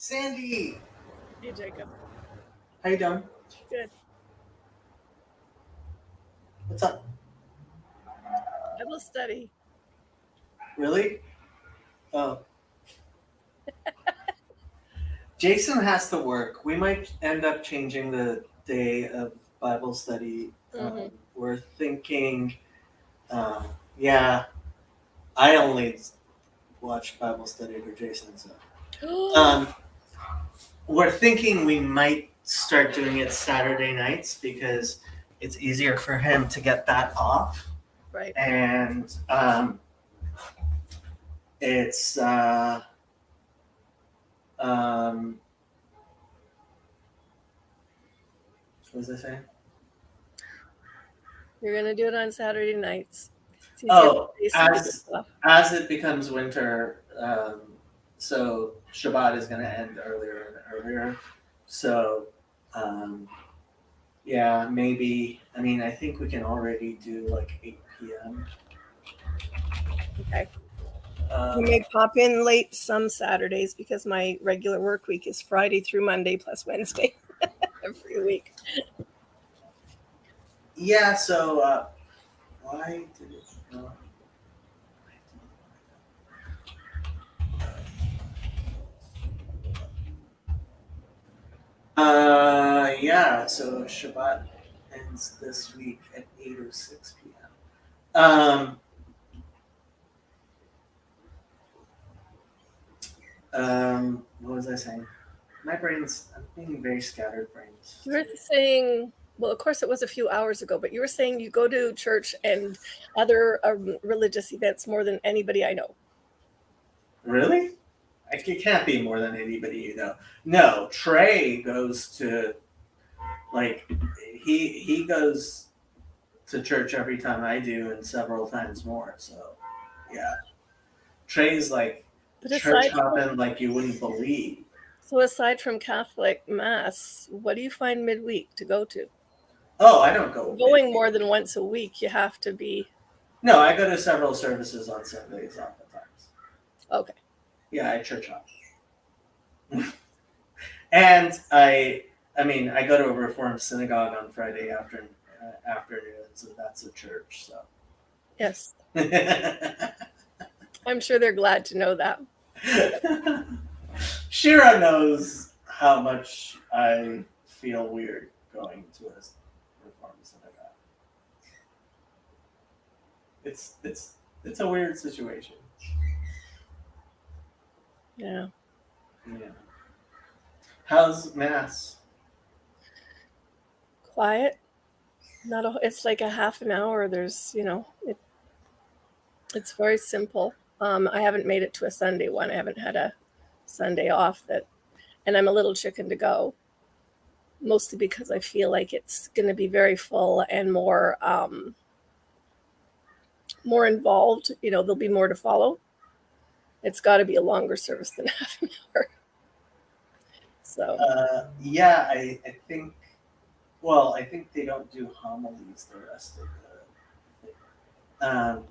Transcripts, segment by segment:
Sandy, Hey, Jacob. how you doing? Good. What's up? Bible study. Really? Oh, Jason has to work. We might end up changing the day of Bible study. Mm-hmm. We're thinking, yeah, I only watch Bible study for Jason, so um, we're thinking we might start doing it Saturday nights because it's easier for him to get that off, Right. and it's um, what was I saying? You're going to do it on Saturday nights. It's easier Oh, for Jason to get as stuff. as it becomes winter, so Shabbat is going to end earlier and earlier. So, um, yeah, maybe. I mean, I think we can already do like 8 p.m. Okay. Um, You may pop in late some Saturdays because my regular work week is Friday through Monday plus Wednesday every week. yeah. So, why did it not? Yeah. So Shabbat ends this week at 8:06 p.m. What was I saying? I'm being very scattered brains. You were saying, well, of course, it was a few hours ago, but you were saying you go to church and other religious events more than anybody I know. Really? It can't be more than anybody you know. No, Trey goes to like he goes to church every time I do and several times more. So yeah. Trey's like But church hopping like you wouldn't believe. aside from Catholic Mass, what do you find midweek to go to? Oh, I don't go Going more than once a week, you have to be. No, I go to several services on Sundays oftentimes. Okay. Yeah, I church hop. And I mean, I go to a Reformed synagogue on Friday afternoon, so that's a church. So Yes. I'm sure they're glad to know that. Shira knows how much I feel weird going to a Reformed synagogue. It's a weird situation. Yeah. Yeah. How's Mass? Quiet. It's like a half an hour. There's, it's very simple. I haven't made it to a Sunday one. I haven't had a Sunday off and I'm a little chicken to go. Mostly because I feel like it's going to be very full and more involved. There'll be more to follow. It's got to be a longer service than half an hour. So Yeah, I think. Well, I think they don't do homilies the rest of the.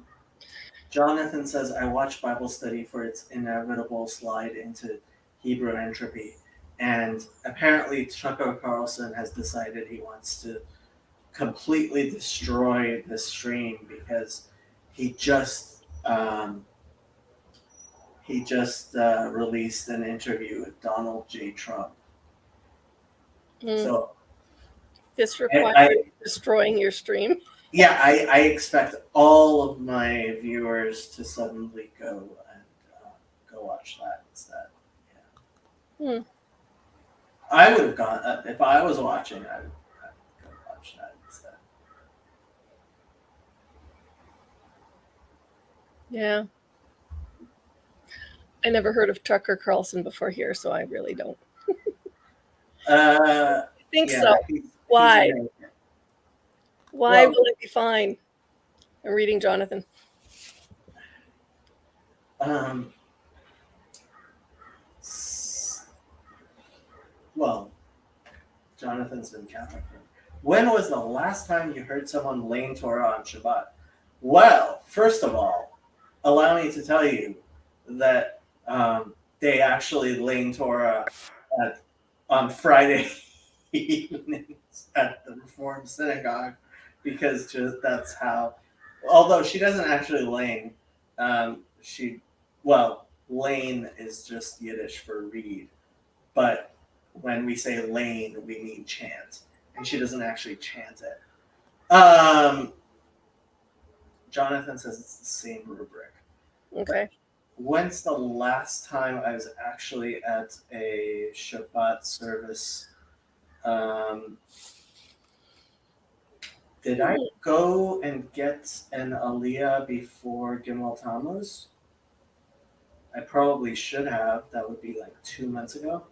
Jonathan says, "I watch Bible study for its inevitable slide into Hebrew entropy, and apparently Tucker Carlson has decided he wants to completely destroy the stream because he just." Released an interview with Donald J. Trump. So this requires destroying your stream. Yeah, I expect all of my viewers to suddenly go and go watch that instead. Yeah. I would have gone if I was watching. I would go watch that instead. Yeah. I never heard of Tucker Carlson before here, so I really don't. I think so. Why? Why will it be fine? I'm reading Jonathan. Well, Jonathan's been Catholic. When was the last time you heard someone laying Torah on Shabbat? Well, first of all, allow me to tell you that they actually lane Torah on Friday evenings at the Reformed Synagogue because just that's how. Although she doesn't actually lane, she lane is just Yiddish for read, but when we say lane, we mean chant, and she doesn't actually chant it. Jonathan says it's the same rubric. Okay. When's the last time I was actually at a Shabbat service? Did I go and get an Aliyah before Gimel Tammuz? I probably should have. That would be like 2 months ago.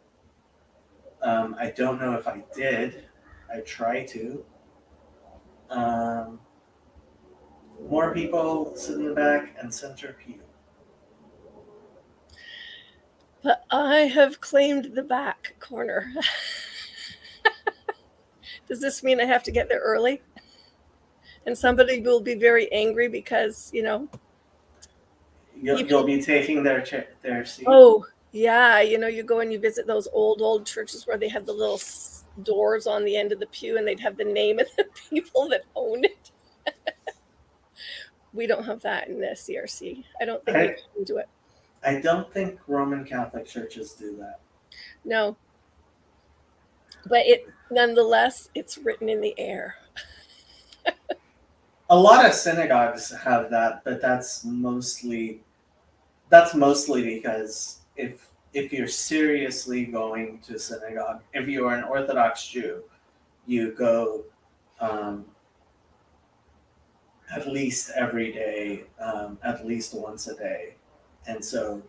I don't know if I did. I try to. More people sit in the back and center pew. But I have claimed the back corner. Does this mean I have to get there early? And somebody will be very angry because, You'll People- be taking their seat. oh, yeah, you go and you visit those old churches where they have the little doors on the end of the pew and they'd have the name of the people that own it. We don't have that in the CRC. I don't think we can do it. I don't think Roman Catholic churches do that. No. But nonetheless, it's written in the air. A lot of synagogues have that, but that's mostly because if you're seriously going to synagogue, if you are an Orthodox Jew, you go at least every day, at least once a day, and so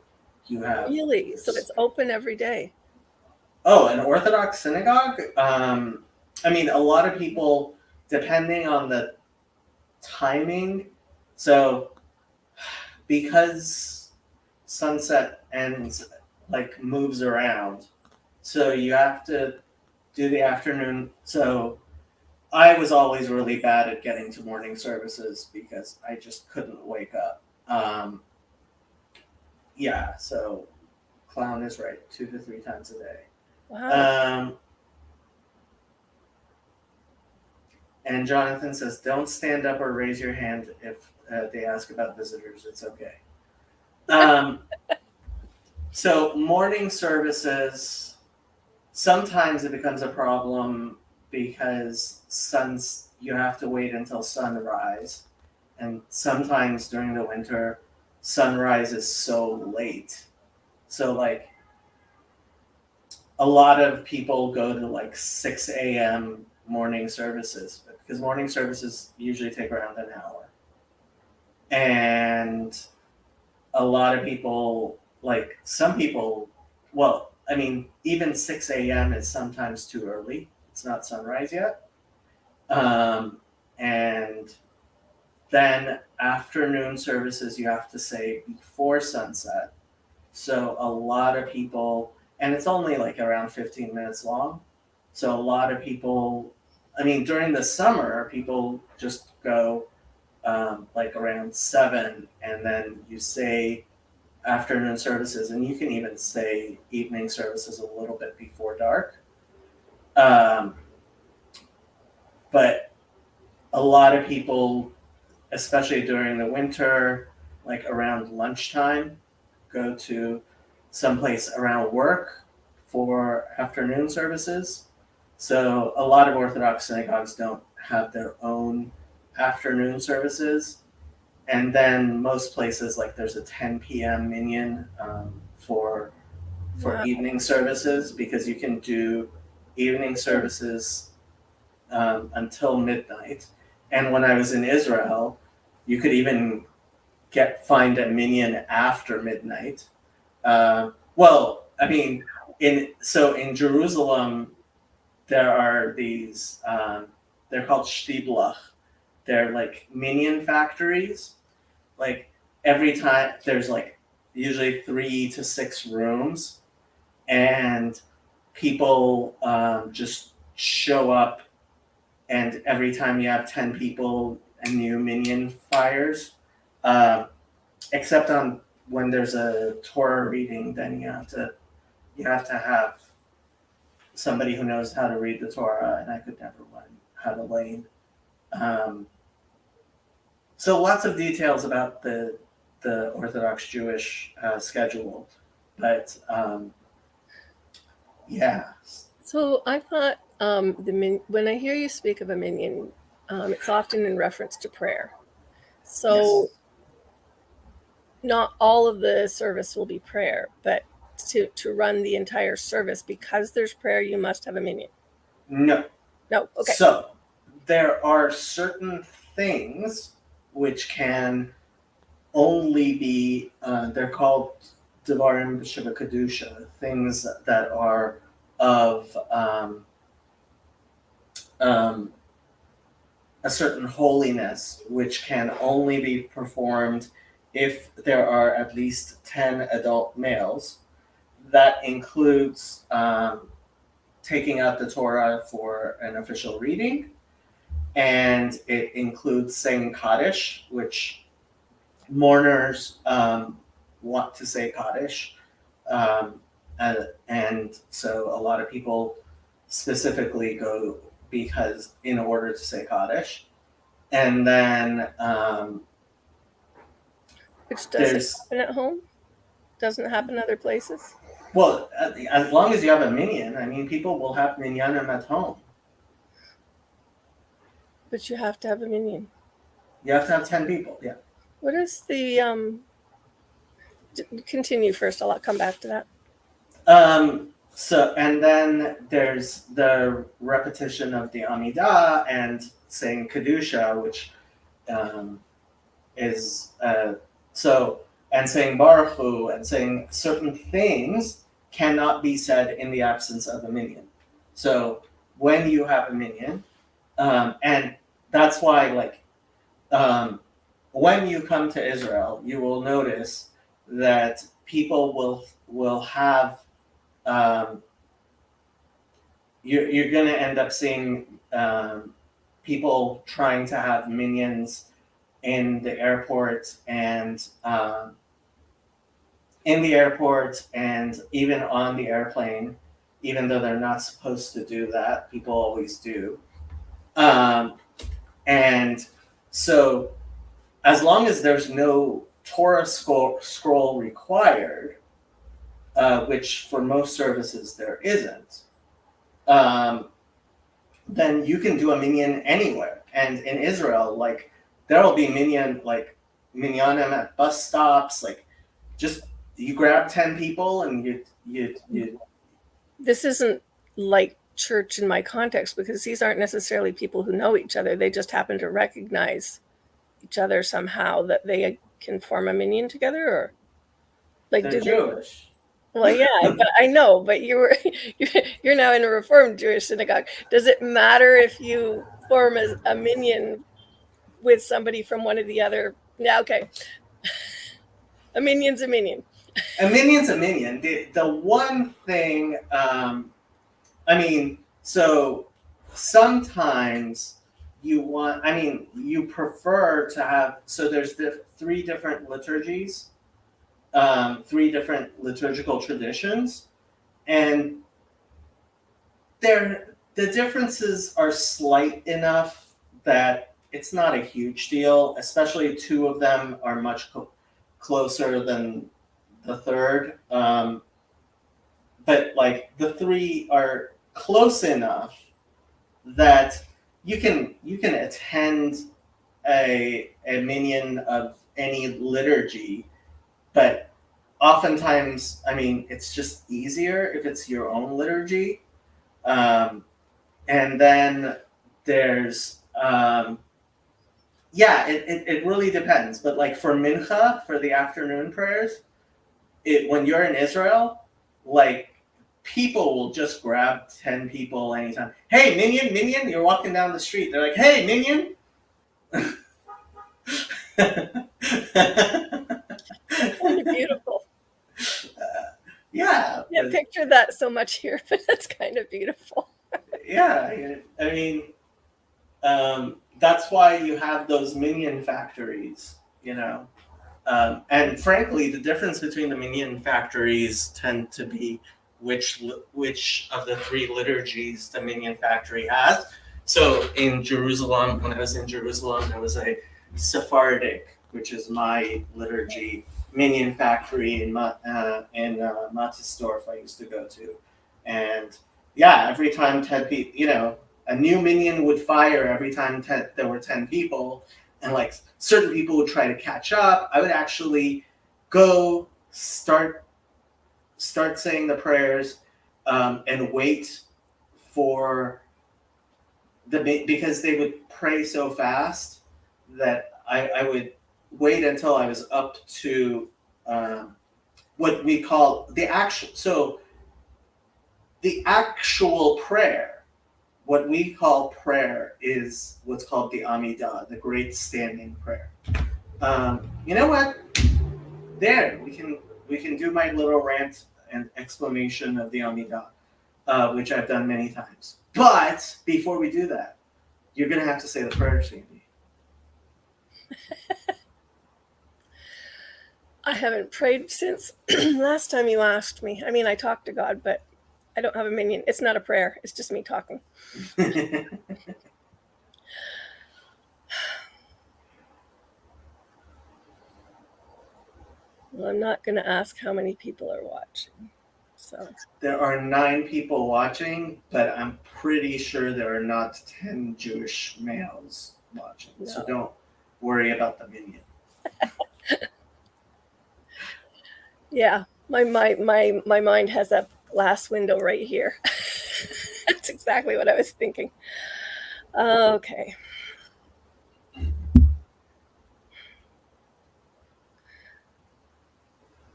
you have Really? So it's open every day. Oh, an Orthodox synagogue? I mean, a lot of people, depending on the timing, so because sunset ends, like moves around, so you have to do the afternoon. So I was always really bad at getting to morning services because I just couldn't wake up. Yeah, so Clown is right, 2 to 3 times a day. Wow. And Jonathan says, don't stand up or raise your hand if they ask about visitors. It's okay. So morning services, sometimes it becomes a problem because you have to wait until sunrise. And sometimes during the winter, sunrise is so late. So like a lot of people go to like 6 a.m. morning services because morning services usually take around an hour. And a lot of people, like some people, well, I mean, even 6 a.m. is sometimes too early. It's not sunrise yet. And then afternoon services, you have to say before sunset. So a lot of people, and it's only like around 15 minutes long. So a lot of people, I mean, during the summer, people just go like around 7, and then you say afternoon services, and you can even say evening services a little bit before dark. But a lot of people, especially during the winter, like around lunchtime, go to someplace around work for afternoon services. So a lot of Orthodox synagogues don't have their own afternoon services. And then most places, like there's a 10 p.m. minyan for Wow. evening services, because you can do evening services until midnight. And when I was in Israel, you could even find a minyan after midnight. Well, I mean, in Jerusalem, there are these. They're called shtiblach. They're like minyan factories. Like every time there's like usually 3 to 6 rooms, and people just show up. And every time you have 10 people, a new minyan fires. Except on when there's a Torah reading, then you have to have somebody who knows how to read the Torah, and I could never learn how to lane. So lots of details about the Orthodox Jewish schedule, but yeah. So I thought when I hear you speak of a minyan, it's often in reference to prayer. So Yes. not all of the service will be prayer, but to run the entire service, because there's prayer, you must have a minyan. No. No, okay. So there are certain things which can only be they're called Devarim B'Sheva Kedusha, things that are of a certain holiness, which can only be performed if there are at least 10 adult males. That includes taking out the Torah for an official reading, and it includes saying Kaddish, which mourners want to say Kaddish. And so a lot of people specifically go because in order to say Kaddish. And then Which doesn't happen at home? Doesn't happen other places? Well, as long as you have a minyan, I mean, people will have minyanim at home. But you have to have a minyan. You have to have 10 people, yeah. What is the continue first, I'll come back to that. So, and then there's the repetition of the Amidah and saying Kedusha, which is, and saying Baruch Hu, and saying certain things cannot be said in the absence of a minyan. So when you have a minyan, and that's why, when you come to Israel, you will notice that people will have you're going to end up seeing people trying to have minions in the airport and even on the airplane, even though they're not supposed to do that. People always do. And so as long as there's no Torah scroll required, which for most services there isn't, then you can do a minyan anywhere. And in Israel, there will be minyanim at bus stops. Just you grab 10 people and you. This isn't like church in my context, because these aren't necessarily people who know each other. They just happen to recognize each other somehow, that they can form a minyan together, or They're Jewish. Well, yeah, but I know, but you're now in a Reformed Jewish synagogue. Does it matter if you form a minyan with somebody from one of the other? Yeah, okay. A minyan's a minyan. A minyan's a minyan. The one thing, so sometimes you prefer to have, so there's three different liturgies, three different liturgical traditions, and the differences are slight enough that it's not a huge deal, especially two of them are much closer than the third. But the three are close enough that you can attend a minyan of any liturgy, but oftentimes, it's just easier if it's your own liturgy. And then there's, it really depends. But for mincha, for the afternoon prayers, when you're in Israel, people will just grab 10 people anytime. Hey, minyan, you're walking down the street. They're like, hey, minyan. Beautiful. Yeah. I picture that so much here, but that's kind of beautiful. Yeah, that's why you have those minyan factories, And frankly, the difference between the minion factories tend to be which of the three liturgies the minion factory has. So in Jerusalem, when I was in Jerusalem, there was a Sephardic, which is my liturgy, minion factory in Mattisdorf I used to go to. And yeah, every time 10 people, a new minion would fire every time there were 10 people. And like certain people would try to catch up. I would actually go start saying the prayers and wait for because they would pray so fast that I would wait until I was up to what we call the actual prayer. What we call prayer is what's called the Amidah, the Great Standing Prayer. You know what? There, we can do my little rant and explanation of the Amidah, which I've done many times. But before we do that, you're going to have to say the prayer, Sandy. I haven't prayed since last time you asked me. I mean, I talked to God, but I don't have a minion. It's not a prayer. It's just me talking. Well, I'm not going to ask how many people are watching. So there are 9 people watching, but I'm pretty sure there are not 10 Jewish males watching. No. So don't worry about the minion. Yeah, my mind has a glass window right here. That's exactly what I was thinking. Okay.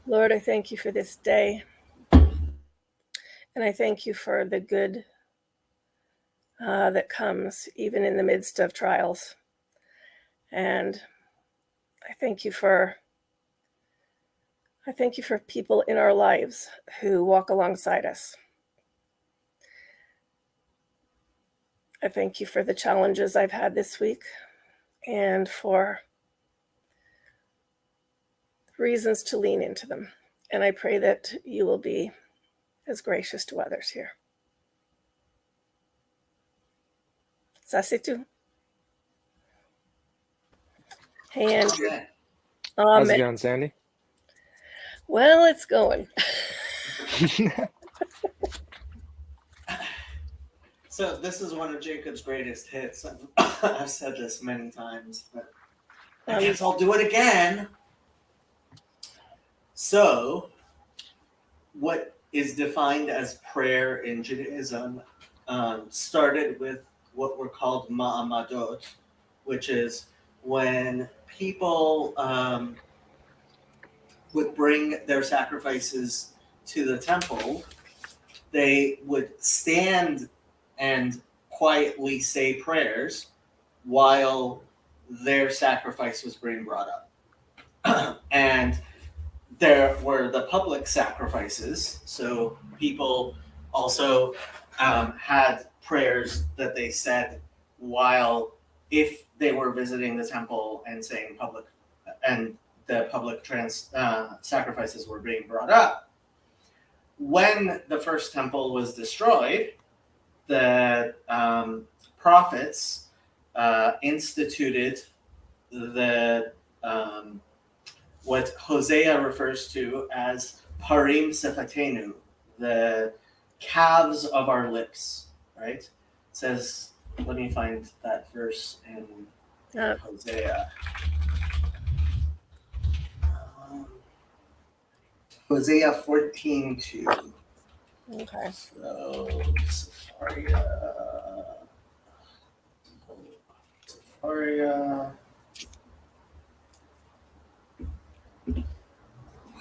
Lord, I thank you for this day. And I thank you for the good that comes even in the midst of trials. And I thank you for people in our lives who walk alongside us. I thank you for the challenges I've had this week and for reasons to lean into them. And I pray that you will be as gracious to others here. Ça, c'est tout. Hey, Andrew. How's it going, Sandy? Well, it's going. So this is one of Jacob's greatest hits. I've said this many times, but I guess I'll do it again. So, what is defined as prayer in Judaism started with what were called ma'amadot, which is when people would bring their sacrifices to the temple, they would stand and quietly say prayers while their sacrifice was being brought up. And there were the public sacrifices. So people also had prayers that they said while, if they were visiting the temple and saying public, and the public sacrifices were being brought up. When the first temple was destroyed, the prophets instituted the what Hosea refers to as Parim Sefatenu, the calves of our lips, right? It says, let me find that verse in Hosea. Hosea 14:2. Okay. So,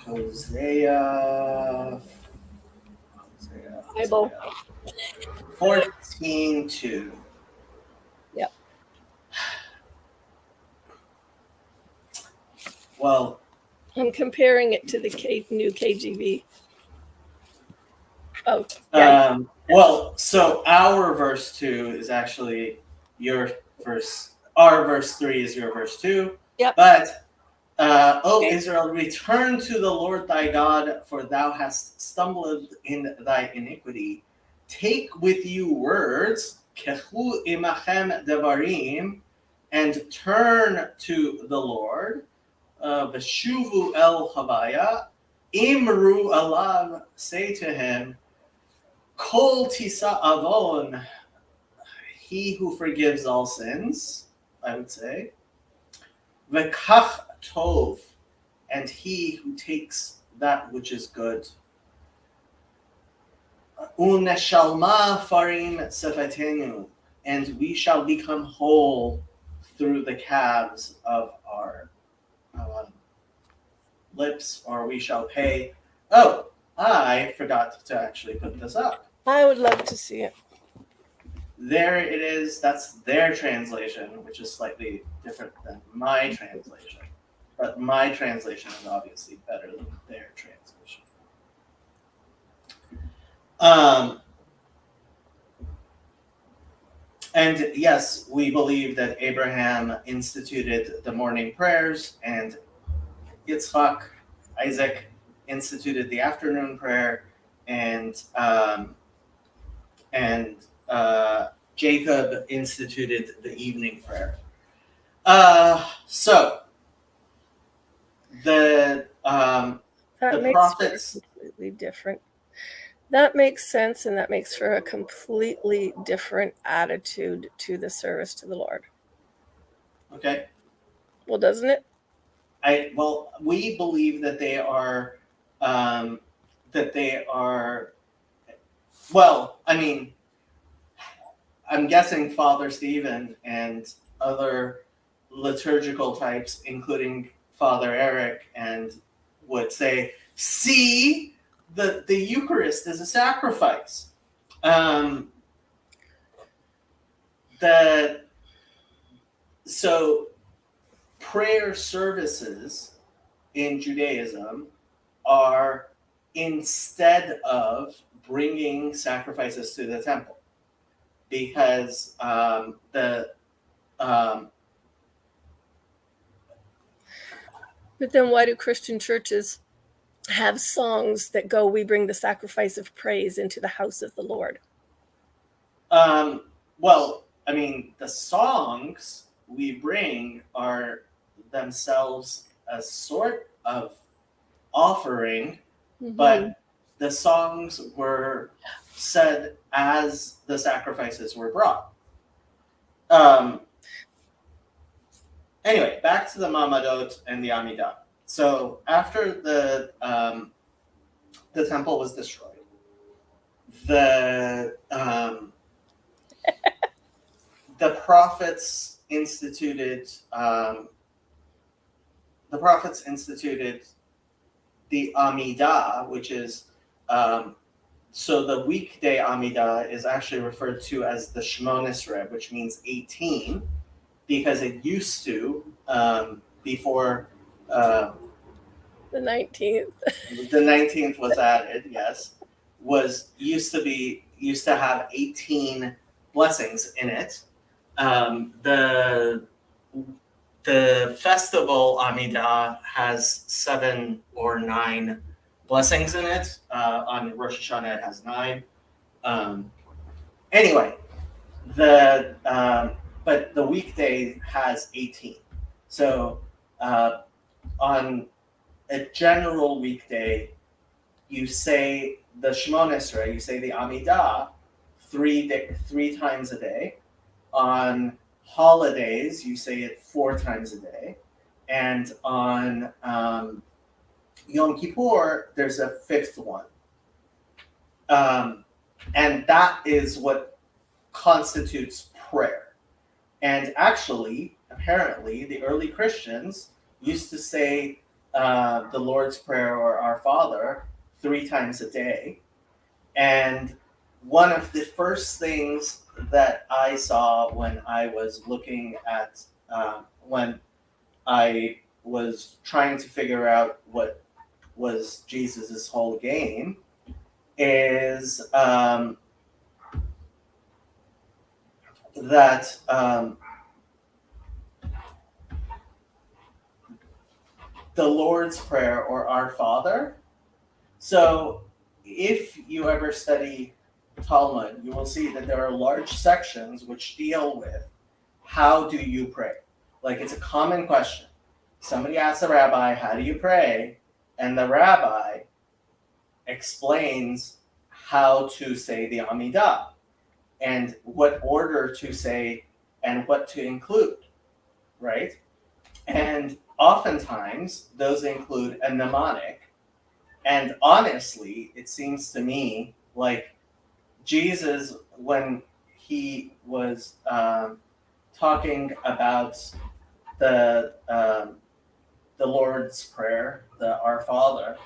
Hosea. Bible. 14:2. Yep. Well, I'm comparing it to the new KJV. Oh. Yeah. Well, so our verse 2 is actually your verse. Our verse 3 is your verse 2. Yep. But O Okay. Israel, return to the Lord thy God, for thou hast stumbled in thy iniquity. Take with you words, kechu imachem devarim, and turn to the Lord. Veshuvu el havaya, imru alav, say to him, kol tisa avon, he who forgives all sins, I would say. Vekach tov, and he who takes that which is good. Uneshalma farim sefatenu, and we shall become whole through the calves of our lips, or we shall pay. Oh, I forgot to actually put this up. I would love to see it. There it is. That's their translation, which is slightly different than my translation. But my translation is obviously better than their translation. And yes, we believe that Abraham instituted the morning prayers, and Yitzchak, Isaac, instituted the afternoon prayer, and Jacob instituted the evening prayer. So the That prophets. makes for a completely different. That makes sense, and that makes for a completely different attitude to the service to the Lord. Okay. Well, doesn't it? We believe that they are. Well, I mean, I'm guessing Father Stephen and other liturgical types, including Father Eric, and would say, see, the Eucharist is a sacrifice. So prayer services in Judaism are instead of bringing sacrifices to the temple, because But then why do Christian churches have songs that go, we bring the sacrifice of praise into the house of the Lord? Well, I mean, the songs we bring are themselves a sort of offering, but the songs were said as the sacrifices were brought. Anyway, back to the Mamadot and the Amidah. So after the temple was destroyed, the prophets instituted the Amidah, which is so the weekday Amidah is actually referred to as the Shemon Esrei, which means 18, because it used to before the 19th. The 19th was added. Yes, used to have 18 blessings in it. The festival Amidah has 7 or 9 blessings in it. On Rosh Hashanah, it has 9. Anyway, but the weekday has 18. So on a general weekday, you say the Shemon Esrei, you say the Amidah 3 times a day. On holidays, you say it 4 times a day. And on Yom Kippur, there's a 5th one. And that is what constitutes prayer. And actually, apparently, the early Christians used to say the Lord's Prayer or Our Father 3 times a day. And one of the first things that I saw when I was looking at, when I was trying to figure out what was Jesus's whole game, is that the Lord's Prayer or Our Father. So if you ever study Talmud, you will see that there are large sections which deal with how do you pray? Like, it's a common question. Somebody asks the rabbi, how do you pray? And the rabbi explains how to say the Amidah and what order to say and what to include, right? And oftentimes those include a mnemonic. And honestly, it seems to me like Jesus, when he was talking about the Lord's Prayer, the Our Father,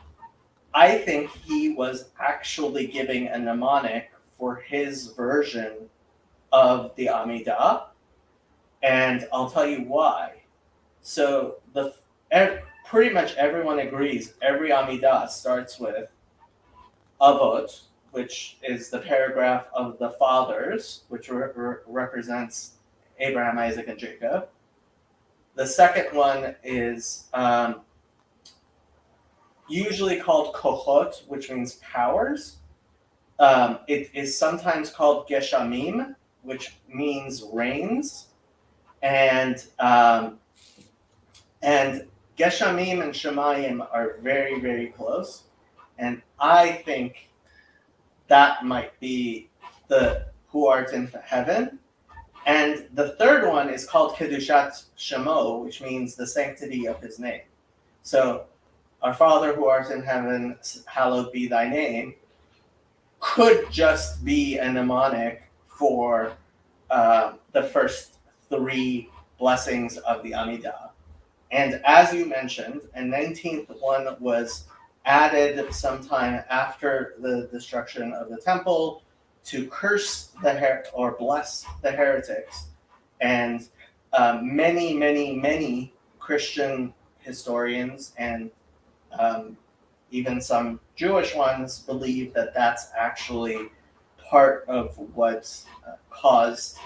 I think he was actually giving a mnemonic for his version of the Amidah, and I'll tell you why. So pretty much everyone agrees every Amidah starts with Avot, which is the paragraph of the fathers, which represents Abraham, Isaac, and Jacob. The second one is usually called Kochot, which means powers. It is sometimes called Geshamim, which means rains. And Geshamim and Shemayim are very, very close. And I think that might be the who art in heaven. And the third one is called Kedushat Shemo, which means the sanctity of his name. So, our Father who art in heaven, hallowed be thy name, could just be a mnemonic for the first three blessings of the Amidah. And as you mentioned, a 19th one was added sometime after the destruction of the temple to curse or bless the heretics. And many Christian historians and even some Jewish ones believe that that's actually part of what caused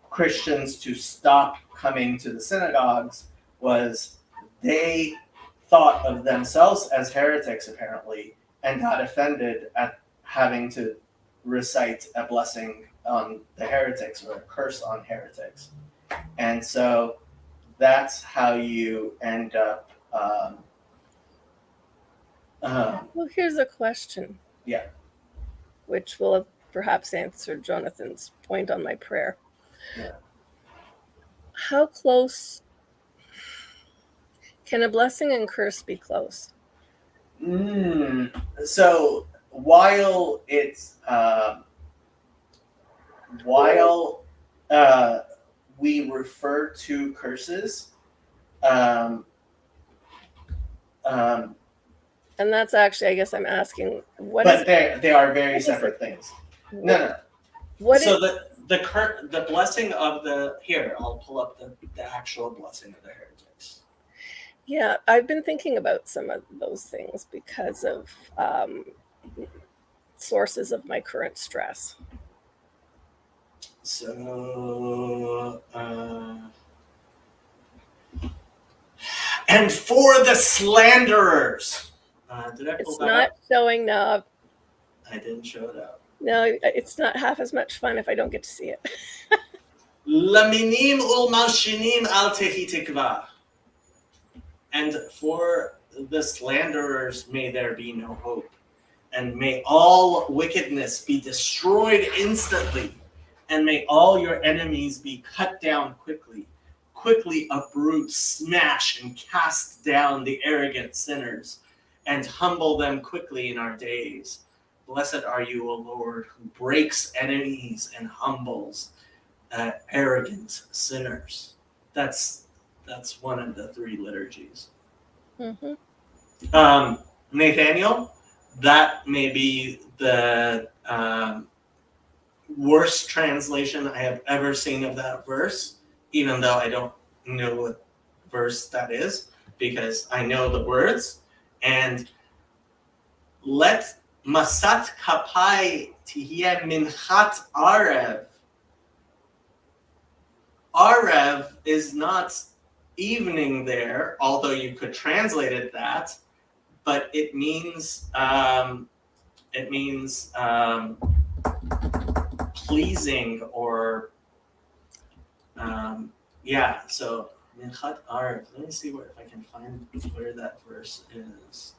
Christians to stop coming to the synagogues. Was they thought of themselves as heretics, apparently, and got offended at having to recite a blessing on the heretics or a curse on heretics. And so that's how you end up. Well, here's a question. Yeah. Which will perhaps answer Jonathan's point on my prayer. Yeah. How close can a blessing and curse be close? So while it's we refer to curses, and that's actually, I guess I'm asking, but they are very separate things. No. What so the blessing of I'll pull up the actual blessing of the heretics. Yeah, I've been thinking about some of those things because of sources of my current stress. So, and for the slanderers. Did I pull it's that not up? Showing up. I didn't show it up. No, it's not half as much fun if I don't get to see it. Laminim ul malshinim al tehi tikva. And for the slanderers, may there be no hope. And may all wickedness be destroyed instantly. And may all your enemies be cut down quickly. Quickly uproot, smash, and cast down the arrogant sinners. And humble them quickly in our days. Blessed are you, O Lord, who breaks enemies and humbles arrogant sinners. That's one of the three liturgies. Mm-hmm. Nathaniel, that may be the worst translation I have ever seen of that verse, even though I don't know what verse that is, because I know the words. And let Masat Kapai Tihye Minchat Arev. Arev is not evening there, although you could translate it that, but it means pleasing or yeah. So Minchat Arv. Let me see if I can find where that verse is.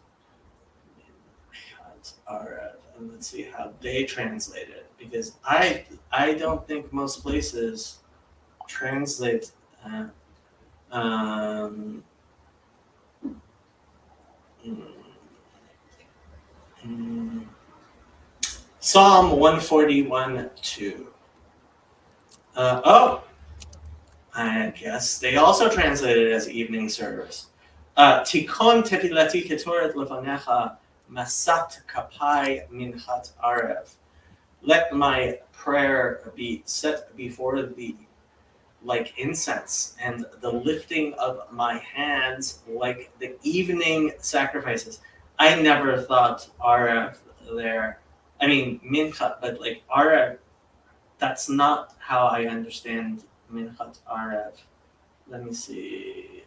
Minchat Arv, and let's see how they translate it, because I don't think most places translate. Um, Psalm 141:2. I guess they also translate it as evening service. Tikon tefilati ketoret lefanecha masat kapai minchat arev. Let my prayer be set before thee like incense, and the lifting of my hands like the evening sacrifices. I never thought arev there. I mean minchat, but like arev, that's not how I understand Minchat Arev. Let me see.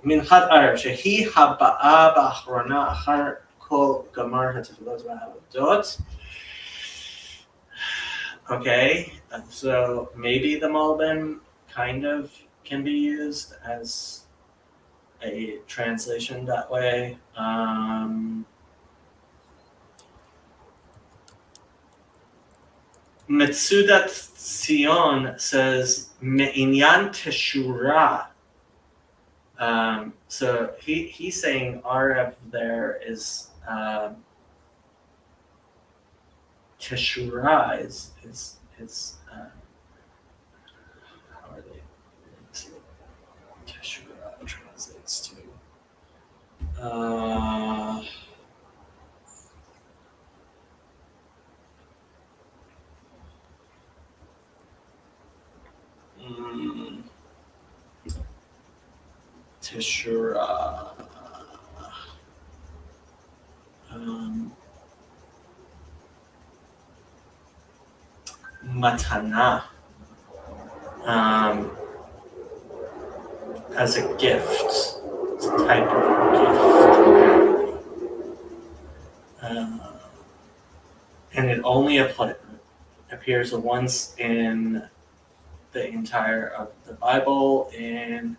Minchat Arev, שהיא הבאה באחרונה אחר כל גמר התפילות והעבודות. Okay, so maybe the Malbim kind of can be used as a translation that way. Metsudat Sion says Me'inyan Teshura. So he's saying Arev there is Teshura is how are they? Let's see what Teshura translates to. Teshura. Matana. As a gift. It's a type of gift. And it only appears once in the entire of the Bible in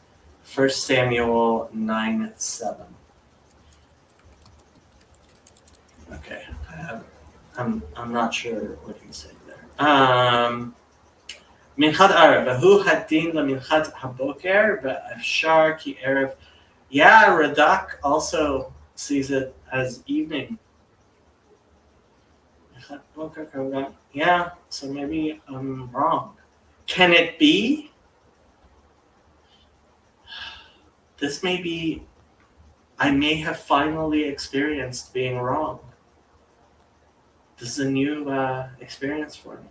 1 Samuel 9:7. Okay, I'm not sure what he's saying there. Minchat Arev, Vahu Hadin LaMinchat Haboker, Ve'afshar Ki Erev. Yeah, Radak also sees it as evening. Yeah, so maybe I'm wrong. Can it be? This may be, I may have finally experienced being wrong. This is a new experience for me.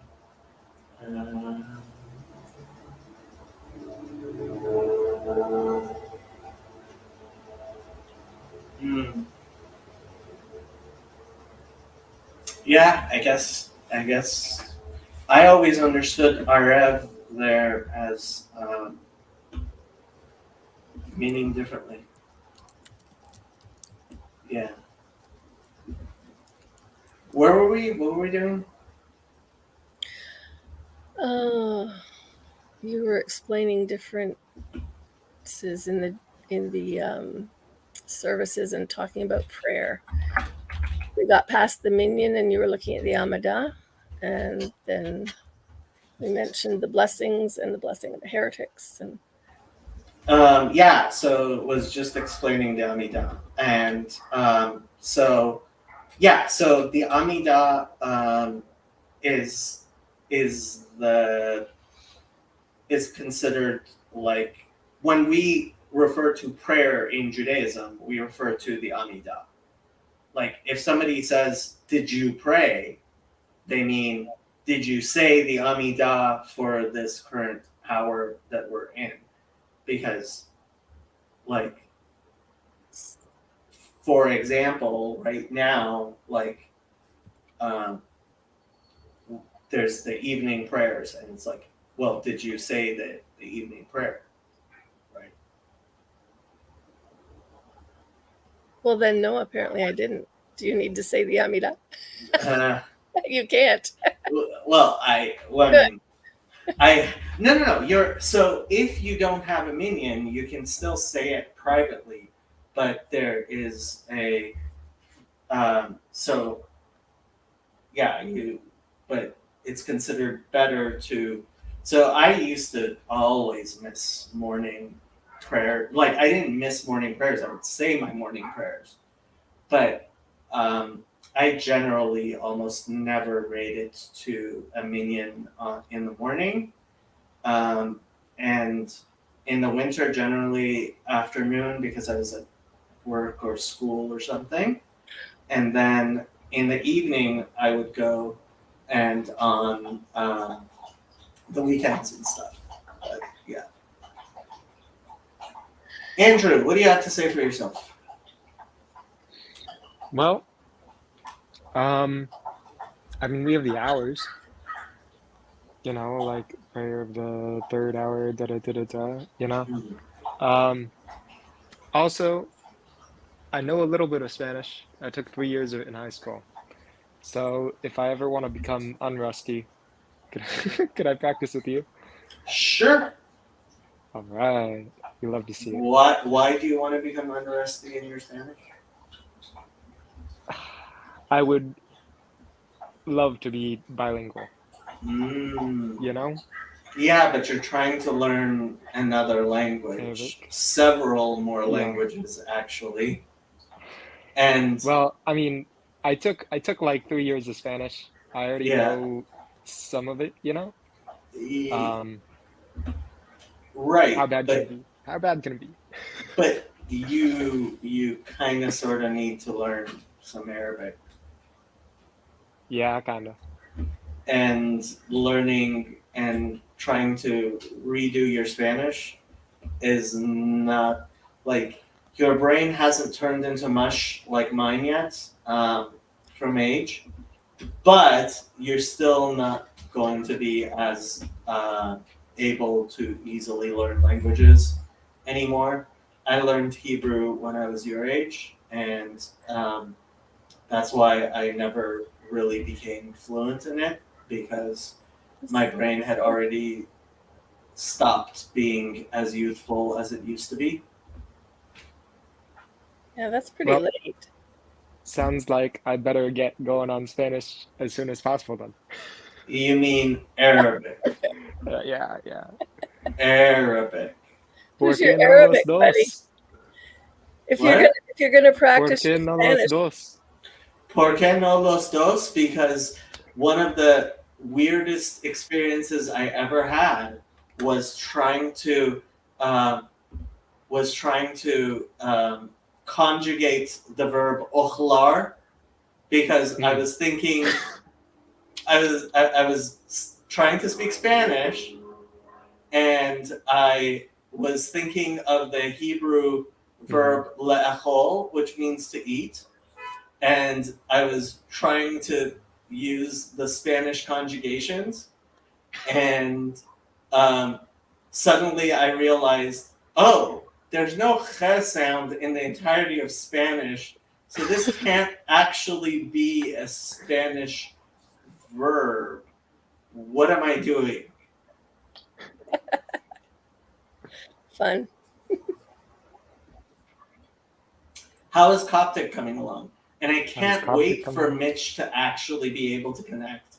Yeah, I guess I always understood Arev there as meaning differently. Yeah. Where were we? What were we doing? You were explaining differences in the services and talking about prayer. We got past the minyan, and you were looking at the Amidah, and then we mentioned the blessings and the blessing of the heretics. And yeah, so it was just explaining the Amidah, and so the Amidah is considered, like, when we refer to prayer in Judaism, we refer to the Amidah. Like, if somebody says, "Did you pray?" they mean, "Did you say the Amidah for this current hour that we're in?" Because, like, for example, right now, like, um, there's the evening prayers, and it's like, well, did you say the evening prayer? Right. Well, then, no, apparently I didn't. Do you need to say the Amida? Uh, You can't. well, I mean, no. So if you don't have a minion, you can still say it privately, but there is a so yeah, but it's considered better to. So I used to always miss morning prayer. Like I didn't miss morning prayers. I would say my morning prayers, but I generally almost never made it to a minion in the morning, and in the winter generally afternoon because I was at work or school or something, and then in the evening I would go and on the weekends and stuff. But yeah, Andrew, what do you have to say for yourself? Well, I mean, we have the hours, like prayer of the third hour, da da da da da. Um, Also, I know a little bit of Spanish. I took 3 years of it in high school. So if I ever want to become unrusty, could I practice with you? Sure. All right. We love to see it. Why do you want to become unrusty in your Spanish? I would love to be bilingual, Mm. Yeah, but you're trying to learn another language, Arabic. several more Yeah. languages actually, and Well, I mean, I took like 3 years of Spanish. I already yeah, know some of it, y- Um, how right. bad can it be? How bad can it be? But you kind of sort of need to learn some Arabic, Yeah, kind of. and learning and trying to redo your Spanish is not like your brain hasn't turned into mush like mine yet from age, but you're still not going to be as able to easily learn languages anymore. I learned Hebrew when I was your age, and that's why I never really became fluent in it because my brain had already stopped being as youthful as it used to be. Yeah, that's pretty Well, late. sounds like I better get going on Spanish as soon as possible then. You mean Arabic? Yeah, yeah. Arabic. Who's ¿Por your qué no los Arabic buddy? dos? If What? you're gonna ¿Por practice your qué no los Spanish, dos? ¿Por qué no los dos? Because one of the weirdest experiences I ever had was trying to um, conjugate the verb ojlar because I was thinking I was trying to speak Spanish, and I was thinking of the Hebrew verb le'achol, which means to eat, and I was trying to use the Spanish conjugations, and suddenly I realized, oh, there's no ch sound in the entirety of Spanish, so this can't actually be a Spanish verb. What am I doing? fun. How is Coptic coming along? And I can't Coptic wait coming for along? Mitch to actually be able to connect.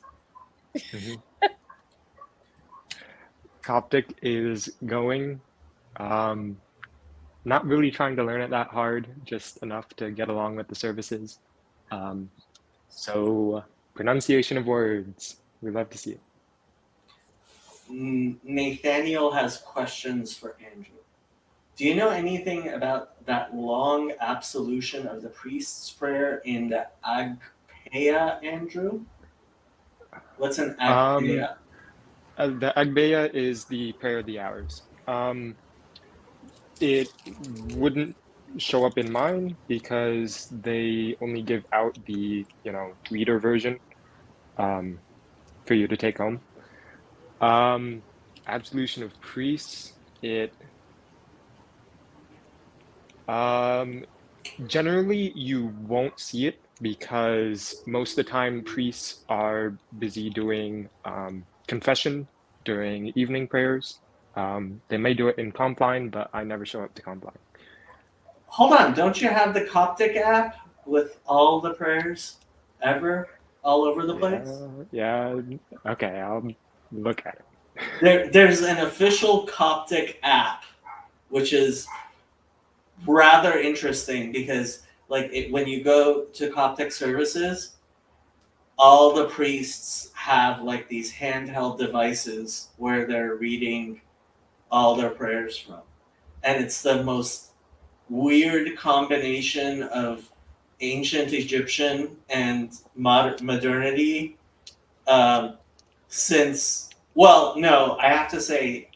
Coptic is going. Not really trying to learn it that hard, just enough to get along with the services. So pronunciation of words, we love to see it. Nathaniel has questions for Andrew. Do you know anything about that long absolution of the priest's prayer in the Agpeya, Andrew? What's an Agpeya? The Agbeya is the prayer of the hours. It wouldn't show up in mine because they only give out the reader version. for you to take home. Absolution of priests, it generally you won't see it because most of the time priests are busy doing confession during evening prayers. They may do it in Compline, but I never show up to Compline. Hold on, don't you have the Coptic app with all the prayers ever all over the place? Yeah. Okay, I'll look at it. There's an official Coptic app, which is rather interesting because when you go to Coptic services, all the priests have like these handheld devices where they're reading all their prayers from. And it's the most weird combination of ancient Egyptian and modernity since, well, no, I have to say,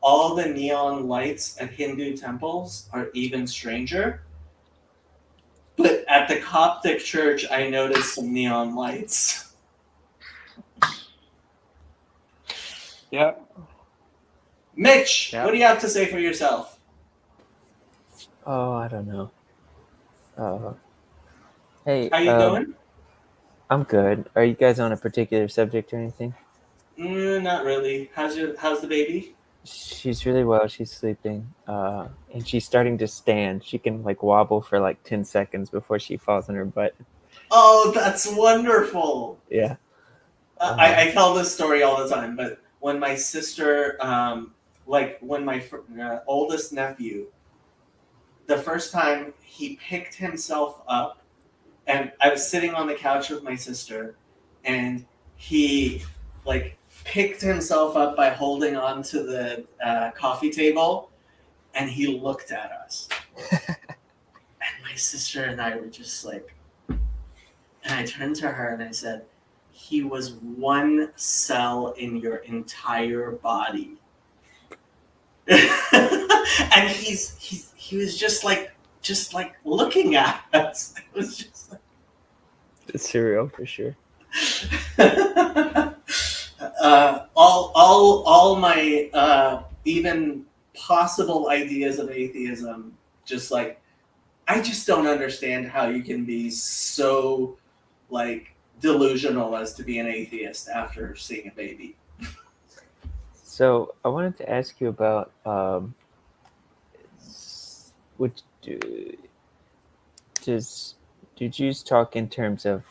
all the neon lights at Hindu temples are even stranger. But at the Coptic church, I noticed some neon lights. Yeah. Mitch, Yeah. what do you have to say for yourself? Oh, I don't know. Hey, How you doing? I'm good. Are you guys on a particular subject or anything? Not really. How's the baby? She's really well. She's sleeping, and she's starting to stand. She can like wobble for like 10 seconds before she falls on her butt. Oh, that's wonderful. Yeah. I tell this story all the time, but when my sister, when my oldest nephew, the first time he picked himself up, and I was sitting on the couch with my sister, and he like picked himself up by holding on to the coffee table, and he looked at us. And my sister and I were just like, and I turned to her and I said, he was one cell in your entire body. And he was just like looking at us. It was just like It's surreal for sure. all my even possible ideas of atheism, just like, I just don't understand how you can be so like delusional as to be an atheist after seeing a baby. So I wanted to ask you about do Jews talk in terms of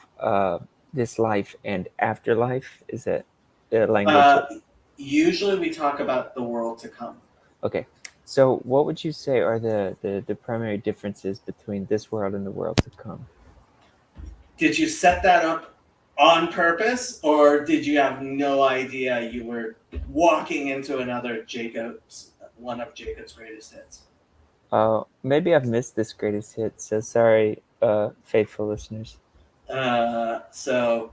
this life and afterlife? Is that the language? Usually we talk about the world to come. Okay. So what would you say are the primary differences between this world and the world to come? Did you set that up on purpose, or did you have no idea you were walking into one of Jacob's greatest hits? Maybe I've missed this greatest hit, so sorry, faithful listeners. So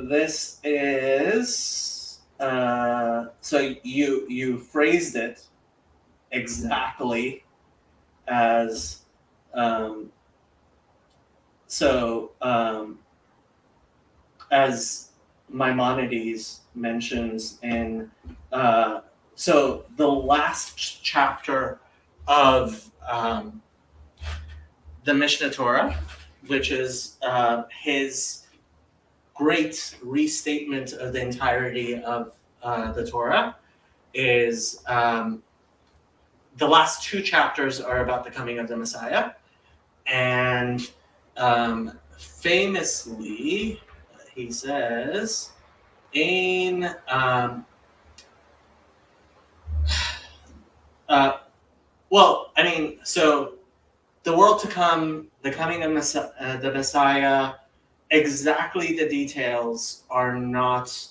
this is so you phrased it exactly as as Maimonides mentions in so the last chapter of the Mishnah Torah, which is his great restatement of the entirety of the Torah, is the last two chapters are about the coming of the Messiah, and famously he says in so the world to come, the coming of the Messiah, exactly the details are not.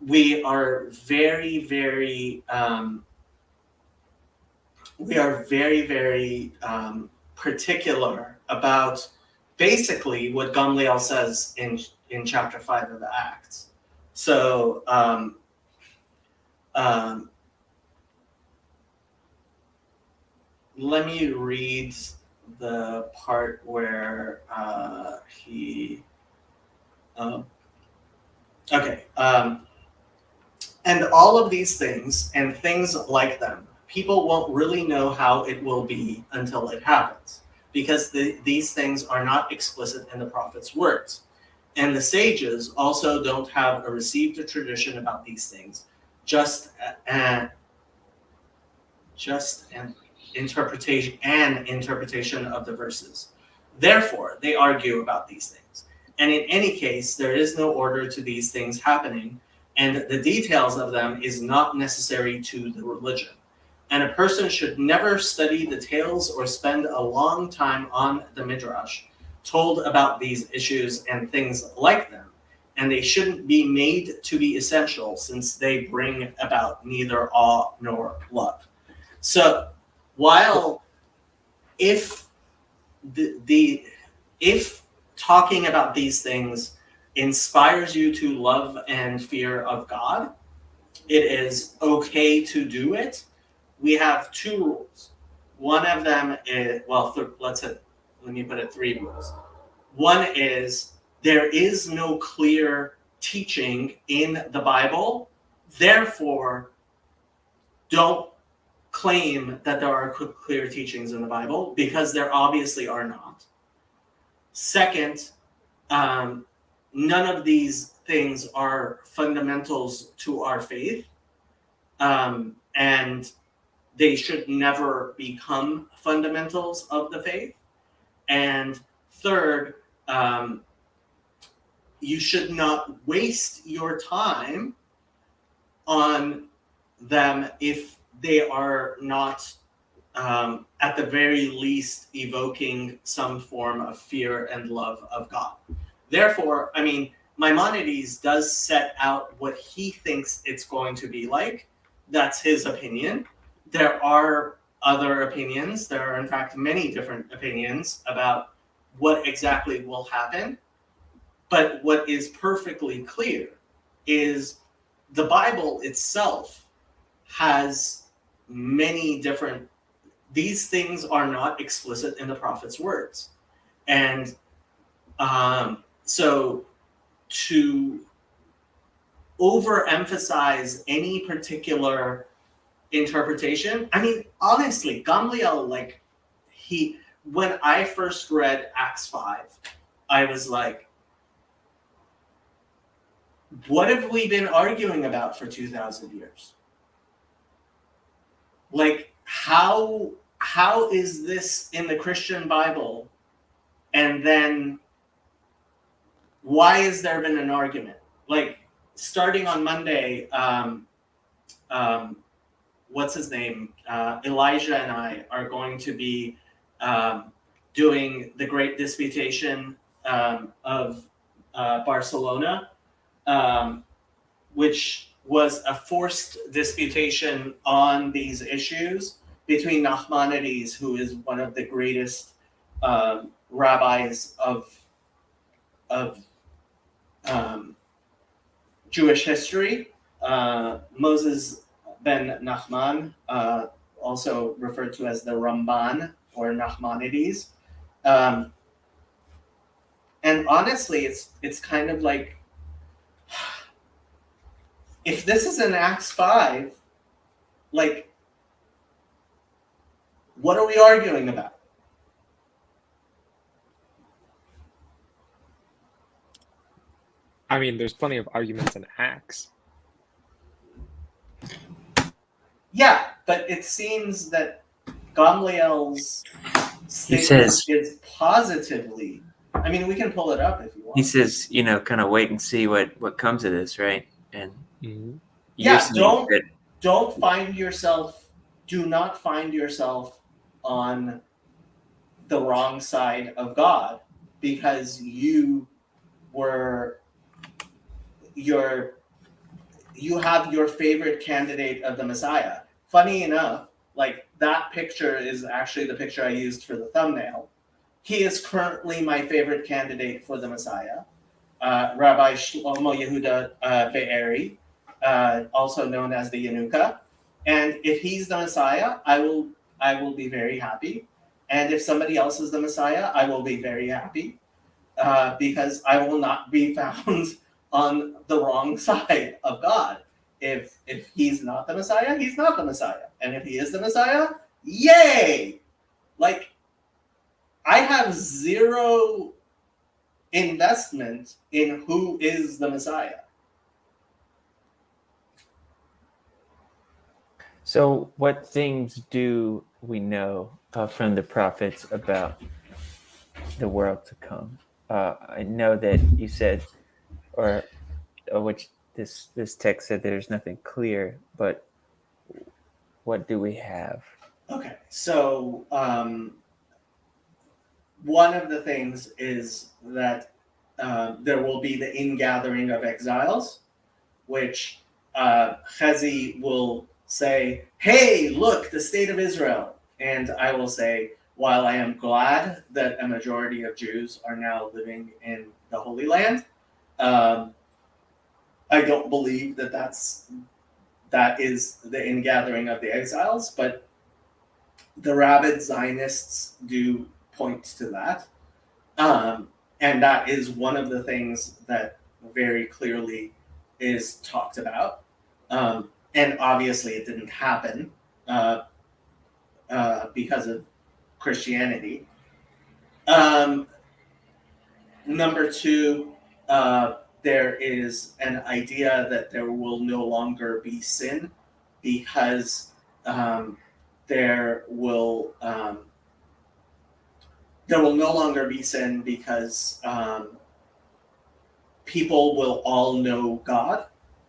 We are very, very particular about basically what Gamliel says in chapter 5 of the Acts. So let me read the part where he Um, okay. And all of these things and things like them, people won't really know how it will be until it happens, because these things are not explicit in the prophet's words. And the sages also don't have a received tradition about these things, just an interpretation of the verses. Therefore, they argue about these things. And in any case, there is no order to these things happening, and the details of them is not necessary to the religion. And a person should never study the tales or spend a long time on the midrash told about these issues and things like them. And they shouldn't be made to be essential, since they bring about neither awe nor love. So, while if if talking about these things inspires you to love and fear of God, it is okay to do it. We have two rules. One of them is, let me put it 3 rules. One is, there is no clear teaching in the Bible, therefore don't claim that there are clear teachings in the Bible, because there obviously are not. Second, none of these things are fundamentals to our faith, and they should never become fundamentals of the faith. And third, you should not waste your time on them if they are not, at the very least, evoking some form of fear and love of God. Therefore, I mean, Maimonides does set out what he thinks it's going to be like. That's his opinion. There are other opinions. There are, in fact, many different opinions about what exactly will happen. But what is perfectly clear is the Bible itself has many different, these things are not explicit in the prophet's words. And so to overemphasize any particular interpretation, I mean, honestly, Gamliel, when I first read Acts 5, I was like, what have we been arguing about for 2,000 years? Like, how is this in the Christian Bible? And then why has there been an argument? Like, starting on Monday, what's his name? Elijah and I are going to be doing the Great Disputation of Barcelona, which was a forced disputation on these issues between Nachmanides, who is one of the greatest rabbis of Jewish history, Moses ben Nachman, also referred to as the Ramban or Nachmanides. And honestly, it's kind of like, if this is in Acts 5, like, what are we arguing about? I mean, there's plenty of arguments in Acts. Yeah, but it seems that Gamliel's He statement says, is positively. I mean, we can pull it up if you want. he says, kind of wait and see what comes of this, right? And Mhm. Yeah, saying that do not find yourself on the wrong side of God because you have your favorite candidate of the Messiah. Funny enough, like, that picture is actually the picture I used for the thumbnail. He is currently my favorite candidate for the Messiah, Rabbi Shlomo Yehuda Be'eri, also known as the Yanuka. And if he's the Messiah, I will be very happy. And if somebody else is the Messiah, I will be very happy. because I will not be found on the wrong side of God. If he's not the Messiah, he's not the Messiah. And if he is the Messiah, yay! Like, I have zero investment in who is the Messiah. So, what things do we know from the prophets about the world to come? I know that you said, or which this text said, there's nothing clear, but what do we have? Okay, so one of the things is that there will be the ingathering of exiles, which Chazi will say, hey, look, the state of Israel. And I will say, while I am glad that a majority of Jews are now living in the Holy Land, I don't believe that that is the ingathering of the exiles, but the rabid Zionists do point to that. And that is one of the things that very clearly is talked about. And obviously it didn't happen because of Christianity. Number two, there is an idea that there will no longer be sin because there will no longer be sin because people will all know God.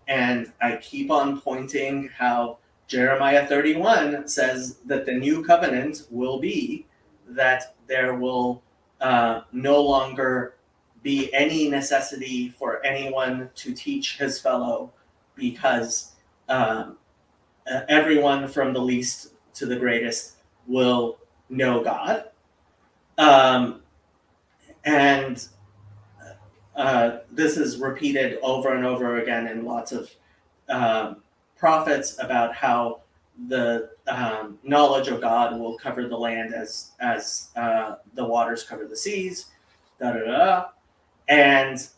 And I keep on pointing how Jeremiah 31 says that the new covenant will be that there will no longer be any necessity for anyone to teach his fellow because everyone from the least to the greatest will know God. And this is repeated over and over again in lots of prophets about how the knowledge of God will cover the land as the waters cover the seas, and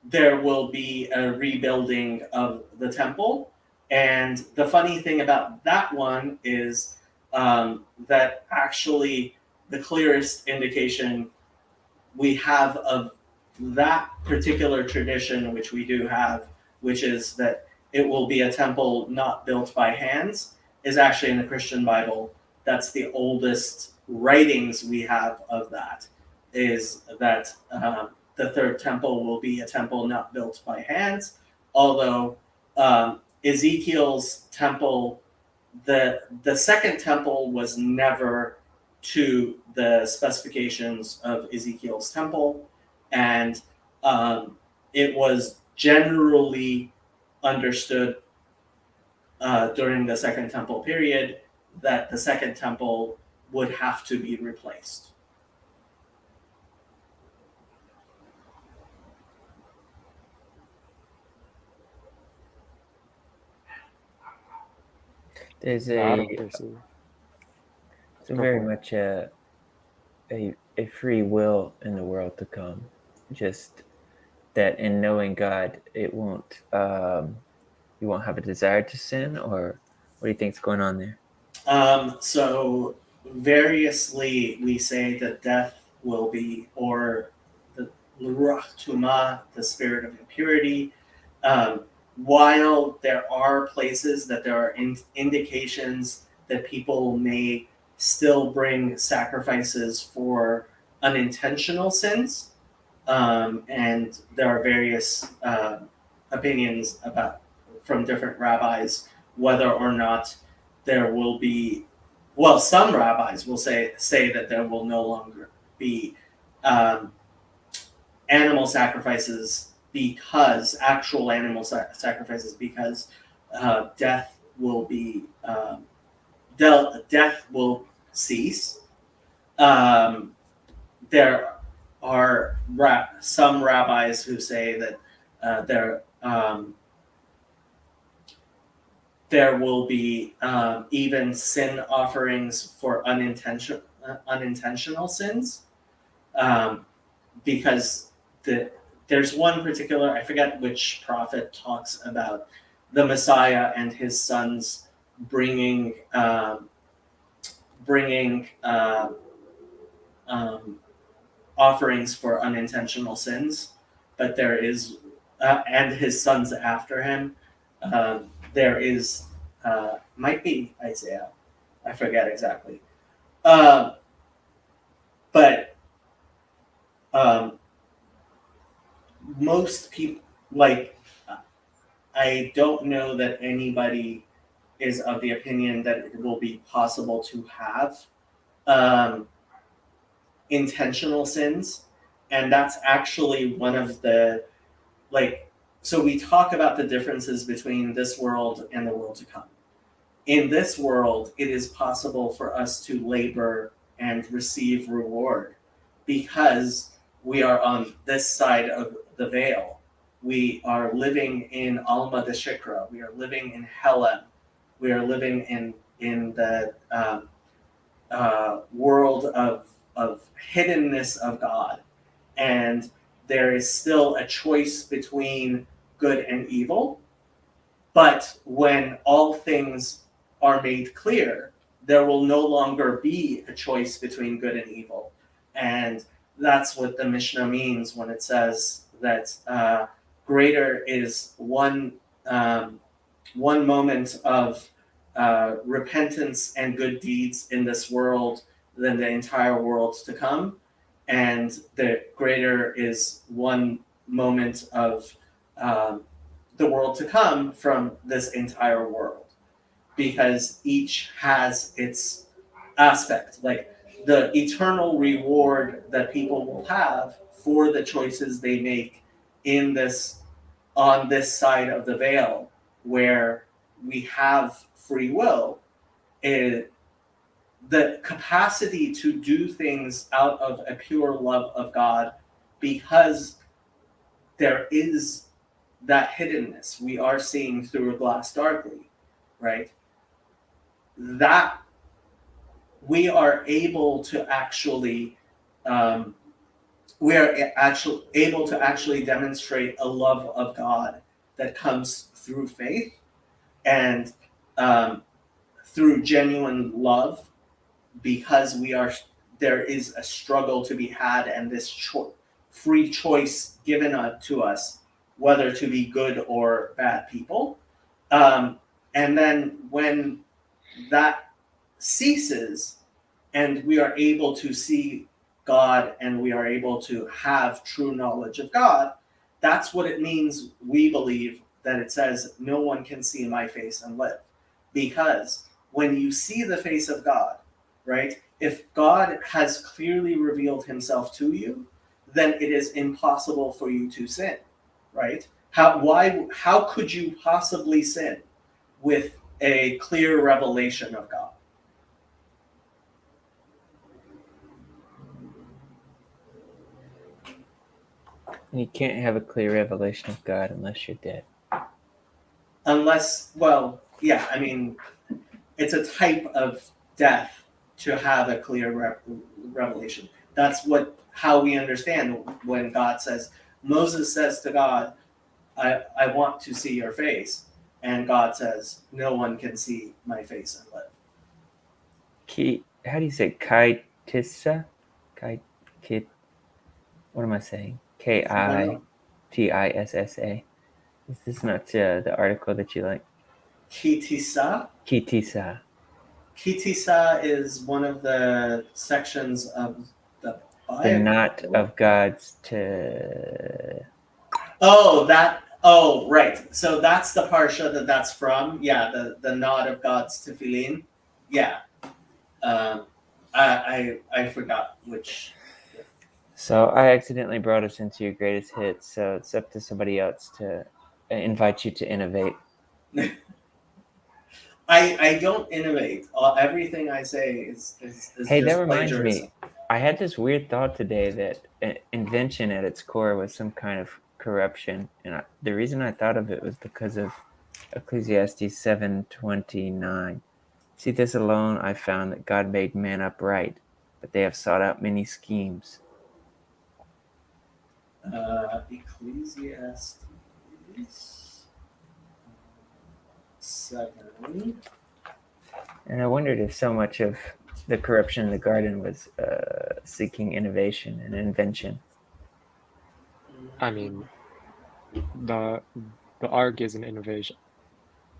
there will be a rebuilding of the temple. And the funny thing about that one is that actually the clearest indication we have of that particular tradition, which we do have, which is that it will be a temple not built by hands, is actually in the Christian Bible. That's the oldest writings we have of that, is that the third temple will be a temple not built by hands, although Ezekiel's temple, the second temple was never to the specifications of Ezekiel's temple, and it was generally understood during the Second Temple period that the Second Temple would have to be replaced. There's No, I don't think so. it's Go very for it. much a free will in the world to come. Just that in knowing God, it won't you won't have a desire to sin, or what do you think's going on there? So variously we say that death will be, or the Ruach Tumah, the spirit of impurity. While there are places that there are indications that people may still bring sacrifices for unintentional sins, and there are various opinions about from different rabbis whether or not there will be, well, some rabbis will say that there will no longer be animal sacrifices, because actual animal sacrifices, because death will be death will cease. There are some rabbis who say that there will be even sin offerings for unintentional sins. because there's one particular, I forget which prophet, talks about the Messiah and his sons bringing offerings for unintentional sins, but there is and his sons after him. There is might be Isaiah, I forget exactly, but most people, like, I don't know that anybody is of the opinion that it will be possible to have um, intentional sins, and that's actually one of the, like, so we talk about the differences between this world and the world to come. In this world, it is possible for us to labor and receive reward because we are on this side of the veil. We are living in Alma de Shikra. We are living in Helem. We are living in the world of hiddenness of God. And there is still a choice between good and evil. But when all things are made clear, there will no longer be a choice between good and evil. And that's what the Mishnah means when it says that greater is one moment of repentance and good deeds in this world than the entire world to come. And the greater is one moment of the world to come from this entire world, because each has its aspect. Like the eternal reward that people will have for the choices they make in this, on this side of the veil, where we have free will, the capacity to do things out of a pure love of God, because there is that hiddenness we are seeing through a glass darkly, right? That we are able to actually able to actually demonstrate a love of God that comes through faith and through genuine love, because there is a struggle to be had, and this free choice given to us whether to be good or bad people. And then when that ceases and we are able to see God and we are able to have true knowledge of God, that's what it means, we believe, that it says, no one can see my face and live. Because when you see the face of God, right, if God has clearly revealed himself to you, then it is impossible for you to sin, right? How could you possibly sin with a clear revelation of God? And you can't have a clear revelation of God unless you're dead. Unless, well, yeah, I mean, it's a type of death to have a clear revelation. That's how we understand when God says, Moses says to God, I want to see your face. And God says, no one can see my face and live. How do you say kaitissa? What am I saying? Kitissa. Is this not the article that you like? Kitissa? Kitissa. Kitissa is one of the sections of the Bible. The knot of God's to... Oh, right. So that's the parsha that's from. Yeah, the knot of God's tefillin. Yeah. I forgot which. So I accidentally brought us into your greatest hits, so it's up to somebody else to invite you to innovate. I don't innovate. Everything I say is Hey, just that reminds plagiarism. me. I had this weird thought today that invention at its core was some kind of corruption, and the reason I thought of it was because of Ecclesiastes 7:29. See, this alone I found, that God made man upright, but they have sought out many schemes. Ecclesiastes 7. And I wondered if so much of the corruption in the garden was seeking innovation and invention. I mean, the the ark is an innovation,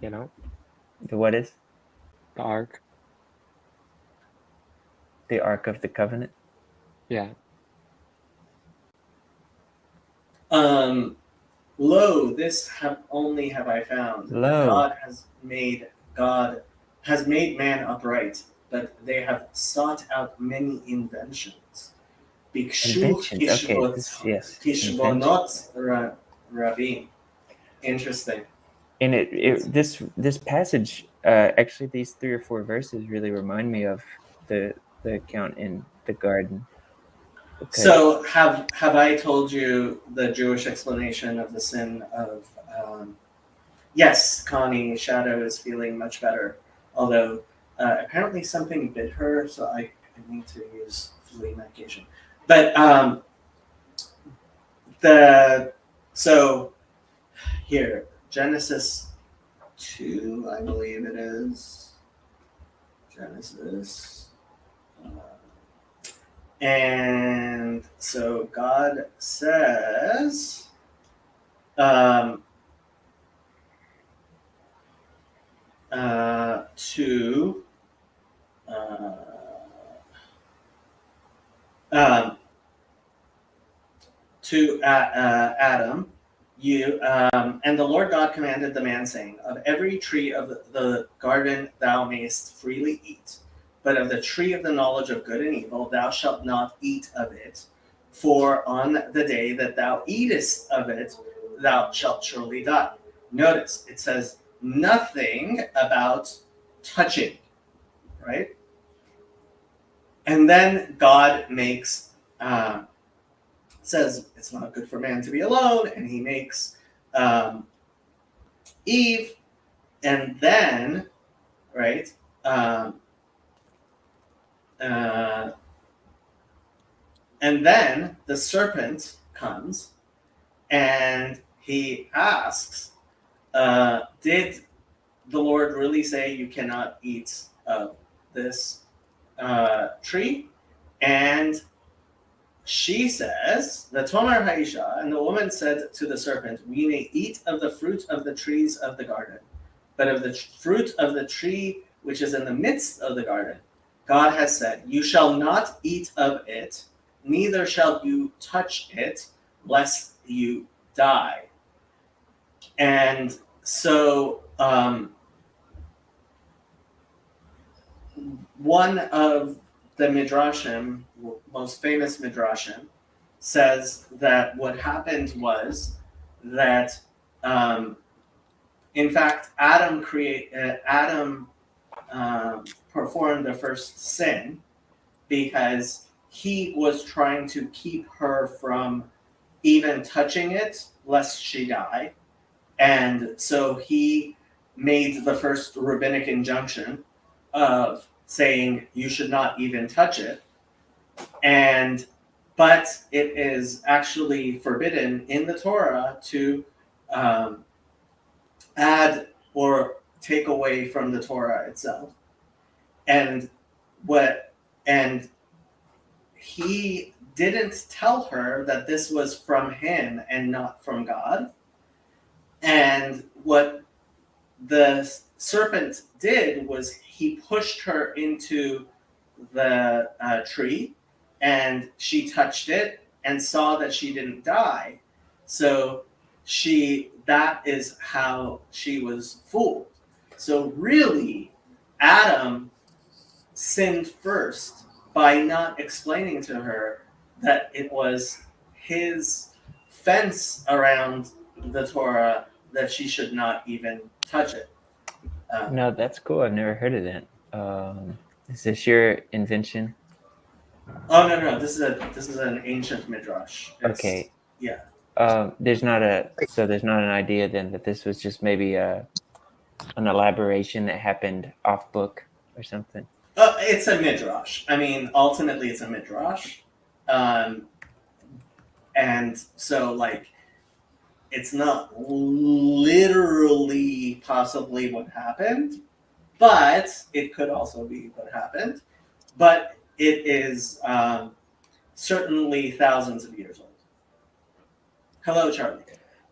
you know? The what is? The ark. The Ark of the Covenant? Yeah. Lo, this only have I found. Lo. God has made man upright, but they have sought out many inventions. Inventions, okay, yes. Tishbonot Rabim. Interesting. And this passage, actually, these 3 or 4 verses really remind me of the account in the garden. Okay. So have I told you the Jewish explanation of the sin of? Yes, Connie Shadow is feeling much better, although apparently something bit her, so I need to use flea medication. But so here, Genesis 2, I believe it is. Genesis. And so God says, to Adam, you and the Lord God commanded the man, saying, "Of every tree of the garden thou mayest freely eat, but of the tree of the knowledge of good and evil thou shalt not eat of it. For on the day that thou eatest of it, thou shalt surely die." Notice it says nothing about touching, right? And then God makes says it's not good for man to be alone, and he makes Eve, and then right. And then the serpent comes and he asks, did the Lord really say you cannot eat of this tree? And she says, the Tomar Haisha, and the woman said to the serpent, we may eat of the fruit of the trees of the garden, but of the fruit of the tree which is in the midst of the garden, God has said, you shall not eat of it, neither shall you touch it, lest you die. And so one of the Midrashim, most famous Midrashim, says that what happened was that, in fact, Adam performed the first sin because he was trying to keep her from even touching it, lest she die. And so he made the first rabbinic injunction of saying you should not even touch it. But it is actually forbidden in the Torah to add or take away from the Torah itself. And he didn't tell her that this was from him and not from God. And what the serpent did was he pushed her into the tree, and she touched it and saw that she didn't die. So that is how she was fooled. So really, Adam sinned first by not explaining to her that it was his fence around the Torah that she should not even touch it. No, that's cool. I've never heard of that. Is this your invention? Oh no! This is an ancient midrash. Okay. Yeah. There's not an idea then that this was just maybe an elaboration that happened off book or something. It's a midrash. I mean, ultimately, it's a midrash, And so like it's not literally possibly what happened, but it could also be what happened. But it is certainly thousands of years old. Hello, Charlie.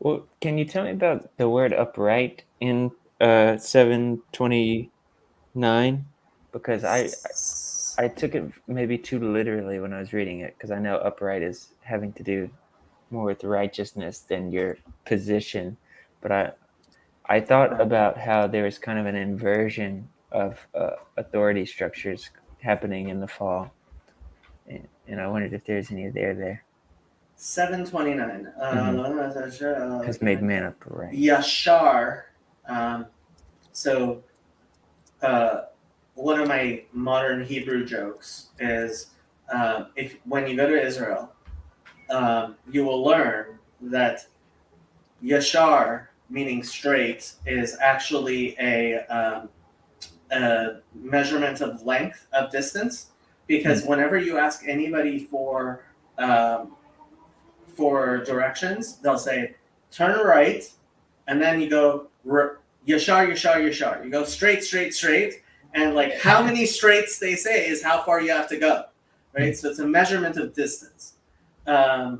Well, can you tell me about the word upright in 729? Because I took it maybe too literally when I was reading it, because I know upright is having to do more with righteousness than your position. But I thought about how there was kind of an inversion of authority structures happening in the fall, and I wondered if there's any there. 729. Has made man upright. Yashar. So one of my modern Hebrew jokes is if when you go to Israel, you will learn that Yashar, meaning straight, is actually a measurement of length of distance. Because whenever you ask anybody for directions, they'll say turn right, and then you go Yashar, Yashar, Yashar. You go straight, straight, straight, and like how many straights they say is how far you have to go, right? So it's a measurement of distance. Yeah,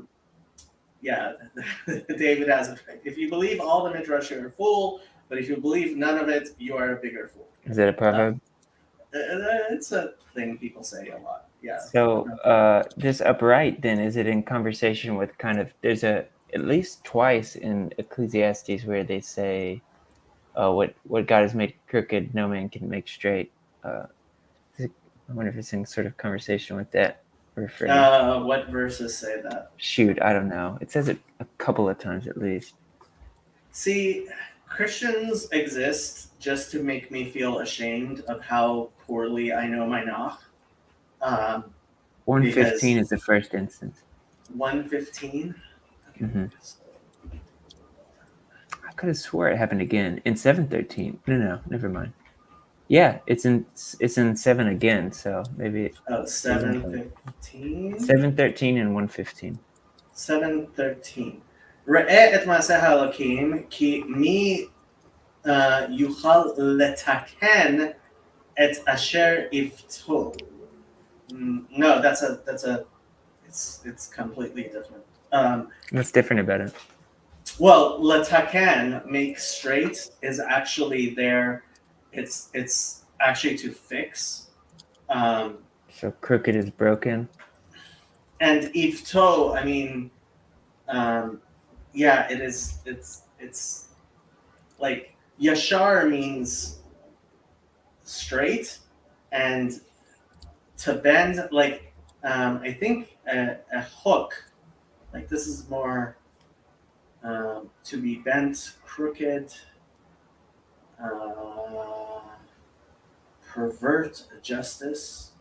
David has it right. If you believe all the midrash, you're a fool. But if you believe none of it, you are a bigger fool. Is that a proverb? It's a thing people say a lot. Yeah. So this upright, then, is it in conversation with kind of, there's at least twice in Ecclesiastes where they say, what God has made crooked, no man can make straight. I wonder if it's in sort of conversation with that refrain. What verses say that? Shoot, I don't know. It says it a couple of times at least. See, Christians exist just to make me feel ashamed of how poorly I know my Nach. 115 is the first instance. 115? Mm-hmm. I could have swore it happened again in 713. No, never mind. Yeah, it's in 7 again, so maybe. 715? 713 and 115. 713. ראה את מעשה האלוקים, כי מי יוכל לתקן את אשר יפתו. No, that's it's completely different. What's different about it? Well, letaken, make straight, is actually there. It's actually to fix. So crooked is broken. And ifto, I mean, yeah, it is. It's like yashar means straight, and to bend, like I think a hook, like this is more to be bent, crooked, pervert justice.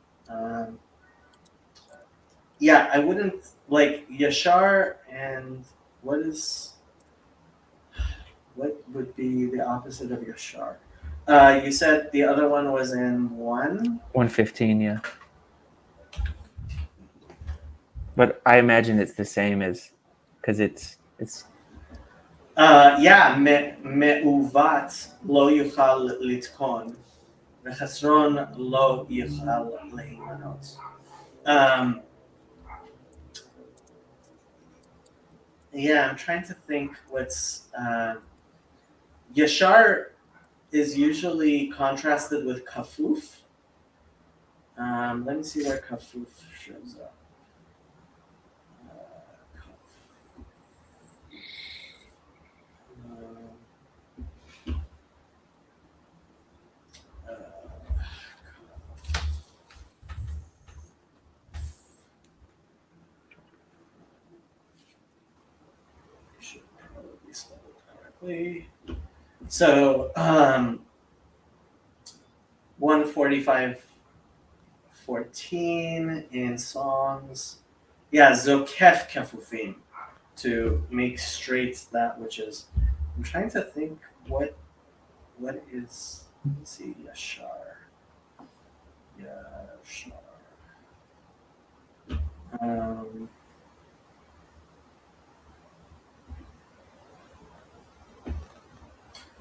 Yeah, I wouldn't like yashar, and what would be the opposite of yashar? You said the other one was in 115, yeah. But I imagine it's the same as, because it's. Yeah, me'uvat lo yuchal litkon, v'chasron lo yuchal lehimanot. Yeah, I'm trying to think what's yashar is usually contrasted with kafuf. Let me see where kafuf shows up. Should probably spell it correctly. So 145:14 in songs. Yeah, zokef kafufim, to make straight that which is. I'm trying to think what is. Let's see, yashar. Yashar.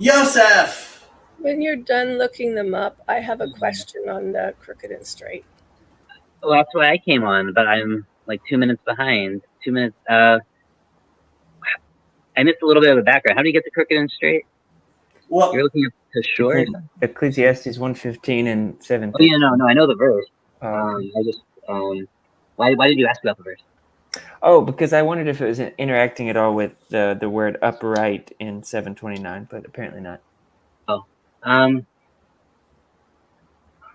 Yosef! When you're done looking them up, I have a question on the crooked and straight. Well, that's why I came on, but I'm like 2 minutes behind. 2 minutes. I missed a little bit of the background. How do you get the crooked and straight? Well, You're looking at the short. Ecclesiastes 1:15 and 7. Oh yeah, no, I know the verse. Okay. I just why did you ask about the verse? Oh, because I wondered if it was interacting at all with the word upright in 7:29, but apparently not.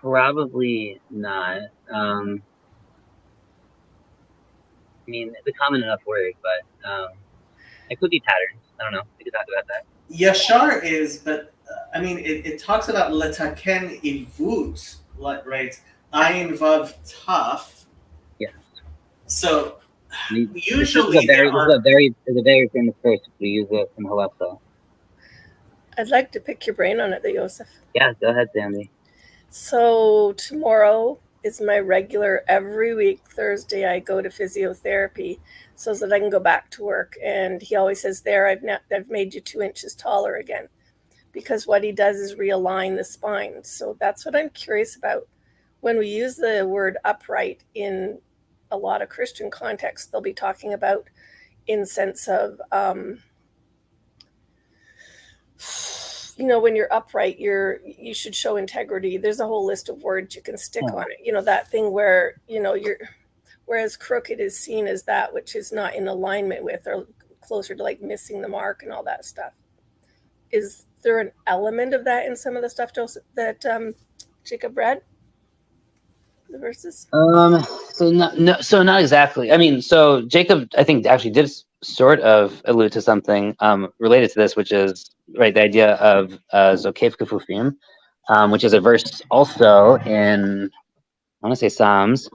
Probably not. I mean, it's a common enough word, but it could be patterns. I don't know. We could talk about that. Yashar is, but I mean, it talks about letaken ivut, right? Ayin vav taf. Yes. So This usually is a very famous verse. We use it in Halefa. I'd like to pick your brain on it, the Yosef. Yeah, go ahead, Sandy. So tomorrow is my regular every week Thursday. I go to physiotherapy so that I can go back to work. And he always says, "There, I've made you 2 inches taller again," because what he does is realign the spine. So that's what I'm curious about. When we use the word upright in a lot of Christian contexts, they'll be talking about in sense of when you're upright, you should show integrity. There's a whole list of words you can stick on it. That thing where whereas crooked is seen as that which is not in alignment with, or closer to like missing the mark and all that stuff. Is there an element of that in some of the stuff, Joseph, that Jacob read? The verses? So not exactly. I mean, so Jacob, I think, actually did sort of allude to something related to this, which is the idea of Zokef Kefufim, which is a verse also in, I want to say, Psalms,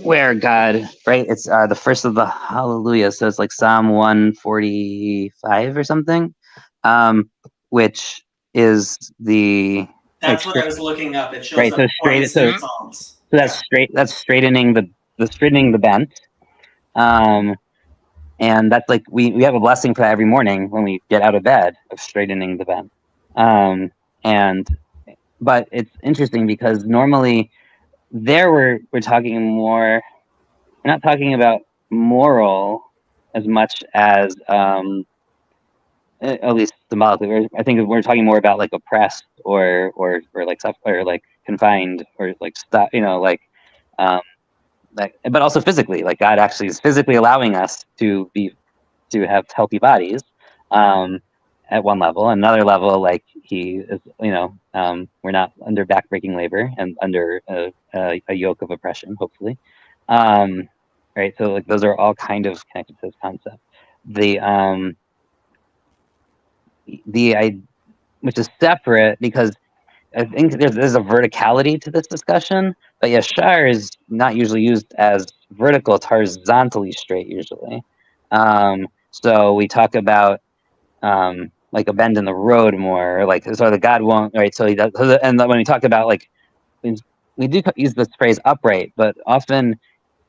where God, it's the first of the Hallelujah, so it's like Psalm 145 or something, which is the. That's what I was looking up. It shows Right, so up straight. So Psalms. that's straight. That's straightening the bent. And that's like we have a blessing for that every morning when we get out of bed, of straightening the bent. But it's interesting because normally there we're talking more. We're not talking about moral as much as at least symbolically. I think we're talking more about like oppressed or like like confined or like stop. But also physically, like God actually is physically allowing us to have healthy bodies at one level. Another level, like he is, we're not under backbreaking labor and under a yoke of oppression, hopefully. Right. So like those are all kind of connected to this concept. Which is separate because I think there's a verticality to this discussion, but yashar is not usually used as vertical; it's horizontally straight usually. So we talk about like a bend in the road more, like so the God won't, right? So he does, and when we talk about like we do use this phrase upright, but often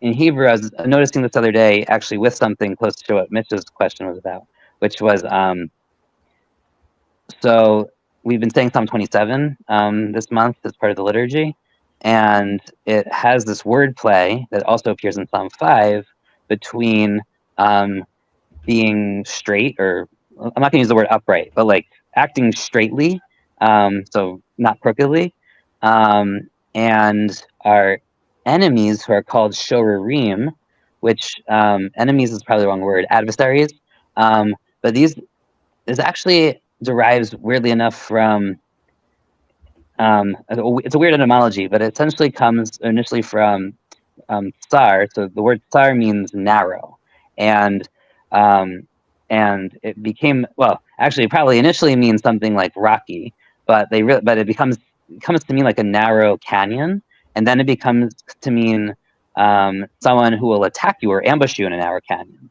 in Hebrew, I was noticing this other day actually with something close to what Mitch's question was about, which was so we've been saying Psalm 27 this month as part of the liturgy, and it has this word play that also appears in Psalm 5 between being straight, or I'm not going to use the word upright, but like acting straightly, so not crookedly, and our enemies who are called shorerim, which enemies is probably the wrong word, adversaries, but this actually derives weirdly enough from it's a weird etymology, but it essentially comes initially from tsar. So the word tsar means narrow, and it became, well, actually it probably initially means something like rocky, but it comes to mean like a narrow canyon, and then it becomes to mean someone who will attack you or ambush you in a narrow canyon.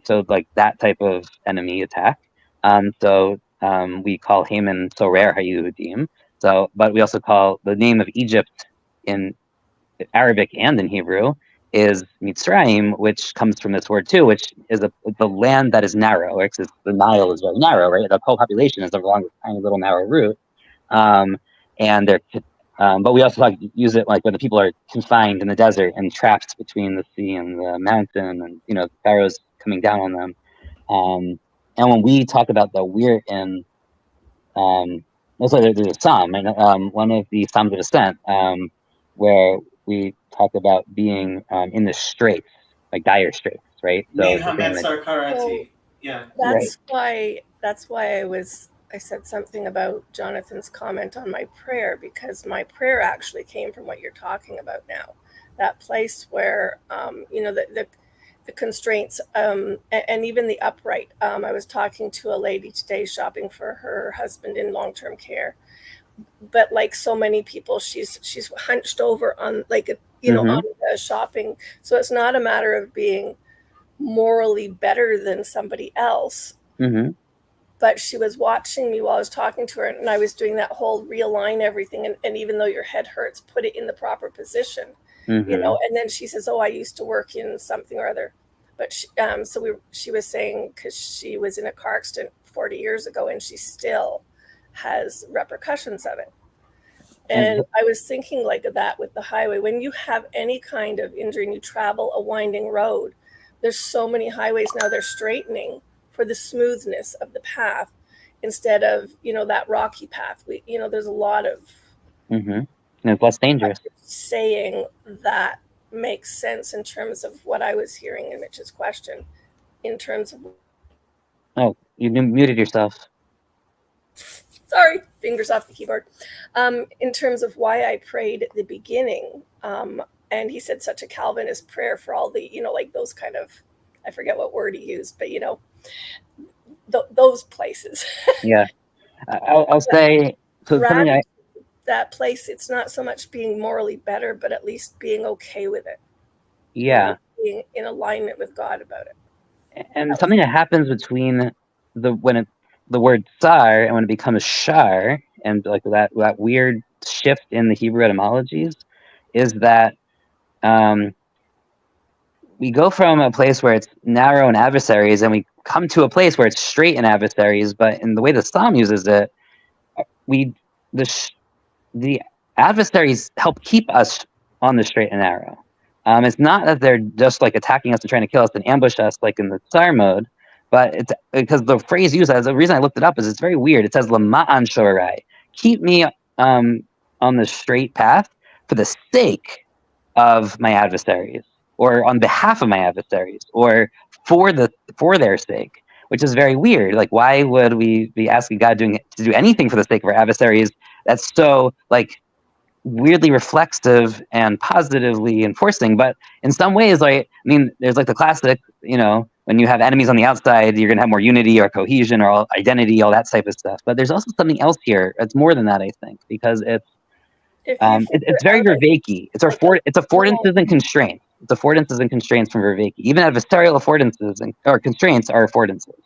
So like that type of enemy attack. We call Haman Sorer HaYehudim. So, but we also call the name of Egypt in Arabic and in Hebrew is Mitzrayim, which comes from this word too, which is the land that is narrow, right? 'Cause the Nile is very narrow, right? The whole population is along this tiny little narrow route. And they're, but we also use it like when the people are confined in the desert and trapped between the sea and the mountain, and you know, Pharaoh's coming down on them. And when we talk about the we're in, also there's a psalm, and one of the Psalms of Ascent, where we talk about being in the straits, like dire straits, right? So it's the Nehamet same, like, Sarkarati. Yeah. That's why I said something about Jonathan's comment on my prayer, because my prayer actually came from what you're talking about now. That place where you know, the constraints, and even the upright. I was talking to a lady today shopping for her husband in long-term care, but like so many people, she's hunched over on, like, you know, on the shopping. So it's not a matter of being morally better than somebody else. But she was watching me while I was talking to her, and I was doing that whole realign everything, and even though your head hurts, put it in the proper position. You know, and then she says, "Oh, I used to work in something or other," but she was saying, because she was in a car accident 40 years ago, and she still has repercussions of it. And I was thinking like that with the highway. When you have any kind of injury and you travel a winding road, there's so many highways now, they're straightening for the smoothness of the path instead of, you know, that rocky path. You know, there's a lot of and it's less dangerous. saying that makes sense in terms of what I was hearing in Mitch's question, in terms of, Oh, you muted yourself. sorry, fingers off the keyboard, in terms of why I prayed at the beginning. And he said such a Calvinist prayer for all the, you know, like those kind of, I forget what word he used, but you know, those places. Yeah, I'll say, so something that place, it's not so much being morally better, but at least being okay with it. yeah, being in alignment with God about it. and something that happens between the word tsar and when it becomes shar, and like that weird shift in the Hebrew etymologies, is that we go from a place where it's narrow and adversaries, and we come to a place where it's straight and adversaries. But in the way the psalm uses it, the adversaries help keep us on the straight and narrow. It's not that they're just like attacking us and trying to kill us and ambush us like in the tsar mode, but it's because the phrase used, the reason I looked it up is it's very weird. It says lama'an shorai, keep me on the straight path for the sake of my adversaries, or on behalf of my adversaries, or for their sake, which is very weird. Like, why would we be asking God to do anything for the sake of our adversaries? That's so like weirdly reflexive and positively enforcing. But in some ways, like, I mean, there's like the classic, you know, when you have enemies on the outside, you're gonna have more unity or cohesion or identity, all that type of stuff. But there's also something else here. It's more than that, I think, because it's very Vervaeke. It's affordances and constraints. It's affordances and constraints from Vervaeke. Even adversarial affordances or constraints are affordances.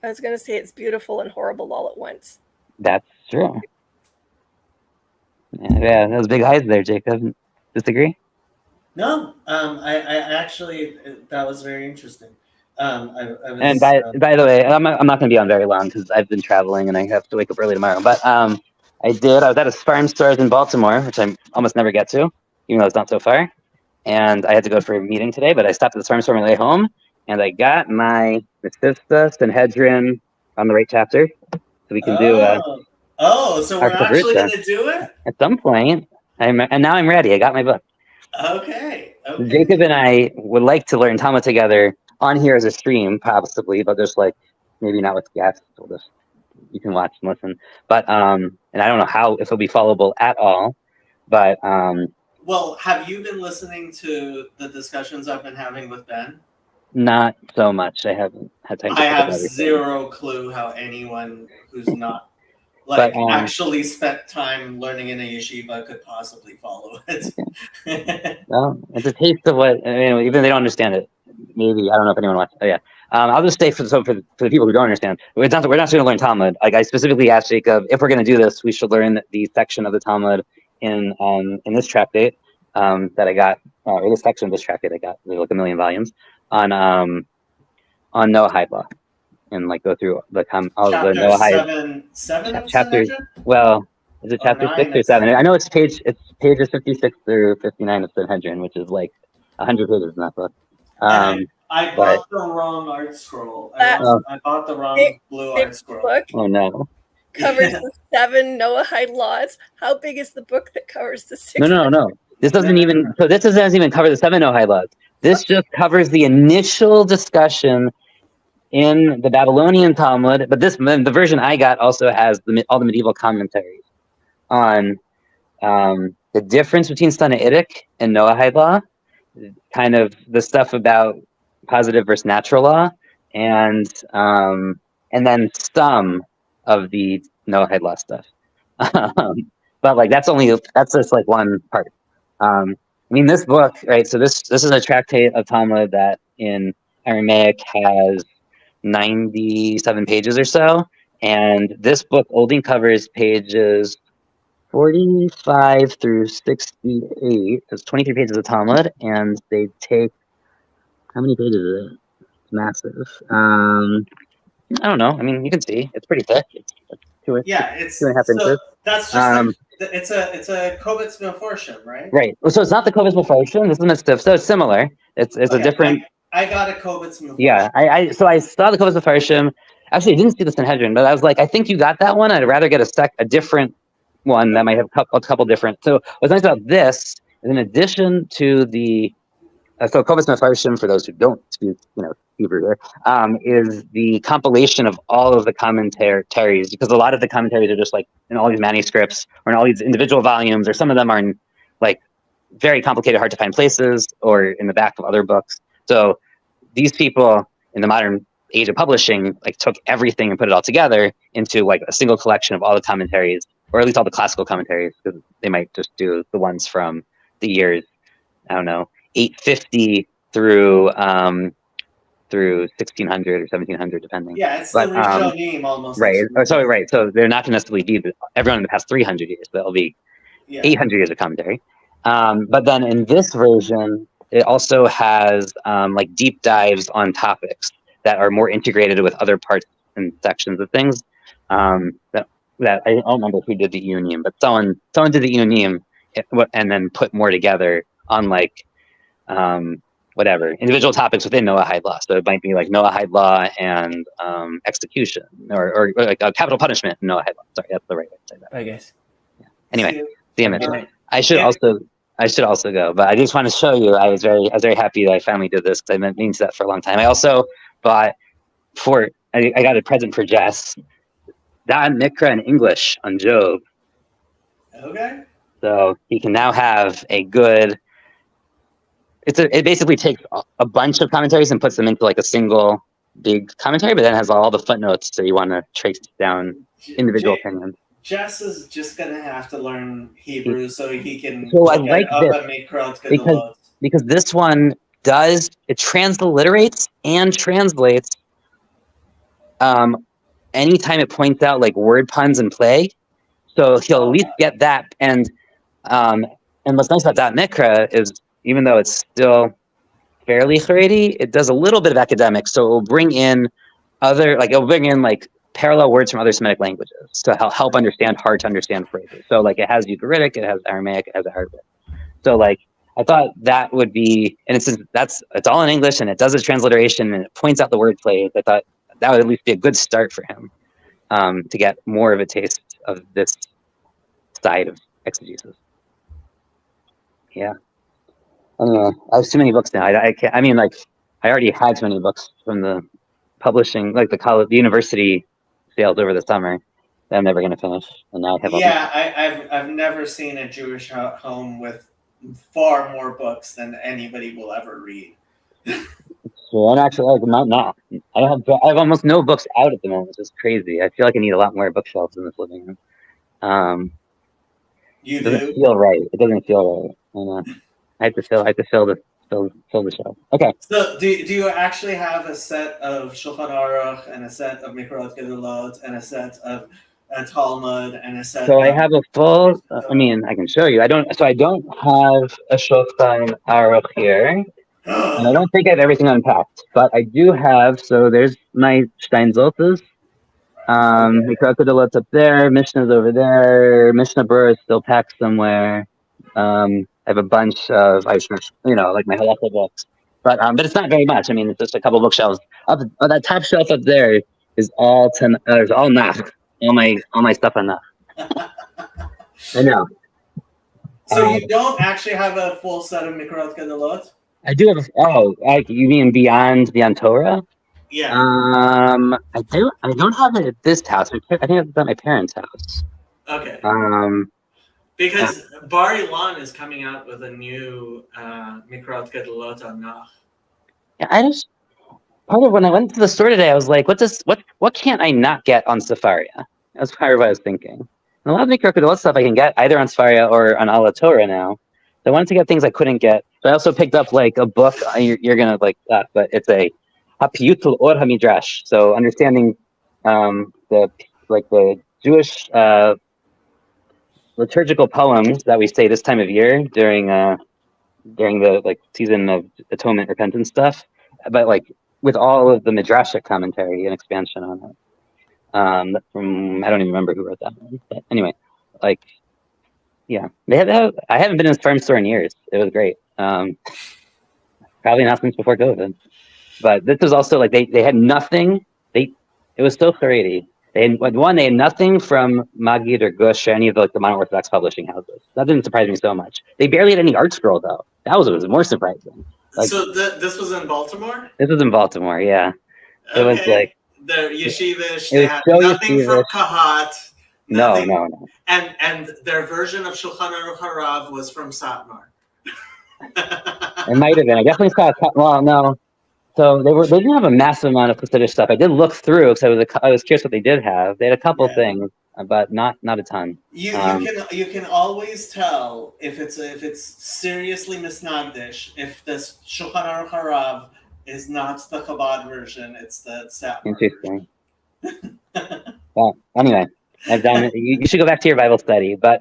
I was going to say it's beautiful and horrible all at once. That's true. Yeah, those big eyes there, Jacob. Disagree? No, I actually, that was very interesting. I was, and by the way, I'm not going to be on very long because I've been traveling and I have to wake up early tomorrow. But I was at a farm stores in Baltimore, which I almost never get to, even though it's not so far. And I had to go for a meeting today, but I stopped at the farm store on the way home, and I got my Mesivta Sanhedrin on the right chapter, so we can do. So we're actually going to do it at some point. And now I'm ready. I got my book. Okay. Jacob and I would like to learn Talmud together on here as a stream, possibly, but just like maybe not with guests. You can watch and listen. But and I don't know if it'll be followable at all. But well, have you been listening to the discussions I've been having with Ben? Not so much. I haven't had time to. I have zero clue how anyone who's not actually spent time learning in a yeshiva could possibly follow it. Well, it's a taste of what, I mean, even if they don't understand it. Maybe, I don't know if anyone wants. Oh yeah. I'll just say for the people who don't understand, we're not going to learn Talmud. Like, I specifically asked Jacob, if we're going to do this, we should learn the section of the Talmud in this tractate that I got, or this section of this tractate I got. There's like 1 million volumes on Noahide law, and like go through all of the Chapter Noahide seven of chapters. Sanhedrin? Well, is it Or chapter 6 9 or of 7? I Sanhedrin? know it's pages 56 through 59 of Sanhedrin, which is like 100 pages in that book. And I but- bought the wrong art scroll. That- I bought the wrong blue art scroll. Book Oh no. covers Yeah. the 7 Noahide laws. How big is the book that covers the 6? No. This doesn't even. So this doesn't even cover the 7 Noahide laws. This just covers the initial discussion in the Babylonian Talmud. But the version I got also has all the medieval commentaries on the difference between Sinaitic and Noahide law, kind of the stuff about positive versus natural law, and then some of the Noahide law stuff. But like that's just like one part. I mean, this book, right? So this is a tractate of Talmud that in Aramaic has 97 pages or so, and this book only covers pages 45 through 68. It's 23 pages of Talmud, and they take how many pages is it? It's massive. I don't know. I mean, you can see it's pretty thick. It's Yeah, it's 2.5 so inches. that's just it's a Kobitz Meforshim, right? Right. So it's not the Kovas Mefarshim. This is Mitzvah. So it's similar. It's a Okay, different. I got a Kobitz Meforshim. Yeah. I saw the Kovas Mefarshim. Actually, I didn't see the Sanhedrin, but I was like, I think you got that one. I'd rather get a different one that might have a couple different. So what's nice about this is, in addition to the so Kovas Mefarshim, for those who don't speak, Hebrew here, is the compilation of all of the commentaries, because a lot of the commentaries are just like in all these manuscripts or in all these individual volumes, or some of them are in like very complicated, hard to find places, or in the back of other books. So these people in the modern age of publishing like took everything and put it all together into like a single collection of all the commentaries, or at least all the classical commentaries, because they might just do the ones from the years, I don't know, 850 through 1600 or 1700, depending. Yeah, it's But, the Rishonim almost. Right. Right. So they're not going to necessarily be everyone in the past 300 years, but it'll be 800 years of commentary. But then in this version, it also has like deep dives on topics that are more integrated with other parts and sections of things. That I don't remember who did the Ionim, but someone did the Ionim and then put more together on like whatever individual topics within Noahide law. So it might be like Noahide law and execution, or like capital punishment in Noahide law. Sorry, that's the right way to say that. I guess. Anyway, the image. Right. I should also go, but I just want to show you. I was very happy that I finally did this, because I've been meaning to that for a long time. I also bought I got a present for Jess, that Mikra in English on Job. Okay. So he can now have a good. It basically takes a bunch of commentaries and puts them into like a single big commentary, but then has all the footnotes, so you want to trace down individual opinions. Jess is just gonna have to learn Hebrew so he can So I look like up this, and make Krot because- because this one transliterates and translates anytime it points out like word puns and play. So he'll at least get that. And what's nice about that Mikra is, even though it's still fairly Haredi, it does a little bit of academics. So it will bring in parallel words from other Semitic languages to help understand hard to understand phrases. So like it has Ugaritic, it has Aramaic, it has Arabic. So like I thought that would be, and it's all in English, and it does a transliteration and it points out the word plays. I thought that would at least be a good start for him to get more of a taste of this side of exegesis. Yeah. Anyway, I have too many books now. I can't. I mean, like, I already had too many books from the publishing, like the university sales over the summer that I'm never going to finish. And now I have. I've never seen a Jewish home with far more books than anybody will ever read. So I'm actually not. I have almost no books out at the moment. It's just crazy. I feel like I need a lot more bookshelves in this living room. You It doesn't do? feel right. It doesn't feel right. I know. I have to fill the shelf. Okay. So do you actually have a set of Shulchan Aruch and a set of Mikrot Gedolot and a set of a Talmud and a set. So I have a full. I mean, I can show you. I don't. So I don't have a Shulchan Aruch here, and I don't think I have everything unpacked. But I do have. So there's my Steinzoltas. Mikra Kedolot's up there. Mishnah's over there. Mishnah Berurah is still packed somewhere. I have a bunch of, like my halacha books. But it's not very much. I mean, it's just a couple bookshelves. Up, that top shelf up there is all all Nach. All my stuff on Nach. I know. So you don't actually have a full set of Mikrot Gedolot? I do have. Like you mean beyond Torah? Yeah. I don't have it at this house. I think it's at my parents' house. Okay. Um, Because Bar Ilan is coming out with a new Mikrot Gedolot on Nach. yeah, part of when I went to the store today, I was like, what can't I not get on Safaria? That's part of what I was thinking. And a lot of Mikrot Gedolot stuff I can get either on Safaria or on Ala Torah now. So I wanted to get things I couldn't get. But I also picked up like a book. You're gonna like that, but it's a Hapiyutul Or HaMidrash. So understanding the Jewish liturgical poems that we say this time of year during the like season of atonement, repentance stuff, but like with all of the midrashic commentary and expansion on it. From I don't even remember who wrote that one, but anyway, like yeah, I haven't been in a farm store in years. It was great. Probably not since before COVID. But this was also like they had nothing. It was so Haredi. They had nothing from Maggid or Gush or any of the modern Orthodox publishing houses. That didn't surprise me so much. They barely had any art scroll though. That was more surprising. Like, so this was in Baltimore? This was in Baltimore, yeah. It was like the yeshivish. It They was had so nothing from yeshivish. Kahat. No. And their version of Shulchan Aruch Harav was from Satmar. It might have been. I definitely saw. Well, no. So they didn't have a massive amount of Hasidic stuff. I did look through because I was curious what they did have. They had a couple things, but not a ton. You can always tell if it's seriously misnagdish if this Shulchan Aruch Harav is not the Chabad version, it's the Satmar. Interesting. Well, anyway, I've done it. You should go back to your Bible study, but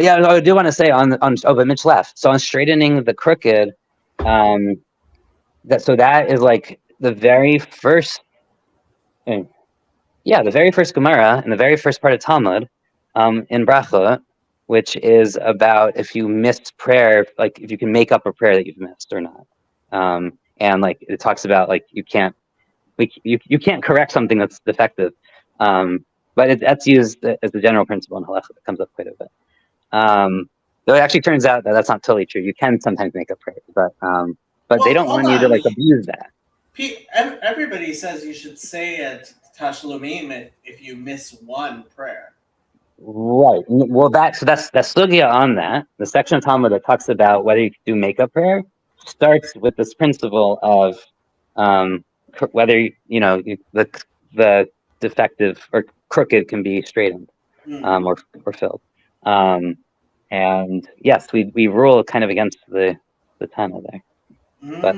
yeah, I do want to say but Mitch left. So on straightening the crooked, that is like the very first, the very first Gemara and the very first part of Talmud, in Bracha, which is about if you missed prayer, like if you can make up a prayer that you've missed or not, and like it talks about like you can't correct something that's defective, but that's used as the general principle in Halacha that comes up quite a bit. Though it actually turns out that that's not totally true. You can sometimes make up prayers, but they don't want you to like abuse that. Everybody says you should say at Tashlumim if you miss one prayer. Right. Well, that's sugya on that. The section of Talmud that talks about whether you do makeup prayer starts with this principle of whether the defective or crooked can be straightened or filled. And yes, we rule kind of against the Tana there. But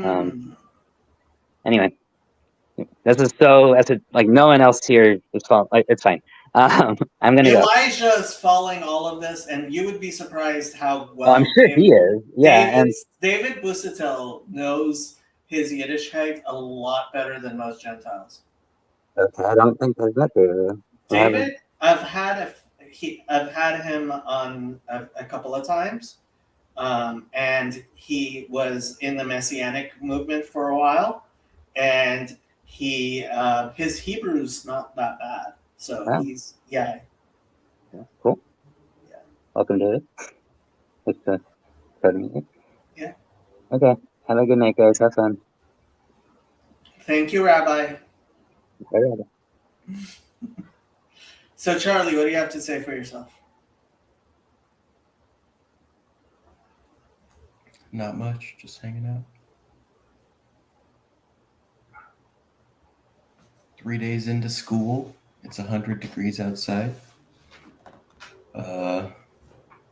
anyway, this is like no one else here is fault. It's fine. I'm gonna go. Elijah is following all of this, and you would be surprised how well. I'm sure he is. Yeah, David Busitel knows his Yiddishkeit a lot better than most Gentiles. Okay, I don't think I've met David, I've had him on a couple of times, and he was in the Messianic movement for a while, and his Hebrew's not that bad. So he's cool. Yeah. Welcome to it. It's good to meet you. Yeah. Okay. Have a good night, guys. Have fun. Thank you, Rabbi. Bye. So, Charlie, what do you have to say for yourself? Not much. Just hanging out. 3 days into school. It's 100 degrees outside. I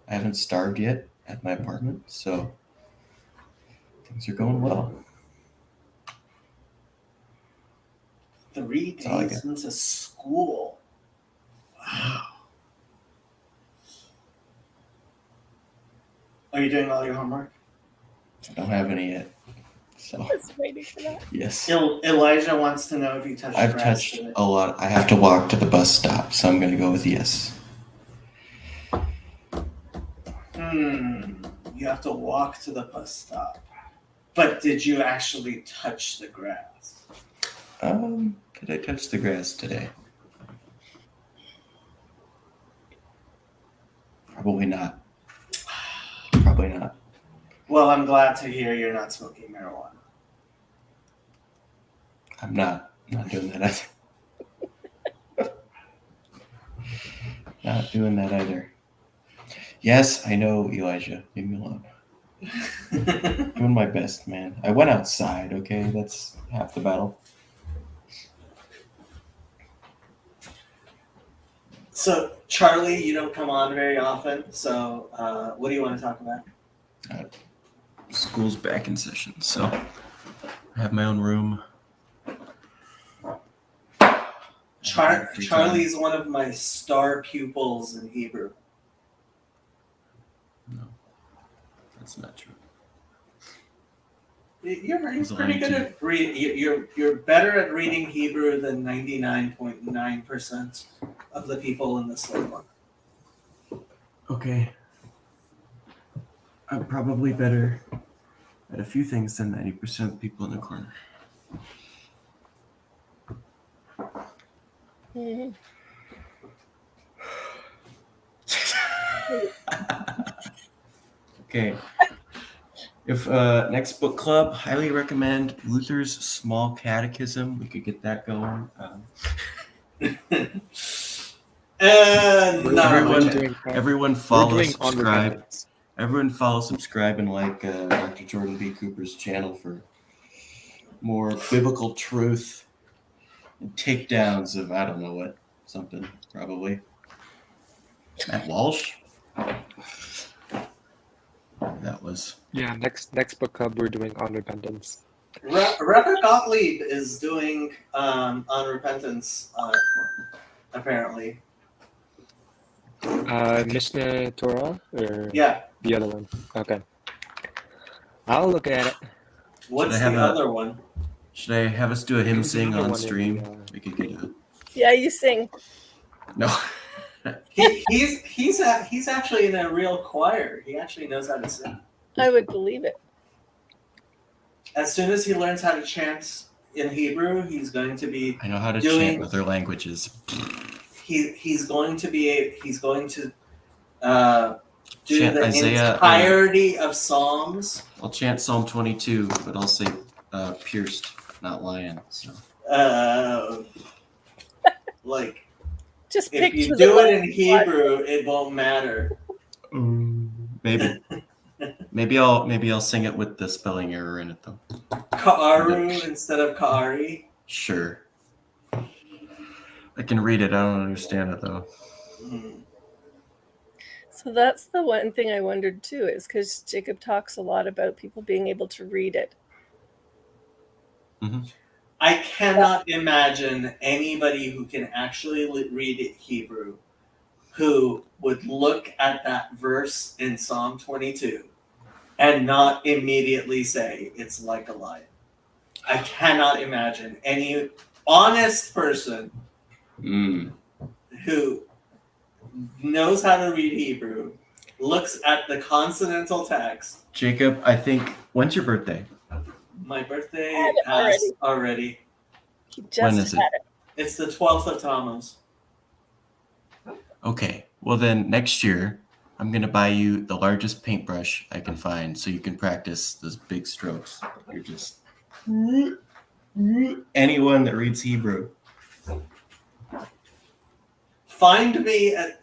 haven't starved yet at my apartment, so things are going well. 3 days into school. Are you doing all your homework? I don't have any yet. So I was waiting for that. yes. Elijah wants to know if you touched I've grass touched today. a lot. I have to walk to the bus stop, so I'm going to go with yes. You have to walk to the bus stop. But did you actually touch the grass? Did I touch the grass today? Probably not. Probably not. Well, I'm glad to hear you're not smoking marijuana. I'm not doing that either. Not doing that either. Yes, I know, Elijah. Leave me alone. Doing my best, man. I went outside, okay? That's half the battle. So, Charlie, you don't come on very often. So, what do you want to talk about? School's back in session, so I have my own room. Charlie's one of my star pupils in Hebrew. No, that's not true. You're He's pretty lying good to at reading. You're better at reading Hebrew than 99.9% of the people in this world. Okay. I'm probably better at a few things than 90% of the people in the corner. Mhm. Okay. If next book club, highly recommend Luther's Small Catechism. We could get that going. Everyone follow, subscribe. Everyone follow, subscribe, and like Dr. Jordan B. Cooper's channel for more biblical truth and takedowns of I don't know what, something probably. Matt Walsh. That was. Yeah, next book club we're doing on repentance. Rebecca Gottlieb is doing on repentance, apparently. Mishnah Torah or Yeah. the other one? Okay. I'll look at it. What's Should I the have other one? Should I have us do a hymn There's sing another on one in stream? the, We could get a Yeah, you sing. no. He's actually in a real choir. He actually knows how to sing. I would believe it. As soon as he learns how to chant in Hebrew, he's going to be I know how to doing- chant other languages. he's going to do Chant the Isaiah, entirety of Psalms. I'll chant Psalm 22, but I'll say pierced, not lion. So Like Just if picture you the do it word. in Hebrew, it won't matter. maybe I'll sing it with the spelling error in it though. Ka'aru instead of Ka'ari. Sure. I can read it. I don't understand it though. So that's the one thing I wondered too, is because Jacob talks a lot about people being able to read it. I cannot imagine anybody who can actually read it Hebrew who would look at that verse in Psalm 22 and not immediately say it's like a lion. I cannot imagine any honest person who knows how to read Hebrew looks at the consonantal text. Jacob, I think when's your birthday? My birthday I had it passed already. He just When is it? had it. It's the 12th of Tammuz. Okay. Well then next year I'm gonna buy you the largest paintbrush I can find so you can practice those big strokes. You're just anyone that reads Hebrew. Find me a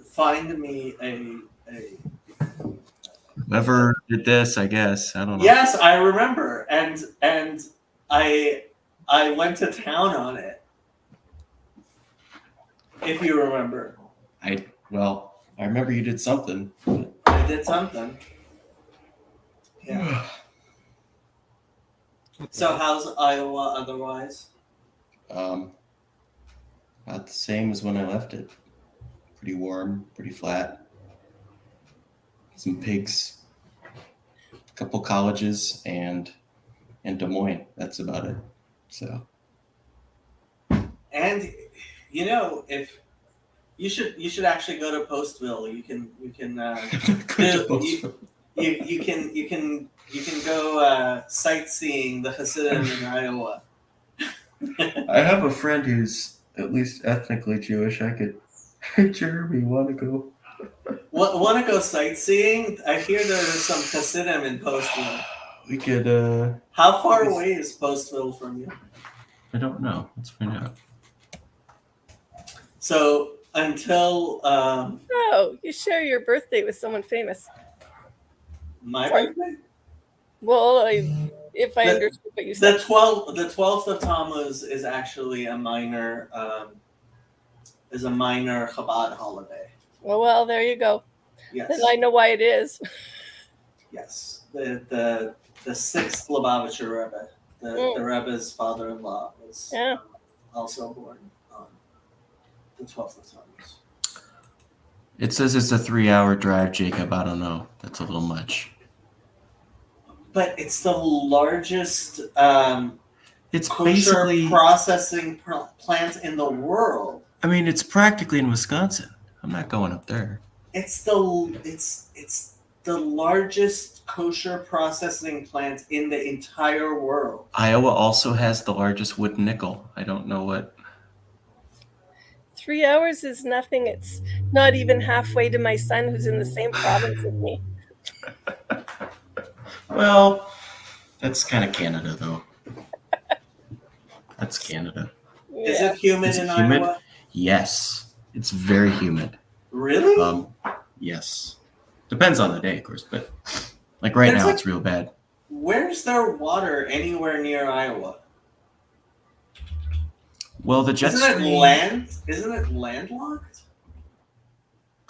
Whoever did this, I guess. I don't know. Yes, I remember, and I went to town on it. If you remember, I remember you did something. I did something. Yeah. So how's Iowa otherwise? About the same as when I left it. pretty warm, pretty flat. Some pigs, a couple colleges, and Des Moines. That's about it. So And you know, if you should actually go to Postville. You can you can go sightseeing the Hasidim in Iowa. I have a friend who's at least ethnically Jewish. I could, hey Jeremy, want to go? Want to go sightseeing? I hear there's some Hasidim in Postville. We could. How far away is Postville from you? I don't know. Let's find out. So until Oh, you share your birthday with someone famous. my Sorry. birthday, Well, if I The- understood what you said. the 12th of Tammuz is actually a minor Chabad holiday. Well, there you go. Yes. Then I know why it is. Yes, the sixth Lubavitcher Rebbe, the Rebbe's father-in-law, was Yeah. also born on the 12th of Tammuz. It says it's a 3-hour drive, Jacob. I don't know. That's a little much. But it's the largest It's kosher basically. processing plant in the world. I mean, it's practically in Wisconsin. I'm not going up there. It's the largest kosher processing plant in the entire world. Iowa also has the largest wood nickel. I don't know what. 3 hours is nothing. It's not even halfway to my son who's in the same province as me. Well, that's kind of Canada, though. That's Canada. Is Yeah. it humid Is it in humid? Iowa? Yes, it's very humid. Really? Yes. Depends on the day, of course, but like right It's now, like- it's real bad. Where's there water anywhere near Iowa? Well, the jet Isn't stream. it landlocked?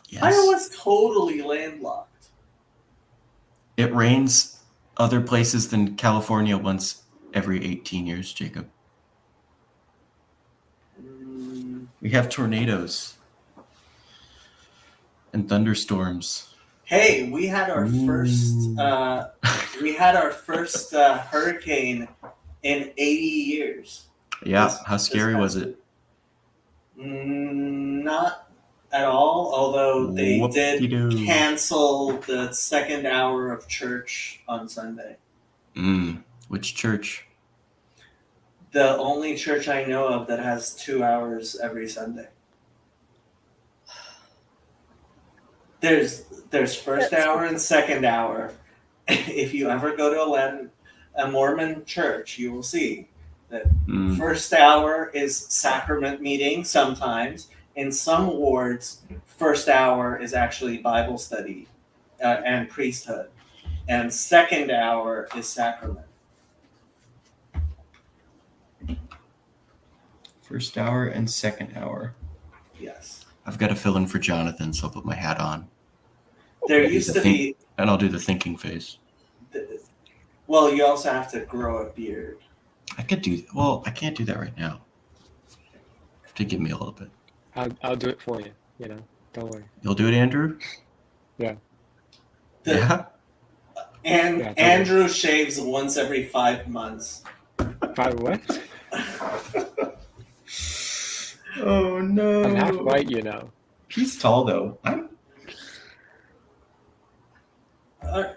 Yes. Iowa's totally landlocked. It rains other places than California once every 18 years, Jacob. We have tornadoes and thunderstorms. Hey, we had our first hurricane in 80 years. Yeah, This- how scary this was past- it? Not at all, although they did Whoop-de-doo. cancel the second hour of church on Sunday. Which church? The only church I know of that has 2 hours every Sunday. There's first That's- hour and second hour. If you ever go to a Mormon church, you will see that first hour is sacrament meeting sometimes. In some wards, first hour is actually Bible study and priesthood. And second hour is sacrament. First hour and second hour. Yes. I've got to fill in for Jonathan, so I'll put my hat on. There used to be, And I'll do the thinking phase. well, you also have to grow a beard. I could do. Well, I can't do that right now. You have to give me a little bit. I'll do it for you. You know, don't worry. You'll do it, Andrew? Yeah. The- Yeah. And Yeah, totally. Andrew shaves once every 5 months. By what? Oh no. I'm half white, you know. He's tall though.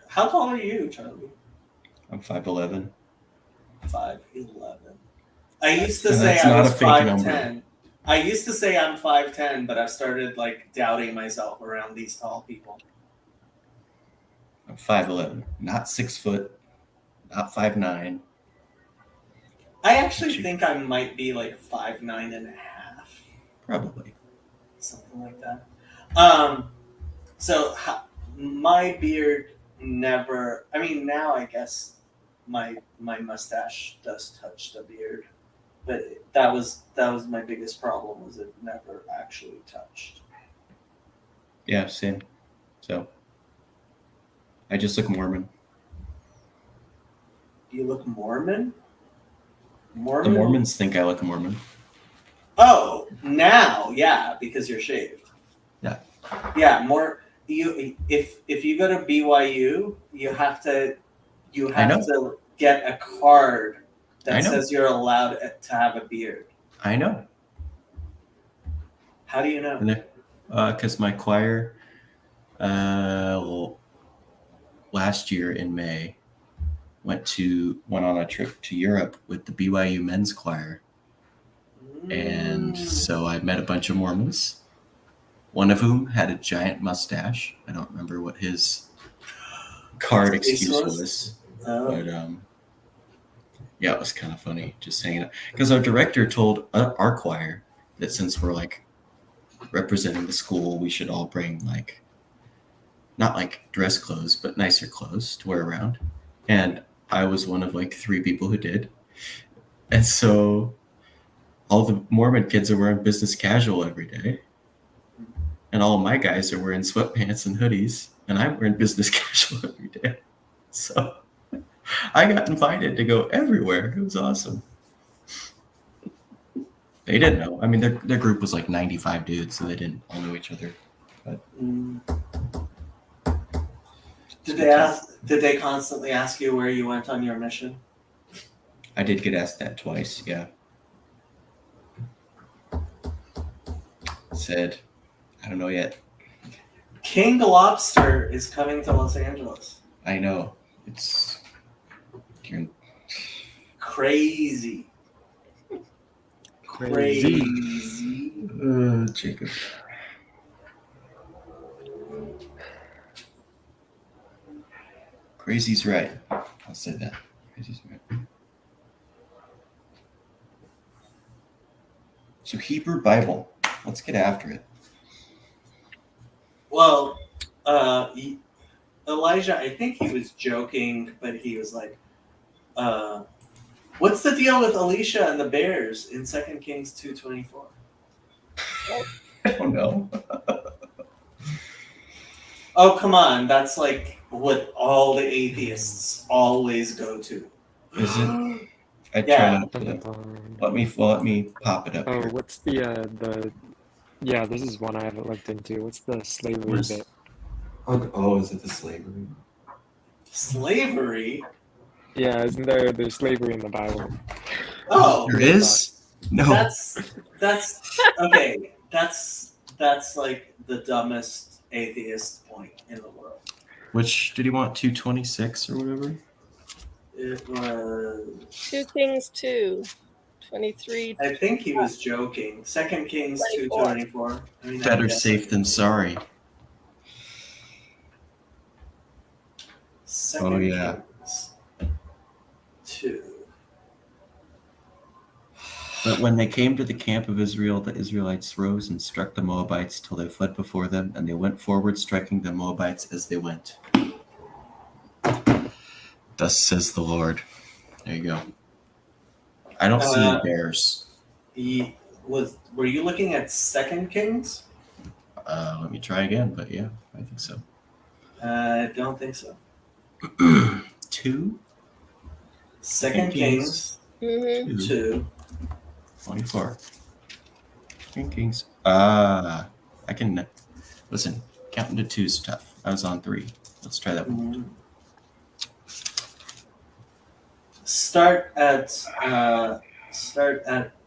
How tall are you, Charlie? I'm 5'11". 5'11". I used to And say that's I not was a fake 5'10". I used to say I'm 5'10", but I've started like doubting myself around these tall people. I'm 5'11", not 6 foot, not 5'9". I actually think I might be like 5'9 and a half, Probably. something like that. So my beard never. I mean, now I guess my mustache does touch the beard, but that was my biggest problem. Was it never actually touched. Yeah, same. So I just look Mormon. You look Mormon. The Mormon. Mormons think I look Mormon. Oh, now, yeah, because you're shaved. Yeah. Yeah, more you if you go to BYU, you have to I know. get a card I that know. says you're allowed to have a beard. I know. How do you know? Because my choir, last year in May, went on a trip to Europe with the BYU men's choir, and so I met a bunch of Mormons. One of whom had a giant mustache. I don't remember what his card excuse was, but yeah, it was kind of funny just hanging out because our director told our choir that since we're like representing the school, we should all bring like not like dress clothes, but nicer clothes to wear around. And I was one of like 3 people who did. And so all the Mormon kids are wearing business casual every day. And all my guys are wearing sweatpants and hoodies. And I'm wearing business casual every day. So I got invited to go everywhere. It was awesome. They didn't know. I mean, their group was like 95 dudes, so they didn't all know each other. But Did they constantly ask you where you went on your mission? I did get asked that twice, yeah. Said, I don't know yet. King Lobster is coming to Los Angeles. I know. You're Crazy. Jacob. Crazy's right. I'll say that. Crazy's right. So Hebrew Bible. Let's get after it. Well, Elijah, I think he was joking, but he was like, what's the deal with Alicia and the Bears in 2 Kings 2:24? I don't know. Oh, come on. That's like what all the atheists always go to. Is it? I Yeah. try not to. Let me pop it up Oh, here. what's the yeah, this is one I haven't looked into. What's the slavery Where's- bit? Oh, is it the slavery? Slavery? Yeah, isn't there's slavery in the Bible? Oh, There is? No. that's okay. That's like the dumbest atheist point in the world. Which did he want? 226 or whatever? It was. 2 Kings 2, 23. I think he was joking. 2 Kings 2:24. I mean, Better safe than sorry. Second Oh, yeah. Kings 2. But when they came to the camp of Israel, the Israelites rose and struck the Moabites till they fled before them, and they went forward, striking the Moabites as they went. Thus says the Lord. There you go. I don't see any bears. Were you looking at 2 Kings? Let me try again, but yeah, I think so. I don't think so. 2? 2 Kings Mm-hmm. 2. 24. 2 Kings. I can listen. Counting to 2 is tough. I was on 3. Let's try that one. Start at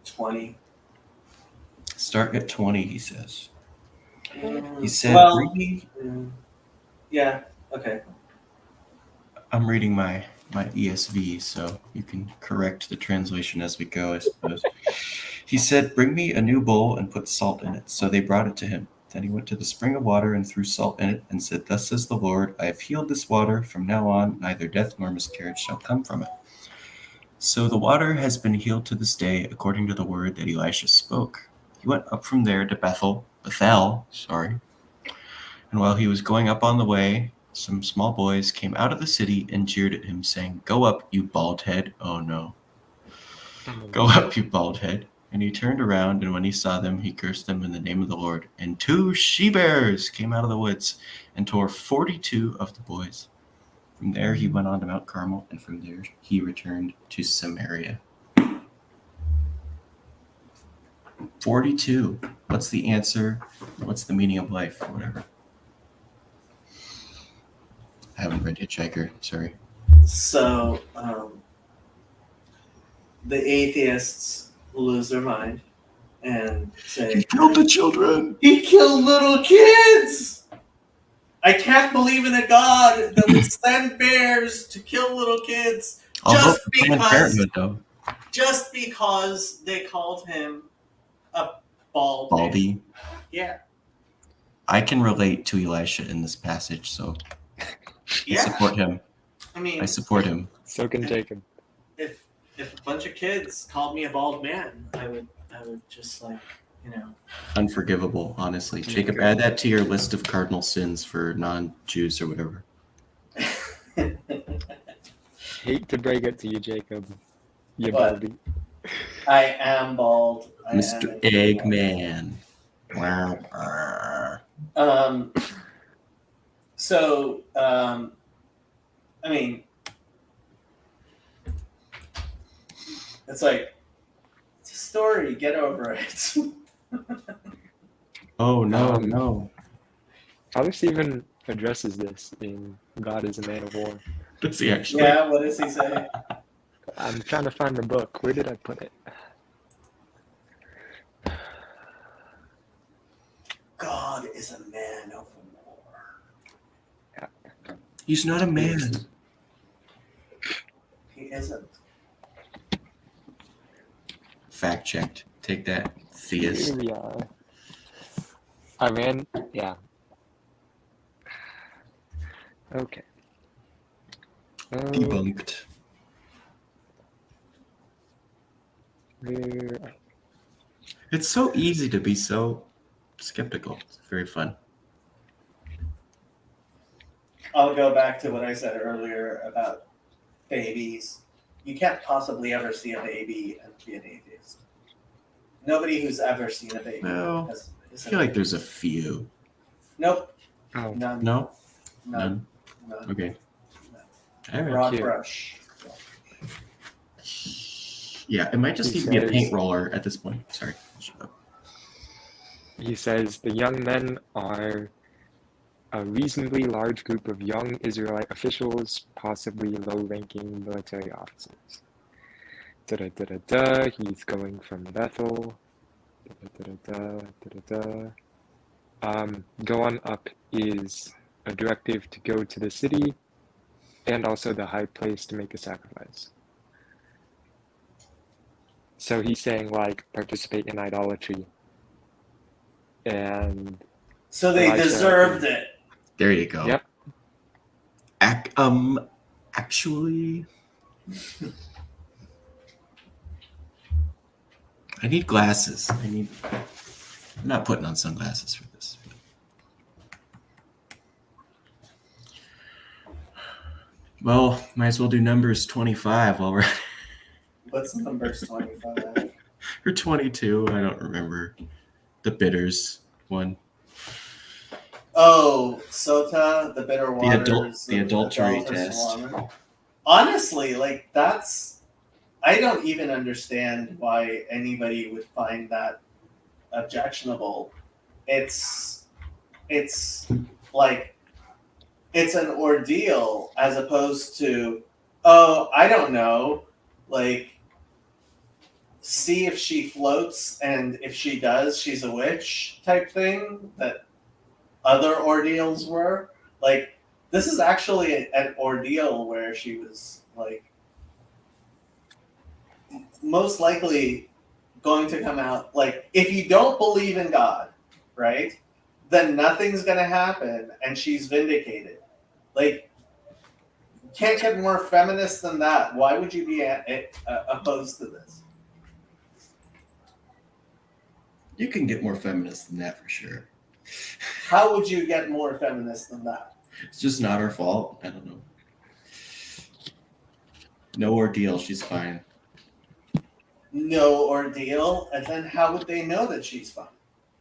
20. Start at 20, he says. Mm-hmm. He said, Well, "Bring me." Yeah. Okay. I'm reading my ESV, so you can correct the translation as we go, I suppose. He said, "Bring me a new bowl and put salt in it." So they brought it to him. Then he went to the spring of water and threw salt in it and said, "Thus says the Lord, I have healed this water. From now on, neither death nor miscarriage shall come from it." So the water has been healed to this day, according to the word that Elisha spoke. He went up from there to Bethel, and while he was going up on the way, some small boys came out of the city and jeered at him, saying, "Go up, you bald head." Oh no. "Go up, you bald head." And he turned around, and when he saw them, he cursed them in the name of the Lord. And 2 she-bears came out of the woods and tore 42 of the boys. From there he went on to Mount Carmel, and from there he returned to Samaria. 42. What's the answer? What's the meaning of life? Or whatever. I haven't read Hitchhiker. Sorry. So the atheists lose their mind and say, He killed the children. he killed little kids. I can't believe in a God that would send bears to kill little kids I'll vote just for Planned because Parenthood, though. just because they called him a bald man. Baldy. Yeah. I can relate to Elisha in this passage, so I Yeah. support him. I mean, I support him. So can Jacob. if a bunch of kids called me a bald man, I would just like, you know. Unforgivable, honestly. Jacob, add that to your list of cardinal sins for non-Jews or whatever. Hate to break it to you, Jacob. You What? baldy. I am bald. I Mr. am Eggman. Wow. I mean, it's like, it's a story. Get over it. Oh, no, Um, no. Alex even addresses this in God is a Man of War. Does he actually? Yeah. What does he say? I'm trying to find the book. Where did I put it? God is a man of war. He's not a man. He isn't. Fact checked. Take that, theist. Here we are. I ran, yeah. Okay. Debunked. Where- It's so easy to be so skeptical. It's very fun. I'll go back to what I said earlier about babies. You can't possibly ever see a baby and be an atheist. Nobody who's ever seen a baby Well, has. I feel like there's a few. Nope. Oh, None. No? None. None. Okay. All right. Broad Here. brush. Yeah, it might just He need to be a says- paint roller at this point. Sorry. Shut up. he says the young men are a reasonably large group of young Israelite officials, possibly low-ranking military officers. Da-da-da-da-da, he's going from Bethel. Da-da-da-da-da, da-da-da. Go on up is a directive to go to the city and also the high place to make a sacrifice. So he's saying, like, participate in idolatry. And So they Elijah. deserved it. There you go. Yep. Actually, I need glasses. I'm not putting on sunglasses for this. Well, might as well do numbers 25 while we're What's Numbers 25? or 22. I don't remember the bitters one. Oh, Sota, the bitter waters. the adultery adulterous test. woman. Honestly, like that's. I don't even understand why anybody would find that objectionable. It's like it's an ordeal as opposed to, oh, I don't know, like see if she floats, and if she does, she's a witch type thing that other ordeals were. Like, this is actually an ordeal where she was like most likely going to come out like, if you don't believe in God, right, then nothing's going to happen and she's vindicated. Like, can't get more feminist than that. Why would you be opposed to this? You can get more feminist than that for sure. How would you get more feminist than that? It's just not her fault. I don't know. No ordeal. She's fine. No ordeal, and then how would they know that she's fine?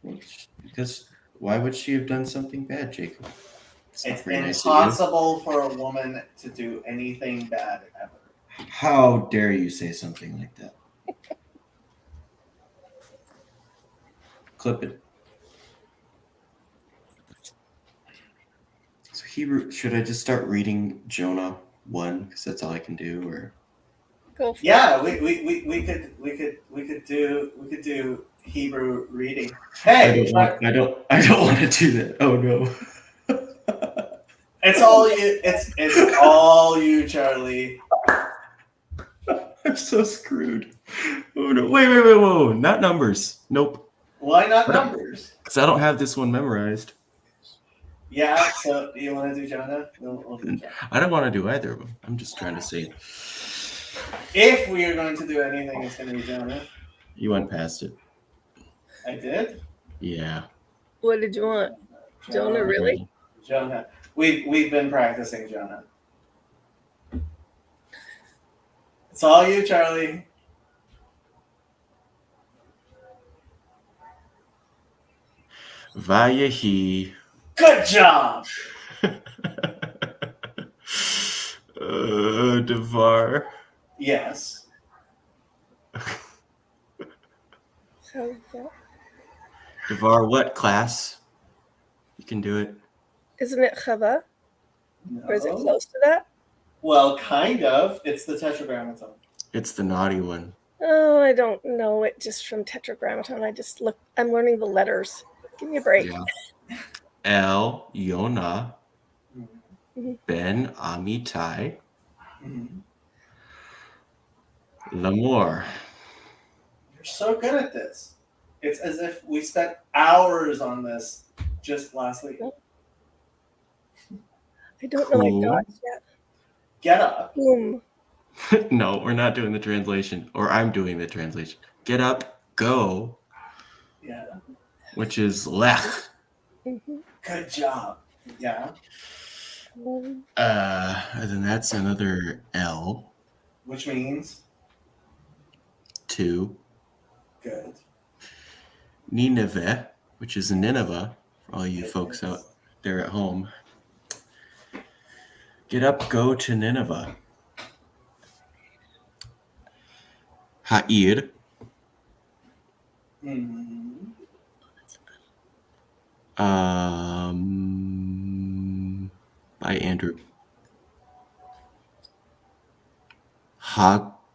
Well, because why would she have done something bad, Jacob? It's not It's very nice of you. impossible for a woman to do anything bad ever. How dare you say something like that? Clip it. So Hebrew, should I just start reading Jonah 1 because that's all I can do, or Go for it. Yeah, we could do Hebrew reading. Hey, I don't want to do that. Oh no. it's all you. It's all you, Charlie. I'm so screwed. Oh no. Wait, whoa. Not numbers. Nope. Why not numbers? Because I don't have this one memorized. Yeah. So you want to do Jonah? We'll do Jonah. I don't want to do either of them. I'm just trying to say If we are going to do anything, it's going to be Jonah. you went past it. I did. Yeah. What did you want? Jonah, really? Jonah. We've been practicing Jonah. It's all you, Charlie. Vayehi. Good job. Devar. Yes. Devar, what class? You can do it. Isn't it Chava? Or is it No. close to that? Well, kind of. It's the Tetragrammaton. It's the naughty one. Oh, I don't know it just from Tetragrammaton. I'm learning the letters. Give me a break. Yeah. El Yonah Mhm. Ben Amitai Mhm. Lamor. You're so good at this. It's as if we spent hours on this just last week. I don't know my Cool. dots yet. Get up. Boom. No, we're not doing the translation, or I'm doing the translation. Get up, go, Yeah. which is lech. Mhm. Good job. Yeah. And then that's another L, Which means 2. good. Nineveh, which is Nineveh, for all you folks out there at home. Get up, go to Nineveh. Ha'ir, Mhm. by Andrew.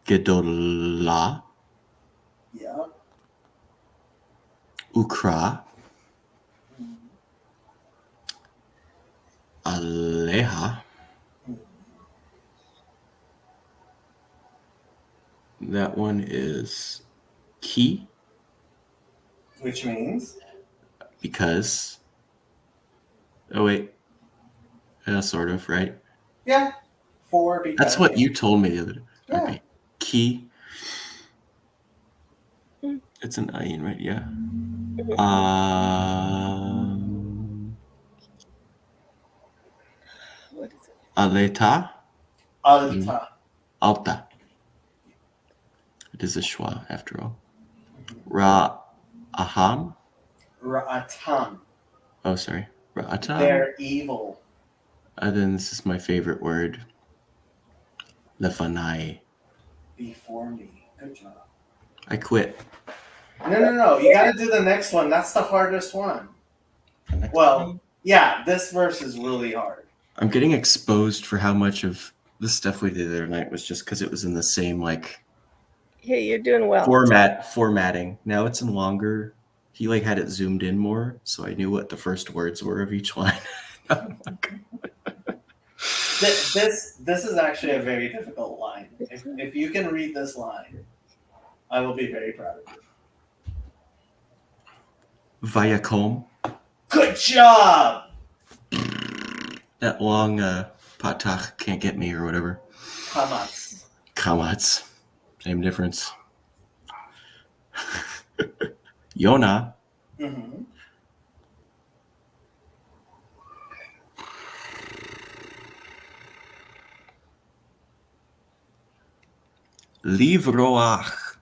Haggedolah, Yeah. Ukra, Mhm. Aleha. That one is Ki, Which means because. Oh, wait. Sort of, right? yeah. For because That's what you told me the other day. Yeah. Okay. Ki. Mm. It's an ayin, right? Yeah. What is it? Aleta. Alta. Alta. It is a schwa, after all. Ra'aham. Ra'atam. Oh, sorry. Ra'atam. They're evil. Then this is my favorite word. Lefanai. Before me. Good job. I quit. No. You got to do the next one. That's the hardest one. Well, yeah, this verse is really hard. I'm getting exposed for how much of the stuff we did the other night was just because it was in the same Yeah, you're doing well. formatting. Now it's in longer. He had it zoomed in more, so I knew what the first words were of each line. This is actually a very difficult line. If you can read this line, I will be very proud of you. Vayakom. Good job. That long patach can't get me or whatever. Hamas. Kamats. Same difference. Yonah. Mm-hmm. Livroach.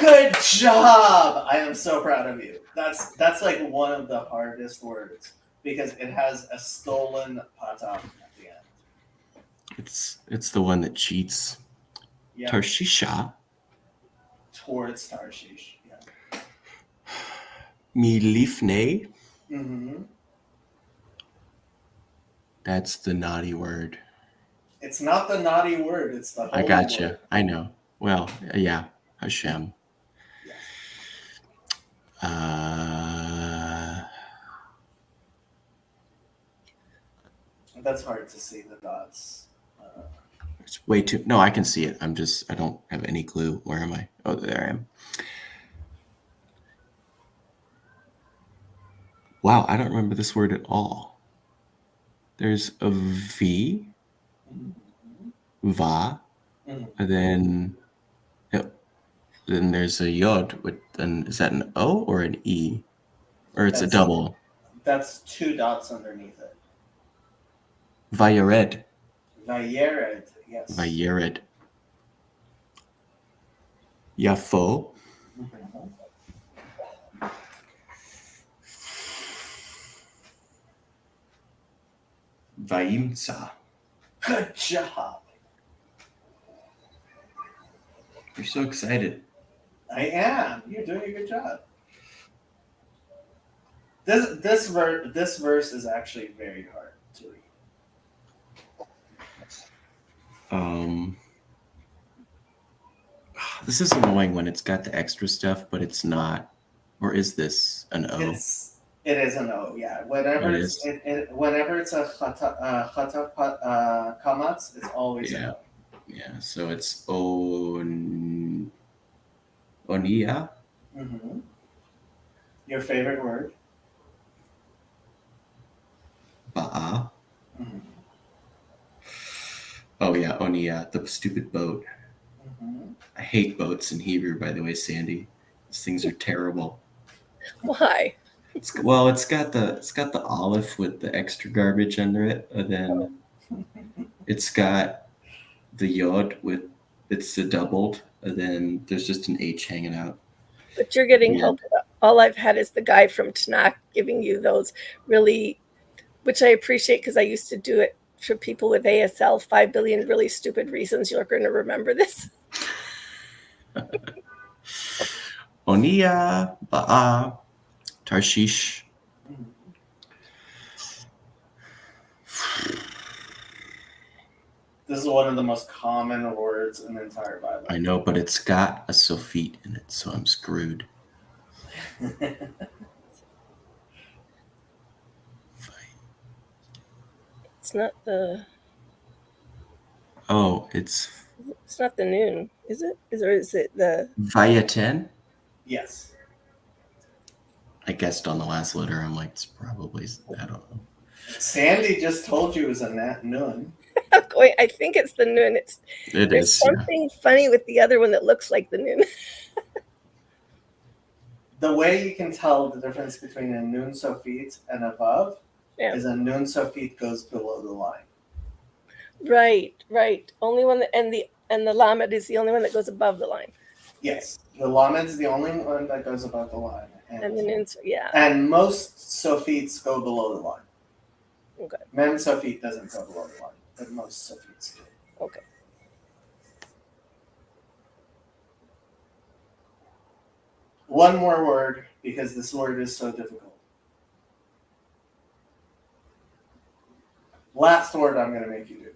Good job. I am so proud of you. That's one of the hardest words because it has a stolen patach at the end. It's the one that cheats. Yeah. Tarshisha. Towards Tarshish. Yeah. Milifne. Mm-hmm. That's the naughty word. It's not the naughty word. It's the I holy gotcha. word. I know. Well, yeah, Hashem. Yes. That's hard to see the dots. It's way too. No, I can see it. I don't have any clue. Where am I? Oh, there I am. Wow, I don't remember this word at all. There's a V, va, Mhm. and then there's a yod. Then is that an O or an E, or it's a That's- double? That's 2 dots underneath it. Vayered. Vayered, yes. Vayered. Yafo. Mhm. Vayimsa. Good job. You're so excited. I am. You're doing a good job. This verse is actually very hard to read. This is annoying when it's got the extra stuff, but it's not. Or is this an O? It is an O, yeah. Whenever It it's whenever it's a chata kamatz, it's always an O. Yeah, so it's Onia. Mm-hmm. Your favorite word? Ba'a. Mm-hmm. Oh yeah, Onia, the stupid boat. Mm-hmm. I hate boats in Hebrew, by the way, Sandy. These things are terrible. Why? It's got the olive with the extra garbage under it, and then it's got the yod with it's the doubled, and then there's just an H hanging out. But you're getting Yeah. help. All I've had is the guy from Tanakh giving you those really, which I appreciate because I used to do it for people with ASL, 5 billion really stupid reasons you're going to remember this. Onia, Ba'a, Tarshish. This is one of the most common words in the entire Bible. I know, but it's got a Sofit in it, so I'm screwed. It's not the. Oh, it's It's not the noon, is it? Is it the? Vayaten. Yes. I guessed on the last letter. I'm like, it's probably, I don't know. Sandy just told you it was a noon. I'm going. I think it's the noon. It There's is. Yeah. something funny with the other one that looks like the noon. The way you can tell the difference between a noon sofit and above Yeah. is a noon sofit goes below the line. Right. Only one that, and the lamed is the only one that goes above the line. Yes, the lamed is the only one that goes above the line, And the noon, yeah. and most sofits go below the line. Okay. Mem sofit doesn't go below the line, but most sofits do. Okay. One more word, because this word is so difficult. Last word I'm going to make you do.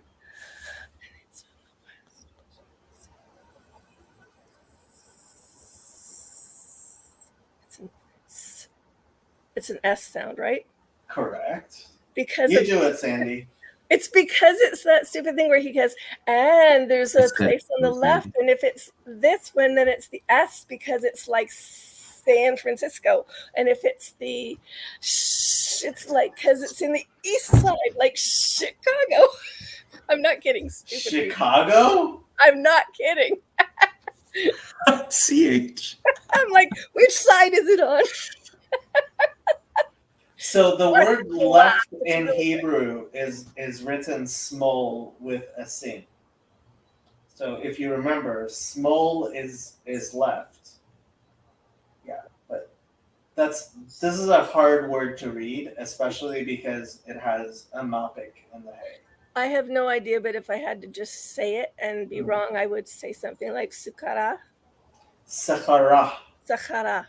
It's an S sound, right? Correct. Because You do it, Sandy. it's because it's that stupid thing where he goes, and there's a It's that- place on the left, and if it's this one, then it's the S because it's like San Francisco, and if it's the it's like because it's in the east side, like Chicago. I'm not kidding. Stupid. Chicago? I'm not kidding. CH. I'm like, which side is it on? So the What? word left It's in really Hebrew is written small with a sin. So if you remember, small is left. Yeah, but this is a hard word to read, especially because it has a mapik in the hay. I have no idea, but if I had to just say it and be wrong, I would say something like Sukara. Sachara. Sachara.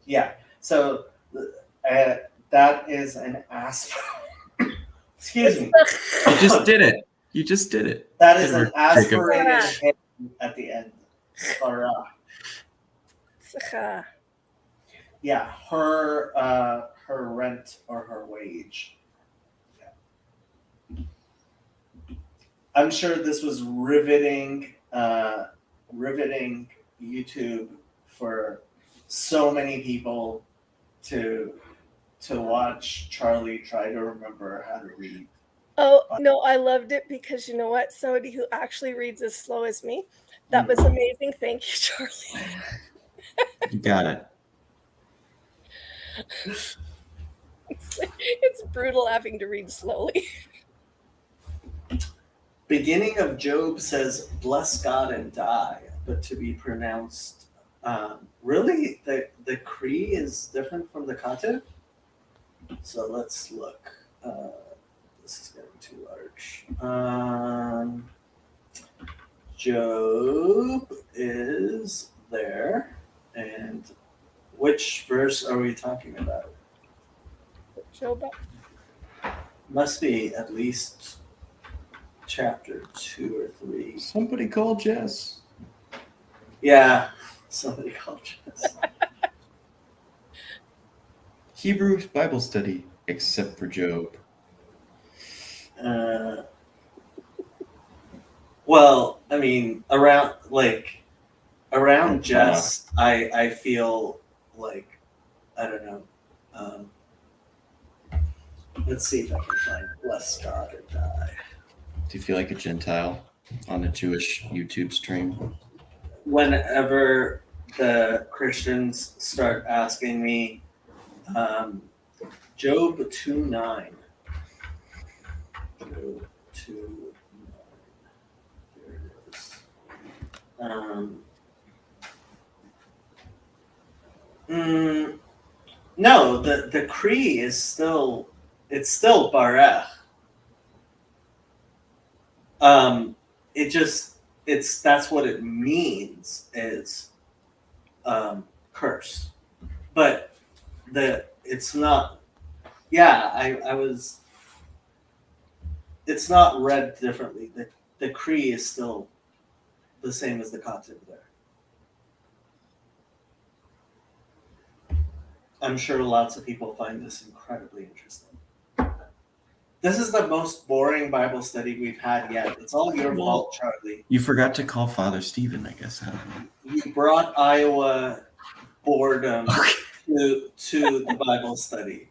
Yeah. So that is an excuse me. You just did it. You just did it. That is Edward, an aspirated hit at the end. Tzcha. Yeah, her rent or her wage. Yeah. I'm sure this was riveting YouTube for so many people to watch Charlie try to remember how to read. Oh, no, I loved it because you know what? Somebody who actually reads as slow as me. That was amazing. Thank you, Charlie. You got it. It's brutal having to read slowly. Beginning of Job says, bless God and die, but to be pronounced, really? The Cree is different from the Katu? So let's look. This is getting too large. Job is there. And which verse are we talking about? Job. Must be at least chapter 2 or 3. Somebody call Jess. Yeah, somebody called Jess. Hebrew Bible study, except for Job. Well, I mean, around Jess, I feel like, I don't know. Let's see if I can find bless God or die. Do you feel like a Gentile on a Jewish YouTube stream? Whenever the Christians start asking me, Job 2:9. Job 2:9. There it is. No, the Cree is still, it's still Barech. That's what it means is curse. But it's not, it's not read differently. The Cree is still the same as the Katu there. I'm sure lots of people find this incredibly interesting. This is the most boring Bible study we've had yet. It's all your fault, Charlie. You forgot to call Father Stephen, I guess. You brought Iowa boredom to the Bible study.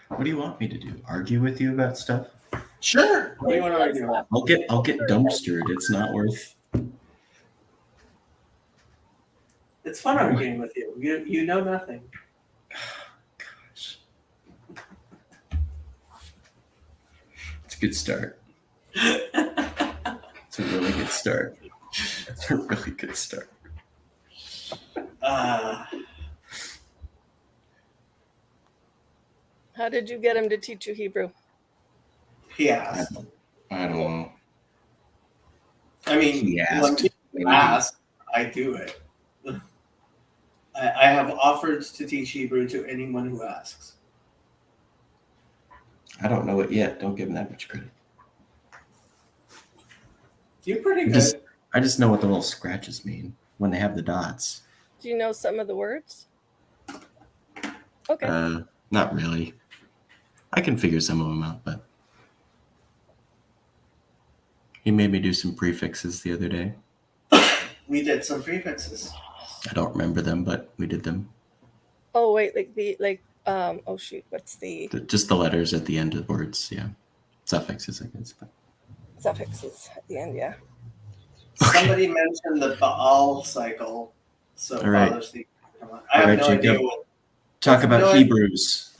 What do you want me to do? Argue with you about stuff? Sure. What do you want to argue about? I'll get dumpstered. It's not worth. It's fun arguing with you. You know nothing. Gosh. It's a good start. It's a really good start. It's a really good start. How did you get him to teach you Hebrew? He asked. I don't know. I mean, He asked. when people ask, I do it. I have offered to teach Hebrew to anyone who asks. I don't know it yet. Don't give him that much credit. You're pretty good. I just know what the little scratches mean when they have the dots. Do you know some of the words? Okay. Not really. I can figure some of them out, but he made me do some prefixes the other day. We did some prefixes. I don't remember them, but we did them. Oh wait, oh shoot, what's the Just the letters at the end of the words, yeah. Suffixes, I guess. But. suffixes at the end? Yeah. Somebody mentioned the Baal cycle. So All right. Father Steve, come on. I have no idea what. Talk about No, Hebrews.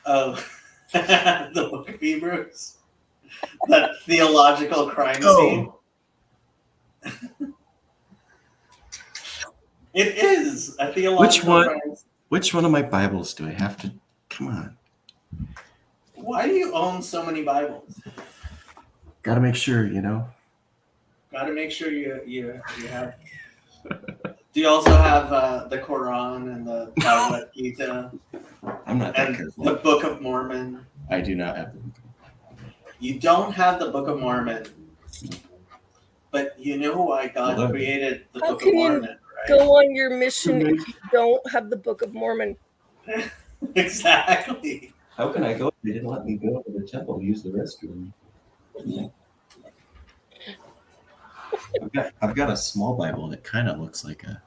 Oh, the Book of Hebrews. That theological crime scene. It is a theological crime scene. Which one of my Bibles do I have to? Come on. Why do you own so many Bibles? Got to make sure, you know. Got to make sure you have Do you also have the Quran and the Bhagavad Gita I'm not that and careful. the Book of Mormon? I do not have them. You don't have the Book of Mormon, but you know why God Hello. created the How Book of can you Mormon, right? Go on your mission if you don't have the Book of Mormon. Exactly. How can I go? They didn't let me go to the temple to use the restroom. I've got a small Bible that kind of looks like a.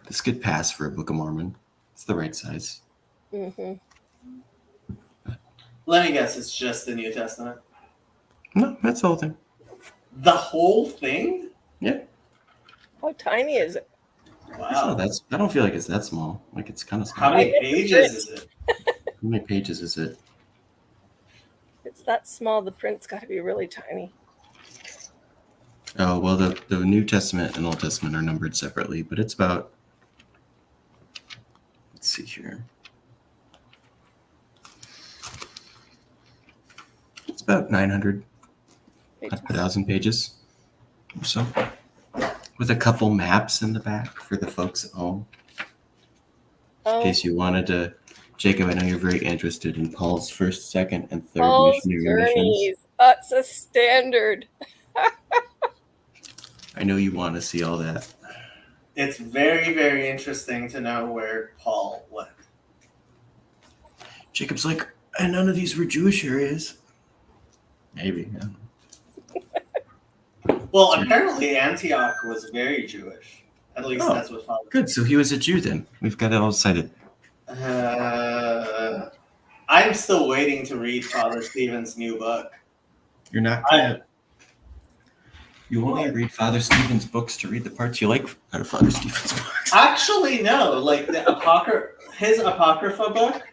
This could pass for a Book of Mormon. It's the right size. Hmm. Let me guess, it's just the New Testament. No, that's the whole thing. The whole thing? How tiny is it? Wow. That's. I don't feel like it's that small. Like it's kind of small. How many pages is it? How many pages is it? It's that small. The print's got to be really tiny. Oh well, the New Testament and Old Testament are numbered separately, but it's about. Let's see here. It's about 900, Pages. 1,000 pages or so, with a couple maps in the back for the folks at home. In Oh, case you wanted to, Jacob, I know you're very interested in Paul's first, second, and third Paul's missionary missions. journeys. That's a standard. I know you want to see all that. It's very, very interesting to know where Paul went. Jacob's like, and none of these were Jewish areas. Maybe. I don't know. Well, apparently Antioch was very Jewish. At least Oh. that's what Father. Good. So he was a Jew then. We've got it all decided. I'm still waiting to read Father Stephen's new book. You're not gonna. You only read Father Stephen's books to read the parts you like out of Father Stephen's books. Actually, no. Like his Apocrypha book,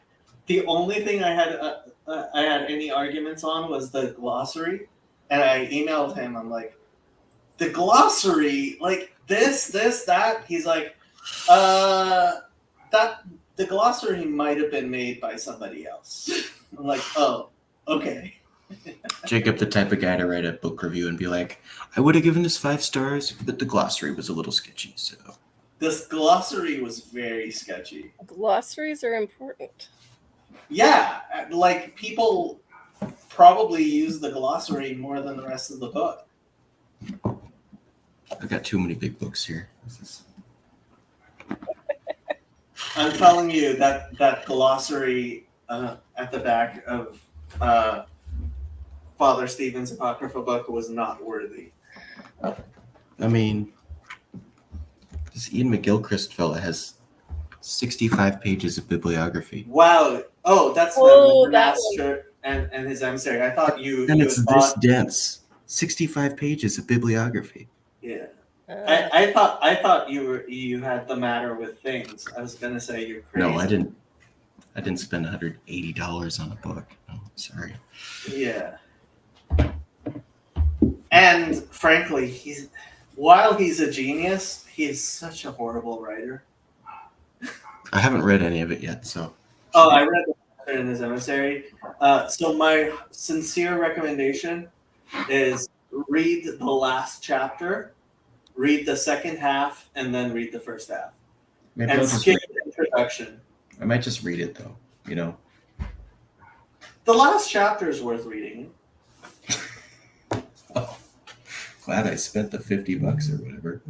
the only thing I had any arguments on was the glossary, and I emailed him. I'm like, the glossary, like this, that. He's like, that the glossary might have been made by somebody else. I'm like, oh, okay. Jacob, the type of guy to write a book review and be like, I would have given this 5 stars, but the glossary was a little sketchy. So This glossary was very sketchy. Glossaries are important. Yeah, like people probably use the glossary more than the rest of the book. I've got too many big books here. I'm telling you that glossary at the back of Father Stephen's Apocrypha book was not worthy. I mean, this Ian McGilchrist fella has 65 pages of bibliography. Wow. Oh, that's Oh, the that master and his emissary. I thought you. And you it's had this thought, dense. 65 pages of bibliography. yeah. Uh, I thought you had the matter with things. I was gonna say you're crazy. No, I didn't spend $180 on a book. No, sorry. Yeah. And frankly, while he's a genius, he is such a horrible writer. I haven't read any of it yet, so. Oh, I read the master and his emissary. So my sincere recommendation is read the last chapter, read the second half, and then read the first half. Maybe And I'll just skip read the introduction. it. I might just read it though, you know. The last chapter is worth reading. Oh, glad I spent the $50 or whatever.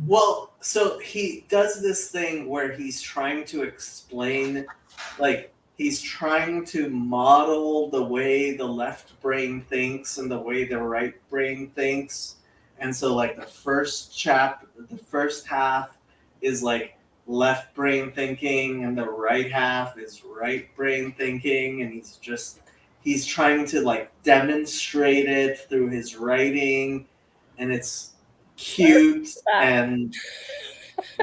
Well, so he does this thing where he's trying to explain, like, he's trying to model the way the left brain thinks and the way the right brain thinks. And so, like, the first half is like left brain thinking, and the right half is right brain thinking. And he's trying to, like, demonstrate it through his writing. And it's cute and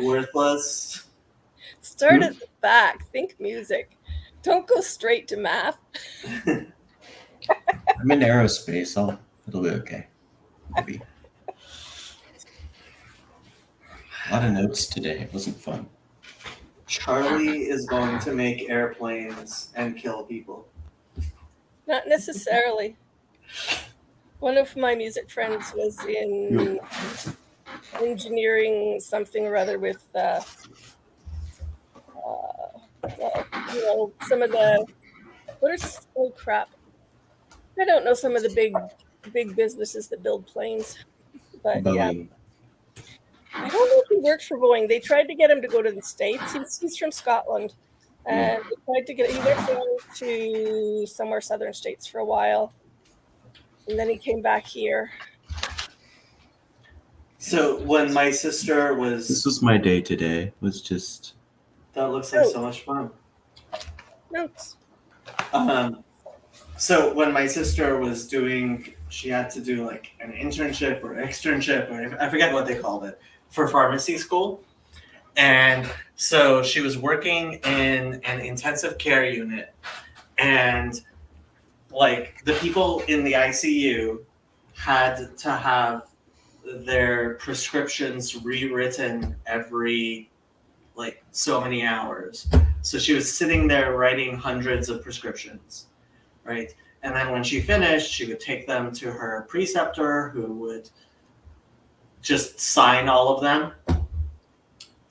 worthless. Start at the back. Think music. Don't go straight to math. I'm in aerospace. It'll be okay. Maybe. A lot of notes today. It wasn't fun. Charlie is going to make airplanes and kill people. Not necessarily. One of my music friends was in engineering something or other with, some of the, oh crap. I don't know some of the big businesses that build planes, but yeah. Boeing. I don't know if he works for Boeing. They tried to get him to go to the States. He's from Scotland. And they tried to he went down to somewhere southern states for a while. And then he came back here. So when my sister This was, was my day today. Was just that looks like so much fun. Notes. So when my sister was doing, she had to do like an internship or externship, or I forget what they called it, for pharmacy school. And so she was working in an intensive care unit, and like the people in the ICU had to have their prescriptions rewritten every like so many hours. So she was sitting there writing hundreds of prescriptions, right? And then when she finished, she would take them to her preceptor, who would just sign all of them.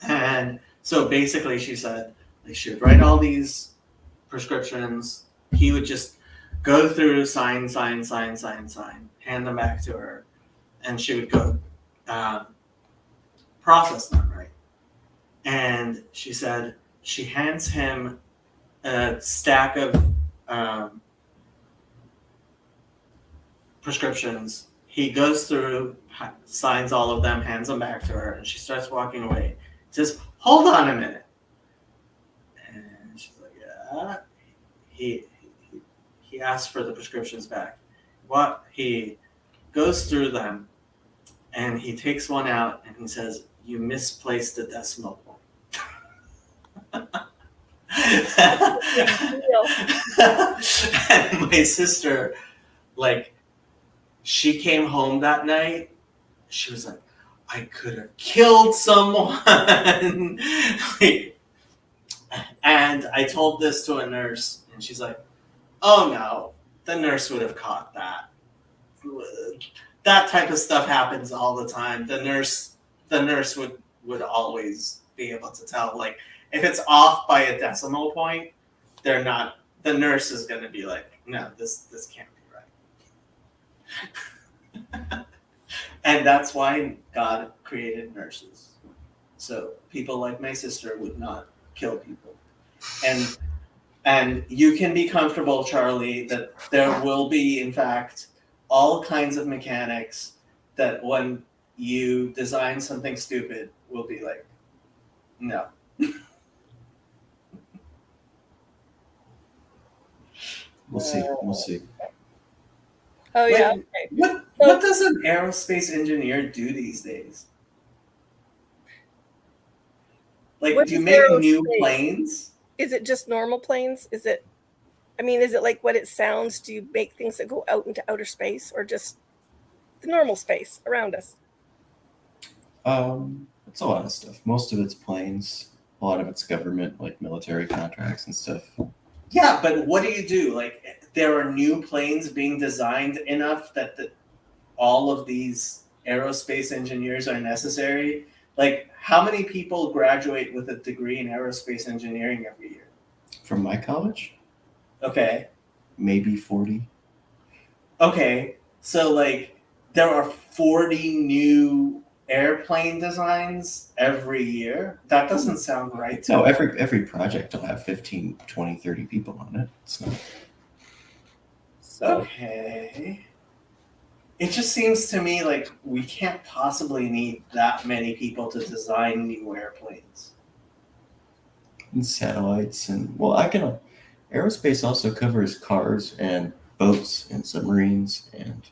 And so basically she said, like, she would write all these prescriptions. He would just go through, sign, hand them back to her. And she would go process them, right? And she said she hands him a stack of prescriptions. He goes through, signs all of them, hands them back to her, and she starts walking away. Says, "Hold on a minute." And she's like, "Yeah." He asks for the prescriptions back. What? He goes through them, and he takes one out, and he says, "You misplaced the decimal point." And my sister, like, she came home that night. She was like, "I could have killed someone." And I told this to a nurse, and she's like, "Oh no, the nurse would have caught that. That type of stuff happens all the time. The nurse would always be able to tell. Like, if it's off by a decimal point, the nurse is going to be like, no, this can't be right." And that's why God created nurses. So people like my sister would not kill people. And you can be comfortable, Charlie, that there will be, in fact, all kinds of mechanics that when you design something stupid will be like, no. we'll see. We'll see. Oh, yeah. Like, Okay. what does an aerospace engineer do these days? Like, What do you is make new aerospace? planes? Is it just normal planes? Is it like what it sounds? Do you make things that go out into outer space, or just the normal space around us? It's a lot of stuff. Most of it's planes. A lot of it's government, like military contracts and stuff. Yeah, but what do you do? Like, there are new planes being designed enough that all of these aerospace engineers are necessary. Like, how many people graduate with a degree in aerospace engineering every year? From my college, Okay. maybe 40. Okay. So, like, there are 40 new airplane designs every year. That doesn't sound right to No, me. every project will have 15, 20, 30 people on it. It's not. So Okay. It just seems to me like we can't possibly need that many people to design new airplanes. And satellites and aerospace also covers cars and boats and submarines and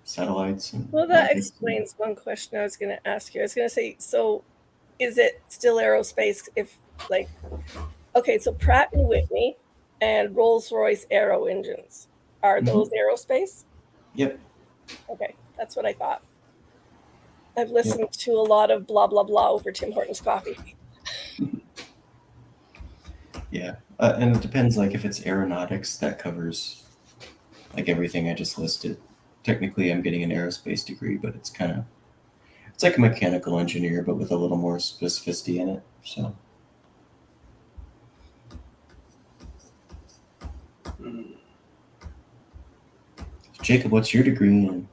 satellites and well, that rockets. explains one question I was going to ask you. I was going to say, so is it still aerospace if, like, okay, so Pratt and Whitney and Rolls-Royce aero engines, are those aerospace? Yep. Okay, that's what I thought. I've listened to a lot of blah, blah, blah over Tim Hortons coffee. Yeah, and it depends. Like if it's aeronautics, that covers like everything I just listed. technically I'm getting an aerospace degree, but it's like a mechanical engineer, but with a little more specificity in it. So Jacob, what's your degree in?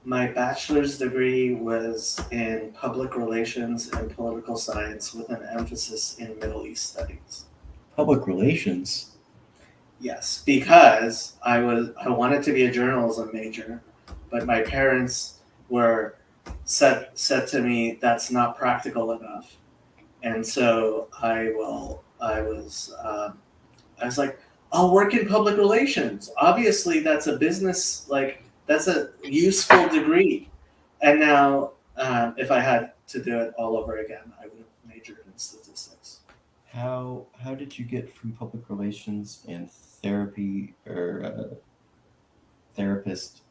My bachelor's degree was in public relations and political science with an emphasis in Middle East studies. Public relations. Yes, because I wanted to be a journalism major, but my parents were said to me that's not practical enough, and so I was like, I'll work in public relations. Obviously, that's a business, like that's a useful degree. And now, if I had to do it all over again, I would have majored in statistics. How did you get from public relations and therapy or therapist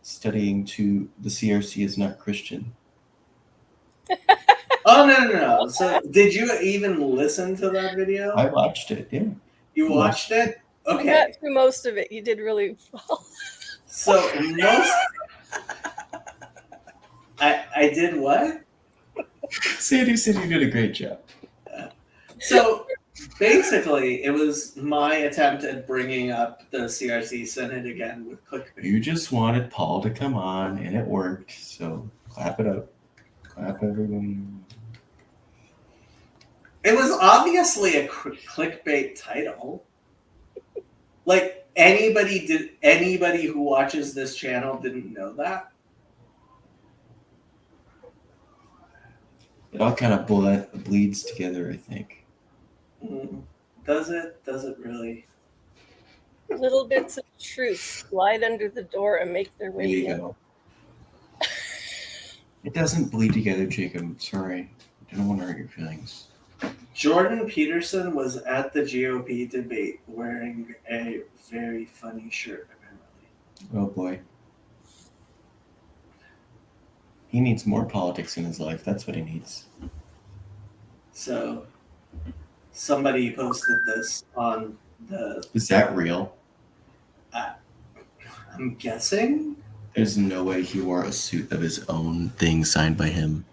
studying to the CRC is not Christian? Oh no! So, did you even listen to that video? I watched it. Yeah. You watched it? You Okay. got through most of it. You did really well. So I did what? Sandy said you did a great job. So basically, it was my attempt at bringing up the CRC Synod again with clickbait. You just wanted Paul to come on, and it worked. So clap it up. Clap, everyone. It was obviously a clickbait title. Like anybody who watches this channel didn't know that. It all kind of bleeds together, I think. Does it? Does it really? Little bits of truth slide under the door and make their There way you in. go. It doesn't bleed together, Jacob. Sorry. I don't want to hurt your feelings. Jordan Peterson was at the GOP debate wearing a very funny shirt, apparently. Oh boy. He needs more politics in his life. That's what he needs. So somebody posted this on the. Is that real? I'm guessing. There's no way he wore a suit of his own thing signed by him.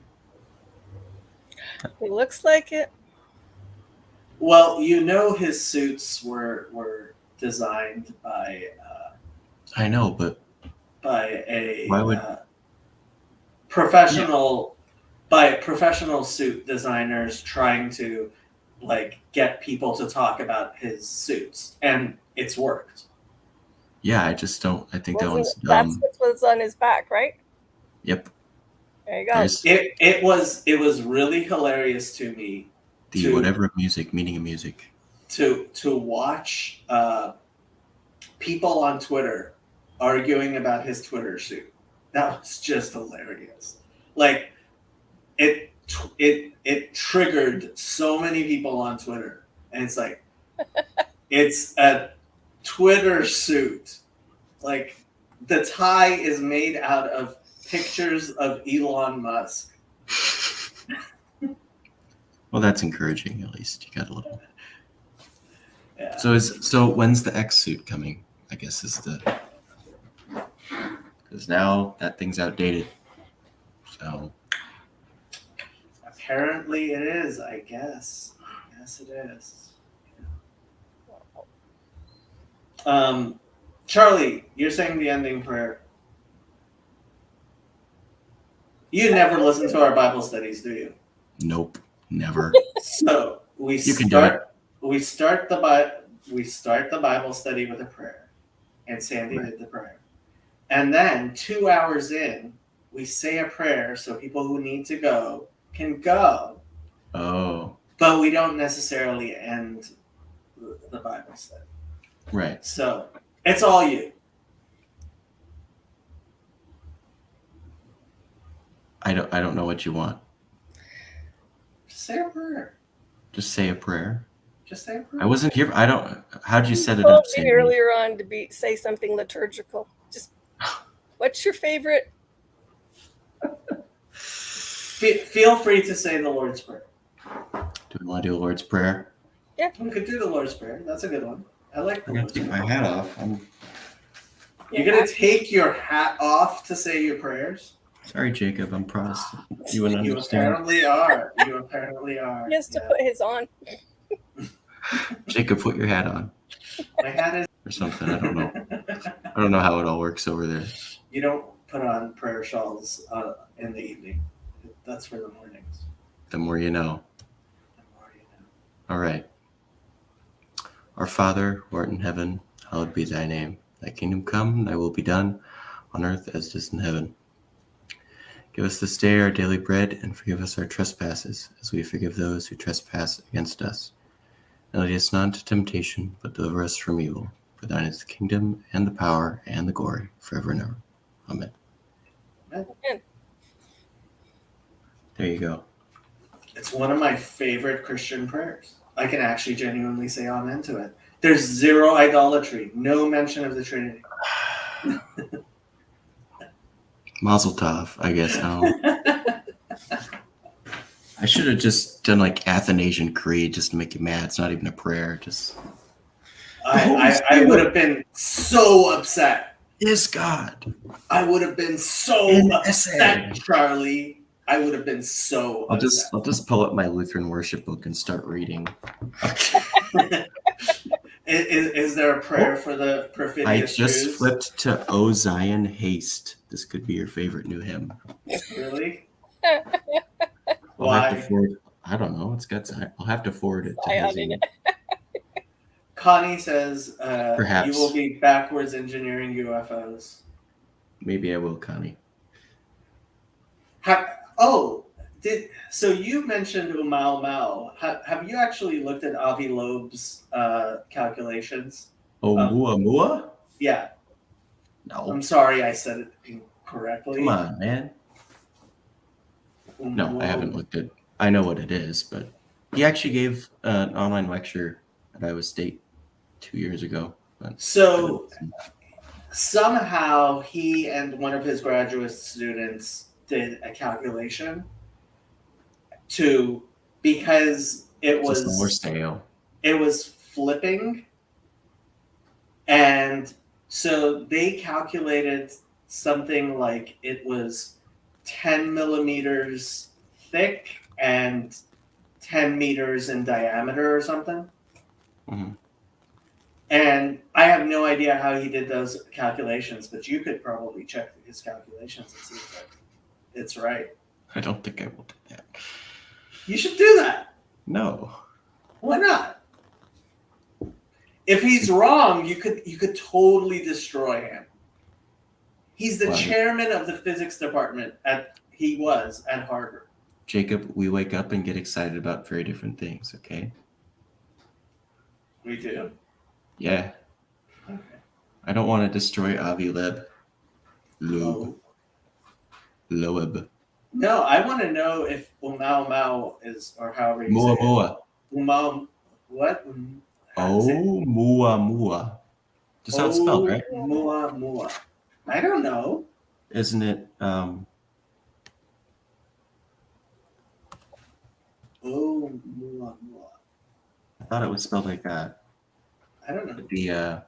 It looks like it. Well, you know his suits were designed by I know, but a why would professional suit designers trying to like get people to talk about his suits, and it's worked. yeah, I just don't. I think that one's That's dumb. what's on his back, right? Yep. There you go. There's It was really hilarious to me the to- whatever of music, meaning of music. to watch people on Twitter arguing about his Twitter suit. That was just hilarious. Like it triggered so many people on Twitter, and it's like it's a Twitter suit. Like the tie is made out of pictures of Elon Musk. Well, that's encouraging. At least you got a little. Yeah. So when's the X suit coming? I guess is the because now that thing's outdated. So Apparently it is, I guess. Yes, it is. Charlie, you're saying the ending prayer. You never listen to our Bible studies, do you? nope, never. So we You can do it. start the Bible study with a prayer, and Sandy did the prayer, and then 2 hours in, we say a prayer so people who need to go can go, Oh, but we don't necessarily end the Bible study. right. So it's all you. I don't know what you want. Just say a prayer. Just say a prayer. Just say a prayer. I wasn't here. I don't. How'd you set it Told up, me Sandy? earlier on to say something liturgical. Just what's your favorite? Feel free to say the Lord's Prayer. Do we want to do a Lord's Prayer? We could do the Lord's Prayer. That's a good one. I like the I gotta Lord's take Prayer. my hat off. You're gonna take your hat off to say your prayers? Sorry, Jacob, I'm Protestant. You wouldn't You understand. apparently are. You apparently are. He has to Yeah. put his on. Jacob, put your hat on My hat or something. I is. don't know. I don't know how it all works over there. You don't put on prayer shawls in the evening. That's for the mornings. The more you know. The more you know. All right. Our Father, who art in heaven, hallowed be thy name. Thy kingdom come, thy will be done, on earth as it is in heaven. Give us this day our daily bread, and forgive us our trespasses, as we forgive those who trespass against us. And lead us not into temptation, but deliver us from evil. For thine is the kingdom, and the power, and the glory, forever and ever. Amen. Amen. There you go. It's one of my favorite Christian prayers. I can actually genuinely say amen to it. There's zero idolatry, no mention of the Trinity. Mazel tov, I guess. I should have just done like Athanasian Creed just to make you mad. It's not even a prayer. Just I would have been so upset. is God. I would have been so In upset, essay. Charlie. I would have been so I'll upset. just pull up my Lutheran worship book and start reading. Is there a prayer for the perfidious I just Jews? flipped to O Zion Haste. This could be your favorite new hymn. Really? I'll have Why? to forward. I don't know. It's got. I'll have to forward it to Zion his in email. Connie says Perhaps. you will be backwards engineering UFOs. Maybe I will, Connie. So you mentioned Umau Mao. Have you actually looked at Avi Loeb's calculations? Oh, Mua Mua? Yeah, No. I'm sorry I said it incorrectly. Come on, man. No, I haven't looked at. I know what it is, but he actually gave an online lecture at Iowa State 2 years ago. But So somehow he and one of his graduate students did a calculation because it it's just more was stale. flipping, and so they calculated something like it was 10 millimeters thick and 10 meters in diameter or something. Mhm. And I have no idea how he did those calculations, but you could probably check his calculations and see if it's right. I don't think I will do that. You should do that. No. Why not? If he's wrong, you could totally destroy him. He's the Wow. chairman of the physics department he was at Harvard. Jacob, we wake up and get excited about very different things, okay? We do. Yeah. Okay. I don't want to destroy Avi Loeb. Oh. Loeb. No, I want to know if Umau Mao is, or however you Mua say it. Mua. Umau, what? How do you say it? Oh, Mua Mua. Just how it's spelled, right? Mua Mua. I don't know. Isn't it? Oh, Mua Mua. I thought it was spelled like that. I don't know. The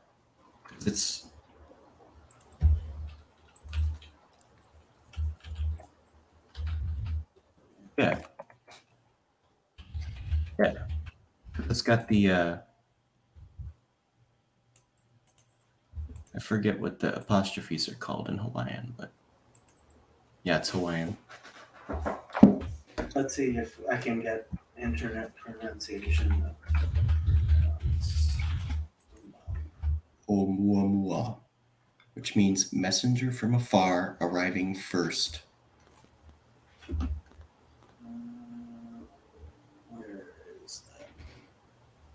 it's yeah. It's got the I forget what the apostrophes are called in Hawaiian, but yeah, it's Hawaiian. Let's see if I can get internet pronunciation. O Mua Mua, which means messenger from afar arriving first. Where is that?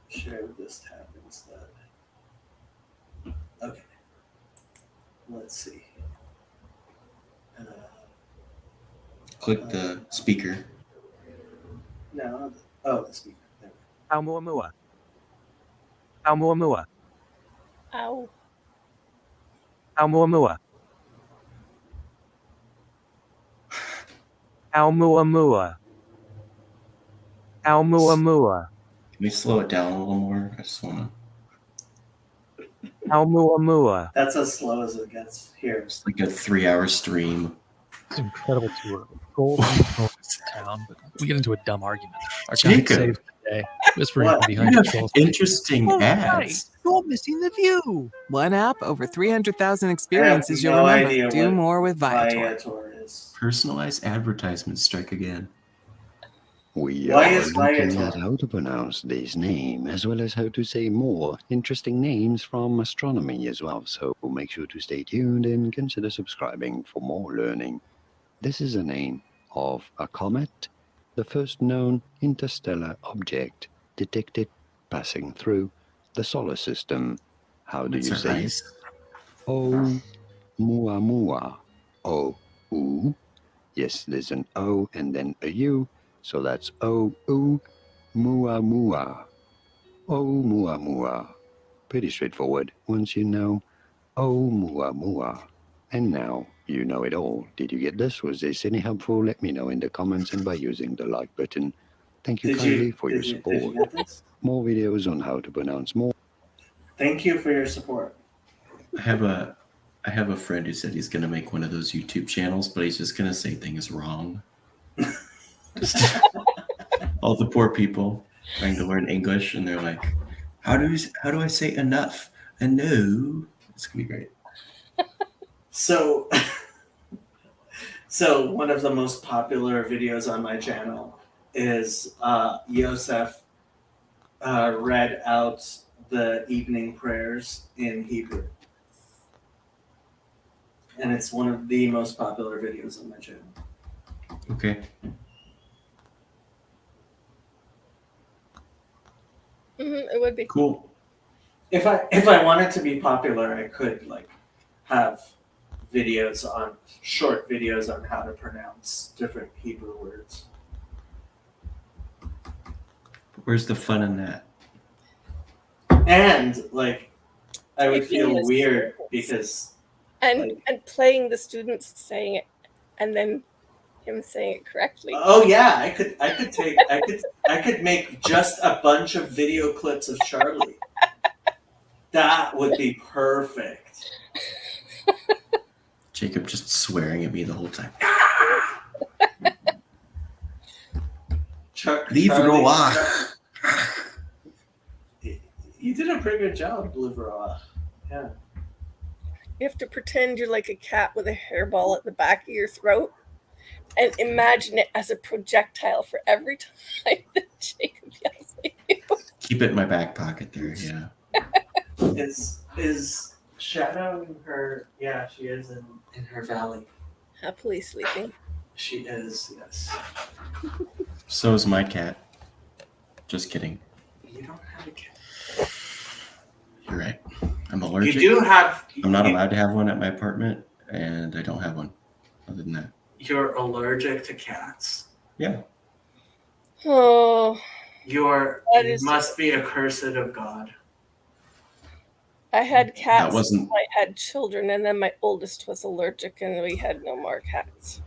Share this tab instead. Okay. Let's see. Click the speaker. No. Oh, the speaker. There. Aumuamua. Aumuamua. Ow. Aumuamua. Aumuamua. Aumuamua. Can we slow it down a little more? I just want to. Oumuamua. That's as slow as it gets here. It's like a 3-hour stream. It's incredible tour. Gold town, but we get into a dumb argument. Our guy Jacob. saved the day, whispering What? from behind You the have trolls. interesting Oh, ads. right. You're missing the view. One app, over 300,000 experiences no you'll remember. idea Do what more with Viator. Viator is. Personalized advertisements strike again. We Why are is looking Viator? at how to pronounce this name, as well as how to say more interesting names from astronomy as well. So make sure to stay tuned and consider subscribing for more learning. This is a name of a comet, the first known interstellar object detected passing through the solar system. How do you What's say it? eyes? Oumuamua. O-U. Yes, there's an O and then a U. So that's O-U-Muamua. Oumuamua. Pretty straightforward once you know Oumuamua. And now you know it all. Did you get this? Was this any helpful? Let me know in the comments and by using the like button. Thank you kindly for your Did support. you get this? More videos on how to pronounce more. Thank you for your support. I have a friend who said he's gonna make one of those YouTube channels, but he's just gonna say things wrong. Just all the poor people trying to learn English, and they're like, "How do I say enough? And no." It's gonna be great. So, one of the most popular videos on my channel is Yosef read out the evening prayers in Hebrew. And it's one of the most popular videos on my channel. Okay. It would be. Cool. If I wanted to be popular, I could like have short videos on how to pronounce different Hebrew words. Where's the fun in that? And like I would Taking feel the weird students. because And playing the students saying it and then him saying it correctly. oh yeah, I could make just a bunch of video clips of Charlie. That would be perfect. Jacob just swearing at me the whole time. Leave Charlie- Roa. You did a pretty good job, Liveroa. Yeah. You have to pretend you're like a cat with a hairball at the back of your throat and imagine it as a projectile for every time that Jacob yells at you. Keep it in my back pocket there. Yeah. Is Shadow in her? Yeah, she is in her valley. Happily sleeping. She is, yes. So is my cat. Just kidding. You don't have a cat. You're right. I'm You allergic. do have. I'm not you- allowed to have one at my apartment, and I don't have one. Other than that, You're allergic to cats. yeah. Oh, You That is- must be accursed of God. I had cats. That wasn't. I had children, and then my oldest was allergic, and we had no more cats.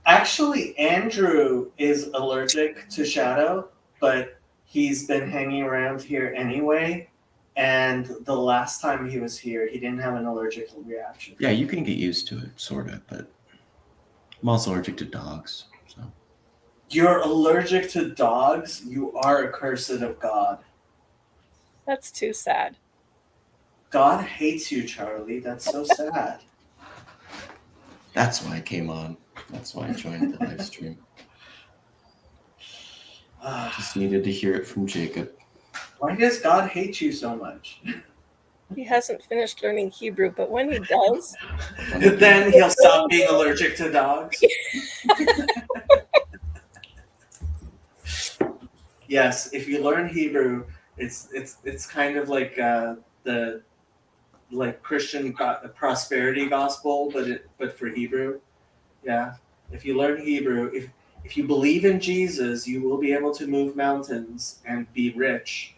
Actually, Andrew is allergic to Shadow, but he's been hanging around here anyway. And the last time he was here, he didn't have an allergic reaction. Yeah, you can get used to it, sort of, but I'm also allergic to dogs. So You're allergic to dogs? You are accursed of God. That's too sad. God hates you, Charlie. That's so sad. that's why I came on. That's why I joined the live stream. Just needed to hear it from Jacob. Why does God hate you so much? He hasn't finished learning Hebrew, but when he does, Then he'll stop being allergic to dogs. Yes, if you learn Hebrew, it's kind of like the Christian prosperity gospel, but for Hebrew. Yeah, if you learn Hebrew, if you believe in Jesus, you will be able to move mountains and be rich,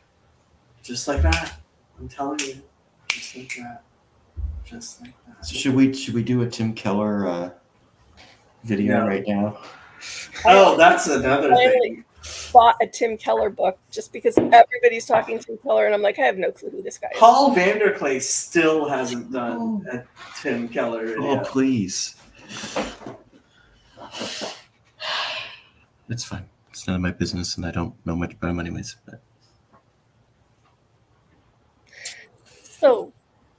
just like that. I'm telling you, just like that, just like that. So should we do a Tim Keller video No. right now? Oh, that's another thing. bought a Tim Keller book just because everybody's talking Tim Keller, and I'm like, I have no clue who this guy is. Paul Vanderklay still hasn't done a Tim Keller video. Oh, please. It's fine. It's none of my business, and I don't know much about him anyways. But So,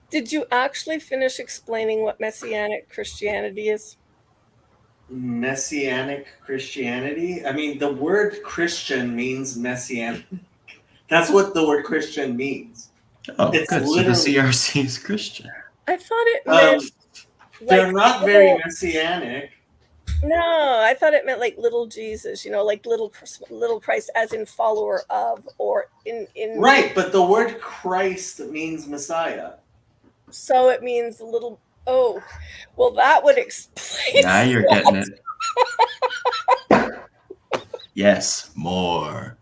did you actually finish explaining what Messianic Christianity is? Messianic Christianity? I mean, the word Christian means messianic. That's what the word Christian means. oh, It's good. So the literally- CRC is Christian. I thought it meant They're like not very little- messianic. No, I thought it meant like little Jesus, like little Christ, as in follower of, or in Right, but the word Christ means Messiah. So it means little. Oh, well, that would explain. Now you're getting it. Yes, more.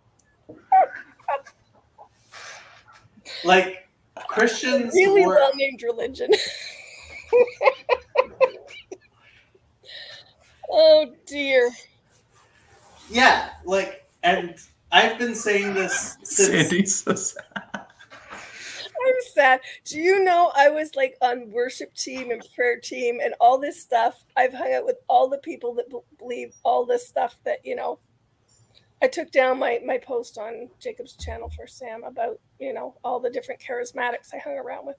Like Christians Really were, well named religion. Oh dear. yeah, like, and I've been saying this since. Sandy's so sad. I'm sad. Do you know I was like on worship team and prayer team and all this stuff? I've hung out with all the people that believe all this stuff that, I took down my post on Jacob's channel for Sam about, all the different charismatics I hung around with.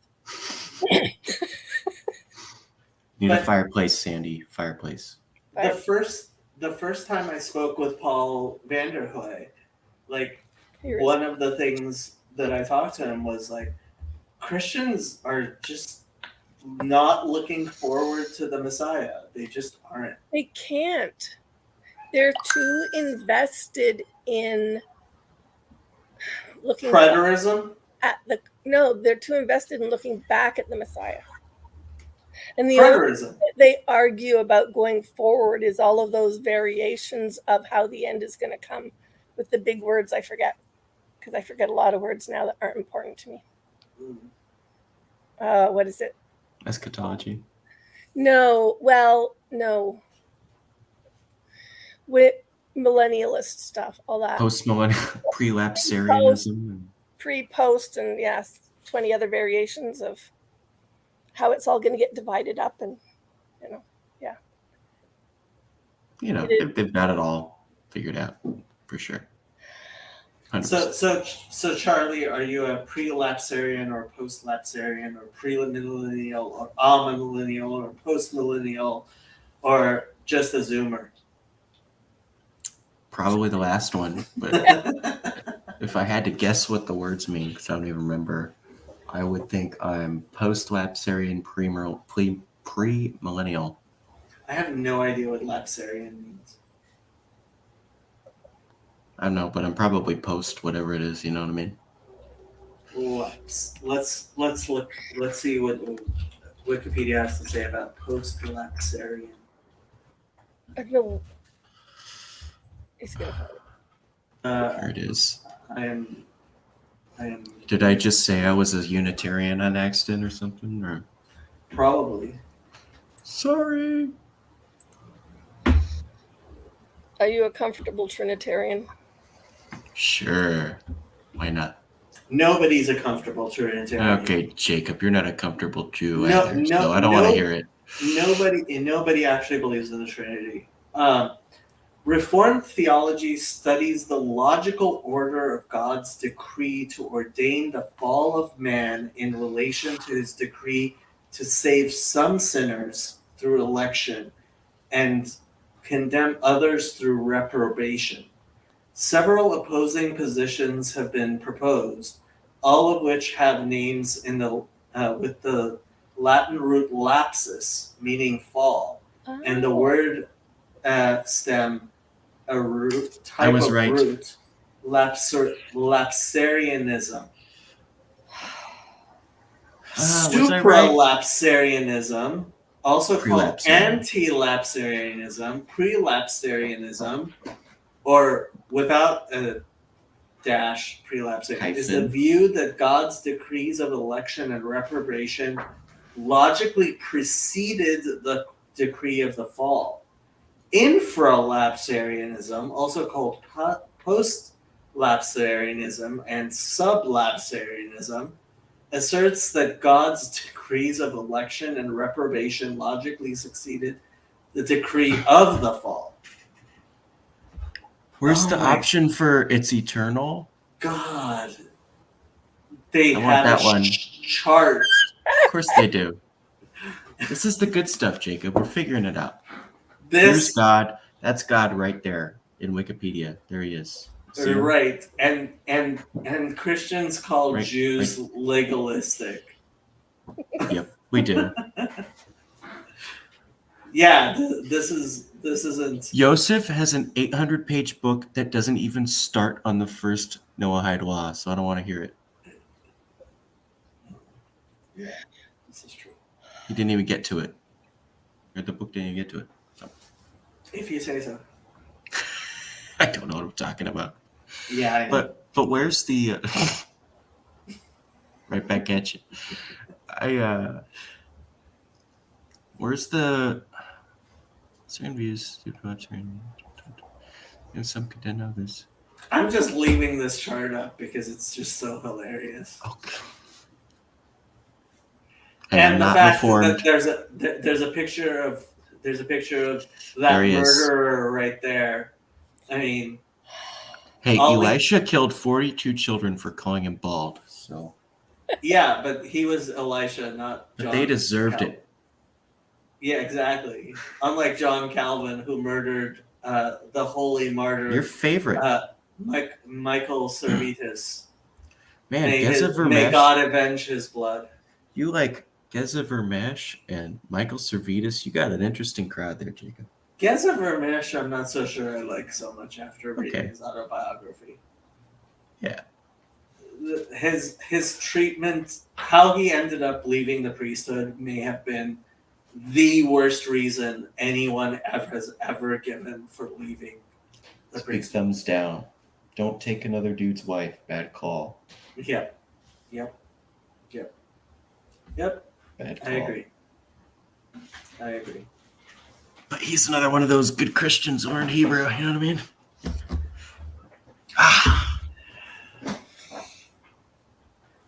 Need a But- fireplace, Sandy. Fireplace. The first time I spoke with Paul Vanderklay, like, Here is- one of the things that I talked to him was like, Christians are just not looking forward to the Messiah. They just aren't. They can't. They're too invested in looking Preterism? at the. No, they're too invested in looking back at the Messiah. And the only Preterism. thing that they argue about going forward is all of those variations of how the end is going to come with the big words I forget, because I forget a lot of words now that aren't important to me. What is it? Eschatology. No, no. With millennialist stuff, all that. Post-millennial. Prelapsarianism. Pre-post, and yes, 20 other variations of how it's all going to get divided up, and They've got it all figured out for sure. 100%. So Charlie, are you a pre-lapsarian or post-lapsarian or pre-millennial or amillennial or post-millennial or just a Zoomer? Probably the last one, but if I had to guess what the words mean, because I don't even remember, I would think I'm post-lapsarian, pre-millennial. I have no idea what lapsarian means. I don't know, but I'm probably post whatever it is. You know what I mean? Let's look. Let's see what Wikipedia has to say about post-lapsarian. I don't know. It's going to There it is. I am. Did I just say I was a Unitarian on accident or something? Or Probably. sorry. Are you a comfortable Trinitarian? Sure. Why not? Nobody's a comfortable Trinitarian. Okay, Jacob, you're not a comfortable Jew No, either, no, so I don't want no. to hear it. Nobody actually believes in the Trinity. Reformed theology studies the logical order of God's decree to ordain the fall of man in relation to his decree to save some sinners through election and condemn others through reprobation. Several opposing positions have been proposed, all of which have names in the with the Latin root lapsus, meaning fall, and the word stem, a root type I was of right. root, lapsarianism. Was I right? Supralapsarianism, also called Prelapsarian. anti-lapsarianism, prelapsarianism, or without a dash, prelapsarian, is the Hyphen. view that God's decrees of election and reprobation logically preceded the decree of the fall. Infralapsarianism, also called post-lapsarianism and sub-lapsarianism asserts that God's decrees of election and reprobation logically succeeded the decree of the fall. Where's the my option for it's eternal? God. They I want have that a one. chart. Of course they do. This is the good stuff, Jacob. We're figuring it out. Here's This God. That's God right there in Wikipedia. There he is. See him? right, and Christians call Right, Jews legalistic. Yep, we do. Yeah, this isn't. Yosef has an 800-page book that doesn't even start on the first Noahide law, so I don't want to hear it. Yeah, this is true. He didn't even get to it. The book didn't even get to it. So. If you say so. I don't know what I'm talking about. Yeah, I know. But where's the right back at you? Where's the certain views and some contend of this? I'm just leaving this chart up because it's just so hilarious. Okay. And the not fact reformed. that there's a picture of that There he is. murderer right there. I mean, Hey, all we- Elisha killed 42 children for calling him bald. So yeah, but he was Elisha, not John. but they deserved Calvin. it. Yeah, exactly. Unlike John Calvin, who murdered the holy martyr Your favorite. Michael Servetus. Man, May Geza Vermesh. God avenge his blood. You like Geza Vermesh and Michael Servetus. You got an interesting crowd there, Jacob. Geza Vermesh, I'm not so sure I like so much after reading Okay. his autobiography. Yeah. His treatment, how he ended up leaving the priesthood, may have been the worst reason anyone has ever given for leaving the Big priesthood. thumbs down. Don't take another dude's wife. Bad call. Yep. Bad call. I agree. But he's another one of those good Christians who aren't Hebrew. You know what I mean?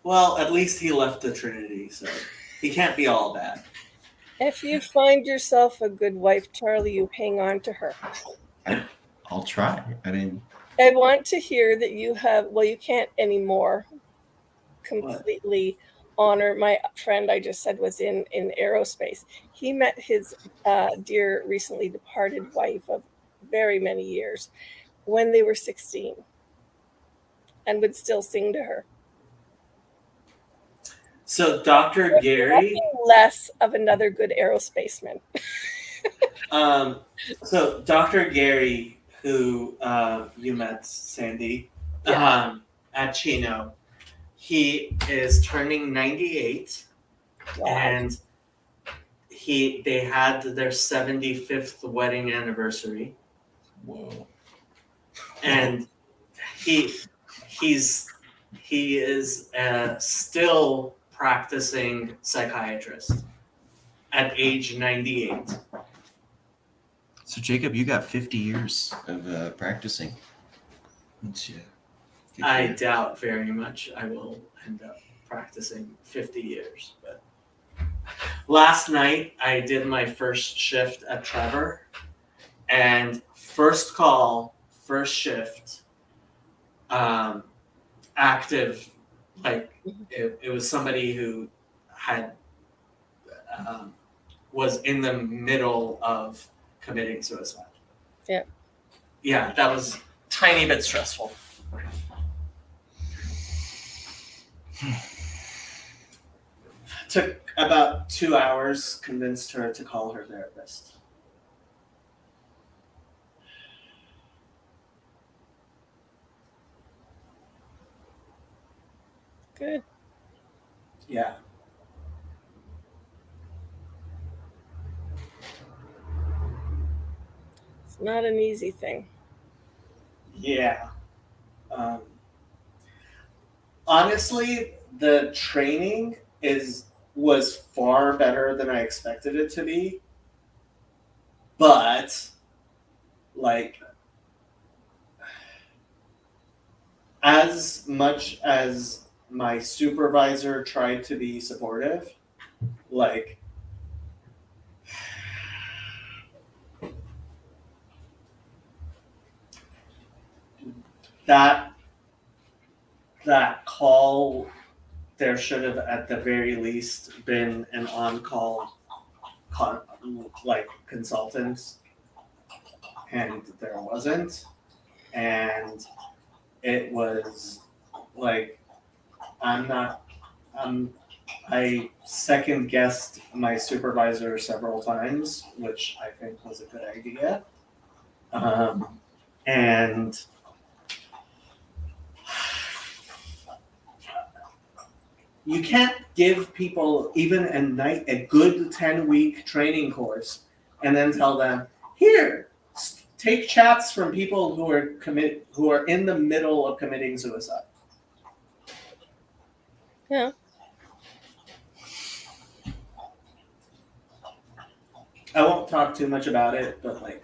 Well, at least he left the Trinity, so he can't be all bad. If you find yourself a good wife, Charlie, you hang on to her. I'll try. I mean, I want to hear that you have, well, you can't anymore completely honor my friend I just said was in aerospace. He met his dear recently departed wife of very many years when they were 16 and would still sing to her. So Dr. Gary, Nothing less of another good aerospaceman. so Dr. Gary, who you met, Sandy, Yeah. at Chino, he is turning 98, Wow. and they had their 75th wedding anniversary, whoa. and he is still practicing psychiatrist at age 98. So, Jacob, you got 50 years of practicing. Once you get I there. doubt very much I will end up practicing 50 years. But last night I did my first shift at Trevor, and first call, first shift, active, like it was somebody who had was in the middle of committing suicide. Yeah. Yeah, that was tiny bit stressful. Took about 2 hours, convinced her to call her therapist. Good. Yeah. It's not an easy thing. Yeah. Honestly, the training was far better than I expected it to be. But like as much as my supervisor tried to be supportive, like that call, there should have at the very least been an on-call consultant, and there wasn't. And it was like, I second guessed my supervisor several times, which I think was a good idea. And you can't give people even a good 10-week training course and then tell them, here, take chats from people who are in the middle of committing suicide. Yeah. I won't talk too much about it, but like.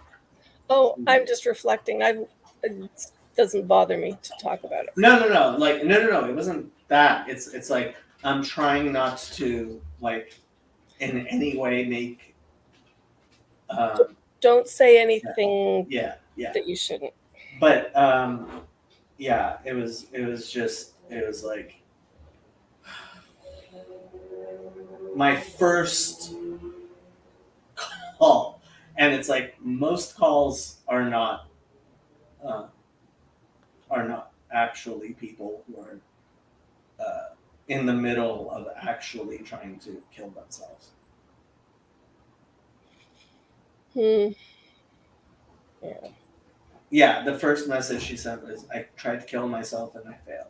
Oh, I'm just reflecting. It doesn't bother me to talk about it. No. Like, no. It wasn't that. It's like, I'm trying not to, like, in any way make. Don't say anything Yeah. that you shouldn't. But yeah, it was like my first call, and it's like most calls are not actually people who are in the middle of actually trying to kill themselves. Yeah. Yeah, the first message she sent was, I tried to kill myself and I failed.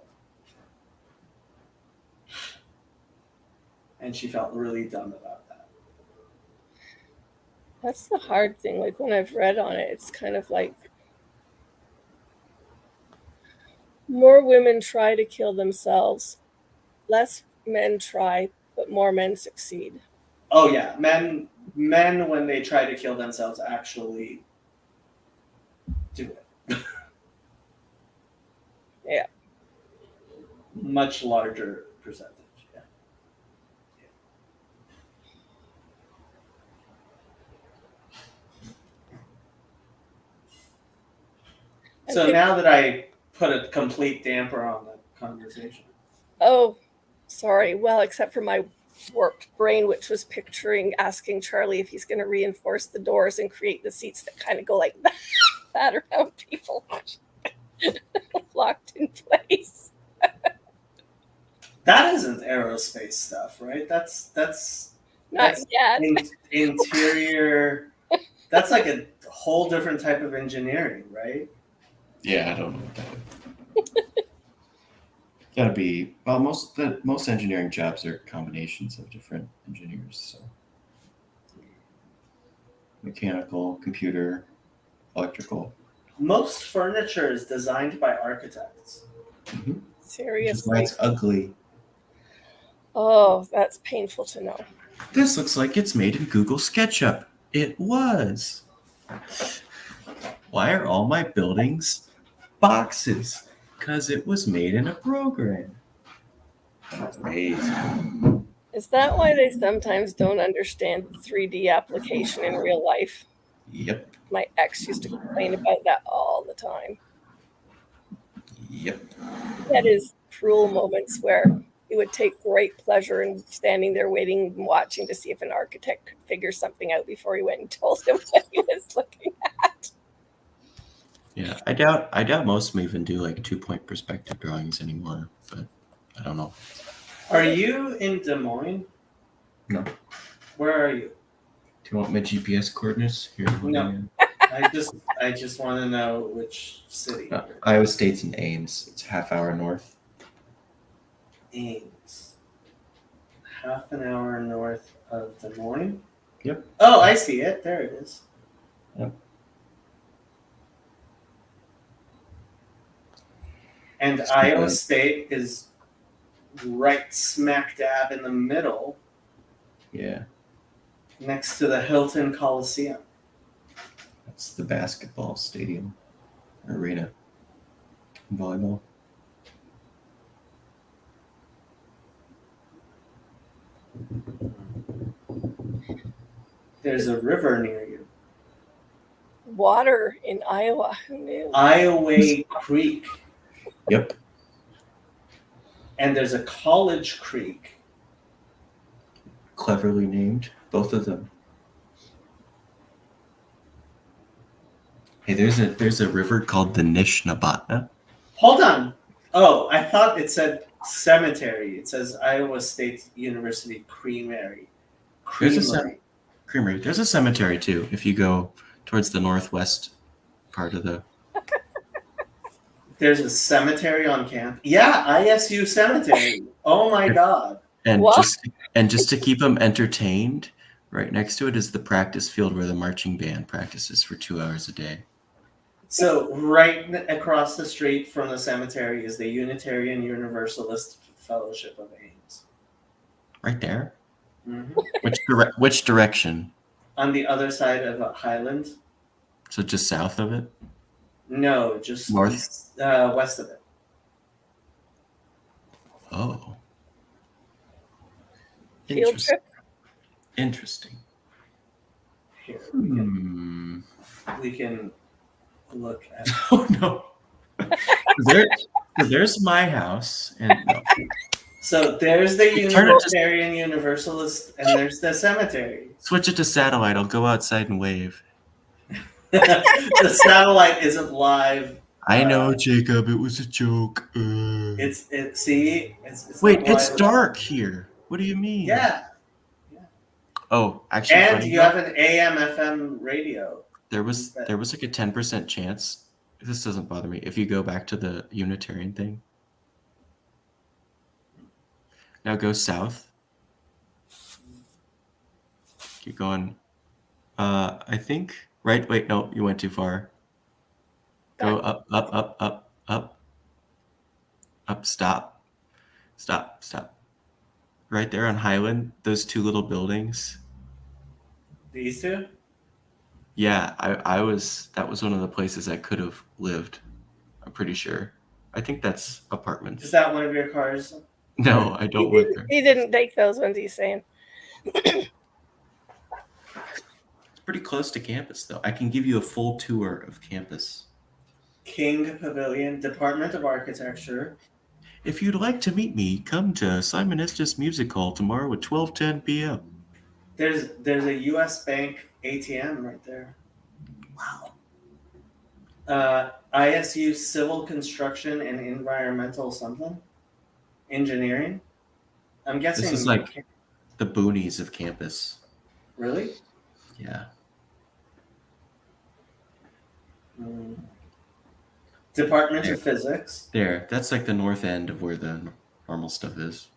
And she felt really dumb about that. That's the hard thing. Like when I've read on it, it's kind of like more women try to kill themselves, less men try, but more men succeed. Oh yeah, men when they try to kill themselves actually do it. Yeah. Much larger percentage. Yeah. So now that I put a complete damper on the conversation. Oh, sorry. Well, except for my warped brain, which was picturing asking Charlie if he's going to reinforce the doors and create the seats that kind of go like that around people locked in place. That isn't aerospace stuff, right? That's Not yet. Interior. That's like a whole different type of engineering, right? Yeah, I don't know what that is. Gotta be, well, most engineering jobs are combinations of different engineers. So mechanical, computer, electrical. Most furniture is designed by architects. Mm-hmm. Seriously. Which is why it's ugly. Oh, that's painful to know. This looks like it's made in Google SketchUp. It was. Why are all my buildings boxes? Because it was made in a program. That's amazing. Is that why they sometimes don't understand the 3D application in real life? Yep. My ex used to complain about that all the time. Yep. That is cruel moments where he would take great pleasure in standing there waiting and watching to see if an architect could figure something out before he went and told him what he was looking at. Yeah, I doubt most of them even do like 2-point perspective drawings anymore, but I don't know. Are you in Des Moines? No. Where are you? Do you want my GPS coordinates? Here. No. I just want to know which city. Iowa State's in Ames. It's a half hour north. Ames. Half an hour north of Des Moines? Yep. Oh, I see it. There it is. Yep. And Iowa State is right smack dab in the middle. Yeah. Next to the Hilton Coliseum. That's the basketball stadium. Arena. Volleyball. There's a river near you. Water in Iowa. Who knew? Iowa Creek. Yep. And there's a College Creek. Cleverly named, both of them. Hey, there's a river called the Nishnabotna. Hold on. Oh, I thought it said cemetery. It says Iowa State University Creamery. Creamery. There's a cemetery too if you go towards the northwest part of the. There's a cemetery on campus. Yeah, ISU cemetery. Oh my god. And What? just to keep them entertained, right next to it is the practice field where the marching band practices for 2 hours a day. So right across the street from the cemetery is the Unitarian Universalist Fellowship of Ames. Right there. Mhm. Which direction? On the other side of Highland? So just south of it. No, just North? west of it. Oh. Field trip. Interesting. Here, Hmm. we can look at. Oh no. There's my house, and no. So there's the You turn it to- Unitarian Universalist, and there's the cemetery. Switch it to satellite. I'll go outside and wave. The satellite isn't live. I know, Jacob. It was a joke. It's Wait, not it's live. dark here. What do you mean? Yeah, Oh, actually, and funny you enough, have an AM/FM radio. there was like a 10% chance. This doesn't bother me if you go back to the Unitarian thing. Now go south. Keep going. I think right. Wait, no, you went too far. Go up, up, up, up, up, up. Stop. Right there on Highland, those two little buildings. These two? Yeah, that was one of the places I could have lived. I'm pretty sure. I think that's apartments. Is that one of your cars? No, I don't live there. He didn't take those ones. He's saying. It's pretty close to campus, though. I can give you a full tour of campus. King Pavilion, Department of Architecture. If you'd like to meet me, come to Simon Estes Music Hall tomorrow at 12:10 p.m. There's a U.S. Bank ATM right there. Wow. ISU Civil Construction and Environmental something? Engineering? I'm guessing. This is like the boonies of campus. Really? Yeah. Department of Physics. There. That's like the north end of where the normal stuff is.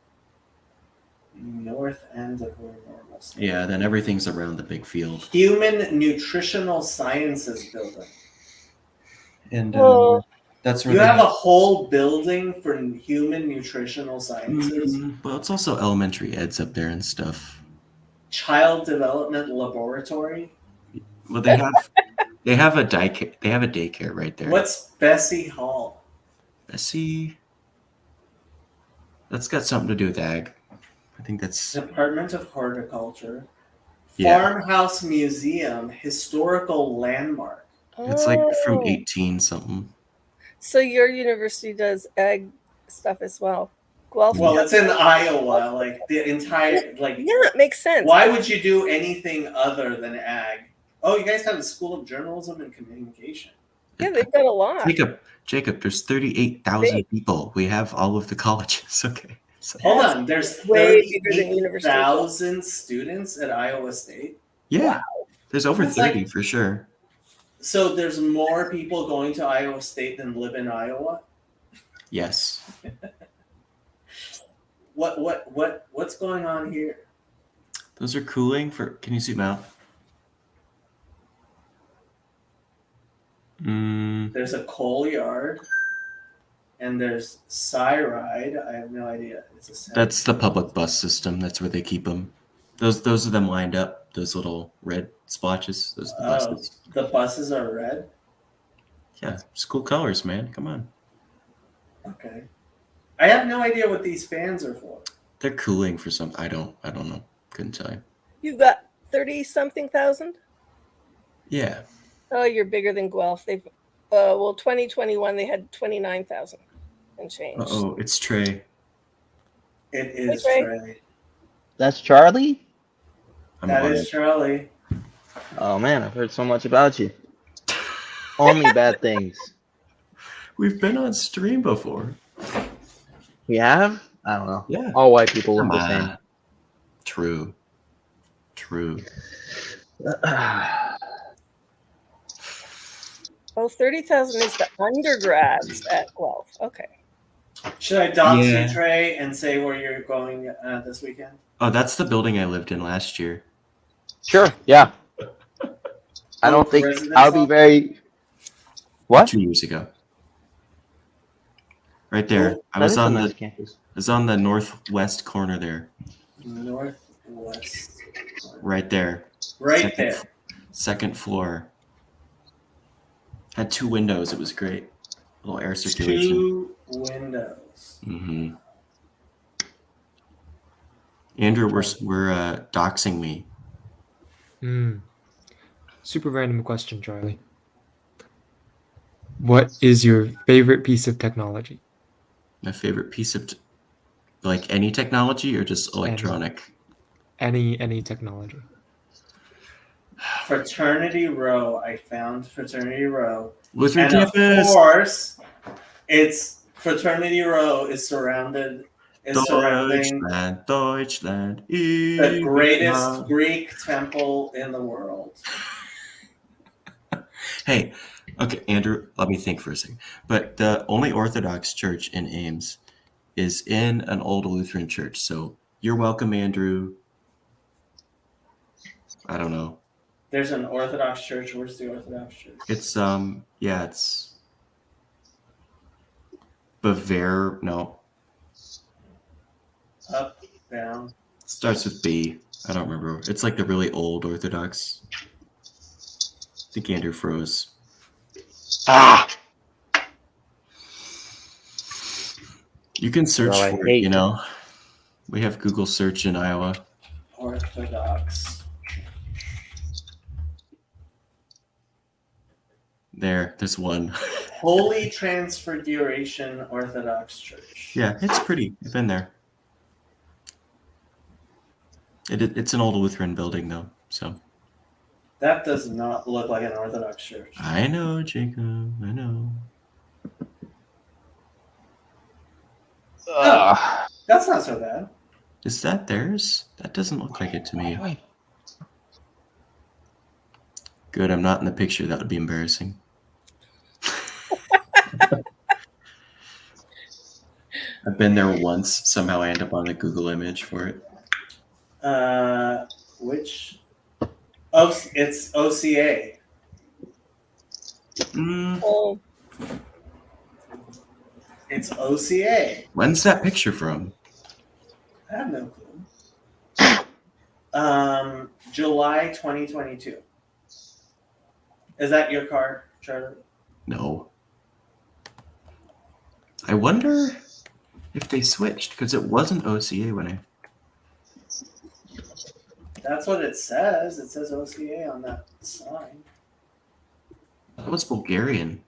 North end of where normal stuff. Yeah, then everything's around the big field. Human Nutritional Sciences Building. And Well, that's where You they have a whole building for human nutritional sciences. Well, it's also elementary eds up there and stuff. Child Development Laboratory. Well, they have a daycare right there. What's Bessie Hall? Bessie? That's got something to do with ag. I think that's Department of Horticulture. Yeah. Farmhouse Museum, historical landmark. it's like from Oh. 18 something. So your university does ag stuff as well. Guelph. Well, it's in Iowa. Like the entire yeah, it makes sense. Why would you do anything other than ag? Oh, you guys have a School of Journalism and Communication. Yeah, they've got a lot. Jacob, there's 38,000 people. We have all of the colleges. Okay. So, Hold on, there's Way bigger than university. 38,000 students at Iowa State. yeah. There's over That's 30 like- for sure. So there's more people going to Iowa State than live in Iowa. Yes. What's going on here? Those are cooling for. Can you zoom out? There's a coal yard, and there's Cyride. I have no idea. It's a That's the public bus system. That's where they keep them. Those are them lined up. Those little red splotches. Those are the buses. the buses are red. Yeah, school colors, man. Come on. Okay. I have no idea what these fans are for. They're cooling for some. I don't know. Couldn't tell you. You got 30-something thousand? Yeah. Oh, you're bigger than Guelph. They've, 2021, they had 29,000 and change. Oh, it's Trey. It is Trey. Trey. That's Charlie? That is Charlie. Oh man, I've heard so much about you. Only bad things. We've been on stream before. We have? I don't know. Yeah. All white people look Come the same. on. True. Oh, 30,000 is the undergrads at Guelph. Okay. Should I dox Yeah. you, Trey, and say where you're going this weekend? Oh, that's the building I lived in last year. Sure, yeah. I don't think Residence I'll be hall? very. What? 2 years ago. Right there. I That was is a on nice the campus. northwest corner there. Northwest. Right there. Right there. Second floor. Had 2 windows. It was great. A little air circulation. 2 windows. Mm-hmm. Andrew, we're doxing me. Super random question, Charlie. What is your favorite piece of technology? My favorite piece of like any technology or just electronic? Any technology. Fraternity Row. I found Fraternity Row. Lutheran And of campus. course, it's Fraternity Row is surrounding Deutschland, the greatest Greek temple in the world. Hey, okay, Andrew, let me think for a second. But the only Orthodox church in Ames is in an old Lutheran church. So you're welcome, Andrew. I don't know. There's an Orthodox church. Where's the Orthodox church? It's it's Bavaria. No, Up, down. starts with B. I don't remember. It's like the really old Orthodox. I think Andrew froze. You can search Well, I for it, hate you know. We have Google search in Iowa. Orthodox. There's one. Holy Transfiguration Orthodox Church. Yeah, it's pretty. I've been there. It's an old Lutheran building, though. So That does not look like an Orthodox church. I know, Jacob. I know. That's not so bad. Is that theirs? That doesn't look like it to me. Good, I'm not in the picture. That would be embarrassing. I've been there once. Somehow I end up on the Google image for it. Which? Oh, it's OCA. Oh, It's OCA. When's that picture from? I have no clue. July 2022. Is that your card, Charlie? No. I wonder if they switched, because it wasn't OCA when I... That's what it says. It says OCA on that sign. That was Bulgarian.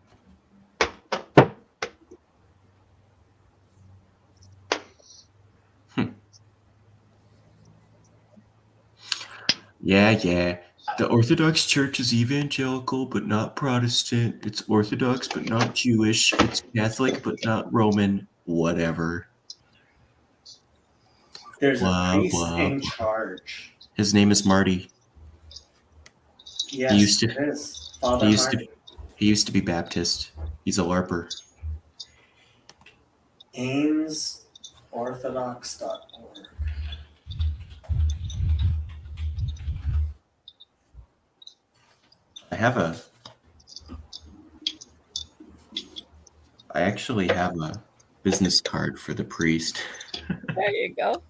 Yeah. The Orthodox Church is evangelical but not Protestant. It's Orthodox but not Jewish. It's Catholic but not Roman. Whatever. There's Blah, a priest blah, in blah. charge. His name is Marty. Yes, used to- it is. Father He used Marty. he used to be Baptist. He's a LARPer. AmesOrthodox.org. I actually have a business card for the priest. there you go.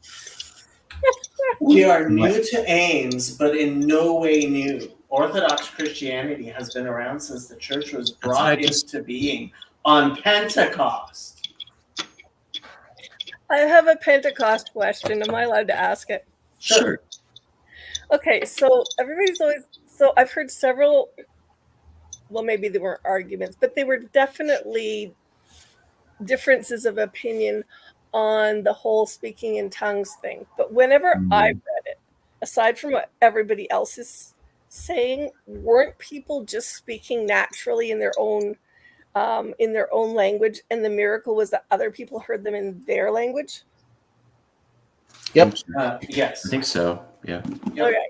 We are new to Ames, but in no way new. Orthodox Christianity has been around since the church was what I brought into being on Pentecost. I have a Pentecost question. Am I allowed to ask it? Sure. Okay, so everybody's always so I've heard several. Well, maybe they weren't arguments, but they were definitely differences of opinion on the whole speaking in tongues thing. But whenever I read it, aside from what everybody else is saying, weren't people just speaking naturally in their own language, and the miracle was that other people heard them in their language? Yep. Yes. I think so. Yeah. Yep. Okay.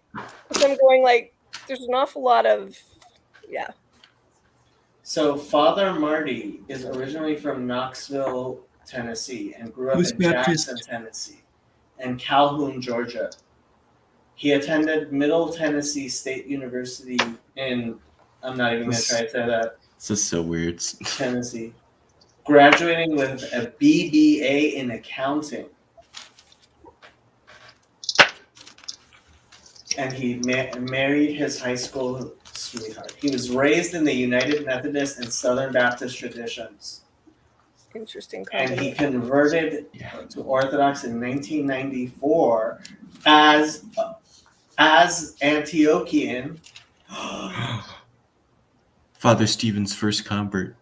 So I'm going like, there's an awful lot of, yeah. So Father Marty is originally from Knoxville, Tennessee, and grew up Who's in Baptist? Jackson, Tennessee, and Calhoun, Georgia. He attended Middle Tennessee State University in, I'm not even going to try to say that, This is so weird. Tennessee, graduating with a BBA in accounting. And he married his high school sweetheart. He was raised in the United Methodist and Southern Baptist traditions. Interesting And he combination. converted to Orthodox in 1994 as Antiochian. Father Stephen's first convert.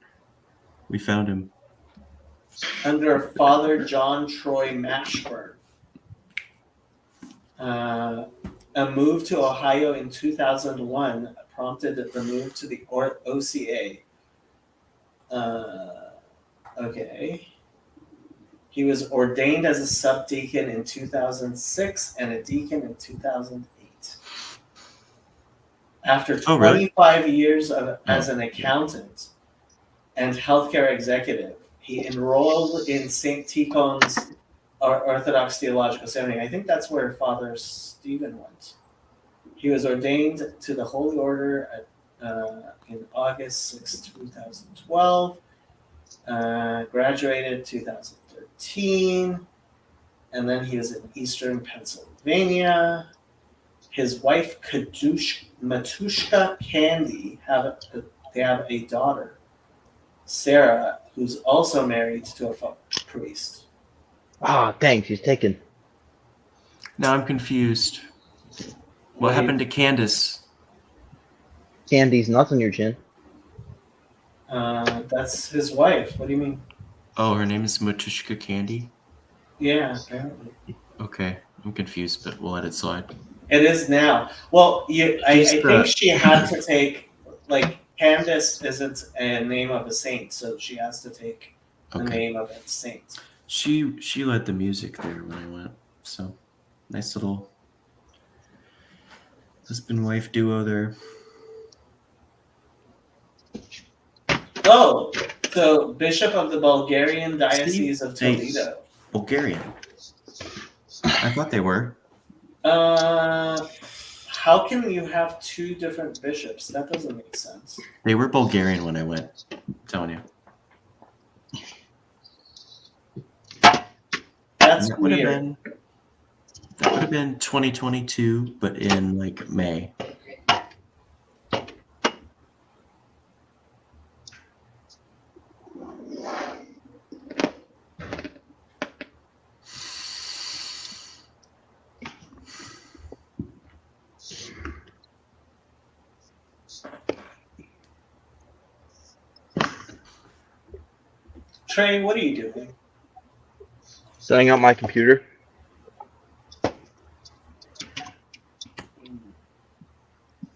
We found him. Under Father John Troy Mashburn. A move to Ohio in 2001 prompted the move to the OCA. Okay. He was ordained as a subdeacon in 2006 and a deacon in 2008. After 25 years as an accountant and healthcare executive, he enrolled in St. Tikhon's Orthodox Theological Seminary. I think that's where Father Stephen went. He was ordained to the Holy Order in August 6, 2012. Graduated 2013. And then he was in Eastern Pennsylvania. His wife, Matushka Candy, they have a daughter, Sarah, who's also married to a priest. Ah, thanks. He's taken. Now I'm confused. What happened to Candace? Candy's nuts on your chin. That's his wife. What do you mean? Oh, her name is Matushka Candy? Yeah, apparently. Okay, I'm confused, but we'll let it slide. It is now. Well, I think she had to take, like, Candace isn't a name of a saint, so she has to take the name of a saint. She led the music there when I went, so nice little husband-wife duo there. Oh, so Bishop of the Bulgarian Diocese of Toledo. Bulgarian. I thought they were. How can you have two different bishops? That doesn't make sense. They were Bulgarian when I went. I'm telling you. That's that would have weird. been 2022, but in like May. Trey, what are you doing? Setting up my computer.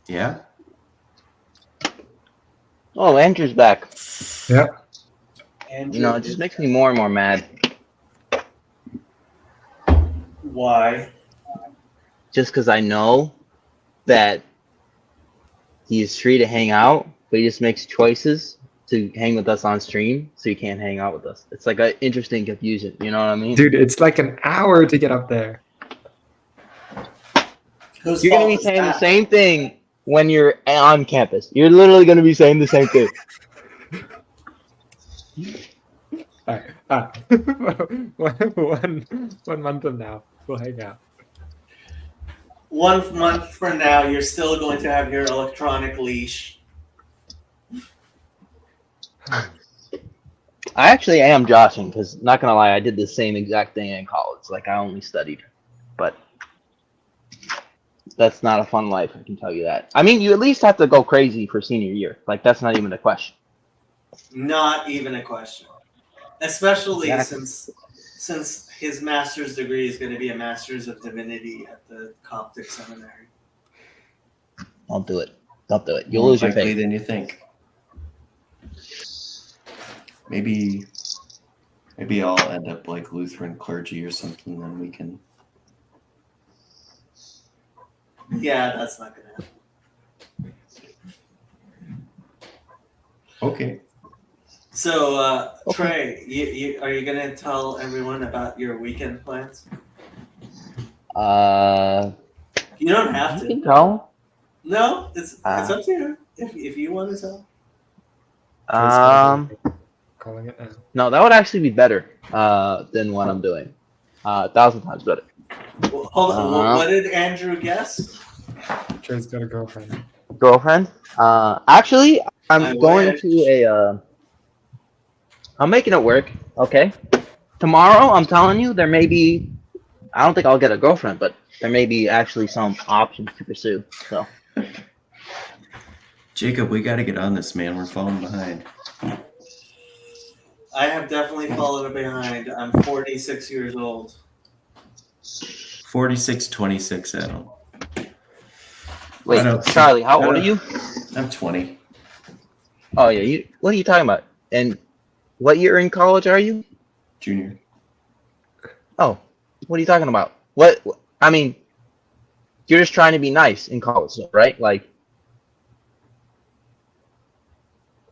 Yeah? Oh, Andrew's back. Yeah. Andrew, You know, it just makes me more and more mad. Why? Just because I know that he is free to hang out, but he just makes choices to hang with us on stream, so he can't hang out with us. It's like an interesting confusion. You know what I mean? Dude, it's like an hour to get up there. Whose You're gonna fault be is saying the that? same thing when you're on campus. You're literally gonna be saying the same thing. All right. one month from now, we'll hang out. 1 month from now, you're still going to have your electronic leash. I actually am joshing because, not gonna lie, I did the same exact thing in college. Like, I only studied, but that's not a fun life. I can tell you that. I mean, you at least have to go crazy for senior year. Like, that's not even a question. Not even a question. Especially Exactly. since his master's degree is going to be a master's of divinity at the Coptic seminary. Don't do it. Don't do it. You'll More lose your likely faith. than you think. Maybe I'll end up like Lutheran clergy or something. Then we can. Yeah, that's not going to happen. Okay. So, Trey, you are you going to tell everyone about your weekend plans? You don't have You can to. tell. No, it's up to you. If you want to tell. Calling it now. No, that would actually be better than what I'm doing. 1,000 times better. Well, hold on. What did Andrew guess? Trey's got a girlfriend. Girlfriend? Actually, I'm I going wish. to a. I'm making it work. Okay. Tomorrow, I'm telling you, there may be. I don't think I'll get a girlfriend, but there may be actually some options to pursue. So. Jacob, we got to get on this, man. We're falling behind. I have definitely fallen behind. I'm 46 years old. 46, 26, Adam. Wait, I know. Charlie, how old are you? I'm 20. Oh yeah, you. What are you talking about? And what year in college are you? Junior. Oh, what are you talking about? What? I mean, you're just trying to be nice in college, right? Like,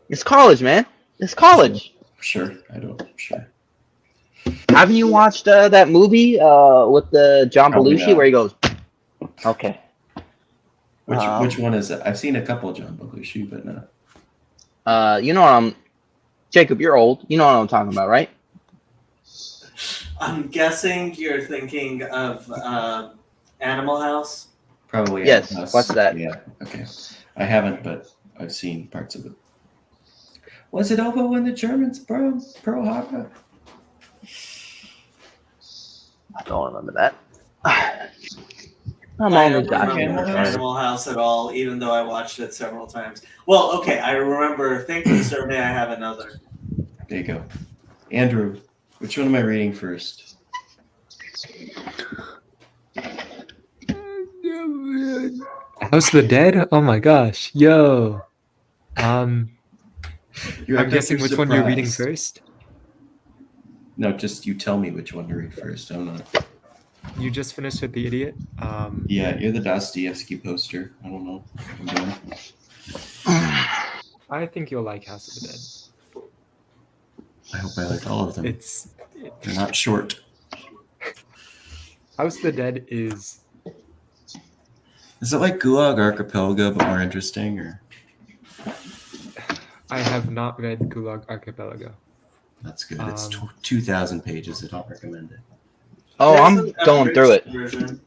it's college, man. It's college. Sure, I don't. Sure. Haven't you watched that movie with the John Probably Belushi not. where he goes? Okay. Which one is it? I've seen a couple of John Belushi, but no. You know what I'm. Jacob, you're old. You know what I'm talking about, right? I'm guessing you're thinking of Animal House. Probably. Yes, Animal House. what's that? Yeah. Okay. I haven't, but I've seen parts of it. Was it over when the Germans burned Pearl Harbor? I don't remember that. I'm I only don't joking. remember Animal House at all, even though I watched it several times. Well, okay, I remember thinking, sir, may I have another? There you go. Andrew, which one am I reading first? House of the Dead? Oh my gosh. Yo. You I'm act like guessing you're which one you're reading surprised. first. No, just you tell me which one to read first. I'm not. You just finished with The Idiot. Yeah, you're the Dostoevsky poster. I don't know. What I'm doing. I think you'll like House of the Dead. I hope I like all of them. It's They're not short. House of the Dead is Is it like Gulag Archipelago but more interesting, or? I have not read Gulag Archipelago. That's good. It's Um, 2,000 pages. I don't recommend it. Oh, There's I'm an going through it. abridged version.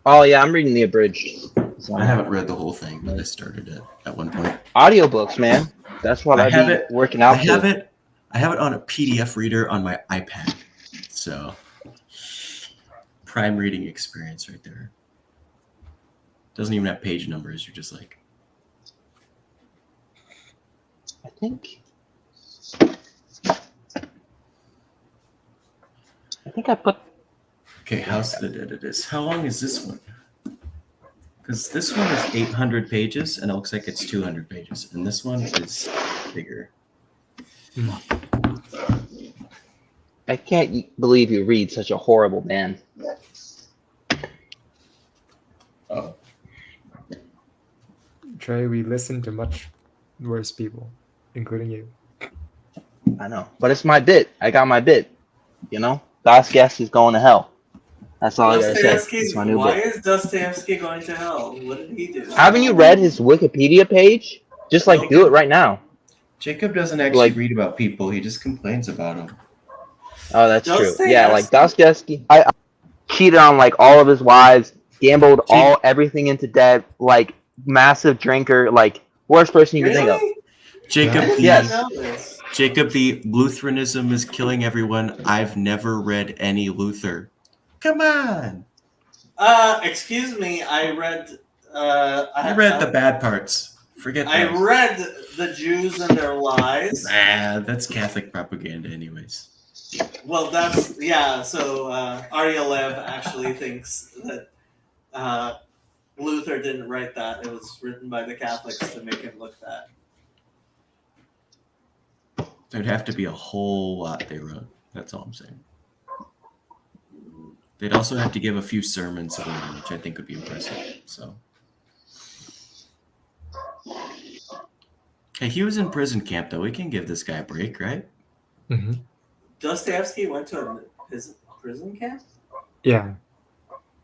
Oh yeah, I'm reading the abridged. So. I haven't read the whole thing, but I started it at one point. Audiobooks, man. That's what I I've have been it- working out I have for. it. I have it on a PDF reader on my iPad. So, prime reading experience right there. Doesn't even have page numbers. You're just like, I think I put. okay, House of the Dead it is. How long is this one? Because this one is 800 pages, and it looks like it's 200 pages. And this one is bigger. I can't believe you read such a horrible man. Oh, Trey, we listen to much worse people, including you. I know, but it's my bit. I got my bit. You know, Dostoevsky's going to hell. That's all I gotta say. It's my new Why bit. is Dostoevsky going to hell? What did he do? Haven't you read his Wikipedia page? Just like do it right now. Jacob doesn't actually Like- read about people. He just complains about them. Oh, that's true. Dostoevsky- Yeah, like Dostoevsky. I cheated on like all of his wives, gambled everything into debt, like massive drinker, like worst person you can think of. Really? Jacob, I did Yes. not know this. Jacob, the Lutheranism is killing everyone. I've never read any Luther. Come on. Excuse me. I read. I read the bad parts. Forget I that. read the Jews and their lies. Nah, that's Catholic propaganda, anyways. Well, that's yeah. So Arya Lev actually thinks that Luther didn't write that. It was written by the Catholics to make him look bad. There'd have to be a whole lot they wrote. That's all I'm saying. They'd also have to give a few sermons later, which I think would be impressive. So, hey, he was in prison camp, though. We can give this guy a break, right? Hmm. Dostoevsky went to his prison camp. Yeah.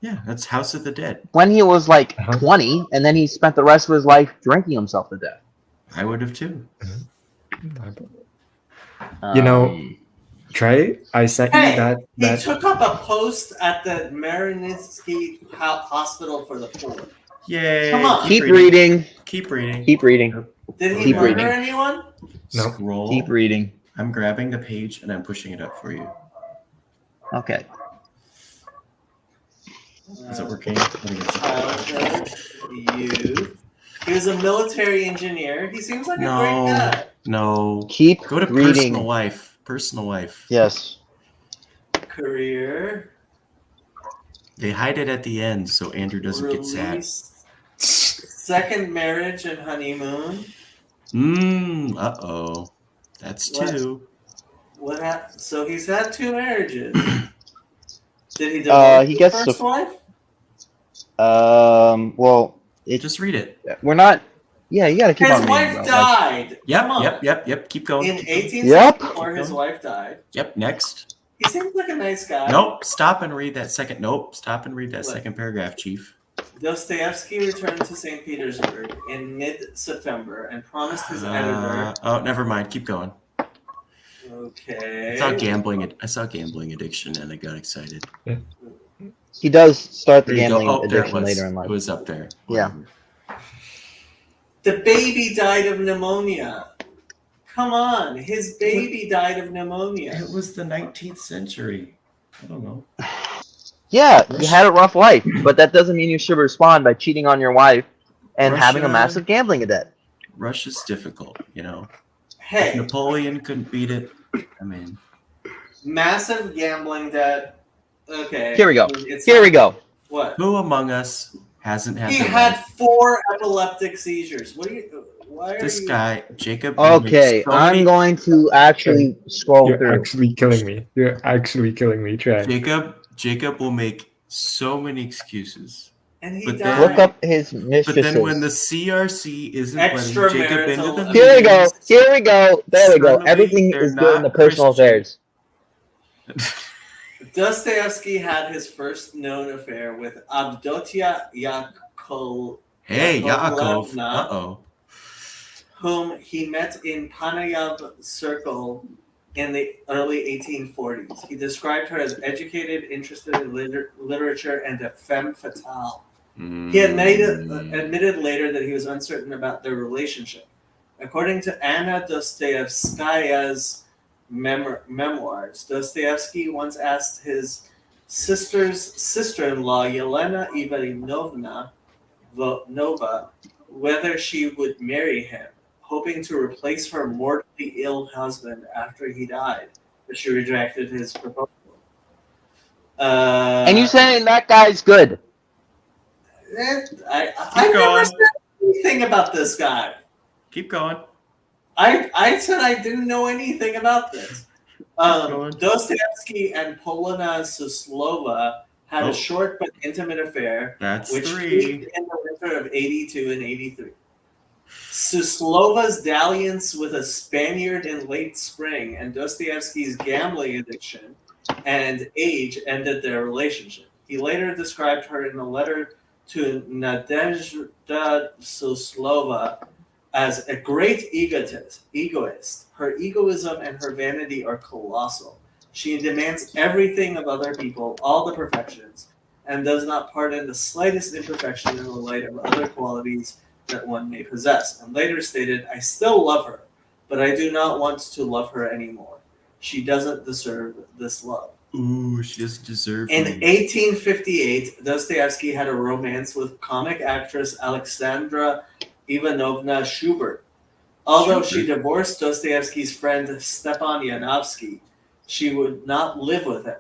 Yeah, that's House of the Dead. When he was like Uh-huh. 20, and then he spent the rest of his life drinking himself to death. I would have too. You know, Um, Trey, I sent Hey, you that. He took up a post at the Mariinsky Hospital for the Poor. Yay! Come on. keep reading. Keep reading. Keep reading. Did he Keep murder reading. anyone? No. Scroll. Keep reading. I'm grabbing the page and I'm pushing it up for you. Okay. Is it working? Let me get you. Childhood, youth. He was a military engineer. He seems like a great No, guy. no. Keep Go to reading. personal life. Personal life. Yes. Career. They hide it at the end so Andrew doesn't get sad. Release. Second marriage and honeymoon. Uh-oh. That's What? two. What happened? So he's had 2 marriages. Did he divorce He his gets first the- wife? Well, Just read it. we're not. Yeah, you got to keep His on wife reading. bro. died. Yep, Come on. yep. Keep going. In keep going. 1864, Yep. his wife died. Yep, next. He seems like a nice guy. Nope, stop and read that second. Nope, stop and read that What? second paragraph, Chief. Dostoevsky returned to St. Petersburg in mid-September and promised his editor. Oh, never mind. Keep going. Okay. I saw gambling addiction, and I got excited. He does start the There you go. gambling Oh, there it addiction was. later in life. It was up there. Yeah. The baby died of pneumonia. Come on, his baby died of pneumonia. It was the 19th century. I don't know. Yeah, you had a rough life, but that doesn't mean you should respond by cheating on your wife and having a Russia- massive gambling debt. Russia's difficult, you know. Hey. If Napoleon couldn't beat it, I mean, Massive gambling debt. Okay. Here we go. It's Here we go. What? who among us hasn't had He their had life? 4 epileptic seizures. What are you? Why are This you? guy, Jacob. Okay, makes so I'm many- going to actually scroll You're through. actually killing me. You're actually killing me, Trey. Jacob will make so many excuses. And he But died. then- Look up his But mistresses. then when the CRC isn't letting Jacob Extramarital into the Here we go. meetings, Here we go. There we go. Suddenly, Everything they're is good in the not personal Christian. affairs. Dostoevsky had his first known affair with Avdotia Hey, Yaakov. Yakovlevna, Uh-oh. whom he met in Panayev Circle in the early 1840s. He described her as educated, interested in literature, and a femme fatale. He admitted later that he was uncertain about their relationship. According to Anna Dostoevskaya's memoirs, Dostoevsky once asked his sister's sister-in-law, Yelena Ivanovna Nova, whether she would marry him, hoping to replace her mortally ill husband after he died, but she rejected his proposal. And you saying that guy's good? I never said anything about this guy. Keep going. I said I didn't know anything about this. Dostoevsky and Polona Suslova had Oh. a short but intimate affair, That's which 3. peaked in the winter of 82 and 83. Suslova's dalliance with a Spaniard in late spring and Dostoevsky's gambling addiction and age ended their relationship. He later described her in a letter to Nadezhda Suslova as a great egoist. Her egoism and her vanity are colossal. She demands everything of other people, all the perfections, and does not pardon the slightest imperfection in the light of other qualities that one may possess. And later stated, I still love her. but I do not want to love her anymore. She doesn't deserve this love. Ooh, she doesn't deserve In me. 1858, Dostoevsky had a romance with comic actress Alexandra Ivanovna Schubert. Although she divorced Dostoevsky's friend Stepan Yanovsky, she would not live with him.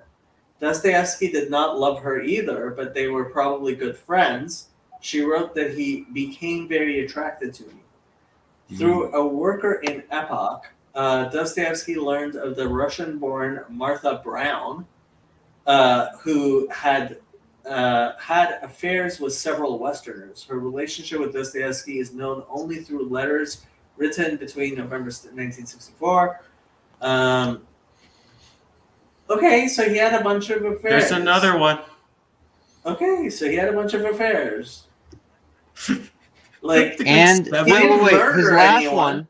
Dostoevsky did not love her either, but they were probably good friends. She wrote that he became very attracted to me. Through a worker in Epoch, Dostoevsky learned of the Russian-born Martha Brown, who had affairs with several Westerners. Her relationship with Dostoevsky is known only through letters written between November 1964. Okay, so he had a bunch of affairs. There's another one. Okay, so he had a bunch of affairs. Like, And he wait, didn't his murder last anyone.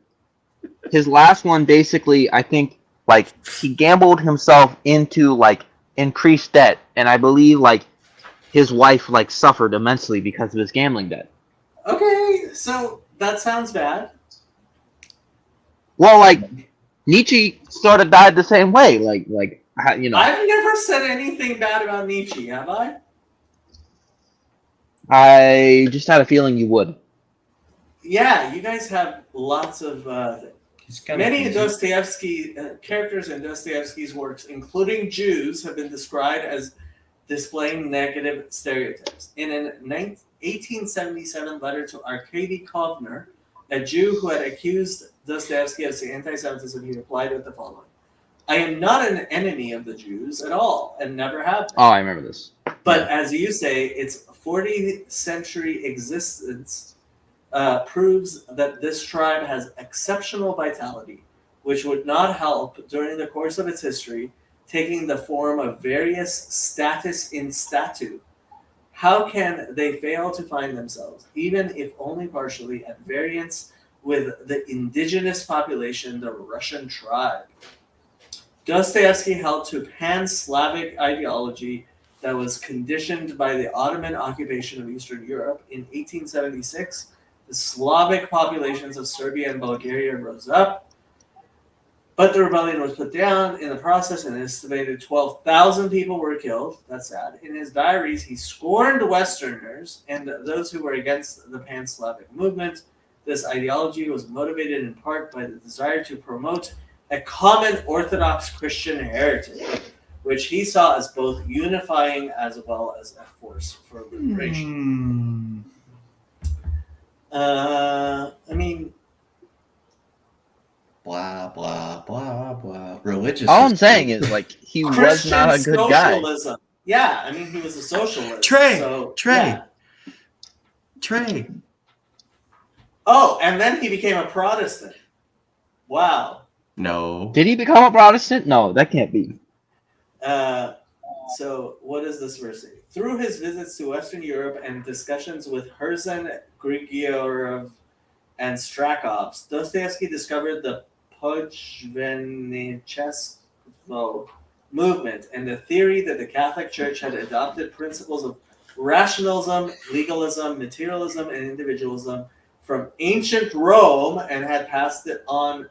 his last one basically, I think, like he gambled himself into like increased debt, and I believe like his wife like suffered immensely because of his gambling debt. Okay, so that sounds bad. Well, like Nietzsche sort of died the same way, like you know. I've never said anything bad about Nietzsche, have I? I just had a feeling you would. Yeah, you guys have lots of many crazy. Dostoevsky characters in Dostoevsky's works, including Jews, have been described as displaying negative stereotypes. In an 1877 letter to Arkady Kovner, a Jew who had accused Dostoevsky of anti-Semitism, he replied with the following: "I am not an enemy of the Jews at all, and never have been. Oh, I remember this. But as you say, its 40th century existence proves that this tribe has exceptional vitality, which would not help during the course of its history, taking the form of various status in statu. How can they fail to find themselves, even if only partially, at variance with the indigenous population, the Russian tribe?" Dostoevsky held to pan-Slavic ideology that was conditioned by the Ottoman occupation of Eastern Europe. In 1876, the Slavic populations of Serbia and Bulgaria rose up, but the rebellion was put down in the process, and an estimated 12,000 people were killed. That's sad. In his diaries, he scorned Westerners and those who were against the pan-Slavic movement. This ideology was motivated in part by the desire to promote a common Orthodox Christian heritage, which he saw as both unifying as well as a force for liberation. I mean, blah blah blah blah. Religious. All I'm saying is like he was not a good guy. Socialism. Yeah, I mean he was a socialist. Trey. Yeah. Trey. Oh, and then he became a Protestant. Wow. No. Did he become a Protestant? No, that can't be. So what does this verse say? Through his visits to Western Europe and discussions with Herzen, Grigorov, and Strakovs, Dostoevsky discovered the Podvenichestvo movement and the theory that the Catholic Church had adopted principles of rationalism, legalism, materialism, and individualism from ancient Rome and had passed it on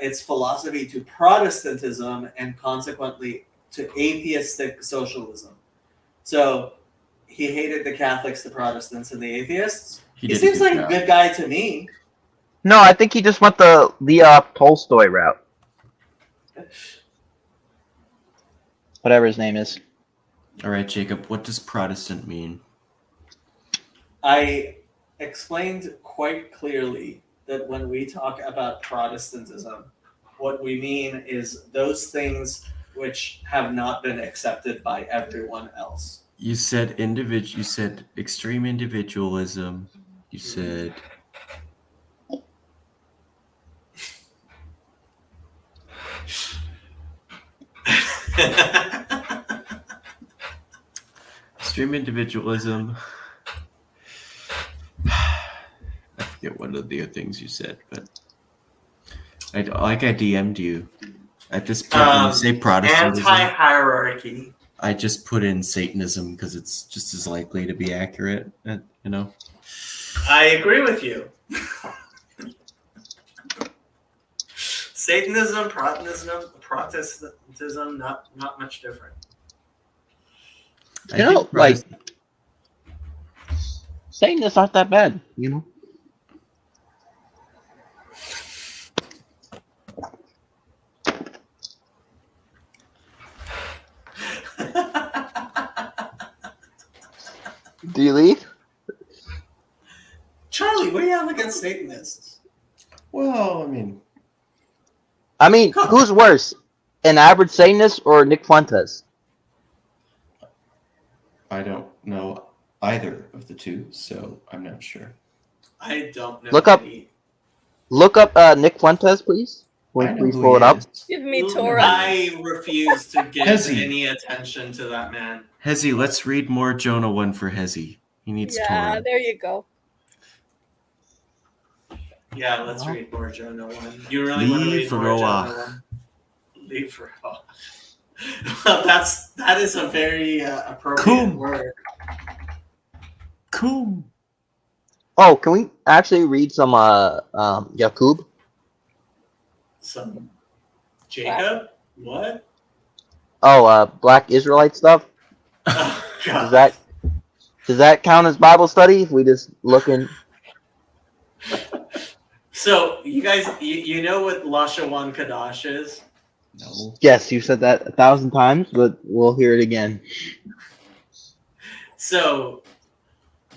its philosophy to Protestantism and consequently to atheistic socialism. So he hated the Catholics, the Protestants, and the atheists. He seems like a good guy to me. No, I think he just went the Lev Tolstoy route. Whatever his name is. All right, Jacob, what does Protestant mean? I explained quite clearly that when we talk about Protestantism, what we mean is those things which have not been accepted by everyone else. You said you said extreme individualism. You said extreme individualism. I forget one of the other things you said, but I DM'd you. At this point, when you say Protestantism, anti-hierarchy. I just put in Satanism because it's just as likely to be accurate, you know? I agree with you. Satanism, Protestantism, not much different. I You know, think like Protest- Satanists aren't that bad, you know. Do you leave? Charlie, what do you have against Satanists? well, I mean, who's worse, an average Satanist or Nick Fuentes? I don't know either of the two, so I'm not sure. I don't know. Look up Nick Fuentes, please. Will I you know please who pull he it up? is. Give me Torah. I refuse to give Hezi. any attention to that man. Hezi, let's read more Jonah 1 for Hezi. He needs Yeah, Torah. there you go. Yeah, let's read more Jonah 1. You really want to read Leave more Jonah Roach. 1? Leave Roach. Well, that is a very appropriate Cool. word. Cool. Oh, can we actually read some Yakub? Some Jacob? What? Oh, Black Israelite stuff. Oh, God. Does that count as Bible study? If we just look in. So, you guys, you know what Lashawan Kadash is? No. Yes, you said that 1,000 times, but we'll hear it again. So,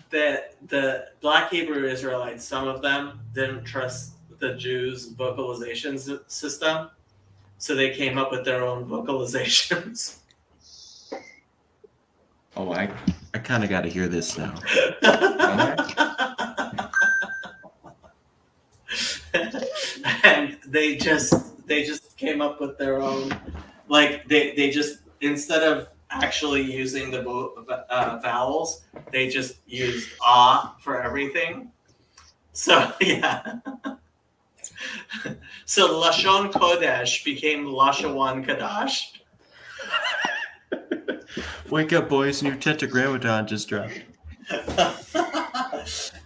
the Black Hebrew Israelites, some of them didn't trust the Jews' vocalization system, so they came up with their own vocalizations. Oh, I kind of got to hear this now. And they just came up with their own, like they just, instead of actually using the vowels, they just used ah for everything. So yeah. So Lashon Kodesh became Lashawan Kadash. Wake up, boys! New Tetragrammaton just dropped.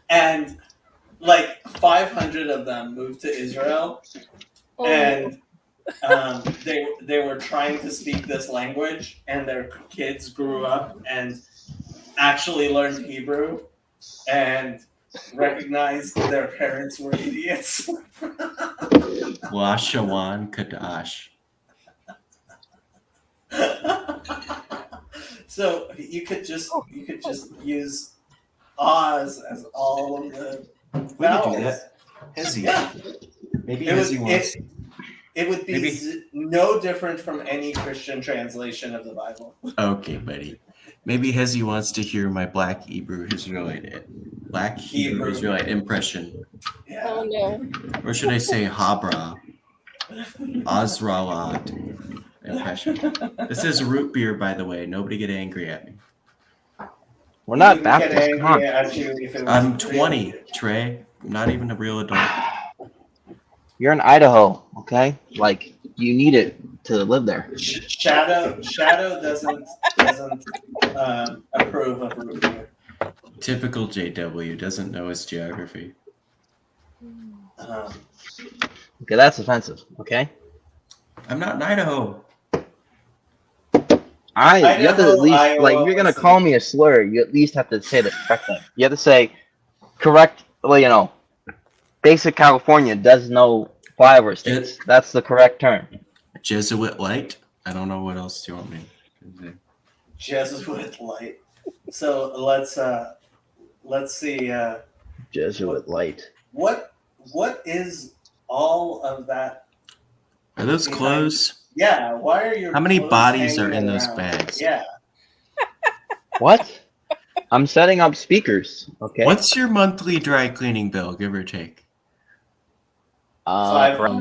And like 500 of them moved to Israel, and they were trying to speak this language, and their kids grew up and actually learned Hebrew and recognized their parents were idiots. Lashawan Kadash. So you could just use Oz as all of the We could vowels. do that. Hezi. Yeah. Maybe It would, Hezi wants. it would be Maybe- no different from any Christian translation of the Bible. Okay, buddy. Maybe Hezi wants to hear my Black Hebrew Israelite impression. Yeah. Oh no. Or should I say Habra? Azralat impression. This is root beer, by the way. Nobody get angry at me. We're not We would get Baptist. Come on. angry at you if it was I'm real. 20, Trey. I'm not even a real adult. You're in Idaho, okay? Like, you need it to live there. Shadow doesn't approve of root beer. Typical JW doesn't know his geography. Okay, that's offensive, okay? I'm not in Idaho. You have to at least, Iowa, like, if you're gonna listen. call me a slur, you at least have to say the correct thing. You have to say, correct, well, you know, basic California does know flyover states. That's the correct term. Jesuit light? I don't know what else you want me to say. Jesuit light. So let's see. Jesuit light. What is all of that? Are those behind- clothes? Yeah. Why are your How many clothes bodies are hanging in those around? bags? Yeah. What? I'm setting up speakers, okay? What's your monthly dry cleaning bill, give or take? From,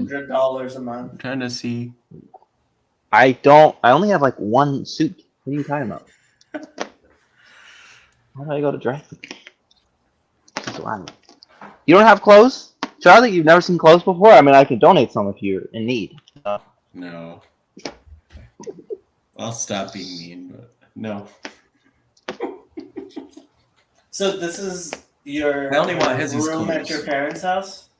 $500 a month. I'm trying to see. I only have like one suit. What are you talking about? Why do I go to dry cleaning? That's wild. You don't have clothes? Charlie, you've never seen clothes before? I mean, I could donate some if you're in need. No. I'll stop being mean, but no. So this is your I only want Hezzy's room at clothes. your parents' house?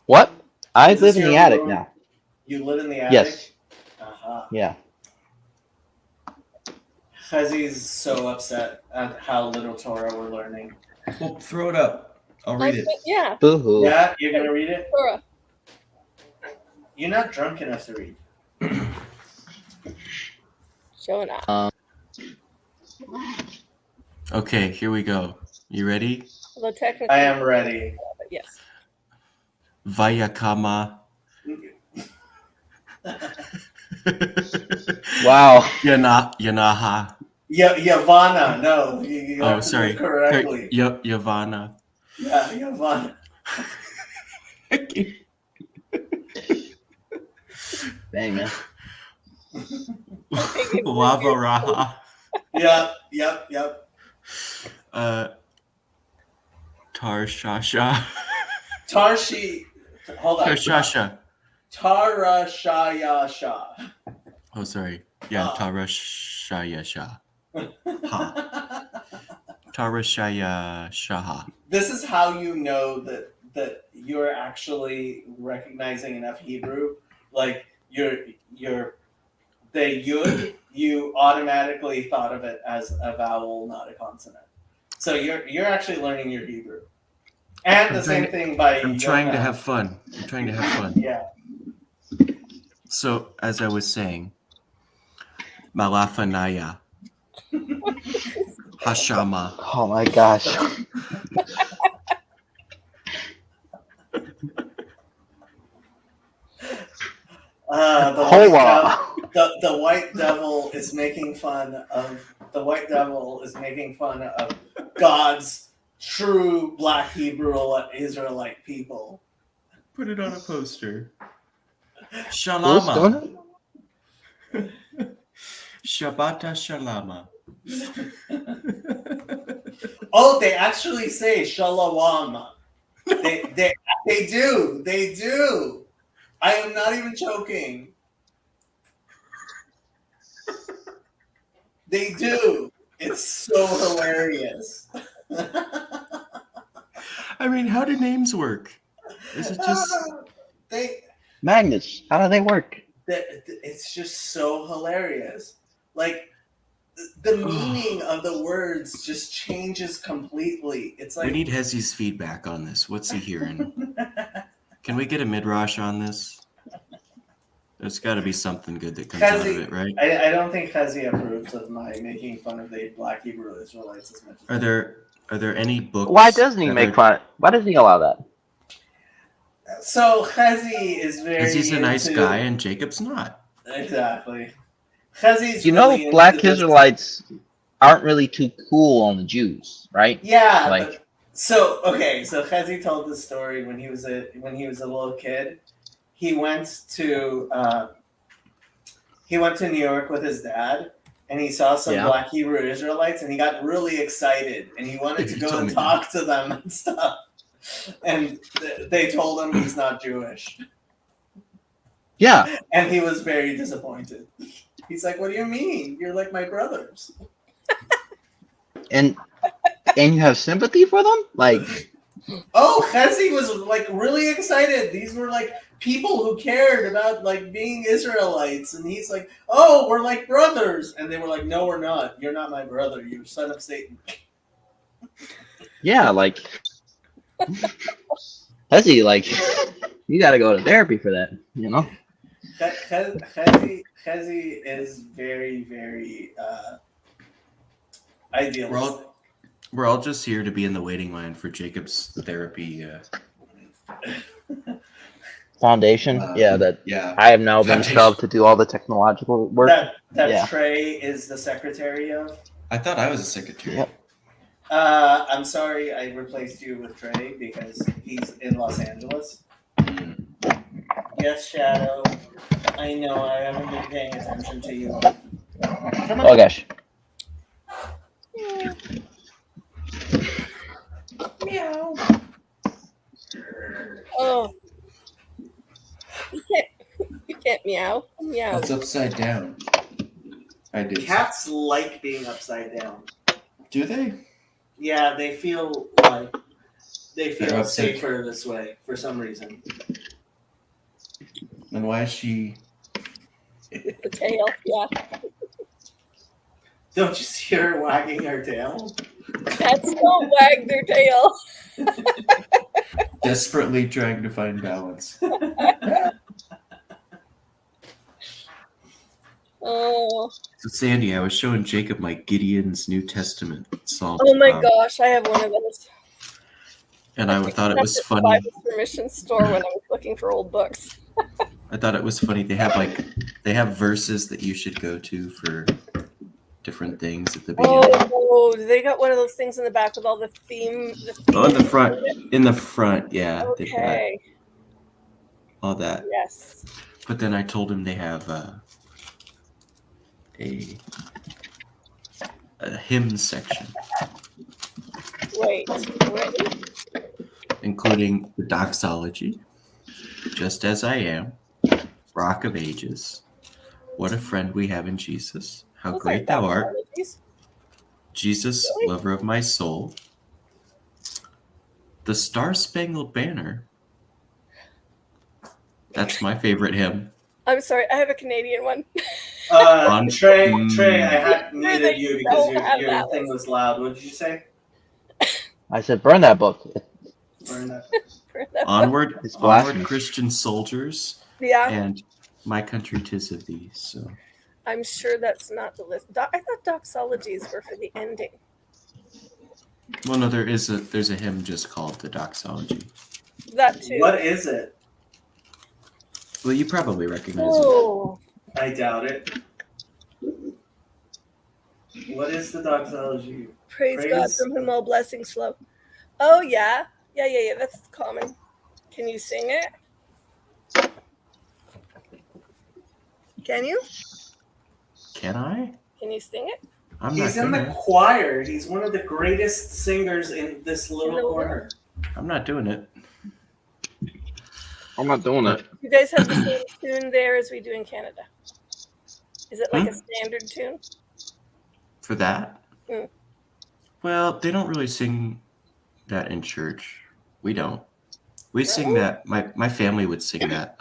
What? I Is live this in the your attic room? now. You live in the attic? Yes. Uh-huh. Yeah. Chazi's so upset at how little Torah we're learning. Well, throw it up. I'll read it. Yeah. Boo-hoo. Yeah, you're gonna read it? Torah. You're not drunk enough to read. Showing up. Okay, here we go. You ready? Although technically, I am ready. but yes. Vayakama. Wow. Yanaha. Yavana, no. You Oh, have to do sorry. it correctly. Yavana. Yeah, Yavana. Dang, man. Lava Raha. Yep. Tarshasha. Tarshi. Hold on. Tarshasha. Tarashayasha. Oh, sorry. Yeah, Tarashayasha. Ha. Tarashayasha. This is how you know that you're actually recognizing enough Hebrew. Like the yud, you automatically thought of it as a vowel, not a consonant. So you're actually learning your Hebrew. And the same thing by I'm trying to have fun. I'm trying to have fun. Yeah. So, as I was saying, Malafanaya. Hashama. Oh my gosh. The white devil is making fun of God's true Black Hebrew Israelite people. Put it on a poster. Who's Shalama. doing it? Shabbata Shalama. Oh, they actually say shalom. They do. I am not even joking. They do. It's so hilarious. I mean, how do names work? Is it just Magnets. How do they work? It's just so hilarious. Like the meaning of the words just changes completely. It's like we need Hezzy's feedback on this. What's he hearing? Can we get a midrash on this? There's got to be something good that comes out of it, right? I don't think Hezzy approves of my making fun of the Black Hebrew Israelites as much as Are there any books? Why doesn't he make fun? Why doesn't he allow that? So Hezzy is very. Because he's a nice into- guy and Jacob's not. Exactly. Hezzy's You know, really into Black this- Israelites aren't really too cool on the Jews, right? Yeah. Like, So Hezzy told this story when he was a little kid. He went to New York with his dad, and he saw some Black Hebrew Israelites, and he got really excited, and he wanted to go and talk to them and stuff. And they told him he's not Jewish. yeah. And he was very disappointed. He's like, "What do you mean? You're like my brothers." And you have sympathy for them? Like, oh, Hezzy was like really excited. These were like people who cared about like being Israelites, and he's like, "Oh, we're like brothers," and they were like, "No, we're not. You're not my brother. You're son of Satan." yeah, like, Hezzy, like, you got to go to therapy for that, you know? Hezzy is very, very idealistic. We're all just here to be in the waiting line for Jacob's therapy. Foundation? Yeah. I have now been Foundation. shoved to do all the technological work. That Trey is the secretary of. I thought I was a secretary. Yep. I'm sorry, I replaced you with Trey because he's in Los Angeles. Yes, Shadow. I know I haven't been paying attention to you. Come on. Oh gosh. Meow. Oh. You can't meow. Meow. It's upside down. I did. Cats like being upside down. Do they? Yeah, they feel They're upside- safer this way for some reason. And why is she? With the tail, yeah. Don't you see her wagging her tail? Cats don't wag their tail. Desperately trying to find balance. Oh. So Sandy, I was showing Jacob my Gideon's New Testament Psalm. Oh my gosh, I have one of those. And I thought it was At the funny. Bible Permission store when I was looking for old books. I thought it was funny. They have verses that you should go to for different things at the beginning. Oh, they got one of those things in the back with all the theme. Oh, in the front. In the front, yeah. They've Okay. got all that. Yes. But then I told him they have a hymn section, Wait. including the doxology, Just as I Am, Rock of Ages, What a Friend We Have in Jesus, How Those Great aren't Thou Art, doxologies. Jesus, Really? Lover of My Soul, The Star-Spangled Banner. That's my favorite hymn. I'm sorry, I have a Canadian one. Trey, I had Sure muted they you because don't have your that thing one. was loud. What did you say? I said, burn that book. Burn that. Onward, It's Onward, blasphemous. Christian Soldiers, Yeah, and My Country 'Tis of Thee. So I'm sure that's not the list. I thought doxologies were for the ending. well, no, there's a hymn just called the Doxology. That too. What is it? Well, you probably recognize Oh, I doubt it. What is the doxology? praise God from whom all blessings flow. Oh yeah, yeah. That's common. Can you sing it? Can you? it. Can I? Can you sing it? I'm He's not in the gonna. choir. He's one of the greatest singers in this little corner. I'm not doing it. I'm not doing it. You guys have the same tune there as we do in Canada. Is it like a standard tune? For that? Mm. Well, they don't really sing that in church. We don't. We sing Really? that. My family would sing that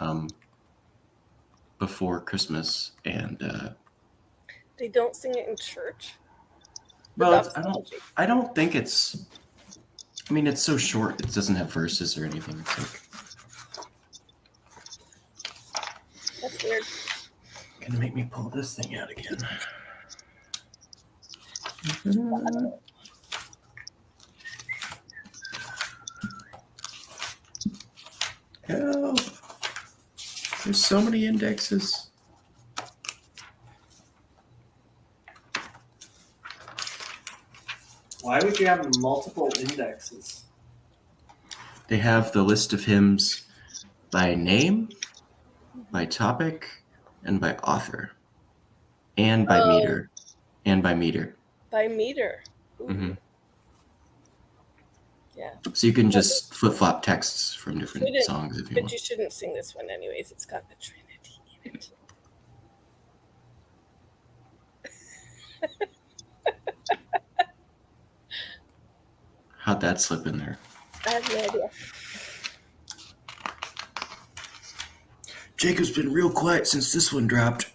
before Christmas, and They don't sing it in church. The well, doxology. I don't think it's. I mean, it's so short. It doesn't have verses or anything. It's like, That's weird. gonna make me pull this thing out again. Help! There's so many indexes. Why would you have multiple indexes? They have the list of hymns by name, by topic, and by author, and by Oh. meter, and by meter. By meter. Ooh. hmm Yeah. So you can just flip flop texts from different Shouldn't- songs if you But want. you shouldn't sing this one anyways. It's got the Trinity in it. How'd that slip in there? I have no idea. Jacob's been real quiet since this one dropped.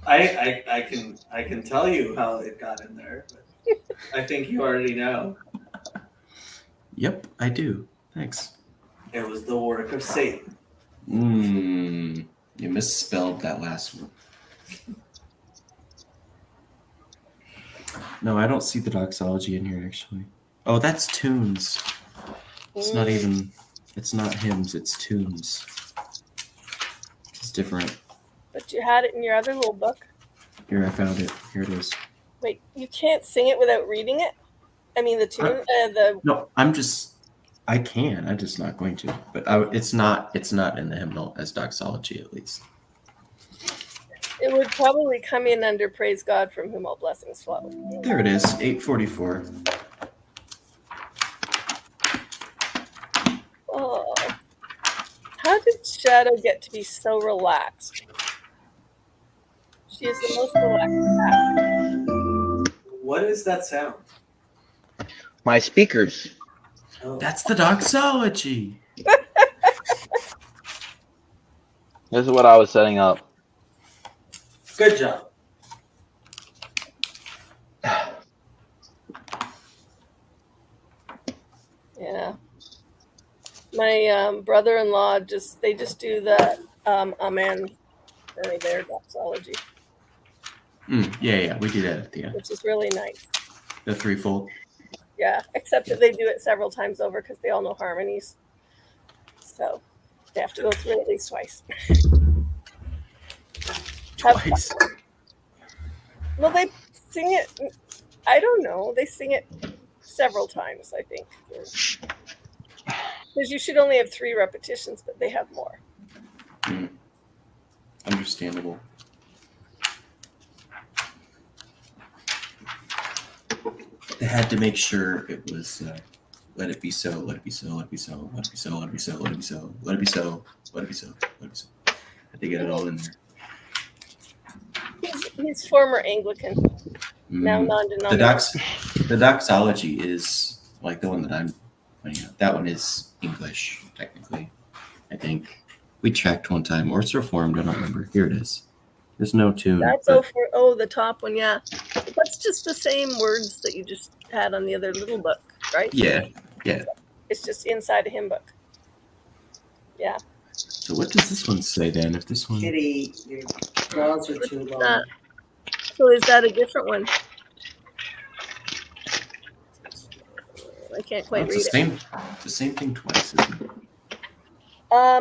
I can tell you how it got in there, but I think you already know. Yep, I do. Thanks. It was the work of Satan. You misspelled that last one. No, I don't see the doxology in here actually. Oh, that's tunes. It's not even. It's not hymns. It's tunes. It's different. But you had it in your other little book. Here, I found it. Here it is. Wait, you can't sing it without reading it? I mean, the tune, the No, I can. I'm just not going to. But it's not. It's not in the hymnal as doxology, at least. it would probably come in under praise God from whom all blessings flow. There it is. 844. Oh, how did Shadow get to be so relaxed? She is the most relaxed cat. What is that sound? My speakers. Oh. That's the doxology. This is what I was setting up. Good job. Yeah. My brother-in-law they just do the amen for their doxology, Yeah, we do that at the end. which is really nice. The threefold. Yeah, except that they do it several times over because they all know harmonies. So they have to go through it at least twice. Twice. Well, they sing it. I don't know. They sing it several times, I think. Because you should only have 3 repetitions, but they have more. Understandable. They had to make sure it was let it be so, let it be so, let it be so, let it be so, let it be so, let it be so, let it be so, let it be so, let it be so. Had to get it all in there. He's former Anglican, now non-denominational. The doxology is like the one that I'm pointing out. That one is English, technically. I think we checked one time, or it's Reformed. I don't remember. Here it is. There's no tune. That's the top one, yeah. That's just the same words that you just had on the other little book, right? Yeah. It's just inside a hymn book. Yeah. So what does this one say then? If this one, Kitty, your claws are too long. So is that a different one? I can't quite read it. The same thing twice, isn't it?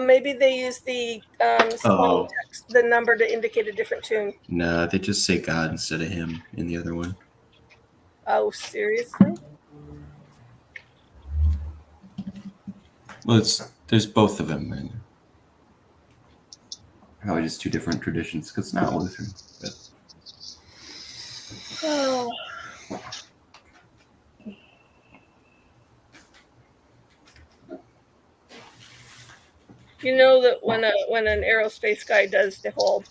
Maybe they use the small text, the number to indicate a different tune. No, they just say God instead of him in the other one. Oh, seriously? Well, there's both of them, and probably just 2 different traditions because it's not Lutheran. But. Oh. You know that when an aerospace guy does the whole,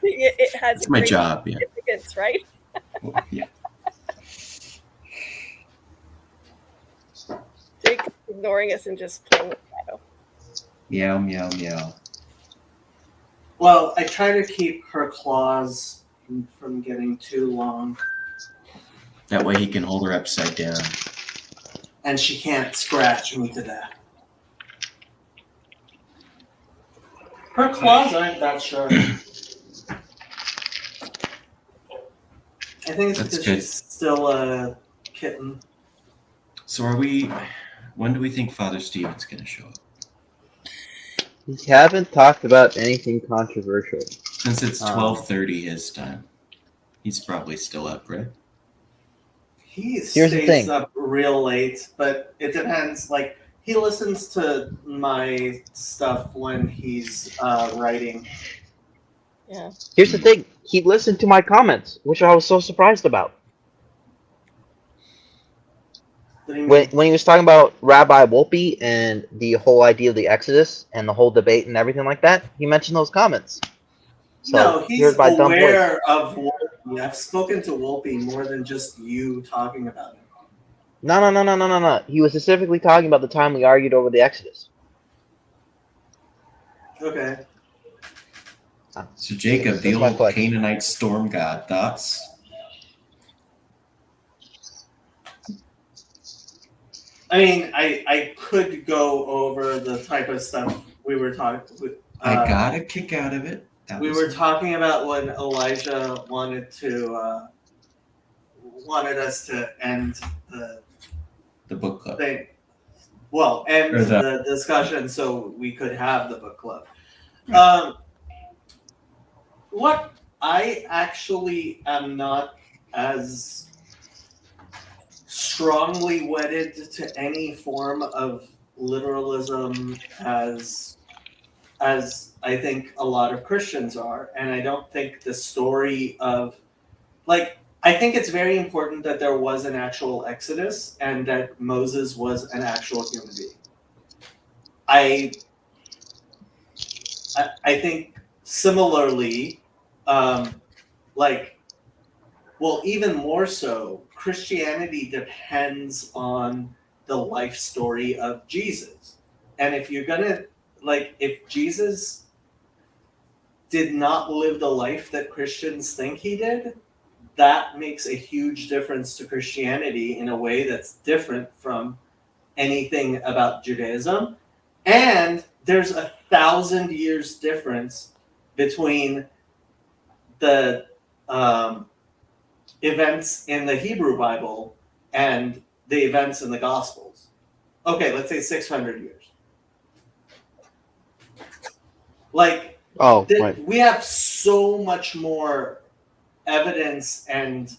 it has It's my job, yeah. significance, right? Well, yeah. Jake ignoring us and just playing with Shadow. Meow, meow, meow. Well, I try to keep her claws from getting too long. That way he can hold her upside down. And she can't scratch me to death. Her claws aren't that sharp. I think it's That's because good. she's still a kitten. So when do we think Father Steven's going to show up? We haven't talked about anything controversial. Since it's 12:30 his time. He's probably still up, right? He Here's the stays thing. up real late, but it depends. Like, he listens to my stuff when he's writing. Yeah. Here's the thing. He listened to my comments, which I was so surprised about. When he was talking about Rabbi Wolpe and the whole idea of the Exodus and the whole debate and everything like that, he mentioned those comments. So, No, he's here's my dumb voice. aware of Wolpe. I've spoken to Wolpe more than just you talking about him. No. He was specifically talking about the time we argued over the Exodus. Okay. So Jacob, the That's my old flex. Canaanite storm god, thoughts? I mean, I could go over the type of stuff we were talking with. I got a kick out of it. We were talking about when Elijah wanted us to end the book club. thing. Well, end Or the- the discussion so we could have the book club. What I actually am not as strongly wedded to any form of literalism as I think a lot of Christians are, and I don't think the story of I think it's very important that there was an actual Exodus and that Moses was an actual human being. I think similarly, even more so, Christianity depends on the life story of Jesus. And if you're gonna like if Jesus did not live the life that Christians think he did, that makes a huge difference to Christianity in a way that's different from anything about Judaism. And there's 1,000 years difference between the events in the Hebrew Bible and the events in the Gospels. Okay, let's say 600 years. Like, we have so much more evidence and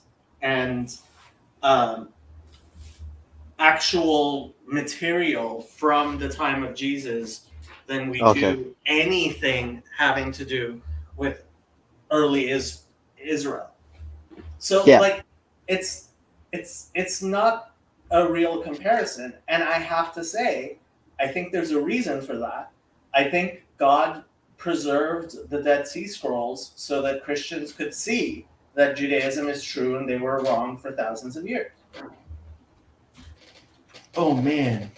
actual material from the time of Jesus than we do anything having to do with early Israel. So like it's not a real comparison. And I have to say, I think there's a reason for that. I think God preserved the Dead Sea Scrolls so that Christians could see that Judaism is true and they were wrong for thousands of years. Oh man.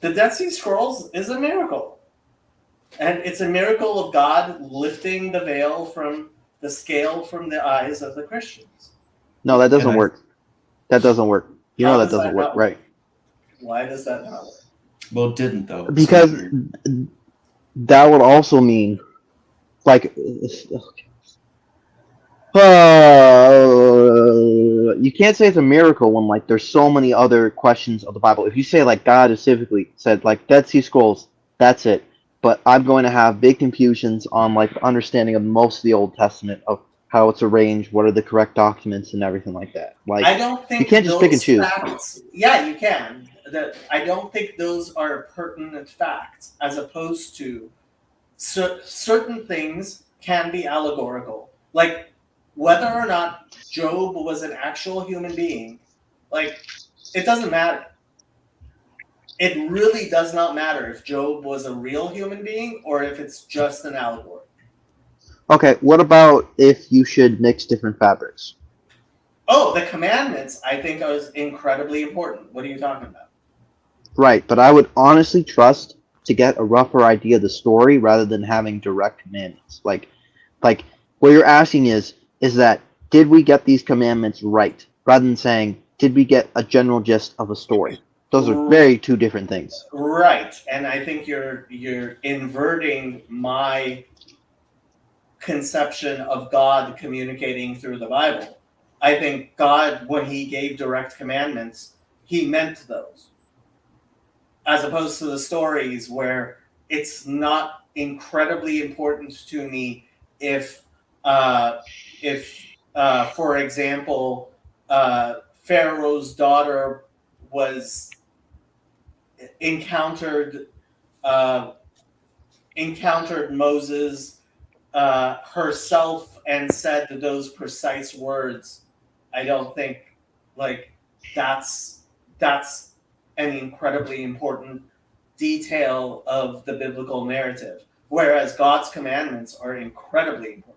The Dead Sea Scrolls is a miracle. And it's a miracle of God lifting the veil from the scale from the eyes of the Christians. No, that doesn't work. That doesn't work. You know that doesn't work, right? Why does that not work? Well, it didn't though. Because that would also mean, like, you can't say it's a miracle when like there's so many other questions of the Bible. If you say like God specifically said like Dead Sea Scrolls, that's it. But I'm going to have big confusions on like the understanding of most of the Old Testament of how it's arranged, what are the correct documents, and everything like that. Like, I don't think you can't just pick and choose. Facts, yeah, you can. I don't think those are pertinent facts, as opposed to certain things can be allegorical. Like whether or not Job was an actual human being, like it doesn't matter. It really does not matter if Job was a real human being or if it's just an allegory. Okay, what about if you should mix different fabrics? Oh, the commandments, I think, is incredibly important. What are you talking about? Right, but I would honestly trust to get a rougher idea of the story rather than having direct commandments. Like what you're asking is that did we get these commandments right, rather than saying did we get a general gist of a story? Those are very two different things. Right, and I think you're inverting my conception of God communicating through the Bible. I think God, when he gave direct commandments, he meant those. As opposed to the stories where it's not incredibly important to me if for example, Pharaoh's daughter was encountered Moses herself and said those precise words. I don't think like that's an incredibly important detail of the biblical narrative, whereas God's commandments are incredibly important.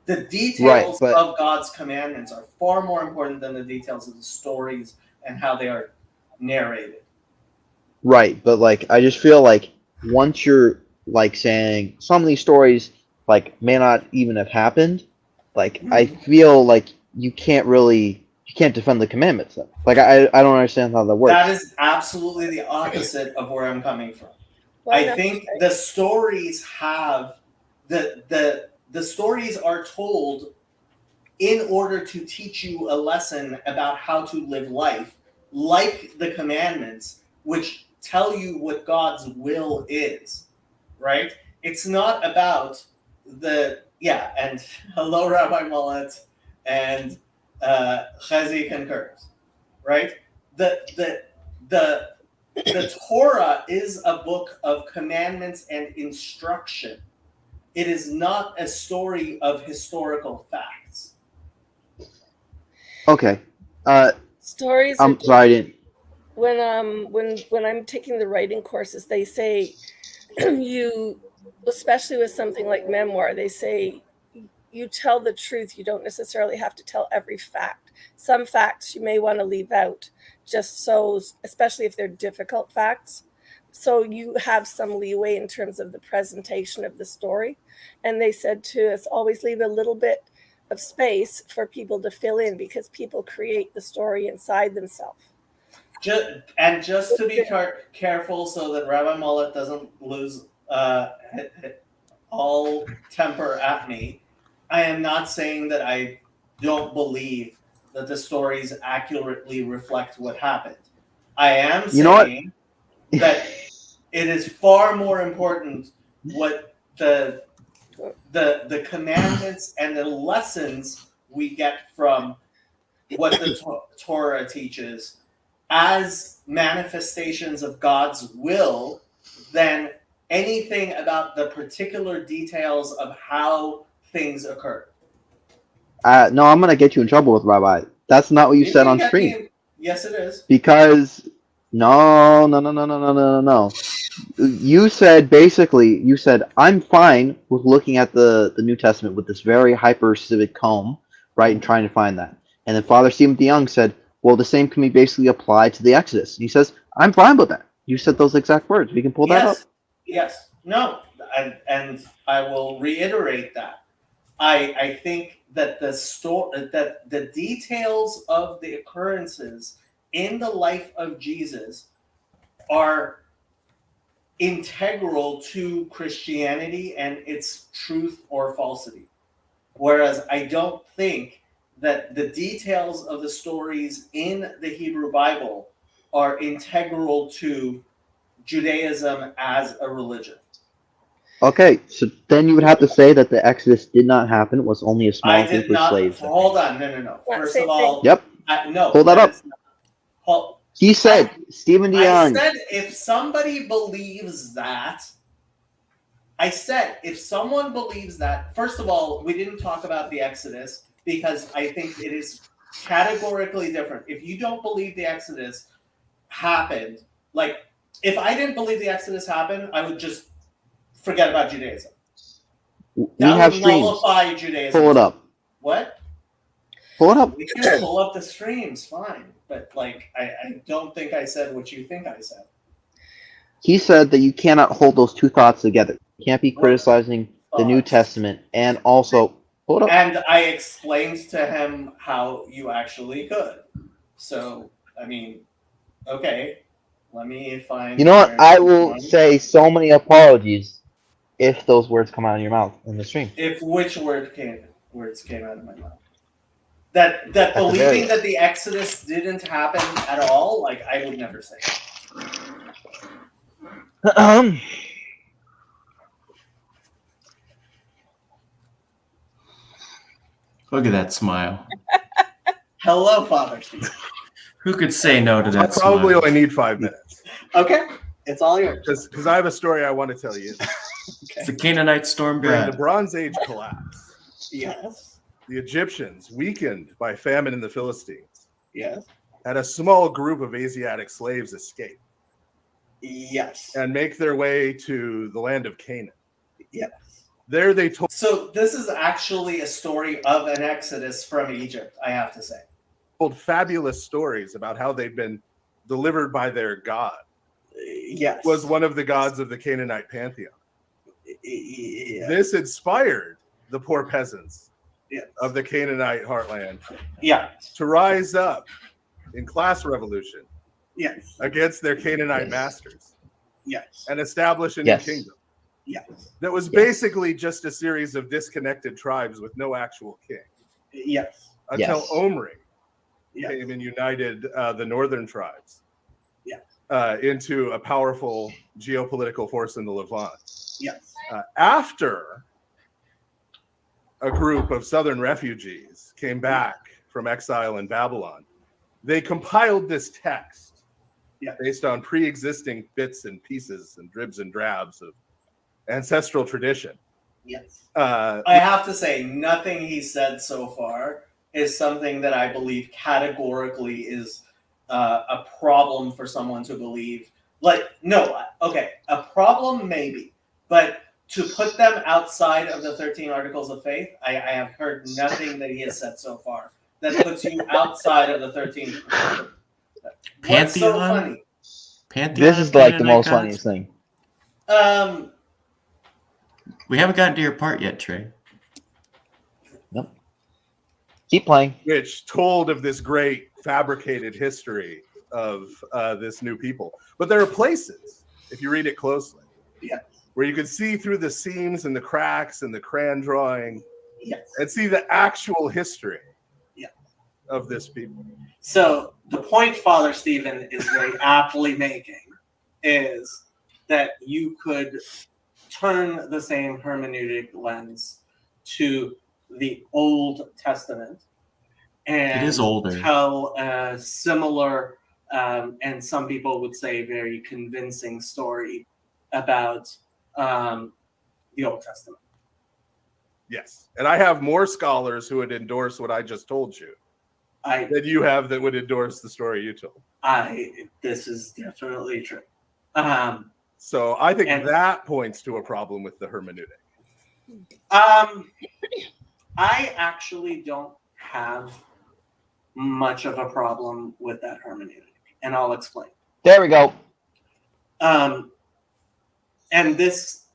The details of God's commandments are far more important than the details of the stories and how they are narrated. Right, but like I just feel like once you're like saying some of these stories like may not even have happened, like I feel like you can't defend the commandments then. Like I don't understand how that works. That is absolutely the opposite of where I'm coming from. I think the stories have the stories are told in order to teach you a lesson about how to live life, like the commandments, which tell you what God's will is, right? It's not about and hello, Rabbi Mullet, and Chazi concurs, right? The Torah is a book of commandments and instruction. It is not a story of historical facts. Okay. Stories. I'm sorry, I didn't. When I'm taking the writing courses, they say you, especially with something like memoir, they say you tell the truth. You don't necessarily have to tell every fact. Some facts you may want to leave out, just so, especially if they're difficult facts. so you have some leeway in terms of the presentation of the story. And they said to us, always leave a little bit of space for people to fill in, because people create the story inside themselves. Just to be careful so that Rabbi Mullet doesn't lose all temper at me, I am not saying that I don't believe that the stories accurately reflect what happened. I am saying that it is far more important what the commandments and the lessons we get from what the Torah teaches as manifestations of God's will than anything about the particular details of how things occur. No, I'm gonna get you in trouble with Rabbi. That's not what you said on stream. Yes, it is. Because no. You said basically, I'm fine with looking at the New Testament with this very hyper civic comb, right, and trying to find that. And then Father Stephen DeYoung said, well, the same can be basically applied to the Exodus. And he says, I'm fine with that. You said those exact words. We can pull that up. Yes. No. And I will reiterate that. I think that the details of the occurrences in the life of Jesus are integral to Christianity and its truth or falsity. Whereas I don't think that the details of the stories in the Hebrew Bible are integral to Judaism as a religion. Okay, so then you would have to say that the Exodus did not happen. It was only a small group of slaves. Hold on, no. First of all, yep. No. Hold that up. He said, Stephen DeYoung. I said if somebody believes that, if someone believes that, first of all, we didn't talk about the Exodus because I think it is categorically different. If you don't believe the Exodus happened, like if I didn't believe the Exodus happened, I would just forget about Judaism. We have streams. Nullify Judaism. Pull it up. What? Pull it up. We can pull up the streams, fine. But like, I don't think I said what you think I said. He said that you cannot hold those two thoughts together. You can't be criticizing the New Testament and also hold up. And I explained to him how you actually could. So, I mean, okay, let me find. You know what? I will say so many apologies if those words come out of your mouth in the stream. If which words came out of my mouth? That believing that the Exodus didn't happen at all, like I would never say. Look at that smile. Hello, Father Steve. Who could say no to that I probably smile? only need 5 minutes. Okay, it's all yours. Because I have a story I want to tell you. It's the Canaanite storm During god. the Bronze Age collapse, Yes. the Egyptians, weakened by famine in the Philistines, Yes. had a small group of Asiatic slaves escape Yes. and make their way to the land of Canaan. Yes. There they told. So this is actually a story of an exodus from Egypt, I have to say. Told fabulous stories about how they'd been delivered by their god. Yes. Was one of the gods of the Canaanite pantheon. Yeah. This inspired the poor peasants Yes. of the Canaanite heartland Yeah. to rise up in class revolution Yes. against their Canaanite Yes. masters Yes. and establish a Yes. new kingdom. Yes. That was basically just a series of disconnected tribes with no actual king Yes. until Yes. Omri Yes. came and united the northern tribes Yes. into a powerful geopolitical force in the Levant. Yes. After a group of southern refugees came back from exile in Babylon, they compiled this text based on pre-existing bits and pieces and dribs and drabs of ancestral tradition. Yes. I have to say, nothing he said so far is something that I believe categorically is a problem for someone to believe. Like, no, okay, a problem maybe, but to put them outside of the 13 Articles of Faith, I have heard nothing that he has said so far that puts you outside of the 13. What's so Pantheon? funny? Pantheon This of is like the Canaanite most gods? funniest thing. We haven't gotten to your part yet, Trey. Nope. Keep playing. Which told of this great fabricated history of this new people. But there are places, if you read it closely, where you can see through the seams and the cracks and the crayon drawing, and see the actual history of this people. So the point Father Stephen is very aptly making is that you could turn the same hermeneutic lens to the Old Testament and It is older. tell a similar, and some people would say very convincing story about the Old Testament. Yes. And I have more scholars who would endorse what I just told you than you have that would endorse the story you told. This is definitely true. So I think that points to a problem with the hermeneutic. I actually don't have much of a problem with that hermeneutic, and I'll explain. There we go. And this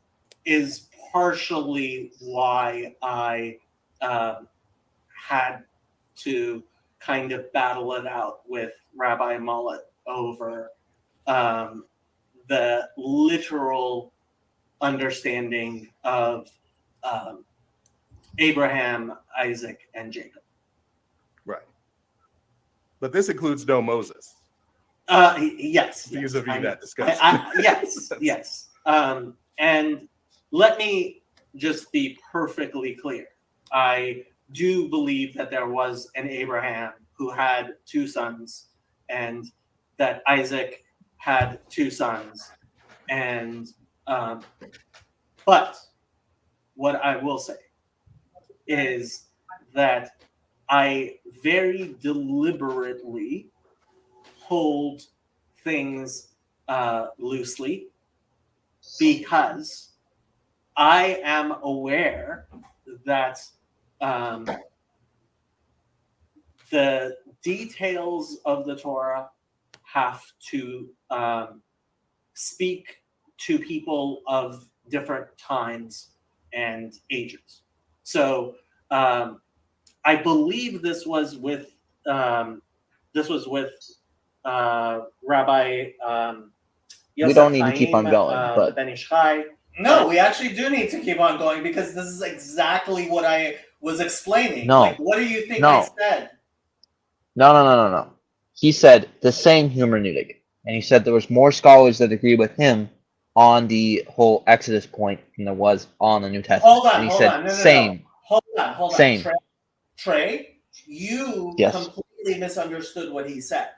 is partially why I had to kind of battle it out with Rabbi Mullet over the literal understanding of Abraham, Isaac, and Jacob. Right. But this includes no Moses. Yes. Vis-a-vis that discussion. Yes. And let me just be perfectly clear. I do believe that there was an Abraham who had two sons, and that Isaac had two sons. And but what I will say is that I very deliberately hold things loosely because I am aware that the details of the Torah have to speak to people of different times and ages. So I believe this was with Rabbi We don't need to keep on going, but Ben Ish Chai. No, we actually do need to keep on going because this is exactly what I was explaining. No. Like, what do you think No. I said? No. He said the same hermeneutic, and he said there was more scholars that agree with him on the whole Exodus point than there was on the New Testament. Hold on, and he hold said on. No. same. Hold on. Same. Trey, you Yes. completely misunderstood what he said.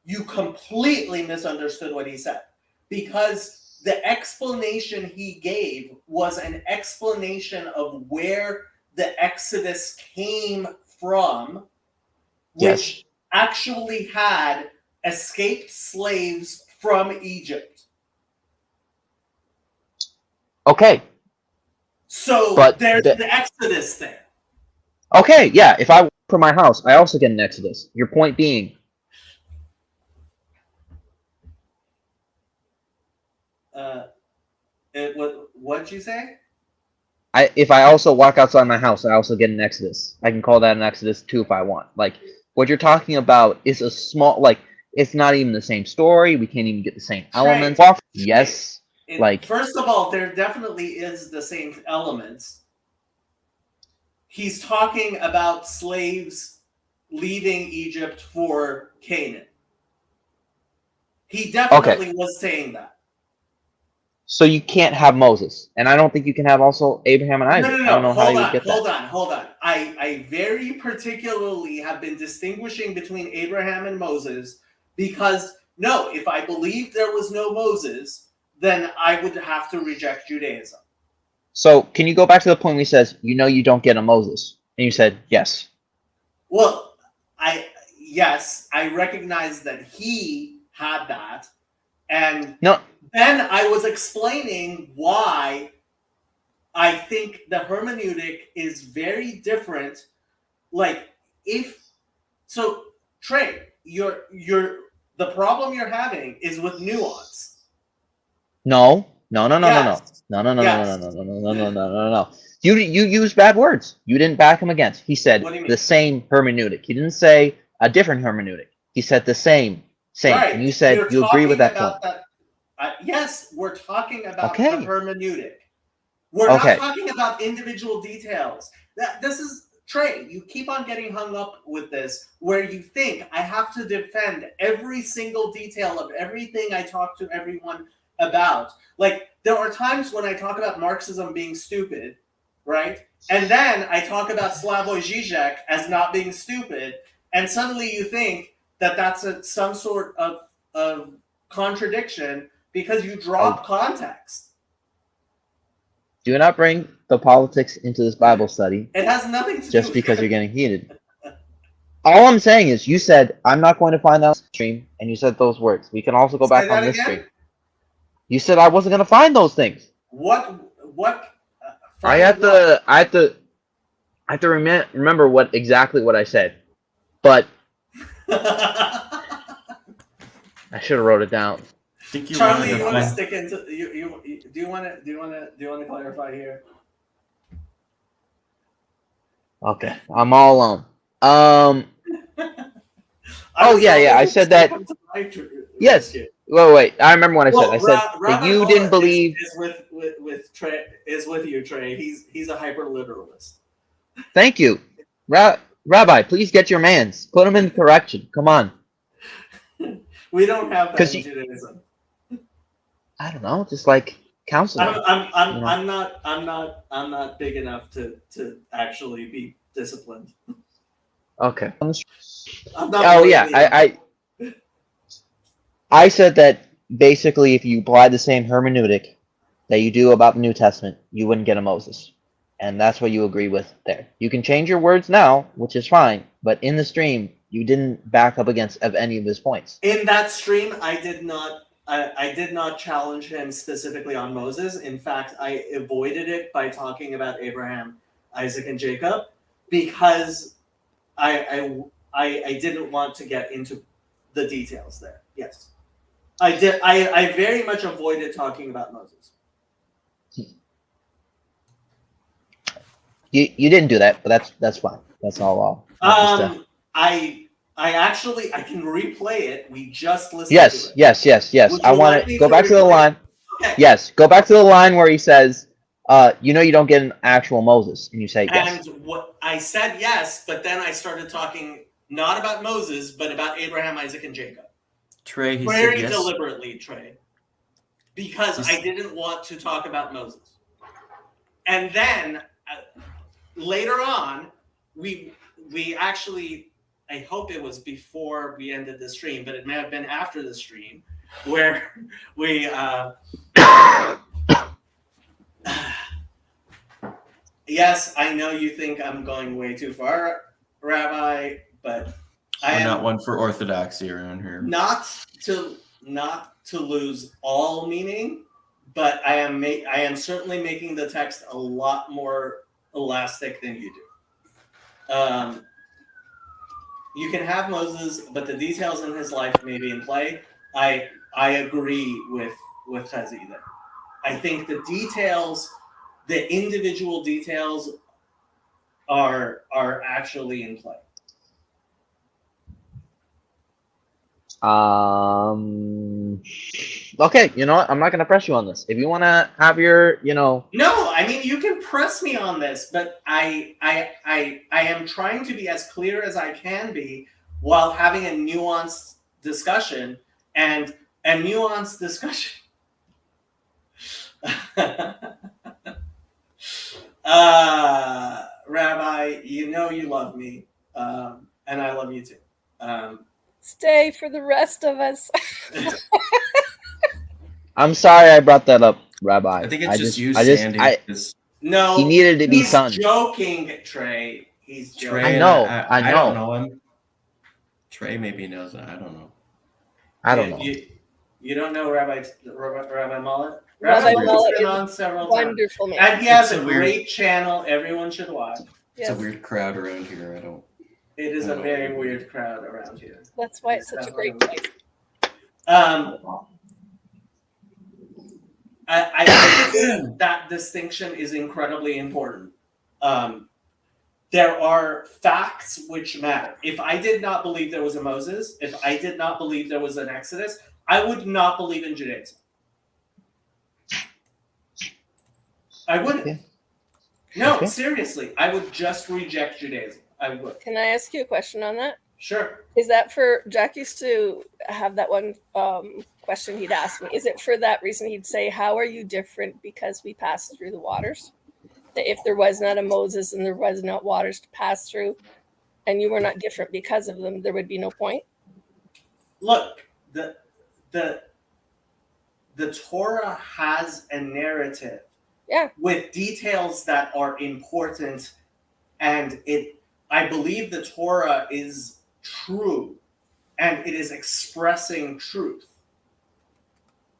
You completely misunderstood what he said because the explanation he gave was an explanation of where the Exodus came from, which actually had escaped slaves from Egypt. Okay. So But there's the Exodus thing. Okay, yeah. If I work for my house, I also get an Exodus. Your point being, What'd you say? if I also walk outside my house, I also get an Exodus. I can call that an Exodus too if I want. Like what you're talking about is a small, like it's not even the same story. We can't even get the same elements. Yes, like First of all, there definitely is the same elements. He's talking about slaves leaving Egypt for Canaan. He definitely was saying that. so you can't have Moses, and I don't think you can have also Abraham and Isaac. No. I don't know how you would get that. Hold on. I very particularly have been distinguishing between Abraham and Moses because no, if I believed there was no Moses, then I would have to reject Judaism. So can you go back to the point where he says, you don't get a Moses, and you said yes. Well, I recognize that he had that, and then I was explaining why I think the hermeneutic is very different. Like Trey, the The problem you're having is with nuance. No. Yes. No. You used bad words. You didn't back him against. He said What do you mean? the same hermeneutic. He didn't say a different hermeneutic. He said the same. Right. And you said You're you agree with that talking point. about that. Yes, we're talking about Okay. the hermeneutic. We're Okay. not talking about individual details. This is Trey. You keep on getting hung up with this, where you think I have to defend every single detail of everything I talk to everyone about. Like, there are times when I talk about Marxism being stupid, right? And then I talk about Slavoj Žižek as not being stupid, and suddenly you think that that's some sort of contradiction because you drop context. Do not bring the politics into this Bible study It has nothing to do just with because it. you're getting heated. All I'm saying is you said, I'm not going to find that on the stream, and you said those words. We can also go Say back that on this again? stream. You said I wasn't going to find those things. What? I have to remember exactly what I said, but I should have wrote it down. Charlie, you want to stick into you? Do you want to clarify here? Okay, I'm all alone. Oh yeah. I said that. Yes. Wait. I remember what I said. I said that you didn't believe. Is with Trey. Is with you, Trey. He's a hyper literalist. Thank you, Rabbi. Please get your mans. Put him in correction. Come on. We don't have that in Judaism. I don't know. Just like counseling. I'm not big enough to actually be disciplined. Okay. I'm not Oh yeah. I said that basically if you apply the same hermeneutic that you do about the New Testament, you wouldn't get a Moses. And that's what you agree with there. You can change your words now, which is fine, but in the stream, you didn't back up against any of his points. In that stream, I did not challenge him specifically on Moses. In fact, I avoided it by talking about Abraham, Isaac, and Jacob because I didn't want to get into the details there. Yes. I did. I very much avoided talking about Moses. You didn't do that, but that's fine. That's all. I can replay it. We just listened Yes, to it. yes. I want to go back to the line. Okay. Yes, go back to the line where he says, you don't get an actual Moses, and you say yes. And what I said yes, but then I started talking not about Moses, but about Abraham, Isaac, and Jacob. Trey, he Very said yes. deliberately, Trey, because I didn't want to talk about Moses. And then later on, we actually, I hope it was before we ended the stream, but it may have been after the stream, where we yes, I know you think I'm going way too far, Rabbi, but I'm not one for orthodoxy around here. Not to lose all meaning, but I am certainly making the text a lot more elastic than you do. You can have Moses, but the details in his life may be in play. I agree with Chazi there. I think the details, the individual details, are actually in play. Okay, you know what? I'm not gonna press you on this. If you want to have your, No, I mean you can press me on this, but I am trying to be as clear as I can be while having a nuanced discussion and a nuanced discussion. Rabbi, you know you love me, and I love you too. Stay for the rest of us. I'm sorry I brought that up, Rabbi. I think it's just you, Sandy. No, he needed to be he's son. joking, Trey. He's joking. Trey, I know. I don't know him. Trey maybe knows that. I don't know. I don't know. You don't know Rabbi Mullet? Rabbi Mullet been is on several wonderful times. man. And he has It's a a weird- great channel. Everyone should watch. It's a weird crowd around here. I don't. It is I a don't very know. weird crowd around here. That's why it's such a great place. I think that distinction is incredibly important. There are facts which matter. If I did not believe there was a Moses, if I did not believe there was an Exodus, I would not believe in Judaism. I wouldn't. Okay. No, Okay. seriously, I would just reject Judaism. I would. Can I ask you a question on that? Sure. Is that for Jack used to have that one question he'd ask me? Is it for that reason he'd say, "How are you different because we passed through the waters? That if there was not a Moses and there was not waters to pass through, and you were not different because of them, there would be no point." Look, the Torah has a narrative with details that are important, and I believe the Torah is true and it is expressing truth.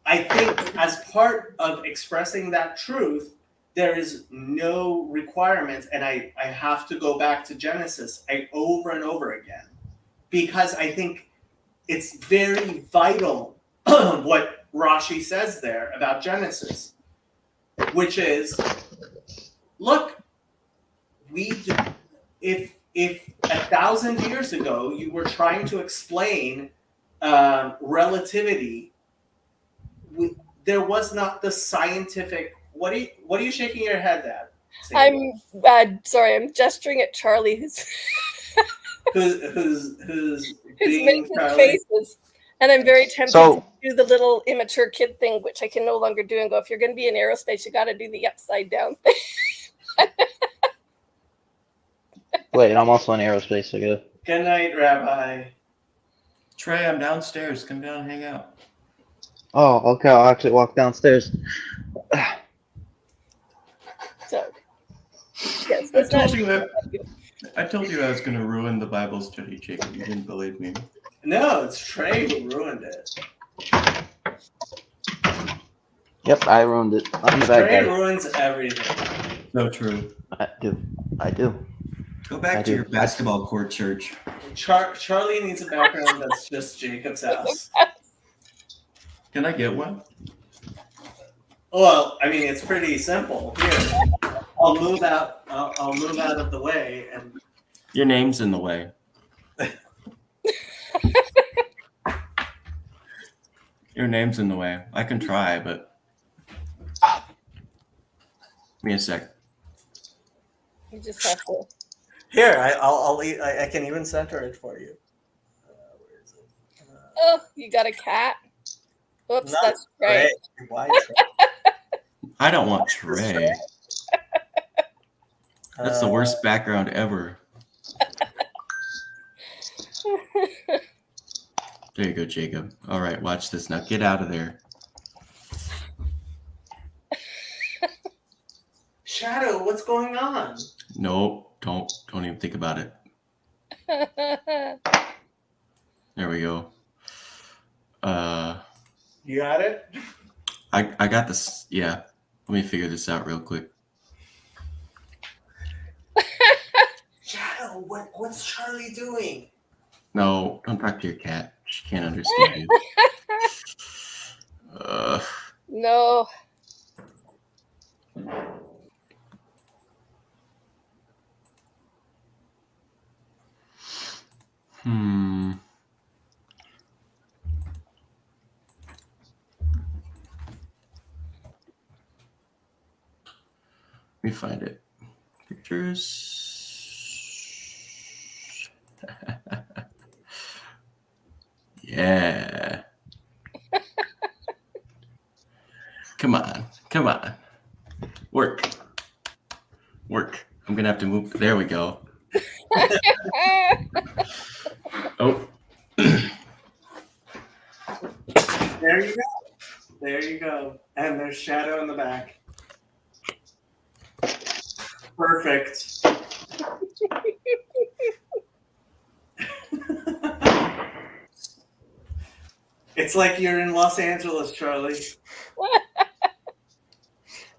I think as part of expressing that truth, there is no requirement, and I have to go back to Genesis over and over again, because I think it's very vital what Rashi says there about Genesis, which is, look, if 1,000 years ago you were trying to explain relativity, there was not the scientific. What are you shaking your head at? I'm sorry. I'm gesturing at Charlie, who's who's making Charlie? faces, and I'm very tempted So- to do the little immature kid thing, which I can no longer do, and go, if you're going to be in aerospace, you got to do the upside down thing. Wait, I'm also in aerospace. So good. Good night, Rabbi. Trey, I'm downstairs. Come down and hang out. Oh, okay. I'll actually walk downstairs. So, yes, I that's told not- you that. I told you I was going to ruin the Bible study, Jacob. You didn't believe me. No, it's Trey who ruined it. Yep, I ruined it. I'm the bad Trey guy. ruins everything. No, true. I do. Go back I to do. your basketball court, church. Charlie needs a background that's just Jacob's house. Can I get one? Well, I mean, it's pretty simple. Here, I'll move out. I'll move out of the way, and Your name's in the way. Your name's in the way. I can try, but give me a sec. You just have to. here I can even center it for you. Where is it? Oh, you got a cat? Oops, Not that's right. Trey. Why Trey? I don't want Trey. That's the worst background ever. There you go, Jacob. All right, watch this now. Get out of there. Shadow, what's going on? Nope, don't even think about it. There we go. You got it? I got this. Yeah, let me figure this out real quick. Shadow, what's Charlie doing? No, don't talk to your cat. She can't understand you. No. Let me find it. Pictures. Yeah. Come on. Come on. Work. Work. I'm going to have to move. There we go. Oh. There you go. There you go. And there's Shadow in the back. Perfect. It's like you're in Los Angeles, Charlie.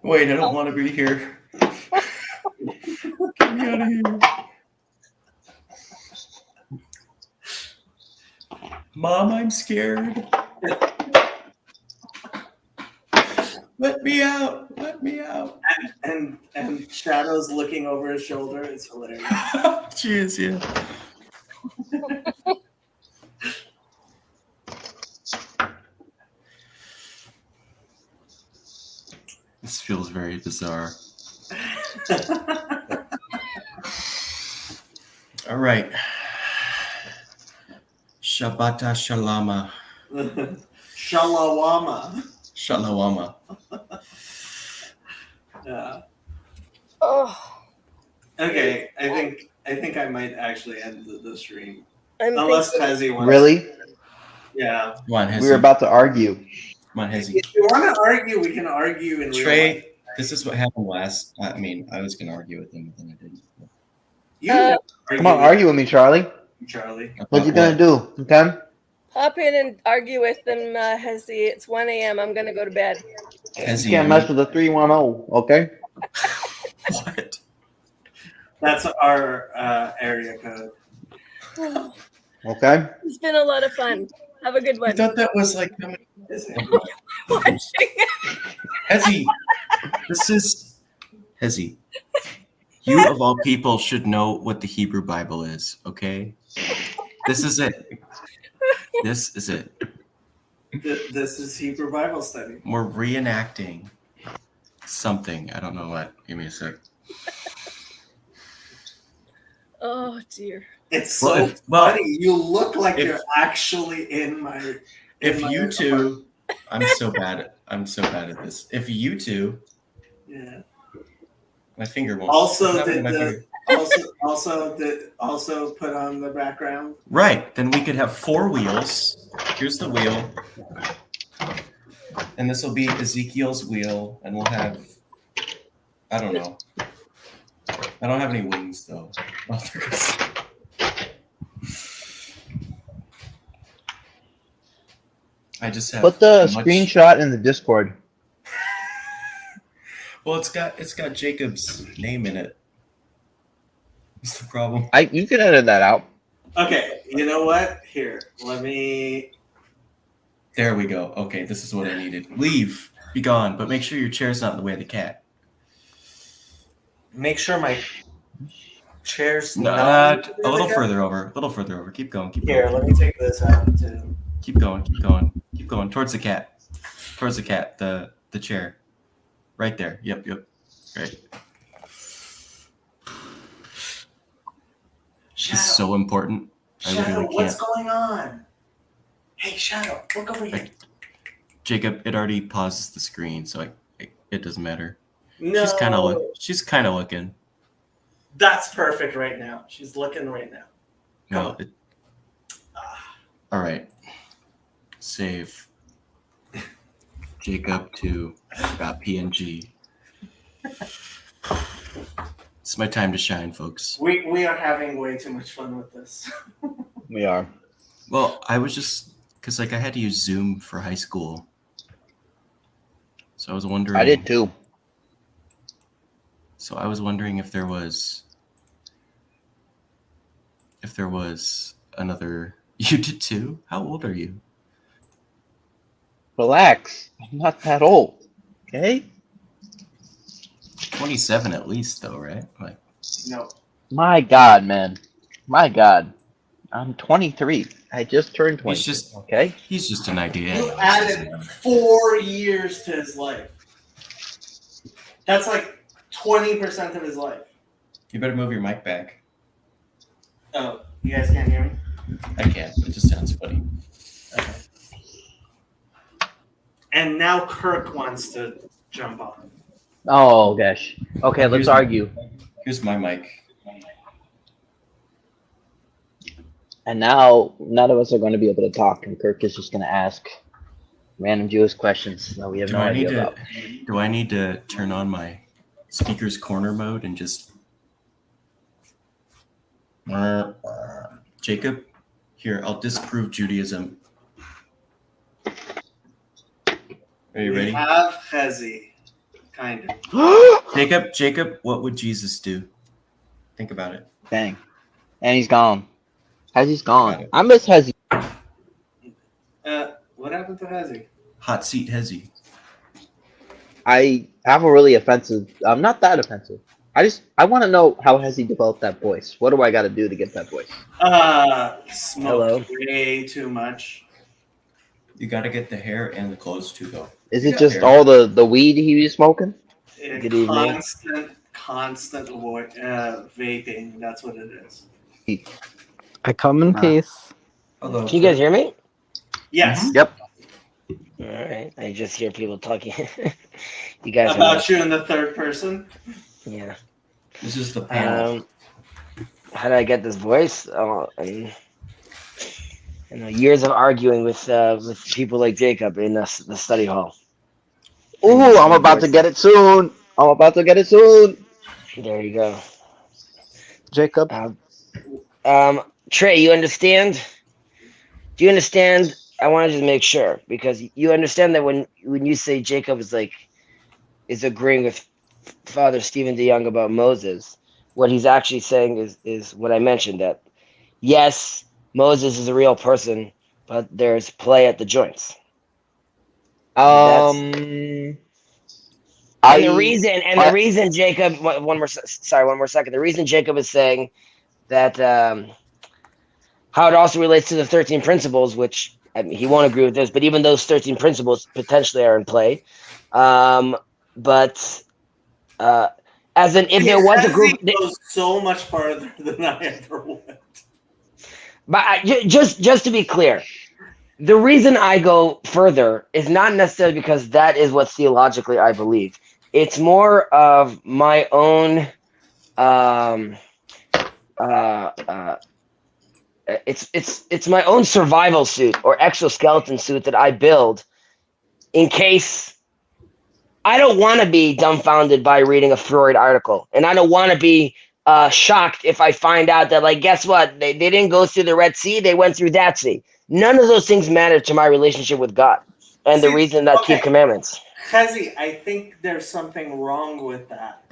Wait, I don't want to be here. Get me out of here. Mom, I'm scared. Let me out! Let me out! And Shadow's looking over his shoulder. It's hilarious. Cheers, yeah. This feels very bizarre. All right. Shabbata shalama. Shalawama. Shalawama. Yeah. Oh, Okay, I think I might actually end the stream. I'm Unless thinking- Hezzy wants. Really? Yeah. Come on, Hezzy. We were about to argue. Come on, Hezzy. If you want to argue, we can argue in real life. Trey, this is what happened last. I mean, I was gonna argue with him, but then I didn't. You Come on, argue with me, Charlie. Charlie. What you gonna do? Okay. Hop in and argue with them, Hezzy. It's 1 a.m. I'm gonna go to bed. Hezzy, You can't mess with the 310. Okay. What? That's our area code. Okay. It's been a lot of fun. Have a good I one. thought that was like Watching. Hezzy. This is Hezzy. You of all people should know what the Hebrew Bible is. Okay. This is it. This is it. This is Hebrew Bible study. We're reenacting something. I don't know what. Give me a sec. Oh dear. It's so Well, funny. You look like if- you're actually in my. If you two, I'm so bad at this. If you two, Yeah. my finger won't. Also, not did my the finger. also put on the background. Right. Then we could have 4 wheels. Here's the wheel. And this will be Ezekiel's wheel. And we'll have, I don't know. I don't have any wings, though. I just have. Put the much- screenshot in the Discord. Well, it's got Jacob's name in it. What's the problem? You can edit that out. Okay, you know what? Here, let me. There we go. Okay, this is what I needed. Leave. Be gone. But make sure your chair's not in the way of the cat. Make sure my chair's Not a little further over. A little further over. Keep going. Keep Here, going. let me take this out too. Keep going. Keep going. Keep going. Towards the cat. Towards the cat. The chair. Right there. Yep. Yep. Right. This is so important. I Shadow, literally what's can't. going on? Hey, Shadow, look over here. Jacob, it already pauses the screen, so it doesn't matter. No, She's kind of looking. that's perfect right now. She's looking right now. No. All right. Save. Jacob to .png. It's my time to shine, folks. We are having way too much fun with this. We are. Well, I was just because I had to use Zoom for high school, so I was wondering. I did too. So I was wondering if there was another. You did too? How old are you? Relax. I'm not that old. Okay. 27 at least, though, right? Like, No. My God, man. My God. I'm 23. I just turned 20. he's just okay. He's just an idea. You added 4 years to his life. That's like 20% of his life. You better move your mic back. Oh, you guys can't hear me? I can't. It just sounds funny. Okay. And now Kirk wants to jump on. Oh gosh. Okay, let's argue. Here's my mic. And now none of us are going to be able to talk, and Kirk is just going to ask random Jewish questions that we have Do no I idea need to? about. Do I need to turn on my speaker's corner mode and just? Jacob, here I'll disprove Judaism. Are you ready? We have Hezzy, kind of. Jacob, what would Jesus do? Think about it. Dang. And he's gone. Hezzy's gone. I miss Hezzy. What What happened to Hezi? Hot seat Hezi. I have a really offensive. Not that offensive. I want to know how has he developed that voice? What do I got to do to get that voice? Smoked way too much. You got to get the hair and the clothes too, though. Is it just all the weed he was smoking? Good evening. Constant vaping. That's what it is. I come in peace. Hello. Can you guys hear me? Yes. Yep. All right. I just hear people talking. You guys about you in the third person? Yeah. This is the panel. How did I get this voice? Years of arguing with people like Jacob in the study hall. Ooh, I'm about to get it soon. There you go. Jacob. Trey, you understand? Do you understand? I want to just make sure, because you understand that when you say Jacob is agreeing with Father Stephen DeYoung about Moses, what he's actually saying is what I mentioned, that yes, Moses is a real person, but there's play at the joints. The reason Jacob, one more second. The reason Jacob is saying that how it also relates to the 13 principles, which he won't agree with this, but even those 13 principles potentially are in play. But as in, if there was a group, goes so much farther than I ever went. But just to be clear, the reason I go further is not necessarily because that is what theologically I believe. It's more of my own. It's my own survival suit or exoskeleton suit that I build in case I don't want to be dumbfounded by reading a Freud article, and I don't want to be shocked if I find out that, like, guess what? They didn't go through the Red Sea, they went through that sea. None of those things matter to my relationship with God and the reason that keep commandments. Chezi, I think there's something wrong with that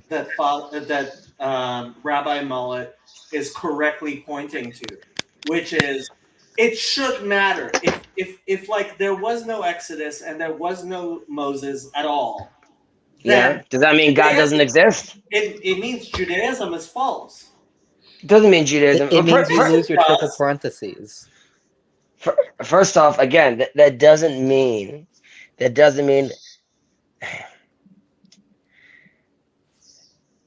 Rabbi Mullet is correctly pointing to, which is it should matter. If like there was no Exodus and there was no Moses at all. Yeah. Does that mean God doesn't exist? It means Judaism is false. It doesn't mean Judaism. It means you lose your triple parentheses. First off, again, that doesn't mean.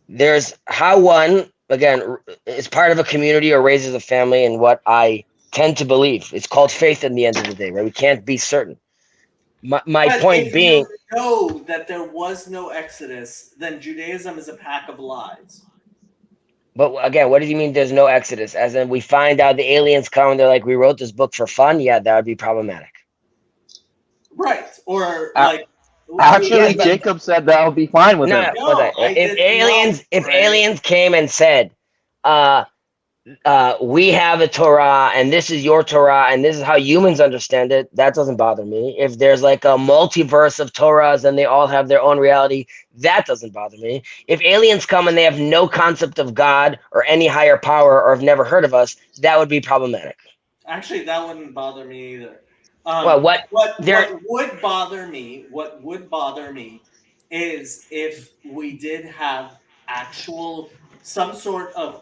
There's how one, again, is part of a community or raises a family, and what I tend to believe. It's called faith in the end of the day, right? We can't be certain. My point being, you know that there was no Exodus, then Judaism is a pack of lies. but again, what do you mean there's no Exodus? As in, we find out the aliens come and they're like, we wrote this book for fun? Yeah, that would be problematic. Right. Or like... Actually, Jacob said that would be fine with it. If aliens came and said, we have a Torah and this is your Torah and this is how humans understand it, that doesn't bother me. If there's like a multiverse of Torahs and they all have their own reality, that doesn't bother me. If aliens come and they have no concept of God or any higher power or have never heard of us, that would be problematic. Actually, that wouldn't bother me either. What would bother me is if we did have actual some sort of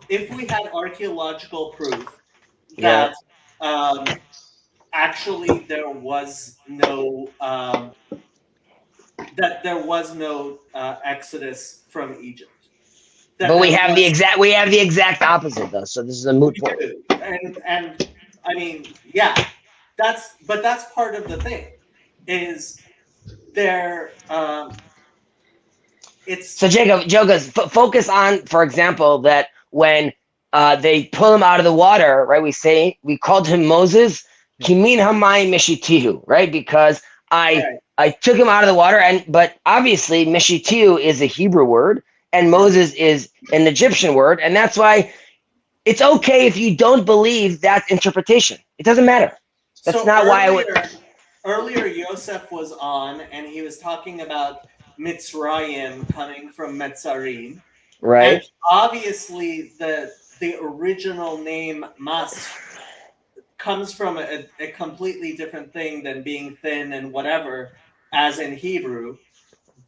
if we had archaeological proof that actually there was no Exodus from Egypt. But we have the exact opposite though, so this is a moot point. And I mean, yeah. That's part of the thing is there it's so Jacob focus on, for example, that when they pull him out of the water, right, we called him Moses Kimin Hamay Mishitihu, right, because I took him out of the water, but obviously Mishitihu is a Hebrew word and Moses is an Egyptian word, and that's why it's okay if you don't believe that interpretation. It doesn't matter. That's so not why I would. Earlier, Yosef was on, and he was talking about Mitzrayim coming from Metzarim. Right. And obviously, the original name Mas comes from a completely different thing than being thin and whatever, as in Hebrew.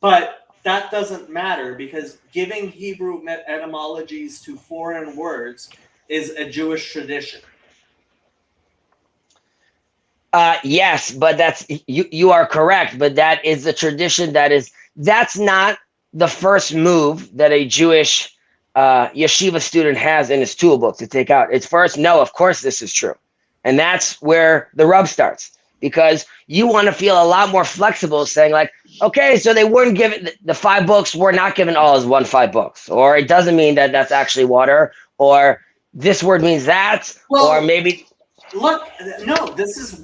But that doesn't matter because giving Hebrew etymologies to foreign words is a Jewish tradition. Yes, but you are correct. But that is the tradition. That's not the first move that a Jewish yeshiva student has in his toolbook to take out. It's first, no, of course this is true. And that's where the rub starts, because you want to feel a lot more flexible saying like, okay, so they weren't given the 5 books, were not given all as 5 books, or it doesn't mean that that's actually water, or this word means that, or maybe. Look, no,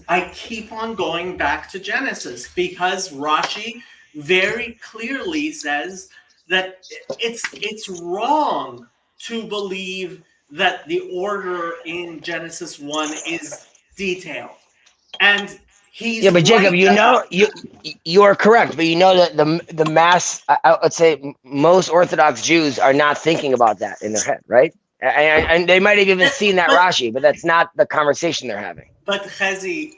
I keep on going back to Genesis because Rashi very clearly says that it's wrong to believe that the order in Genesis 1 is detailed. And he's but Jacob, right you are correct, but you know that the mass, I would say most Orthodox Jews are not thinking about that in their head, right? And they might have even seen that Rashi, but that's not the conversation they're having. But Chezi,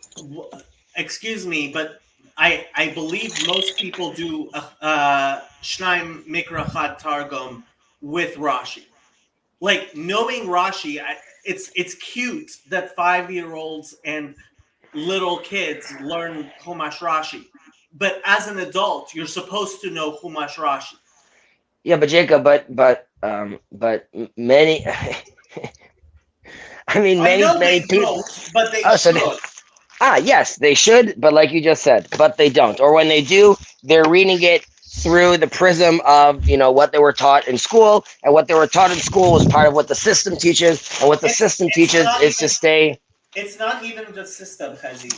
excuse me, but I believe most people do Shnaim Mikra Chad Targum with Rashi. Like knowing Rashi, it's cute that 5-year-olds and little kids learn Chumash Rashi, but as an adult, you're supposed to know Chumash Rashi. Yeah, but Jacob, but many, I mean, many people. But they should. Yes, they should, but like you just said, but they don't. Or when they do, they're reading it through the prism of, what they were taught in school, and what they were taught in school was part of what the system teaches, and what the system teaches is to stay. It's not even the system, Chazi.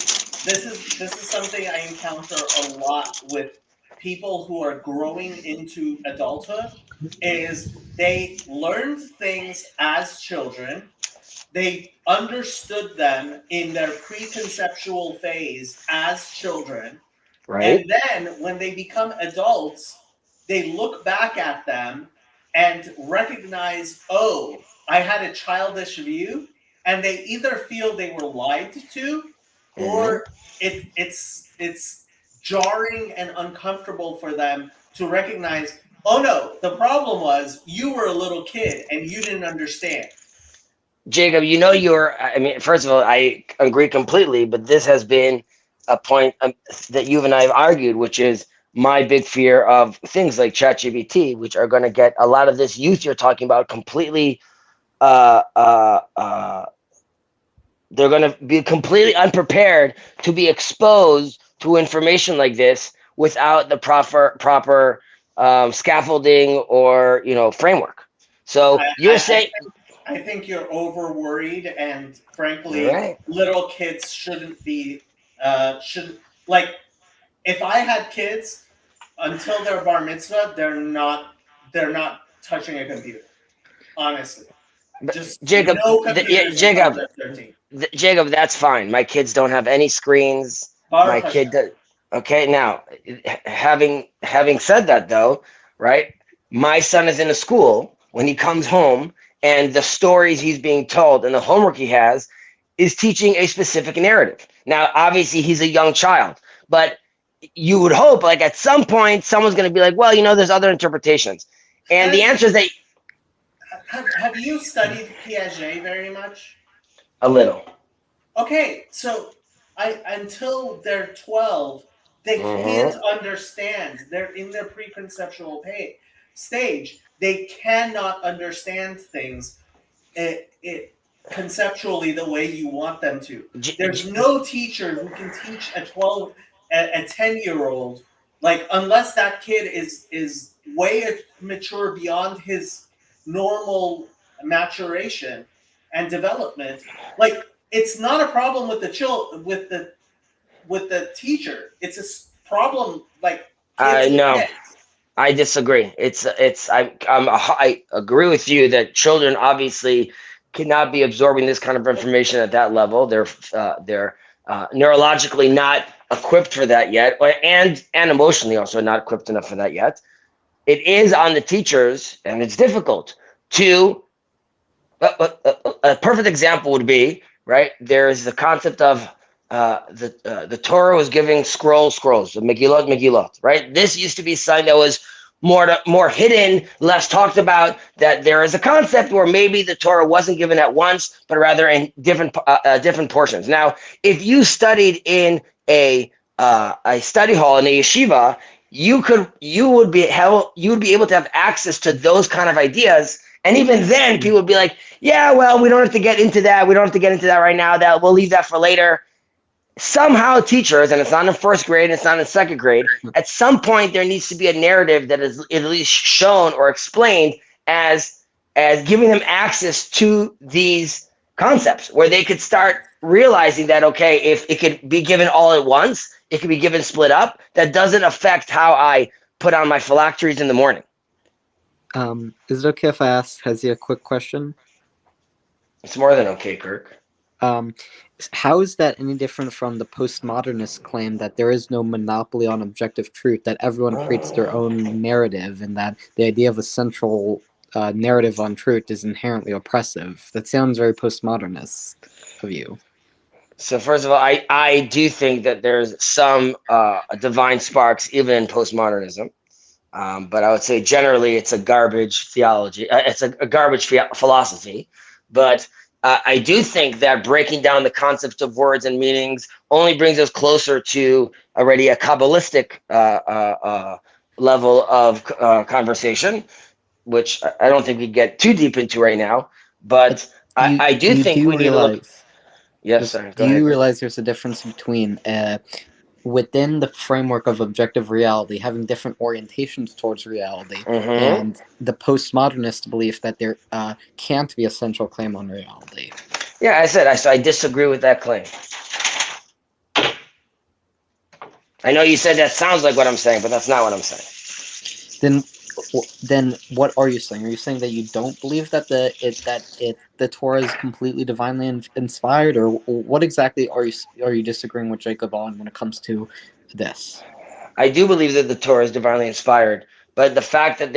This is something I encounter a lot with people who are growing into adulthood, is they learned things as children, they understood them in their preconceptual phase as children, right? And then when they become adults, they look back at them and recognize, oh, I had a childish view, and they either feel they were lied to, or it's jarring and uncomfortable for them to recognize, oh no, the problem was you were a little kid and you didn't understand. Jacob, first of all, I agree completely, but this has been a point that you and I have argued, which is my big fear of things like ChatGPT, which are going to get a lot of this youth you're talking about completely, they're going to be completely unprepared to be exposed to information like this without the proper scaffolding or framework. So you're saying, I think you're over worried, and frankly, little kids shouldn't be like. If I had kids, until their bar mitzvah, they're not touching a computer. Honestly, just Jacob, no computers until they're 13. Jacob, that's fine. My kids don't have any screens. My kid does. Okay, now, having said that, though, right? My son is in a school when he comes home, and the stories he's being told and the homework he has is teaching a specific narrative. Now, obviously, he's a young child, but you would hope, like at some point, someone's going to be like, well, there's other interpretations, and the answer is that. Have you studied Piaget very much? A little. Okay, so until they're 12, they can't understand. They're in their preconceptual stage. They cannot understand things conceptually the way you want them to. There's no teacher who can teach a 10-year-old, like, unless that kid is way mature beyond his normal maturation and development. Like, it's not a problem with the teacher. It's a problem like no. I disagree. I agree with you that children obviously cannot be absorbing this kind of information at that level. They're neurologically not equipped for that yet, and emotionally also not equipped enough for that yet. It is on the teachers, and it's difficult to. A perfect example would be right? There's the concept of the Torah was giving scrolls, the Megillot, right? This used to be something that was more hidden, less talked about. That there is a concept where maybe the Torah wasn't given at once, but rather in different portions. Now, if you studied in a study hall in a yeshiva, you would be able to have access to those kind of ideas. And even then, people would be like, "Yeah, well, we don't have to get into that. We don't have to get into that right now. That we'll leave that for later." Somehow, teachers, and it's not in first grade, it's not in second grade. At some point, there needs to be a narrative that is at least shown or explained as giving them access to these concepts, where they could start realizing that, okay, if it could be given all at once, it could be given split up. That doesn't affect how I put on my phylacteries in the morning. Is it okay if I ask Hezi a quick question? It's more than okay, Kirk. How is that any different from the postmodernist claim that there is no monopoly on objective truth, that everyone creates their own narrative, and that the idea of a central narrative on truth is inherently oppressive? That sounds very postmodernist of you. So first of all, I do think that there's some divine sparks even in postmodernism. But I would say generally it's a garbage theology. It's a garbage philosophy. But I do think that breaking down the concepts of words and meanings only brings us closer to already a Kabbalistic level of conversation, which I don't think we get too deep into right now. But I do think we need to look. Yes, sir. Do you realize there's a difference between within the framework of objective reality, having different orientations towards reality, and the postmodernist belief that there can't be a central claim on reality? Yeah, I disagree with that claim. I know you said that sounds like what I'm saying, but that's not what I'm saying. Then what are you saying? Are you saying that you don't believe that the Torah is completely divinely inspired, or what exactly are you disagreeing with Jacob on when it comes to this? I do believe that the Torah is divinely inspired, but the fact that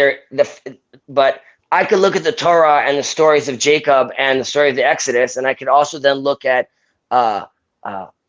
but I could look at the Torah and the stories of Jacob and the story of the Exodus, and I could also then look at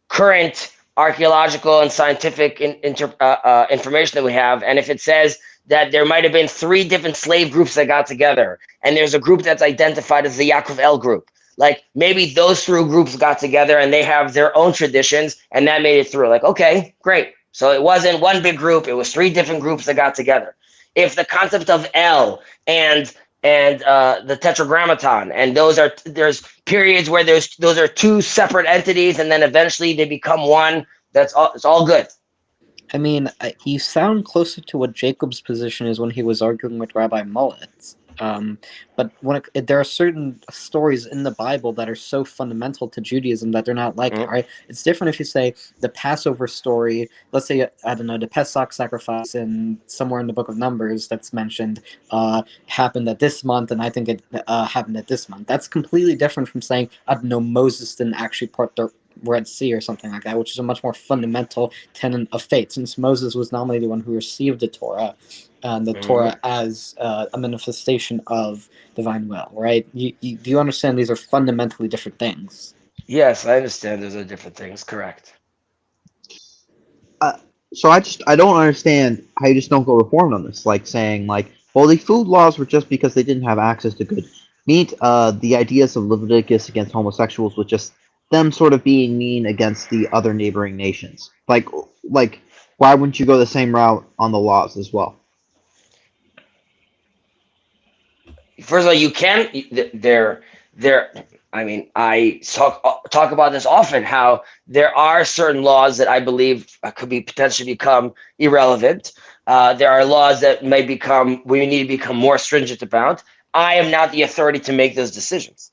current archaeological and scientific information that we have, and if it says that there might have been 3 different slave groups that got together, and there's a group that's identified as the Yaakov El group. Like, maybe those 3 groups got together and they have their own traditions, and that made it through. Like, okay, great. So it wasn't one big group, it was 3 different groups that got together. If the concept of El and the Tetragrammaton, and there's periods where those are 2 separate entities, and then eventually they become one, it's all good. I mean, you sound closer to what Jacob's position is when he was arguing with Rabbi Mullet. But there are certain stories in the Bible that are so fundamental to Judaism that they're not like it, right? It's different if you say the Passover story, let's say, I don't know, the Pesach sacrifice somewhere in the book of Numbers that's mentioned happened at this month, and I think it happened at this month. That's completely different from saying, I don't know, Moses didn't actually part the Red Sea or something like that, which is a much more fundamental tenet of faith, since Moses was not only the one who received the Torah, and the Torah as a manifestation of divine will, right? Do you understand these are fundamentally different things? Yes, I understand those are different things, correct. So I don't understand how you just don't go reformed on this, like saying, like, well, the food laws were just because they didn't have access to good meat. The ideas of Leviticus against homosexuals was just them sort of being mean against the other neighboring nations. Like, why wouldn't you go the same route on the laws as well? First of all, you can. I mean, I talk about this often. How there are certain laws that I believe could potentially become irrelevant. There are laws that we need to become more stringent about. I am not the authority to make those decisions.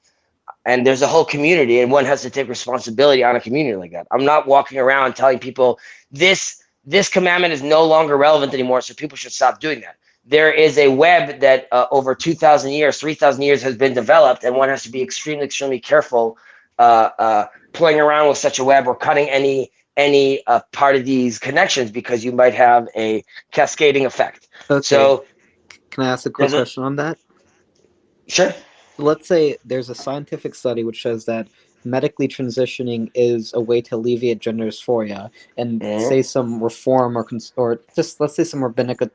And there's a whole community, and one has to take responsibility on a community like that. I'm not walking around telling people this commandment is no longer relevant anymore, so people should stop doing that. There is a web that over 2,000 years, 3,000 years has been developed, and one has to be extremely, extremely careful playing around with such a web or cutting any part of these connections, because you might have a cascading effect. Okay. So, can I ask a quick question on that? Sure. Let's say there's a scientific study which says that medically transitioning is a way to alleviate gender dysphoria, and say some reform or just let's say some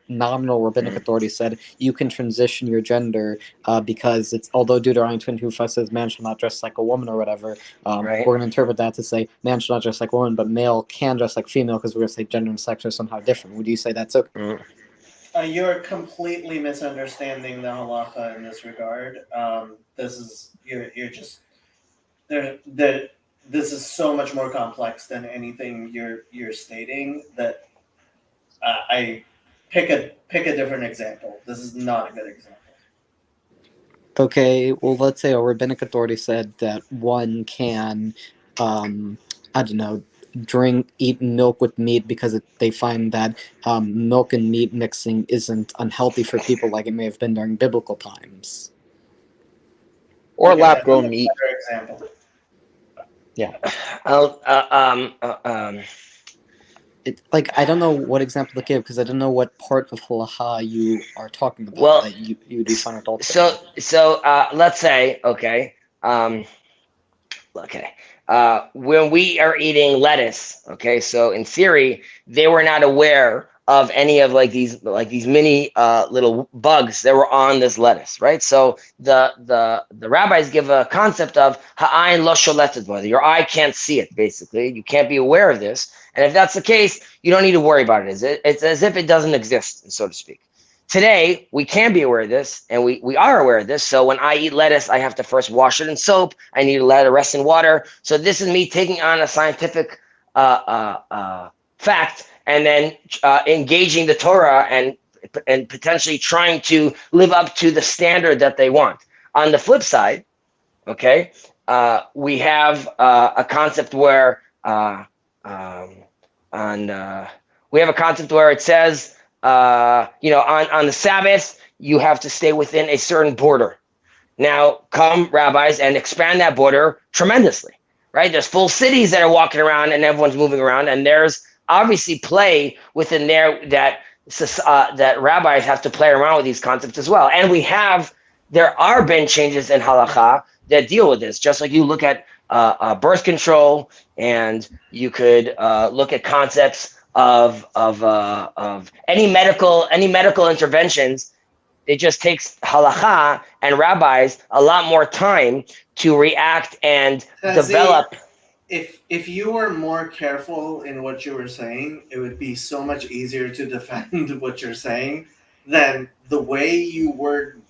nominal rabbinic authority said you can transition your gender because it's, although Deuteronomy 22:5 says man shall not dress like a woman or whatever, we're going to interpret that to say man shall not dress like a woman, but male can dress like female because we're going to say gender and sex are somehow different. Would you say that's okay? You're completely misunderstanding the halacha in this regard. This is you're just this is so much more complex than anything you're stating. That I pick a different example. This is not a good example. Okay, well, let's say a rabbinic authority said that one can, I don't know, eat milk with meat because they find that milk and meat mixing isn't unhealthy for people like it may have been during biblical times. Or lab-grown meat. Example. Yeah. I don't know what example to give because I don't know what part of halacha you are talking about. Well, that you do find adultery. So let's say, when we are eating lettuce, okay, so in theory, they were not aware of any of these mini little bugs that were on this lettuce, right? So the rabbis give a concept of ha'ayin lo sholetet bo, your eye can't see it, basically. You can't be aware of this. And if that's the case, you don't need to worry about it. It's as if it doesn't exist, so to speak. Today, we can be aware of this, and we are aware of this. So when I eat lettuce, I have to first wash it in soap. I need to let it rest in water. So this is me taking on a scientific fact and then engaging the Torah and potentially trying to live up to the standard that they want. On the flip side, okay, we have a concept where we have a concept where it says, on the Sabbath, you have to stay within a certain border. Now, come rabbis and expand that border tremendously, right? There's full cities that are walking around and everyone's moving around, and there's obviously play within there that rabbis have to play around with these concepts as well. And there are been changes in halacha that deal with this, just like you look at birth control, and you could look at concepts of any medical interventions. It just takes halacha and rabbis a lot more time to react and develop. If you were more careful in what you were saying, it would be so much easier to defend what you're saying than the way you word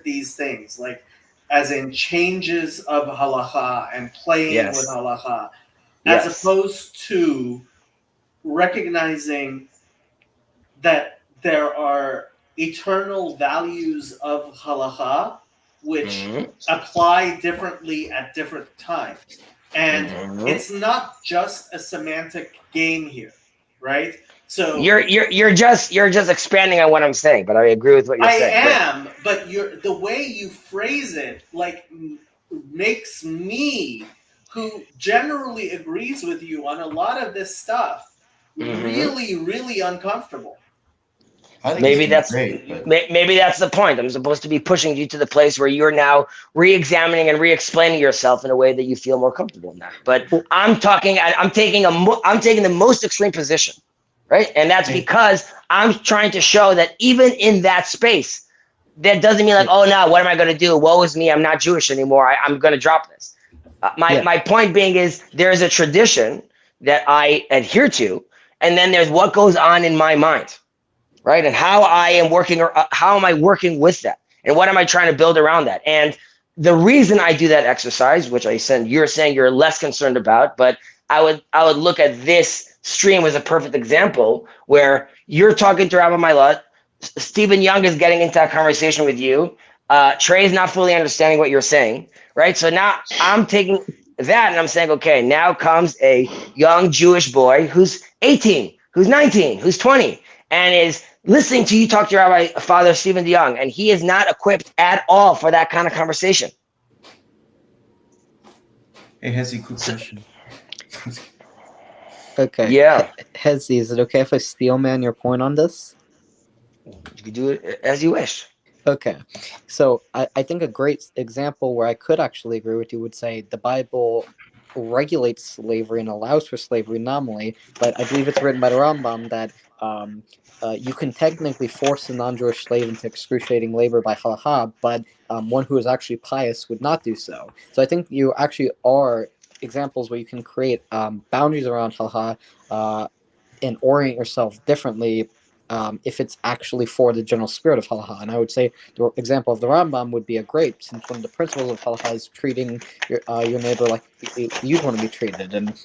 these things, like as in changes of halacha and playing with halacha, as opposed to recognizing that there are eternal values of halacha which apply differently at different times. And it's not just a semantic game here, right? So you're just expanding on what I'm saying, but I agree with what you're saying. I am, but the way you phrase it makes me, who generally agrees with you on a lot of this stuff, really, really uncomfortable. Maybe that's the point. I'm supposed to be pushing you to the place where you're now re-examining and re-explaining yourself in a way that you feel more comfortable in that. But I'm taking the most extreme position, right? And that's because I'm trying to show that even in that space, that doesn't mean oh no, what am I going to do? Woe is me, I'm not Jewish anymore. I'm going to drop this. My point being is there's a tradition that I adhere to, and then there's what goes on in my mind. Right, and how am I working with that, and what am I trying to build around that? And the reason I do that exercise, which you're saying you're less concerned about, but I would look at this stream as a perfect example where you're talking to Rabbi Mailat, Stephen Young is getting into a conversation with you, Trey's not fully understanding what you're saying, right? So now I'm taking that and I'm saying, okay, now comes a young Jewish boy who's 18, who's 19, who's 20, and is listening to you talk to Rabbi Father Stephen DeYoung, and he is not equipped at all for that kind of conversation. Hey, Hezi, quick question. Okay. Yeah. Hezi, is it okay if I steel man your point on this? You can do it as you wish. Okay, so I think a great example where I could actually agree with you would say the Bible regulates slavery and allows for slavery nominally, but I believe it's written by the Rambam that you can technically force a non-Jewish slave into excruciating labor by halacha, but one who is actually pious would not do so. So I think you actually are examples where you can create boundaries around halacha and orient yourself differently if it's actually for the general spirit of halacha. And I would say the example of the Rambam would be a great, since one of the principles of halacha is treating your neighbor like you'd want to be treated, and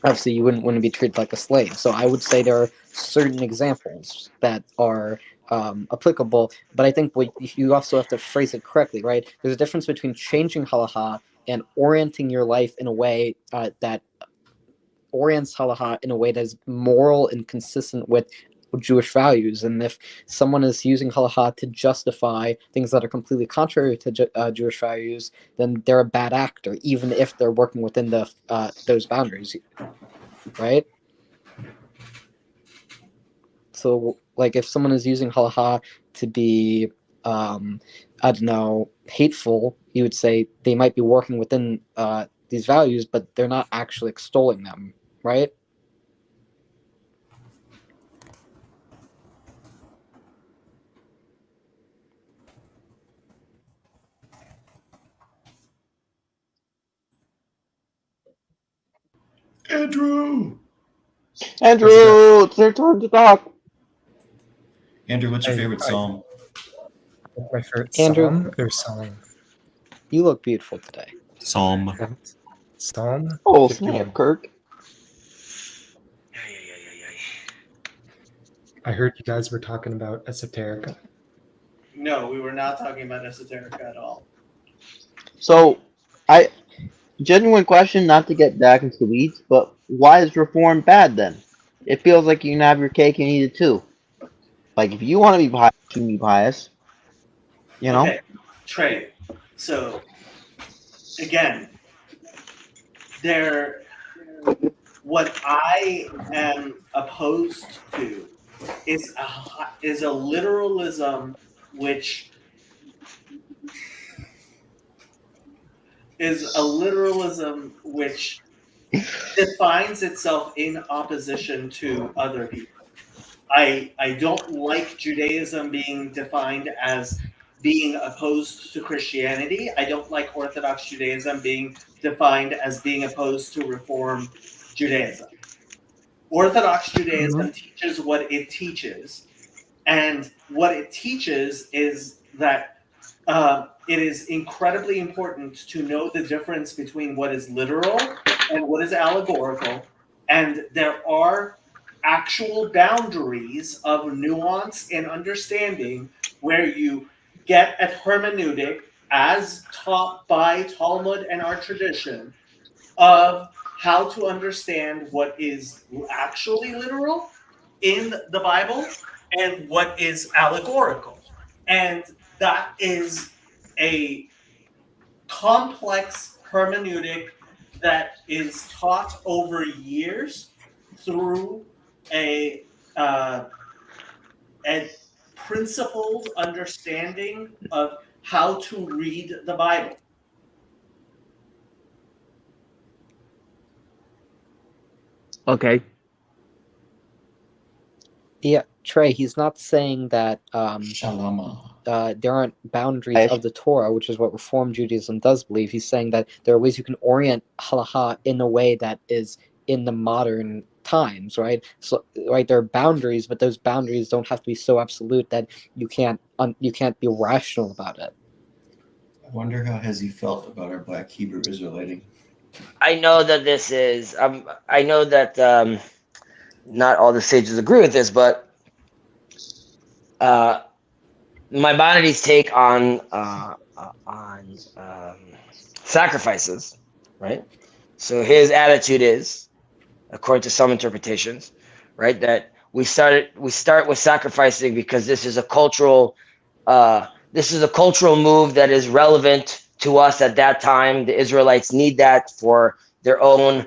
obviously you wouldn't want to be treated like a slave. So I would say there are certain examples that are applicable, but I think you also have to phrase it correctly, right? There's a difference between changing halacha and orienting your life in a way that orients halacha in a way that is moral and consistent with Jewish values. And if someone is using halacha to justify things that are completely contrary to Jewish values, then they're a bad actor, even if they're working within the those boundaries, right? So, like, if someone is using halacha to be, I don't know, hateful, you would say they might be working within these values, but they're not actually extolling them, right? Andrew, it's their turn to talk. Andrew, what's your favorite psalm? My favorite Andrew, psalm or song? You look beautiful today. Psalm. Psalm? Oh, 51. snap, Kirk. I heard you guys were talking about esoterica. No, we were not talking about esoterica at all. So, genuine question, not to get back into the weeds, but why is reform bad then? It feels like you can have your cake and eat it too. Like, if you want to be pious, you can be pious. You know? Okay, Trey. So, again, what I am opposed to is a literalism which defines itself in opposition to other people. I don't like Judaism being defined as being opposed to Christianity. I don't like Orthodox Judaism being defined as being opposed to Reform Judaism. Orthodox Judaism teaches what it teaches, and what it teaches is that it is incredibly important to know the difference between what is literal and what is allegorical, and there are actual boundaries of nuance and understanding where you get a hermeneutic as taught by Talmud and our tradition of how to understand what is actually literal in the Bible and what is allegorical. And that is a complex hermeneutic that is taught over years through a principled understanding of how to read the Bible. Okay. Yeah, Trey, he's not saying that there aren't boundaries of the Torah, which is what Reform Judaism does believe. He's saying that there are ways you can orient halacha in a way that is in the modern times, right? So, right, there are boundaries, but those boundaries don't have to be so absolute that you can't be rational about it. I wonder how has he felt about our Black Hebrew Israeliting. I know that this is. I know that not all the sages agree with this, but Maimonides' take on sacrifices, right? So his attitude is, according to some interpretations, right, that we start with sacrificing because this is a cultural move that is relevant to us at that time. The Israelites need that for their own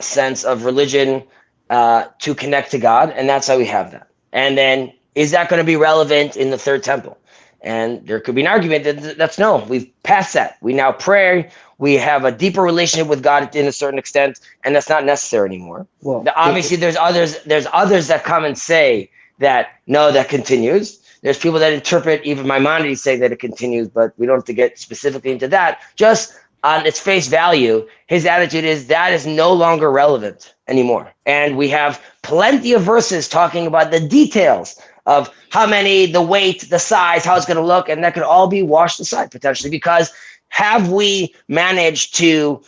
sense of religion to connect to God, and that's how we have that. And then, is that going to be relevant in the Third Temple? And there could be an argument that that's no, we've passed that. We now pray. We have a deeper relationship with God in a certain extent, and that's not necessary anymore. Well, Obviously, there's others that come and say that no, that continues. There's people that interpret even Maimonides say that it continues, but we don't have to get specifically into that. Just on its face value, his attitude is that is no longer relevant anymore. And we have plenty of verses talking about the details of how many, the weight, the size, how it's going to look, and that could all be washed aside potentially, because have we managed to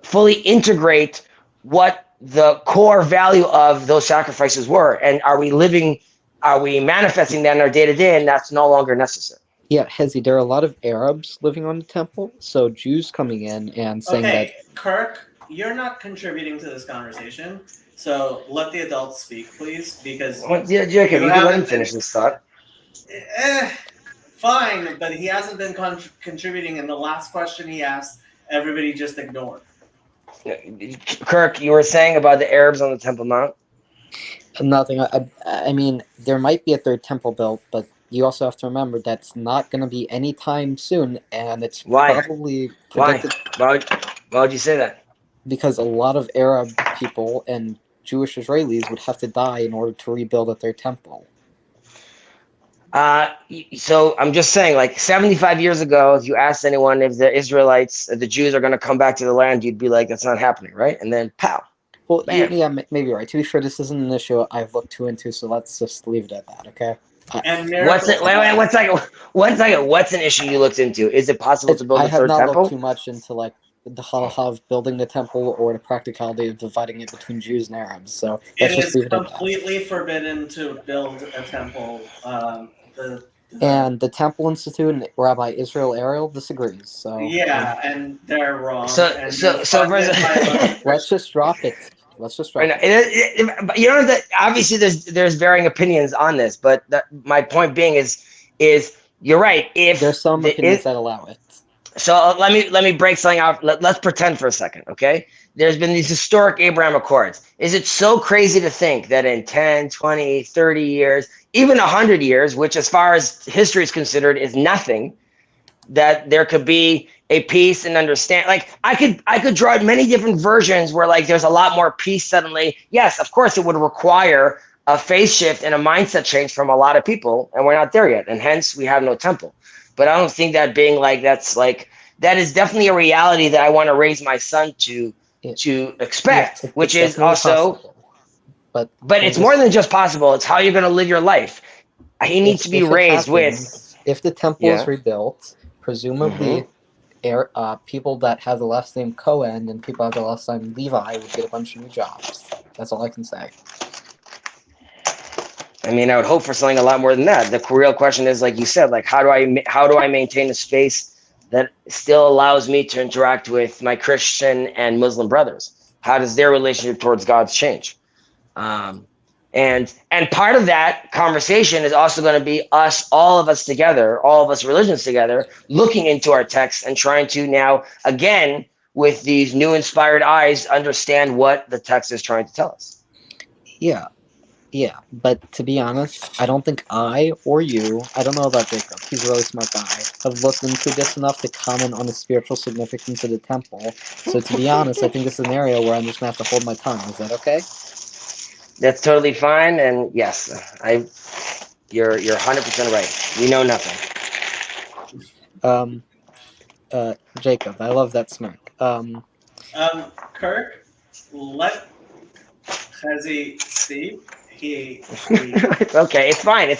fully integrate what the core value of those sacrifices were, and are we manifesting that in our day-to-day, and that's no longer necessary? Yeah, Hezi, there are a lot of Arabs living on the temple, so Jews coming in and saying that. Kirk, you're not contributing to this conversation, so let the adults speak, please, because Jacob, you can let him finish this thought. Fine, but he hasn't been contributing, and the last question he asked, everybody just ignored. Kirk, you were saying about the Arabs on the Temple Mount? Nothing. I mean, there might be a third temple built, but you also have to remember that's not going to be anytime soon, and it's probably predicted. Why would you say that? Because a lot of Arab people and Jewish Israelis would have to die in order to rebuild a third temple. So I'm just saying, like 75 years ago, if you asked anyone if the Israelites, the Jews are going to come back to the land, you'd be like, that's not happening, right? And then pow. Well, yeah, maybe you're right. To be fair, this isn't an issue I've looked too into, so let's just leave it at that, okay? What's it? Wait, 1 second. 1 second. What's an issue you looked into? Is it possible to build a third temple? I have not looked too much into like the halacha of building the temple or the practicality of dividing it between Jews and Arabs. So let's just leave It it is at that. completely forbidden to build a temple. And the Temple Institute and Rabbi Israel Ariel disagrees. So Yeah, and they're wrong. Let's just drop it. Let's just drop it. But you know that obviously there's varying opinions on this, but my point being is you're right. If there's some opinions that allow it. So let me break something out. Let's pretend for a second, okay? There's been these historic Abraham Accords. Is it so crazy to think that in 10, 20, 30 years, even 100 years, which as far as history is considered is nothing, that there could be a peace and understand? Like I could draw many different versions where like there's a lot more peace suddenly. Yes, of course it would require a phase shift and a mindset change from a lot of people, and we're not there yet, and hence we have no temple. But I don't think that being like that is definitely a reality that I want to raise my son to expect, which is also possible. But it's more than just possible. It's how you're going to live your life. He needs to be raised with. If the temple is rebuilt, presumably, people that have the last name Cohen and people that have the last name Levi would get a bunch of new jobs. That's all I can say. I mean, I would hope for something a lot more than that. The real question is, like you said, like how do I maintain a space that still allows me to interact with my Christian and Muslim brothers? How does their relationship towards God change? And part of that conversation is also going to be all of us together, all of us religions together, looking into our texts and trying to now, again, with these new inspired eyes, understand what the text is trying to tell us. Yeah, but to be honest, I don't think I or you, I don't know about Jacob, he's a really smart guy, have looked into this enough to comment on the spiritual significance of the temple. So to be honest, I think this is an area where I'm just going to have to hold my tongue. Is that okay? That's totally fine, and yes, you're 100% right. We know nothing. Jacob, I love that smirk. Kirk, let Hezi speak. Okay, it's fine.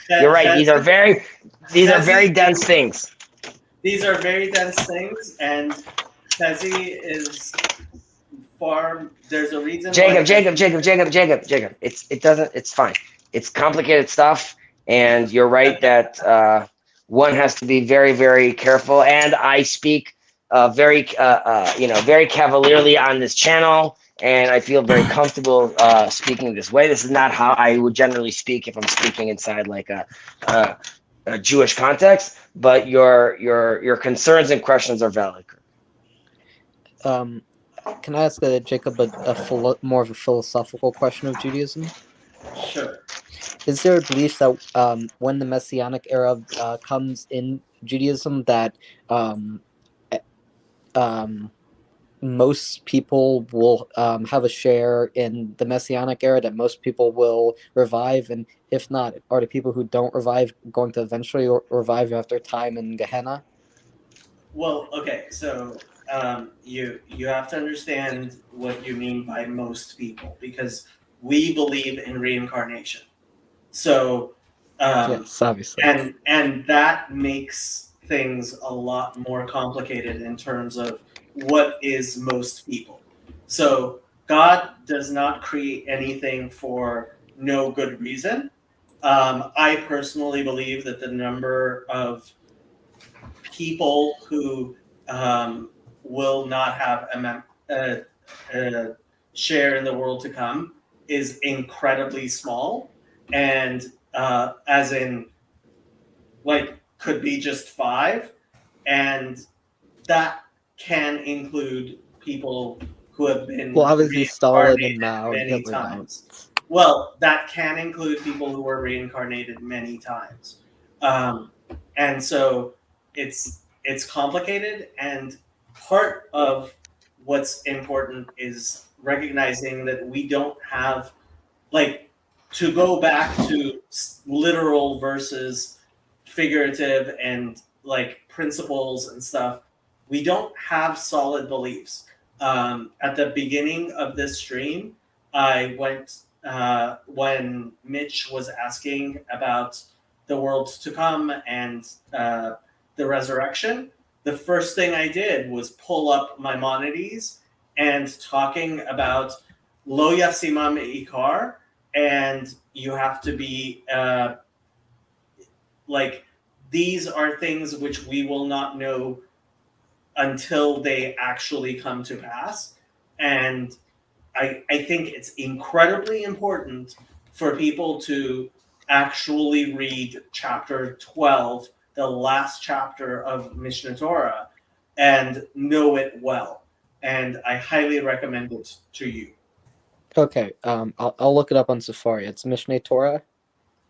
You're right. These are very dense things. These are very dense things, and Hezi is far. There's a reason. Jacob. It's fine. It's complicated stuff, and you're right that one has to be very, very careful. And I speak very cavalierly on this channel. And I feel very comfortable speaking this way. This is not how I would generally speak if I'm speaking inside like a Jewish context. But your concerns and questions are valid. Can I ask Jacob more of a philosophical question of Judaism? Sure. is there a belief that when the Messianic era comes in Judaism, that eh, um, most people will have a share in the Messianic era, that most people will revive, and if not, are the people who don't revive going to eventually revive after time in Gehenna? Well, okay, so you have to understand what you mean by most people, because we believe in reincarnation. So Yes, obviously. and that makes things a lot more complicated in terms of what is most people. So God does not create anything for no good reason. I personally believe that the number of people who will not have a share in the world to come is incredibly small, and as in, like, could be just 5, and that can include people who have been Well, obviously Stalin reincarnated and Mao and many Hitler times. don't. Well, that can include people who were reincarnated many times, and so it's complicated. And part of what's important is recognizing that we don't have, like, to go back to literal versus figurative and like principles and stuff. We don't have solid beliefs. At the beginning of this stream, I went when Mitch was asking about the world to come and the resurrection. The first thing I did was pull up Maimonides and talking about Lo Yasimam Ikar, and you have to be like, these are things which we will not know until they actually come to pass. And I think it's incredibly important for people to actually read chapter 12, the last chapter of Mishneh Torah, and know it well. And I highly recommend it to you. Okay, I'll look it up on Safari. It's Mishneh Torah.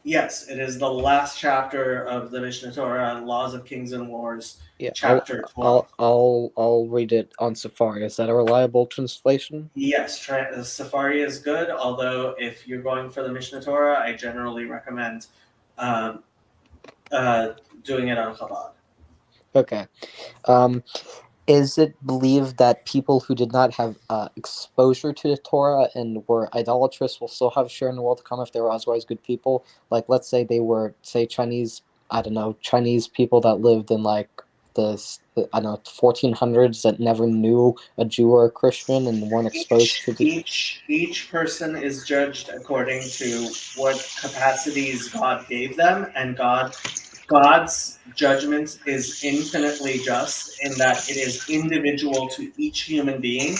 Yes, it is the last chapter of the Mishneh Torah, Laws of Kings and Wars, Yeah, chapter 12. I'll read it on Safari. Is that a reliable translation? Yes, Safari is good, although if you're going for the Mishneh Torah, I generally recommend doing it on Chabad. Okay. Is it believed that people who did not have exposure to the Torah and were idolatrous will still have a share in the world to come if they were otherwise good people? Like, let's say they were, say, Chinese, I don't know, Chinese people that lived in, like, the 1400s that never knew a Jew or a Christian and weren't exposed to the... Each person is judged according to what capacities God gave them, and God's judgment is infinitely just in that it is individual to each human being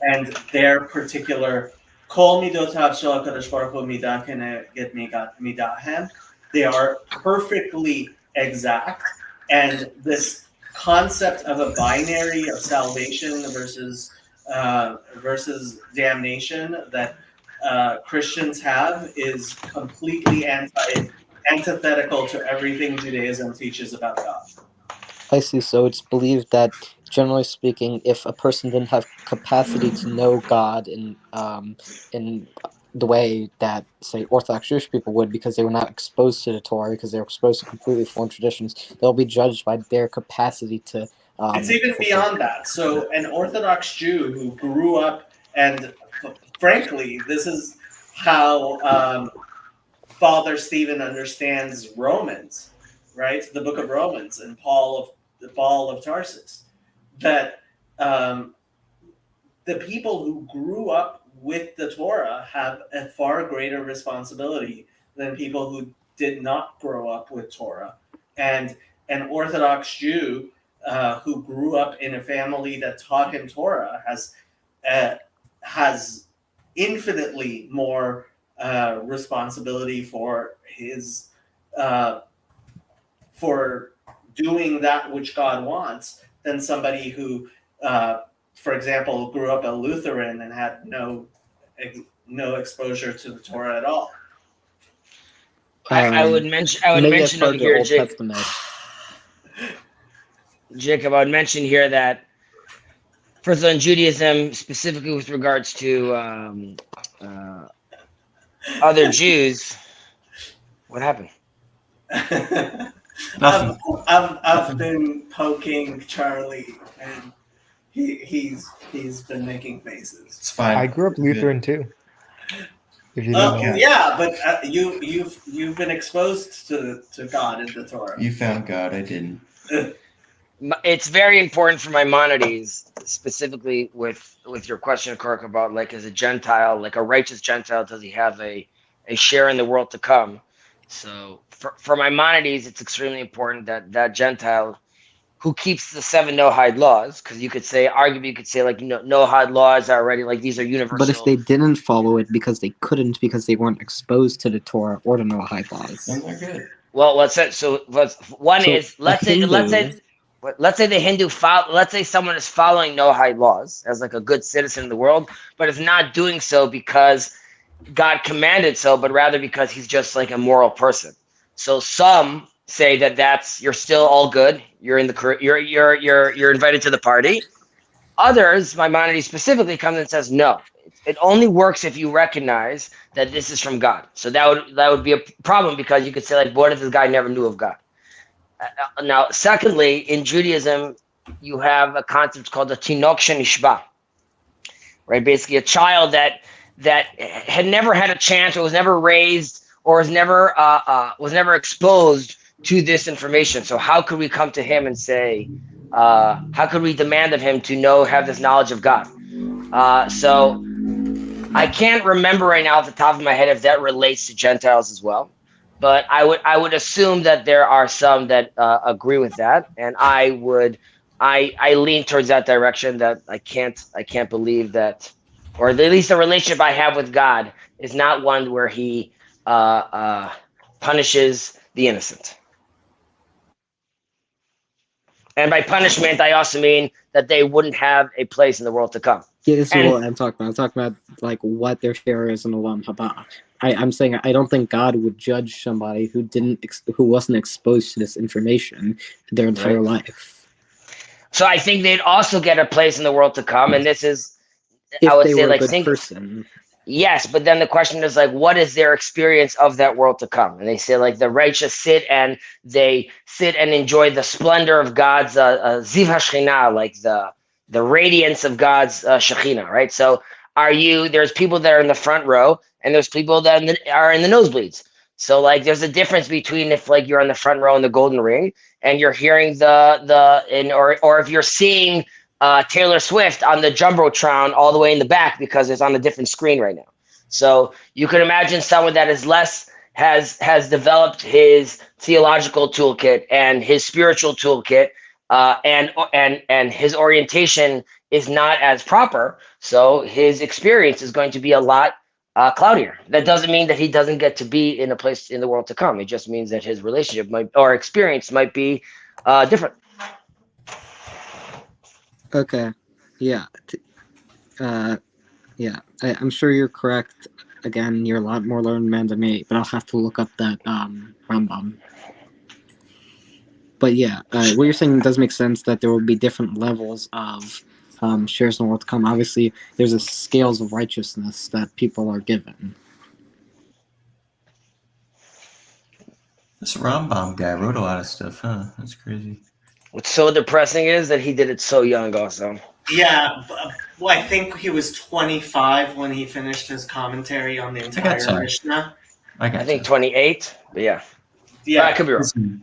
and their particular kol midotav shel HaKadosh Baruch Hu midah keneged midahem. They are perfectly exact, and this concept of a binary of salvation versus damnation that Christians have is completely antithetical to everything Judaism teaches about God. I see. So it's believed that, generally speaking, if a person didn't have capacity to know God in the way that, say, Orthodox Jewish people would, because they were not exposed to the Torah, because they were exposed to completely foreign traditions, they'll be judged by their capacity to. It's even beyond that. So an Orthodox Jew who grew up, and frankly, this is how Father Stephen understands Romans, right? The book of Romans, and Paul of Tarsus, that the people who grew up with the Torah have a far greater responsibility than people who did not grow up with Torah. And an Orthodox Jew who grew up in a family that taught him Torah has infinitely more responsibility for his for doing that which God wants than somebody who, for example, grew up a Lutheran and had no exposure to the Torah at all. I would mention. I would maybe mention as over far here, Old Jake, Testament. Jacob. I would mention here that, first of all, in Judaism, specifically with regards to other Jews, what happened? I've been poking Charlie, and he's been making faces. It's fine. I grew up Lutheran too. If you didn't know. Yeah, but you've been exposed to God in the Torah. You found God. I didn't. It's very important for Maimonides, specifically with your question, Kirk, about like as a Gentile, like a righteous Gentile, does he have a share in the world to come? So for Maimonides, it's extremely important that Gentile who keeps the 7 Noahide laws, because you could say, arguably, you could say like Noahide laws are already like these are universal. But if they didn't follow it because they couldn't, because they weren't exposed to the Torah or the Noahide laws. Then they're good. Well, let's say let's say the Hindu let's say someone is following Noahide laws as like a good citizen in the world, but is not doing so because God commanded so, but rather because he's just like a moral person. So some say that you're still all good. You're in the you're invited to the party. Others, Maimonides specifically, comes and says no. It only works if you recognize that this is from God. So that would be a problem, because you could say like, what if this guy never knew of God? Now, secondly, in Judaism, you have a concept called the Tinok Shenishba, right? Basically, a child that had never had a chance, or was never raised, or was never exposed to this information. So how could we come to him and say, how could we demand of him to have this knowledge of God? So I can't remember right now off the top of my head if that relates to Gentiles as well. But I would assume that there are some that agree with that, and I lean towards that direction. That I can't believe that, or at least the relationship I have with God is not one where he punishes the innocent. And by punishment, I also mean that they wouldn't have a place in the world to come. Yeah, this is what I'm talking about. I'm talking about like what their share is in Olam Haba. I'm saying I don't think God would judge somebody who wasn't exposed to this information their entire life. So I think they'd also get a place in the world to come, and this is, If I would they say, were like a good person. Yes, but then the question is like, what is their experience of that world to come? And they say like the righteous sit and enjoy the splendor of God's Ziv HaShekhinah, like the radiance of God's Shekhinah, right? So there's people that are in the front row, and there's people that are in the nosebleeds. So like there's a difference between if like you're on the front row in the Golden Ring and you're hearing or if you're seeing Taylor Swift on the Jumbotron all the way in the back because it's on a different screen right now. So you can imagine someone that is has developed his theological toolkit and his spiritual toolkit, and his orientation is not as proper. So his experience is going to be a lot cloudier. That doesn't mean that he doesn't get to be in a place in the world to come. It just means that his relationship or experience might be different. Okay. Yeah. Yeah. I'm sure you're correct. Again, you're a lot more learned man than me, but I'll have to look up that Rambam. But yeah, what you're saying does make sense, that there will be different levels of shares in the world to come. Obviously, there's a scales of righteousness that people are given. This Rambam guy wrote a lot of stuff, huh? That's crazy. What's so depressing is that he did it so young also. Yeah, well, I think he was 25 when he finished his commentary on the entire Mishnah. I think 28, but yeah. Yeah, I could be wrong.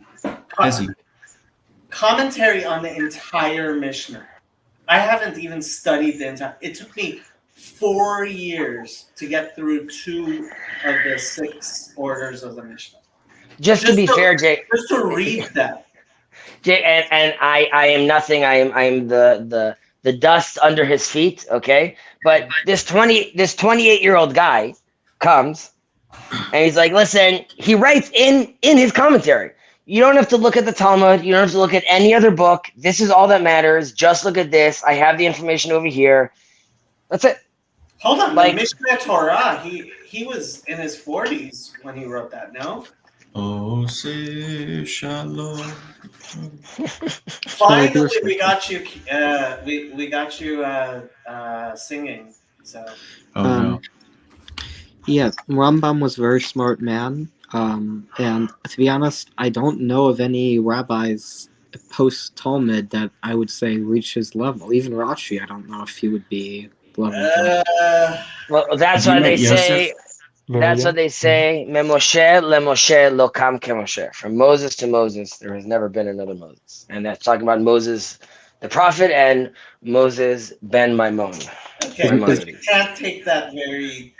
Commentary on the entire Mishnah. I haven't even studied the entire. It took me 4 years to get through 2 of the 6 orders of the Mishnah. Just to be fair, Jay. Just to read them. Jay, and I am nothing. I am the dust under his feet. Okay, but this 28-year-old guy comes and he's like, listen. He writes in his commentary. You don't have to look at the Talmud. You don't have to look at any other book. This is all that matters. Just look at this. I have the information over here. That's it. Hold on, like Mishneh Torah. He was in his 40s when he wrote that. No. Oh, say shalom. Finally, we got you. We got you singing. So. Oh no. Yeah, Rambam was a very smart man. And to be honest, I don't know of any rabbis post Talmud that I would say reach his level. Even Rashi, I don't know if he would be level with him. Well, that's Have you why they met Yosef? say. That's what they say. Memoshe lemoshe lokam kemoshe. From Moses to Moses, there has never been another Moses, and that's talking about Moses, the prophet, and Moses ben Maimon. Okay, but you can't take that very.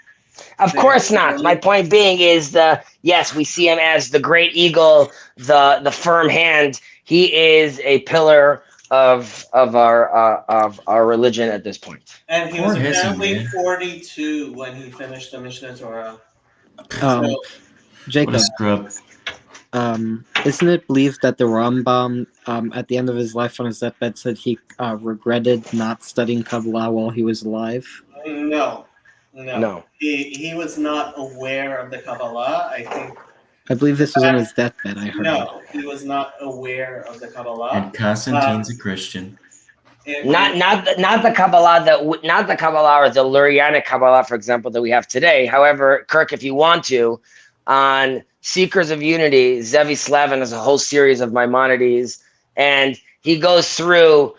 Of course not. My point being is yes, we see him as the great eagle, the firm hand. He is a pillar of our religion at this point. And he was apparently 42 when he finished the Mishnah Torah. Jacob, What a scrub. isn't it believed that the Rambam, at the end of his life on his deathbed, said he regretted not studying Kabbalah while he was alive? No. No. He was not aware of the Kabbalah. I believe this was on his deathbed, I heard. No, he was not aware of the Kabbalah. And Constantine's a Christian. Not the Kabbalah not the Kabbalah or the Lurianic Kabbalah, for example, that we have today. However, Kirk, if you want to, on Seekers of Unity, Zevi Slavin has a whole series of Maimonides, and he goes through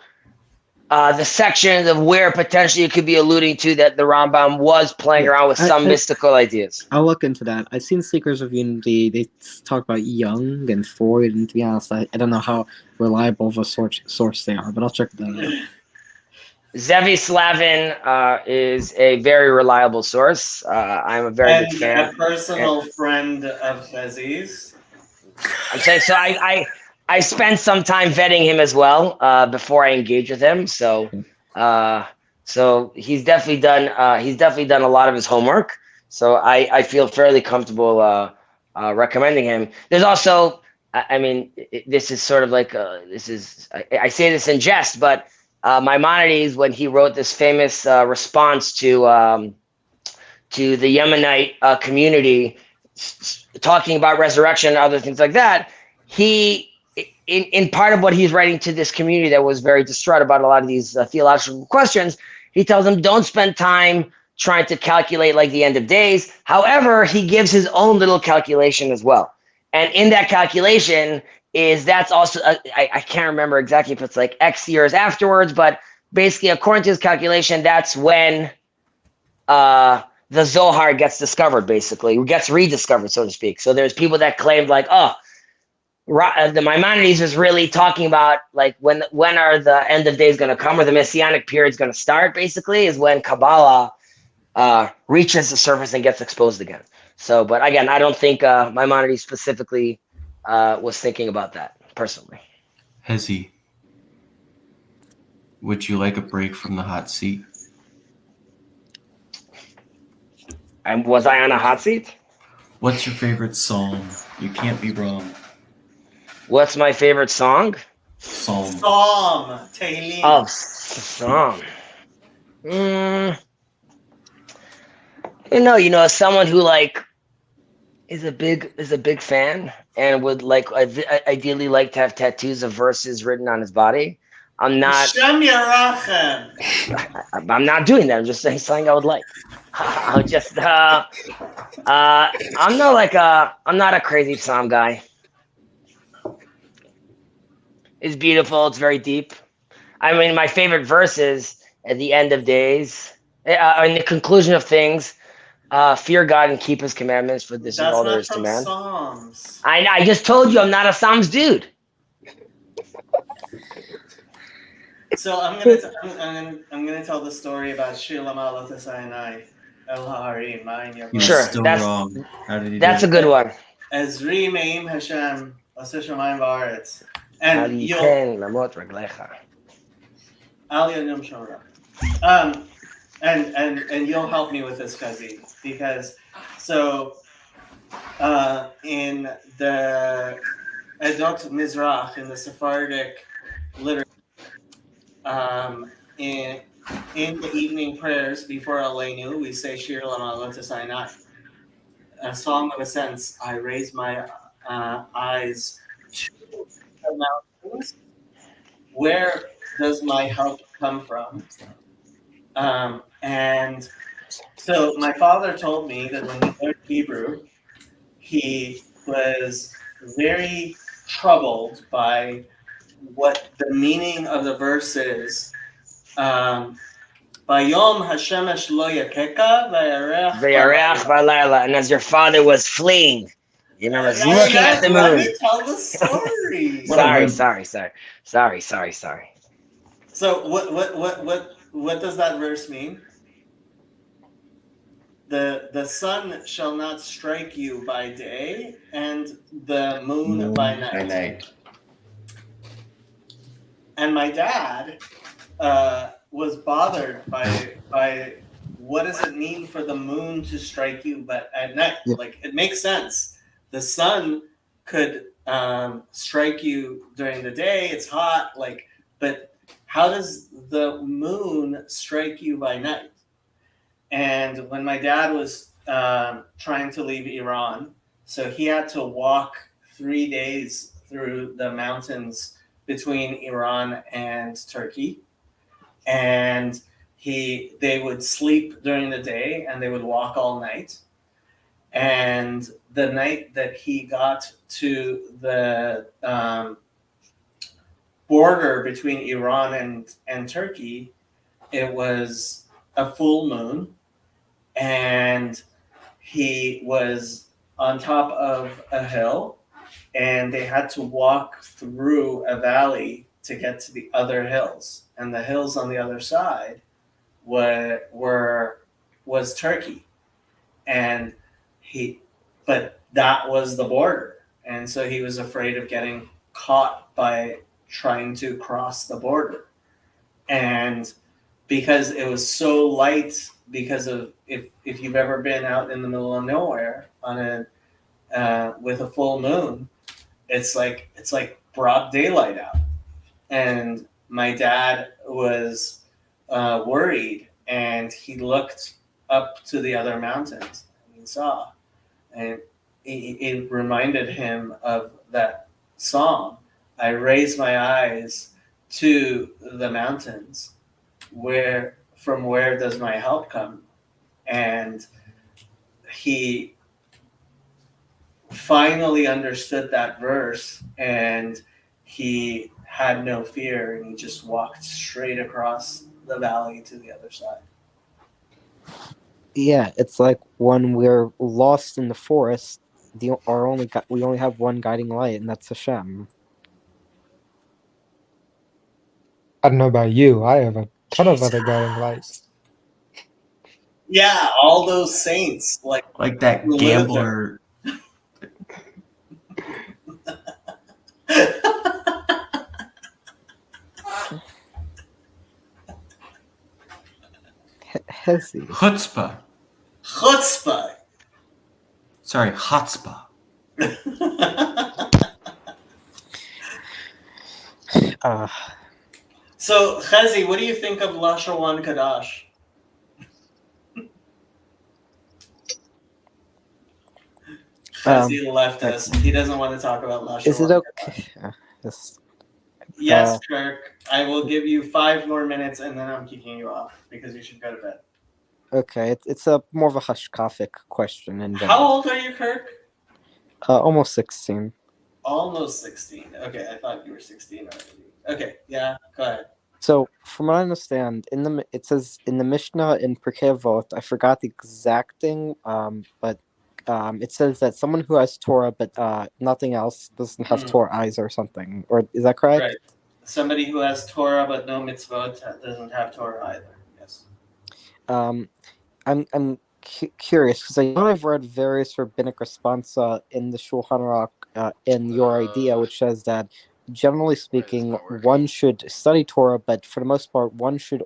the sections of where potentially it could be alluding to that the Rambam was playing around with some mystical ideas. I'll look into that. I've seen Seekers of Unity. They talk about Jung and Freud, and to be honest, I don't know how reliable of a source they are, but I'll check that out. Zevi Slavin is a very reliable source. I'm a very big fan. And a personal friend of Chazi's. I'm saying so. I spent some time vetting him as well before I engage with him. So he's definitely done a lot of his homework. So I feel fairly comfortable recommending him. There's also, I mean, this is sort of like I say this in jest, but Maimonides, when he wrote this famous response to the Yemenite community, talking about resurrection and other things like that, he. In part of what he's writing to this community that was very distraught about a lot of these theological questions, he tells them, don't spend time trying to calculate like the end of days. However, he gives his own little calculation as well. And in that calculation that's also, I can't remember exactly if it's like X years afterwards, but basically according to his calculation, that's when the Zohar gets discovered, basically, gets rediscovered, so to speak. So there's people that claimed like, the Maimonides is really talking about like when are the end of days going to come, or the Messianic period is going to start, basically, is when Kabbalah reaches the surface and gets exposed again. So, but again, I don't think Maimonides specifically was thinking about that personally. Hezi, would you like a break from the hot seat? And was I on a hot seat? What's your favorite psalm? You can't be wrong. What's my favorite song? Psalm. Tehillim. Oh, psalm. As someone who like is a big fan and would like ideally like to have tattoos of verses written on his body. I'm not. Shem Yerachem. I'm not doing that. I'm just saying something I would like. I'll just. I'm not a crazy psalm guy. It's beautiful. It's very deep. I mean, my favorite verses at the end of days, in the conclusion of things, fear God and keep His commandments, for this is all there is to man. Psalms. I just told you I'm not a Psalms dude. So I'm gonna tell the story about Shir Lamalot Sinai El Harim. Sure, wrong. How did he that's do a good one. Ezri Meim Hashem Aseh Shamayim Va'aretz. And you'll and you'll help me with this, Kazi, because so in the Edot Mizrach, in the Sephardic literature, in the evening prayers before Aleinu, we say Shir Lamalot Sinai, a song of ascents. I raise my eyes to the mountains. Where does my help come from? And so my father told me that when he learned Hebrew, he was very troubled by what the meaning of the verse is. Bayom Hashemesh lo yakeka V'yareach v'layla, and as your father was fleeing, you remember looking at the Let moon. me tell the story. Sorry. So what does that verse mean? The sun shall not strike you by day, and the moon by night. And my dad was bothered by what does it mean for the moon to strike you but at night? Yeah. Like, it makes sense. The sun could strike you during the day. It's hot, but how does the moon strike you by night? And when my dad was trying to leave Iran, so he had to walk 3 days through the mountains between Iran and Turkey. And they would sleep during the day and they would walk all night. And the night that he got to the border between Iran and Turkey, it was a full moon, and he was on top of a hill, and they had to walk through a valley to get to the other hills, and the hills on the other side was Turkey, but that was the border, and so he was afraid of getting caught by trying to cross the border. And because it was so light, because of if you've ever been out in the middle of nowhere on with a full moon, it's like broad daylight out. And my dad was worried, and he looked up to the other mountains and he saw, and it reminded him of that song, I raise my eyes to the mountains, from where does my help come? And he finally understood that verse, and he had no fear, and he just walked straight across the valley to the other side. Yeah, it's like when we're lost in the forest, we only have one guiding light, and that's Hashem. I don't know about you. I have a ton of other guiding lights. Yeah, all those saints, like that Luther. gambler. Hezi. Chutzpah. Sorry, chutzpah. So, Chezi, what do you think of Lashawan Kadash? Chezi left us. He doesn't want to talk about Lashawan. Is it okay? Yes, Kirk. I will give you 5 more minutes, and then I'm kicking you off because you should go to bed. Okay, it's a more of a hashkafic question. And How old are you, Kirk? Almost 16. Almost 16. Okay, I thought you were 16 already. Okay, yeah, go ahead. So, from what I understand, it says in the Mishnah in Pirkei Avot, I forgot the exact thing, but it says that someone who has Torah but nothing else doesn't have Torah eyes or something. Or is that correct? Right. Somebody who has Torah but no mitzvot doesn't have Torah either. Yes. I'm curious because I know I've read various rabbinic responsa in the Shulchan Aruch in Your Idea, which says that generally speaking, one should study Torah, but for the most part, one should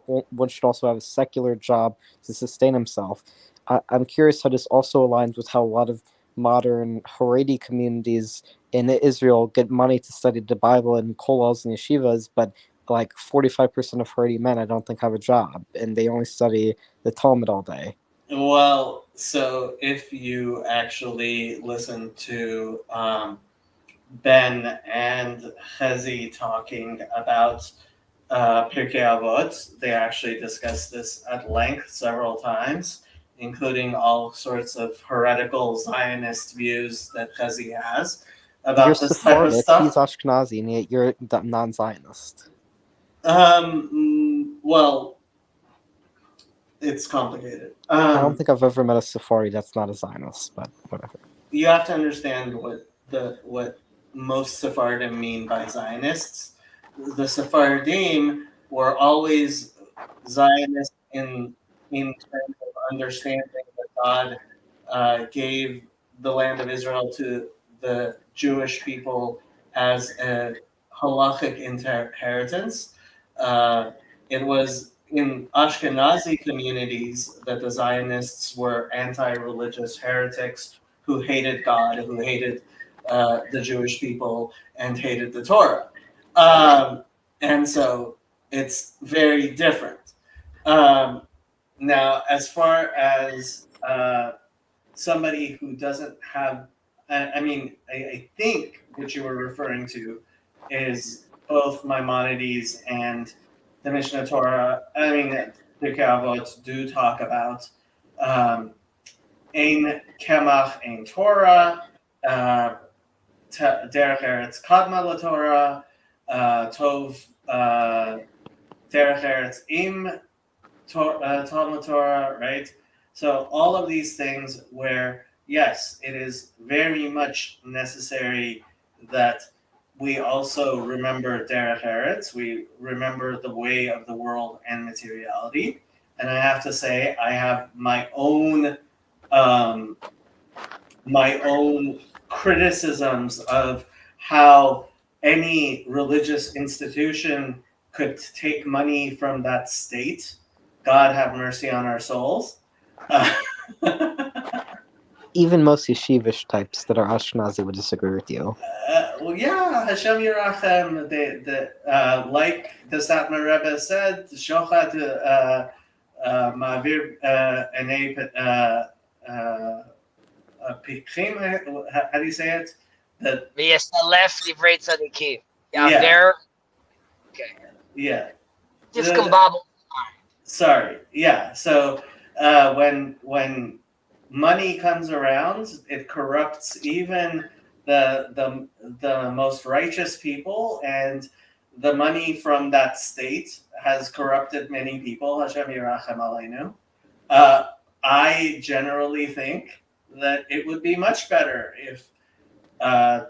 also have a secular job to sustain himself. I'm curious how this also aligns with how a lot of modern Haredi communities in Israel get money to study the Bible in kollels and yeshivas, but like 45% of Haredi men I don't think have a job, and they only study the Talmud all day. Well, So if you actually listen to Ben and Chezi talking about Pirkei Avot, they actually discuss this at length several times, including all sorts of heretical Zionist views that Chezi has about You're this type of Sephardic, stuff. he's Ashkenazi, and yet you're non-Zionist. Well, it's complicated. I don't think I've ever met a Sephardi that's not a Zionist, but whatever. You have to understand what most Sephardim mean by Zionists. The Sephardim were always Zionists in terms of understanding that God gave the land of Israel to the Jewish people as a halachic inheritance. It was in Ashkenazi communities that the Zionists were anti-religious heretics who hated God, who hated the Jewish people, and hated the Torah. And so it's very different. Now, as far as somebody who doesn't have, I think what you were referring to is both Maimonides and the Mishnah Torah. Pirkei Avot do talk about Ein Kemach, Ein Torah, Derech Eretz Kadma LaTorah, Tov Derech Eretz Im Talmud Torah, right? So all of these things where, yes, it is very much necessary that we also remember Derech Eretz, we remember the way of the world and materiality. And I have to say, I have my own criticisms of how any religious institution could take money from that state. God have mercy on our souls. Even most yeshivish types that are Ashkenazi would disagree with you. Well, yeah, Hashem Yerachem, like the Satmar Rebbe said, Shochad Ma'avir Enei Pikchim, how do you say it? V'yesalef divrei tzadikim. Yeah. There. Okay. Yeah. Discombobble. Sorry. Yeah. So when money comes around, it corrupts even the most righteous people, and the money from that state has corrupted many people. Hashem Yerachem Aleinu. I generally think that it would be much better if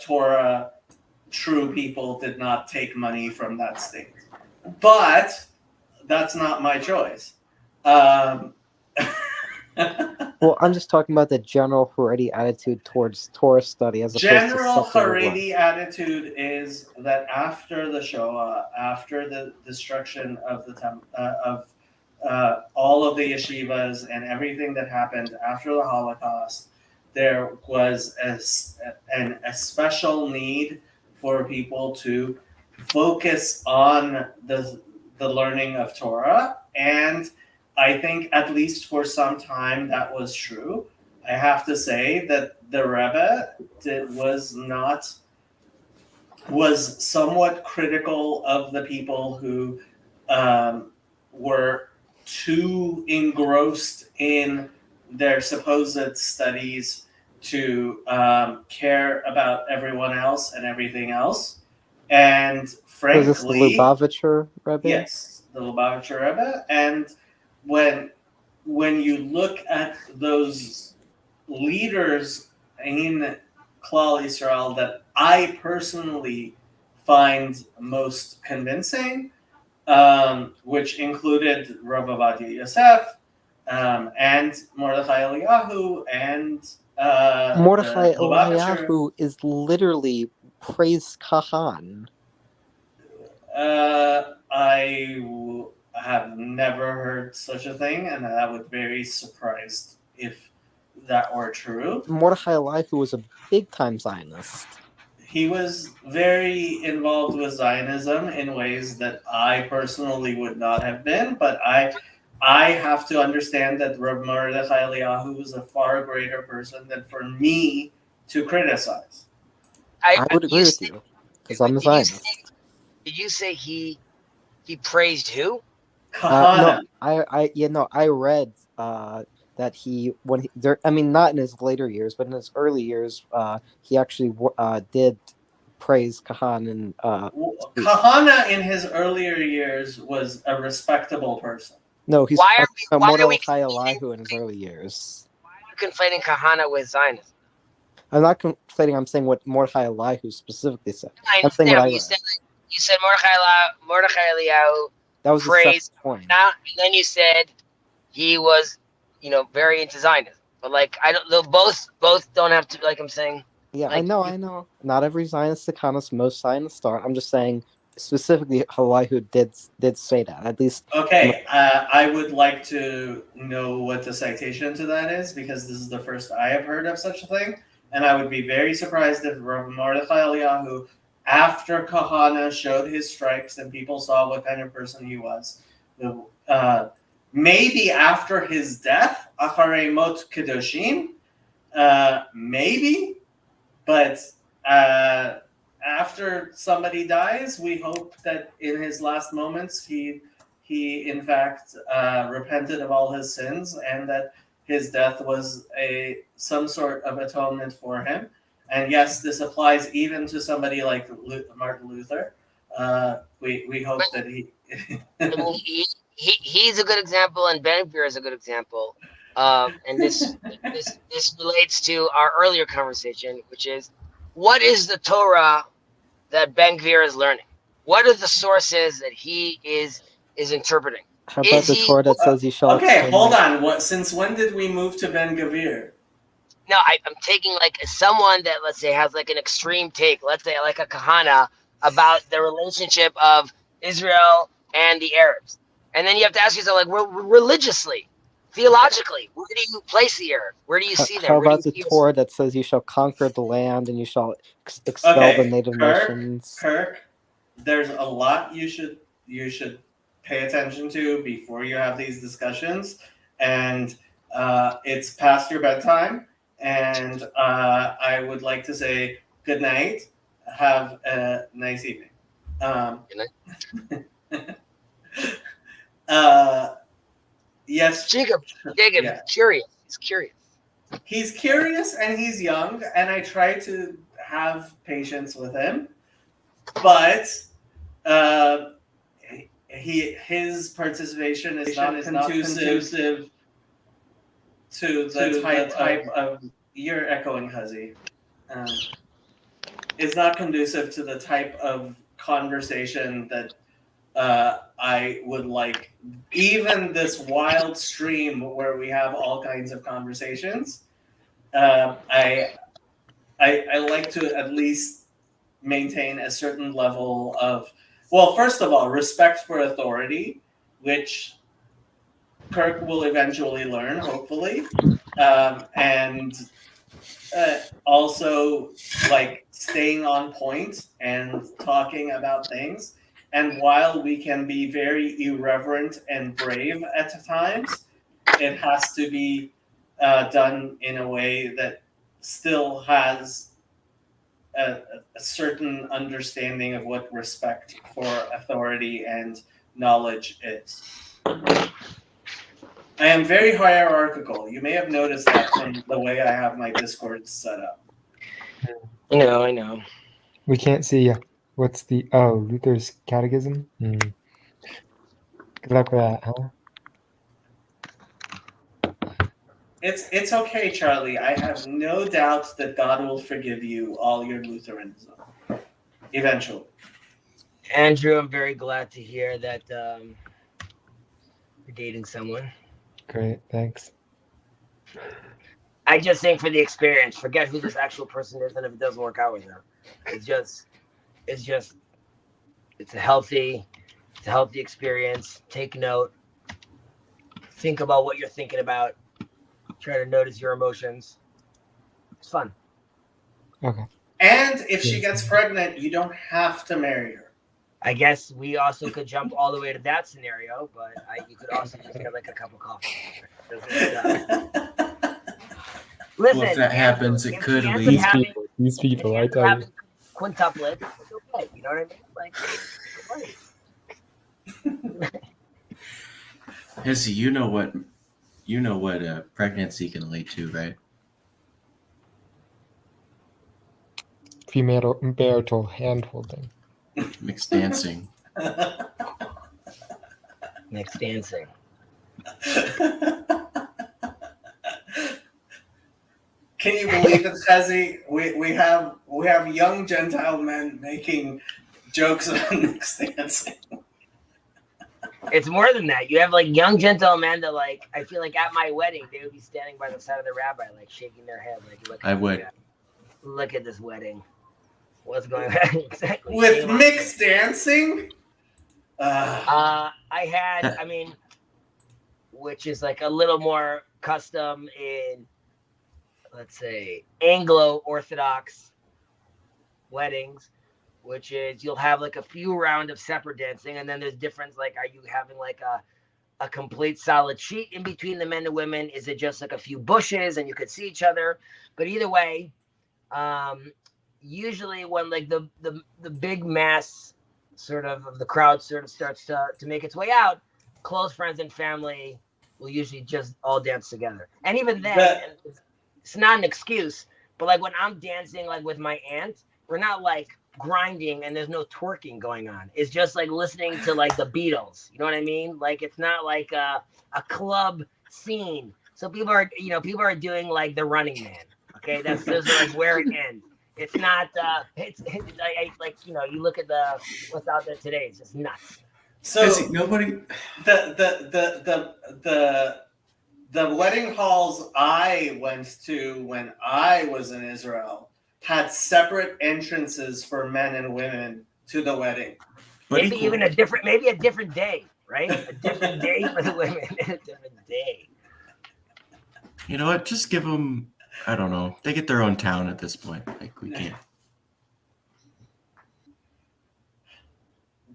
Torah true people did not take money from that state. But that's not my choice. Well, I'm just talking about the general Haredi attitude towards Torah study as opposed General to secular work. Haredi attitude is that after the Shoah, after the destruction of the all of the yeshivas and everything that happened after the Holocaust, there was a special need for people to focus on the learning of Torah, and I think at least for some time that was true. I have to say that the Rebbe was somewhat critical of the people who were too engrossed in their supposed studies to care about everyone else and everything else. And frankly, Was this the Lubavitcher Rebbe? yes, the Lubavitcher Rebbe. And when you look at those leaders in Klal Yisrael that I personally find most convincing, which included Rav Ovadia Yosef and Mordechai Eliyahu and Mordechai the Lubavitcher. Eliyahu is literally praise Kahan. I have never heard such a thing, and I would be very surprised if that were true. Mordechai Eliyahu was a big-time Zionist. He was very involved with Zionism in ways that I personally would not have been, but I I have to understand that Rav Mordechai Eliyahu is a far greater person than for me to criticize. I would agree with you because I'm a Zionist. Did you say he praised who? Kahana. No, I read that I mean, not in his later years, but in his early years, he actually did praise Kahan and Kahana in his earlier years was a respectable person. No, he's Why are we Mordechai Eliyahu in his early years. conflating Kahana with Zionism? I'm not conflating. I'm saying what Mordechai Eliyahu specifically said. I I'm saying understand, what I but read. you said Mordechai Eliyahu That was the praised second point. Kahana, and then you said he was, very into Zionism. But like, I don't. Both don't have to. Like I'm saying. Yeah, like, I know. Not every Zionist Zionistic most Zionists are. I'm just saying specifically Eliyahu did say that. At least. Okay, I would like to know what the citation to that is, because this is the first I have heard of such a thing, and I would be very surprised if Rav Mordechai Eliyahu, after Kahana showed his stripes and people saw what kind of person he was, maybe after his death, Acharei Mot Kedoshim, maybe, but after somebody dies, we hope that in his last moments he in fact repented of all his sins, and that his death was some sort of atonement for him. And yes, this applies even to somebody like Martin Luther. We hope that he's a good example, and Ben Gvir is a good example. And this relates to our earlier conversation, which is, what is the Torah that Ben Gvir is learning? What are the sources that he is interpreting? How about the Torah that says you shall? Okay, hold on. Since when did we move to Ben Gvir? No, I'm taking like someone that, let's say, has like an extreme take. Let's say like a Kahana about the relationship of Israel and the Arabs, and then you have to ask yourself, like, religiously, theologically, where do you place the Arabs? Where do you see them? How about the Torah that says you shall conquer the land and you shall expel the native nations? Kirk, there's a lot you should pay attention to before you have these discussions, and it's past your bedtime, and I would like to say good night. Have a nice evening. Good night. Yes, Jacob, yeah. Curious. He's curious. He's curious and he's young, and I try to have patience with him, but his participation is not conducive to the type of you're echoing, Huzzy. It's not conducive to the type of conversation that I would like. Even this wild stream where we have all kinds of conversations, I like to at least maintain a certain level of, well, first of all, respect for authority, which Kirk will eventually learn, hopefully, and also like staying on point and talking about things. And while we can be very irreverent and brave at times, it has to be done in a way that still has a certain understanding of what respect for authority and knowledge is. I am very hierarchical. You may have noticed that from the way I have my Discord set up. I know. We can't see you. What's the Luther's Catechism? Good luck with that, huh? It's okay, Charlie. I have no doubt that God will forgive you all your Lutheranism eventually. Andrew, I'm very glad to hear that you're dating someone. Great, thanks. I just think for the experience, forget who this actual person is, and if it doesn't work out with her, it's a healthy experience. Take note. Think about what you're thinking about. Try to notice your emotions. It's fun. Okay. And if she gets pregnant, you don't have to marry her. I guess we also could jump all the way to that scenario, but you could also just get like a cup of coffee. Listen, Well, if that happens, it could lead. These people, I tell you. having quintuplets, it's okay. You know what I mean? Like, Hissy, you know what pregnancy can lead to, right? Premarital hand-holding. Mixed dancing. Mixed dancing. Can you believe it, Chezzy? We have young Gentile men making jokes on mixed dancing. It's more than that. You have like young Gentile men that like I feel like at my wedding they would be standing by the side of the rabbi like shaking their head like look. I would. Look at this wedding. What's going on exactly? With mixed dancing? I mean, which is like a little more custom in, let's say, Anglo-Orthodox weddings, which is you'll have like a few rounds of separate dancing, and then there's difference like, are you having like a complete solid sheet in between the men and women? Is it just like a few bushes and you could see each other? But either way, usually when like the big mass sort of the crowd sort of starts to make its way out, close friends and family will usually just all dance together. And even then, it's not an excuse, but like when I'm dancing like with my aunt, we're not like grinding and there's no twerking going on. It's just like listening to like the Beatles. You know what I mean? Like it's not like a club scene. So people are doing like the Running Man. Okay, that's just like where it ends. It's not. It's like you look at what's out there today. It's just nuts. So nobody. The wedding halls I went to when I was in Israel had separate entrances for men and women to the wedding. Maybe even a different day, right? A different day for the women. A different day. You know what? Just give them. I don't know. They get their own town at this point. Like we can't.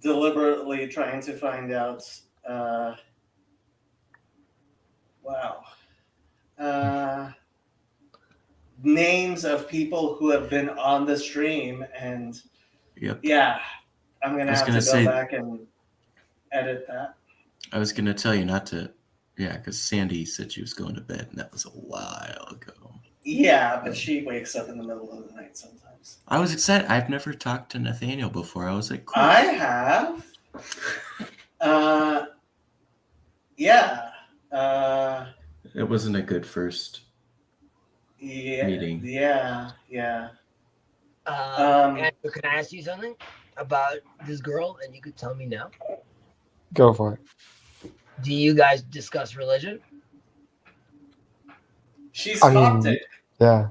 Deliberately trying to find out. Names of people who have been on the stream, and yeah, I'm gonna have to go back and edit that. I was gonna tell you not to. Yeah, because Sandy said she was going to bed, and that was a while ago. Yeah, but she wakes up in the middle of the night sometimes. I was excited. I've never talked to Nathaniel before. I was like, cool. I have. Yeah. It wasn't a good first meeting. Yeah. Andrew, can I ask you something about this girl, and you could tell me no? Go for it. Do you guys discuss religion? She's Coptic. Yeah.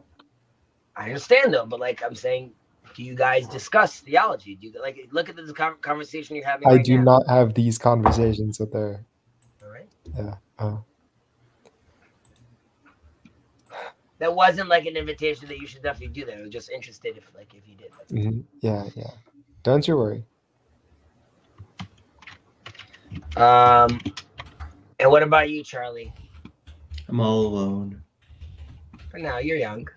I understand though, but like I'm saying, do you guys discuss theology? Do you like look at the conversation you're having? I do not have these conversations with her. All right. Yeah. That wasn't like an invitation that you should definitely do that. I was just interested if you did. Mm-hmm. Yeah. Don't you worry. And what about you, Charlie? I'm all alone. For now, you're young.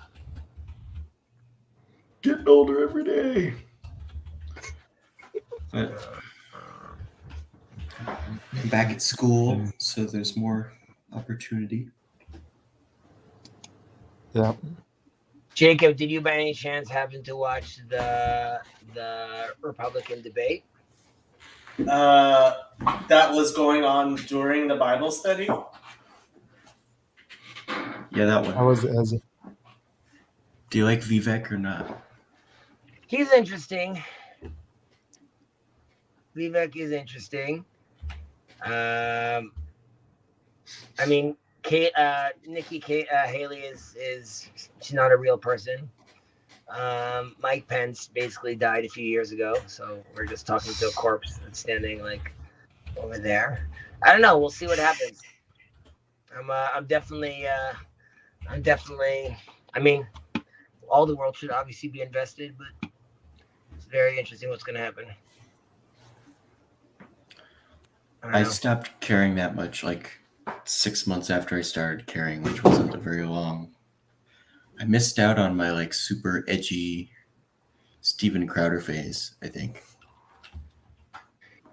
Getting older every day. But I'm back at school, so there's more opportunity. Yeah. Jacob, did you by any chance happen to watch the Republican debate? That was going on during the Bible study. Yeah, that one. How was it? Do you like Vivek or not? He's interesting. Vivek is interesting. I mean, Nikki Haley is she's not a real person. Mike Pence basically died a few years ago, so we're just talking to a corpse that's standing like over there. I don't know. We'll see what happens. I'm definitely. I mean, all the world should obviously be invested, but it's very interesting what's going to happen. don't I know. stopped caring that much like 6 months after I started caring, which wasn't very long. I missed out on my like super edgy Steven Crowder phase, I think.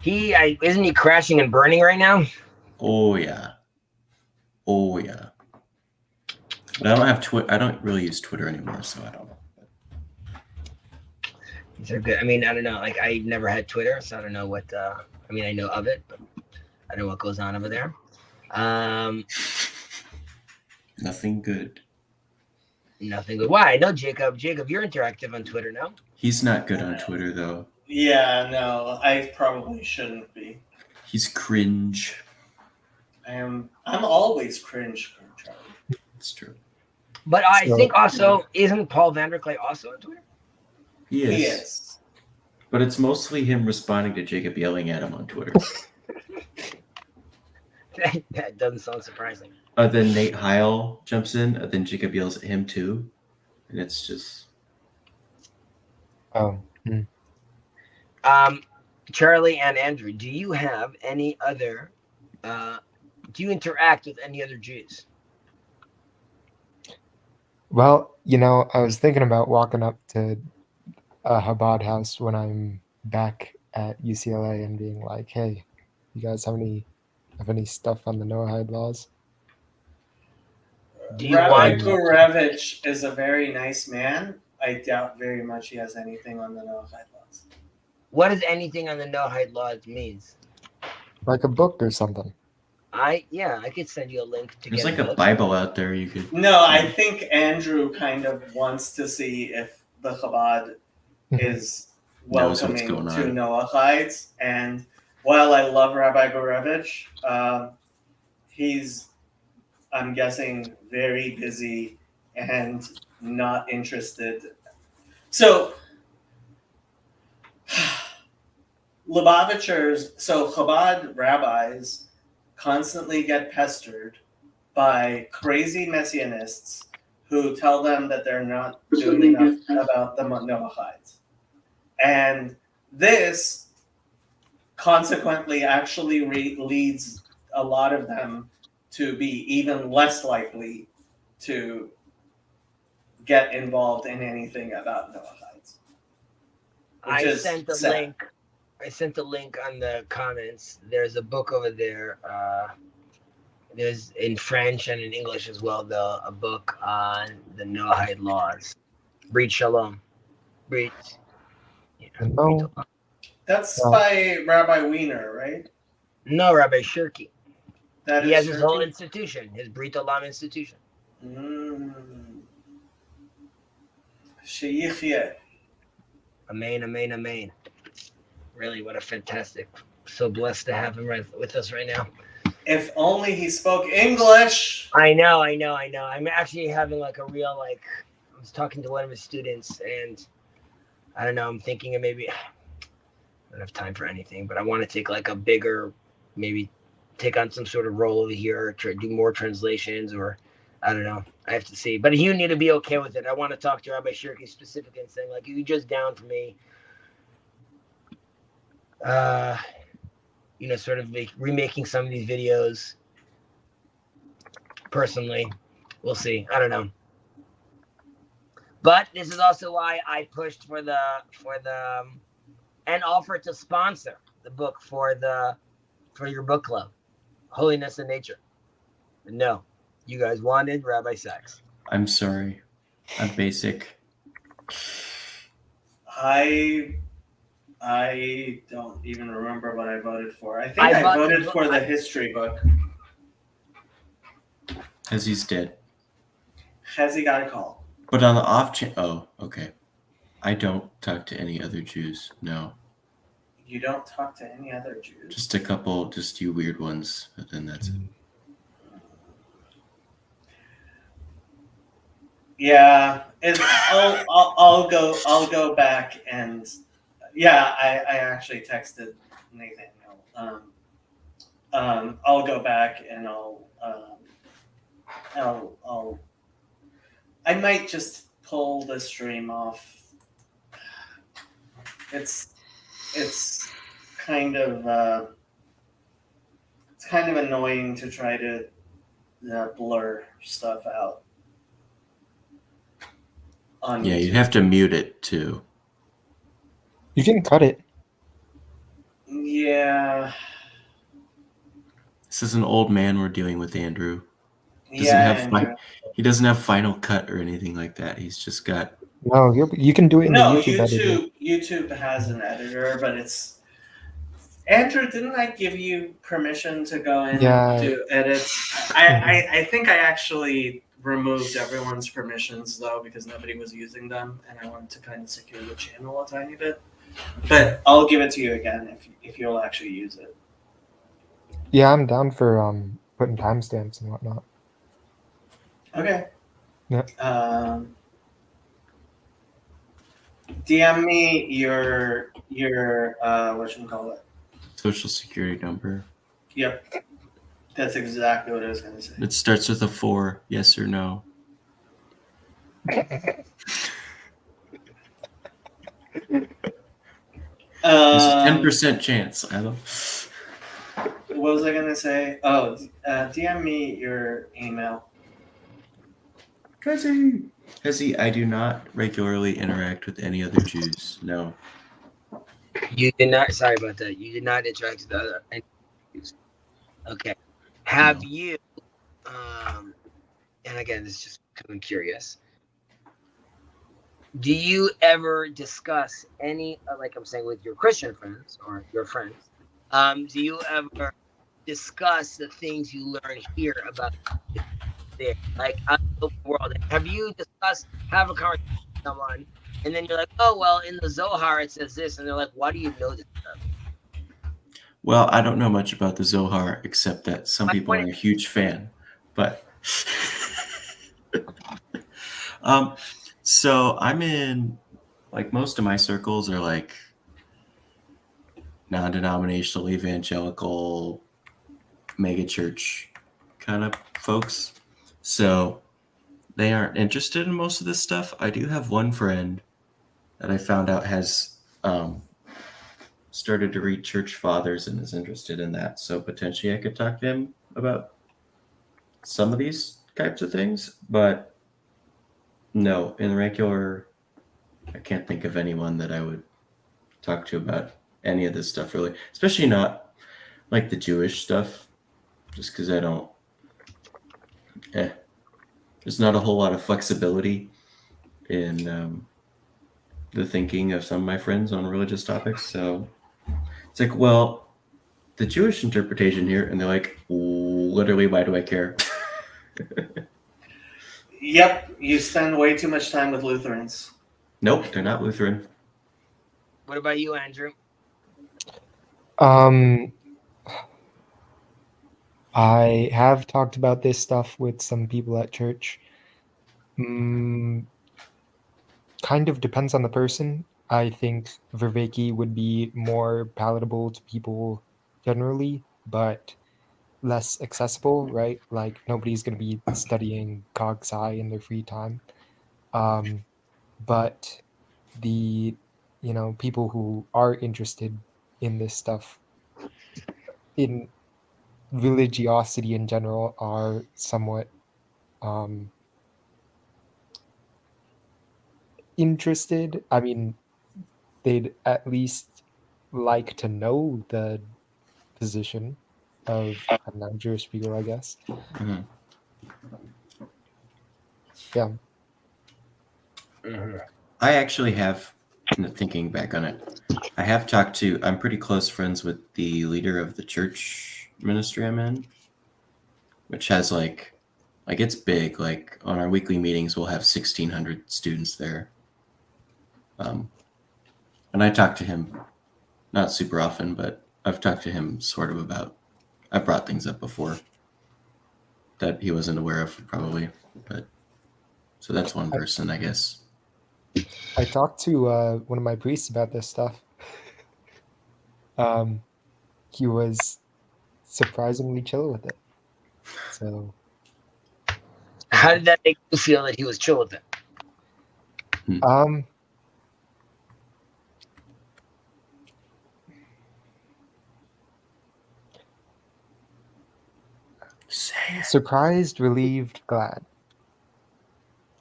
Isn't he crashing and burning right now? Oh yeah. Oh yeah. But I don't have Twitter. I don't really use Twitter anymore, so I don't know. These are good. I mean, I don't know. Like, I've never had Twitter, so I don't know what. I mean, I know of it, but I don't know what goes on over there. Nothing good. Nothing good. Why? No, Jacob. Jacob, you're interactive on Twitter now. He's not good on Twitter though. Yeah, no, I probably shouldn't be. He's cringe. I'm always cringe, Charlie. It's true. But I think also, isn't Paul Vanderklay also on Twitter? He is. He is. But it's mostly him responding to Jacob yelling at him on Twitter. That doesn't sound surprising. Then Nate Heil jumps in, then Jacob yells at him too. And it's just... Oh. Charlie and Andrew, do you have any other... do you interact with any other Jews? Well, I was thinking about walking up to a Chabad house when I'm back at UCLA and being like, "Hey, you guys have any stuff on the Noahide laws?" Rabbi Gurevich is a very nice man. I doubt very much he has anything on the Noahide laws. What does anything on the Noahide laws means? Like a book or something. I could send you a link to There's get like a book. Bible out there you could... No, I think Andrew kind of wants to see if the Chabad is Knows what's welcoming going to on. Noahides. And while I love Rabbi Gurevich, he's, I'm guessing, very busy and not interested. So, Chabad rabbis constantly get pestered by crazy messianists who tell them that they're not doing enough about the Noahides. And this consequently actually leads a lot of them to be even less likely to get involved in anything about Noahides. I sent a link. I sent a link on the comments. There's a book over there. There's in French and in English as well, though, a book on the Noahide laws. Brit Shalom. Brit. That's by Rabbi Wiener, right? No, Rabbi Shirky. That he is has his whole Shirky? institution, his Brit Olam institution. Sheyichye. Amen, amen, amen. Really, what a fantastic. So blessed to have him with us right now. If only he spoke English. I know. I'm actually having like a real, I was talking to one of his students and I don't know, I'm thinking of maybe, I don't have time for anything, but I want to take like a bigger, maybe take on some sort of role over here, do more translations, or I don't know. I have to see. But you need to be okay with it. I want to talk to Rabbi Shirky specifically and saying, like, you just down for me, sort of remaking some of these videos personally. We'll see. I don't know. But this is also why I pushed for the and offered to sponsor the book for your book club, Holiness and Nature. But no, you guys wanted Rabbi Sachs. I'm sorry. I'm basic. I don't even remember what I voted for. I think I voted for the history book. He's dead. Hezi got a call. But on the off chance... Oh, okay. I don't talk to any other Jews. No. You don't talk to any other Jews? Just a couple, just you weird ones, but then that's it. Yeah, I'll go back and I actually texted Nathaniel. I'll go back and I might just pull the stream off. It's kind of kind of annoying to try to blur stuff out. On Yeah, YouTube. you'd have to mute it too. You can cut it. Yeah. This is an old man we're dealing with, Andrew. Andrew. He doesn't have Final Cut or anything like that. He's just got. No, you can do it in No, the YouTube editor. YouTube has an editor, but it's. Andrew, didn't I give you permission to go in and do edits? I think I actually removed everyone's permissions though because nobody was using them, and I wanted to kind of secure the channel a tiny bit. But I'll give it to you again if you'll actually use it. Yeah, I'm down for putting timestamps and whatnot. Okay. Yeah. DM me your whatchamacallit. Social security number. Yep. That's exactly what I was gonna say. It starts with a 4. Yes or no? There's a 10% chance. I don't. What was I gonna say? Oh, DM me your email. Hezzy, I do not regularly interact with any other Jews. No. You did not. Sorry about that. You did not interact with other. Okay. Have you? And again, this is just becoming curious. Do you ever discuss any, like I'm saying, with your Christian friends or your friends? Do you ever discuss the things you learn here about there, like out in the world? Have you have a conversation with someone, and then you're like, oh well, in the Zohar it says this, and they're like, why do you know this stuff? Well, I don't know much about the Zohar except that some people are a huge fan, but so I'm in, like, most of my circles are like non-denominational, evangelical, megachurch kind of folks. So they aren't interested in most of this stuff. I do have one friend that I found out has started to read church fathers and is interested in that. So potentially I could talk to him about some of these types of things, but no, in regular, I can't think of anyone that I would talk to about any of this stuff, really, especially not like the Jewish stuff, just because I don't, there's not a whole lot of flexibility in the thinking of some of my friends on religious topics. So it's like, well, the Jewish interpretation here, and they're like, literally, why do I care? Yep, you spend way too much time with Lutherans. Nope, they're not Lutheran. What about you, Andrew? I have talked about this stuff with some people at church. Kind of depends on the person. I think Verveki would be more palatable to people generally, but less accessible, right? Like nobody's going to be studying Cog Sci in their free time. But the, people who are interested in this stuff, in religiosity in general, are somewhat interested. I mean, they'd at least like to know the position of Jewish people, I guess. Mm-hmm. Yeah. I actually have, thinking back on it, I have talked to, I'm pretty close friends with the leader of the church ministry I'm in, which has like it's big. Like on our weekly meetings, we'll have 1,600 students there. And I talk to him, not super often, but I've talked to him sort of about, I've brought things up before that he wasn't aware of probably, but so that's one person, I guess. I talked to one of my priests about this stuff. He was surprisingly chill with it. So, how did that make you feel that he was chill with it? Surprised, relieved, glad.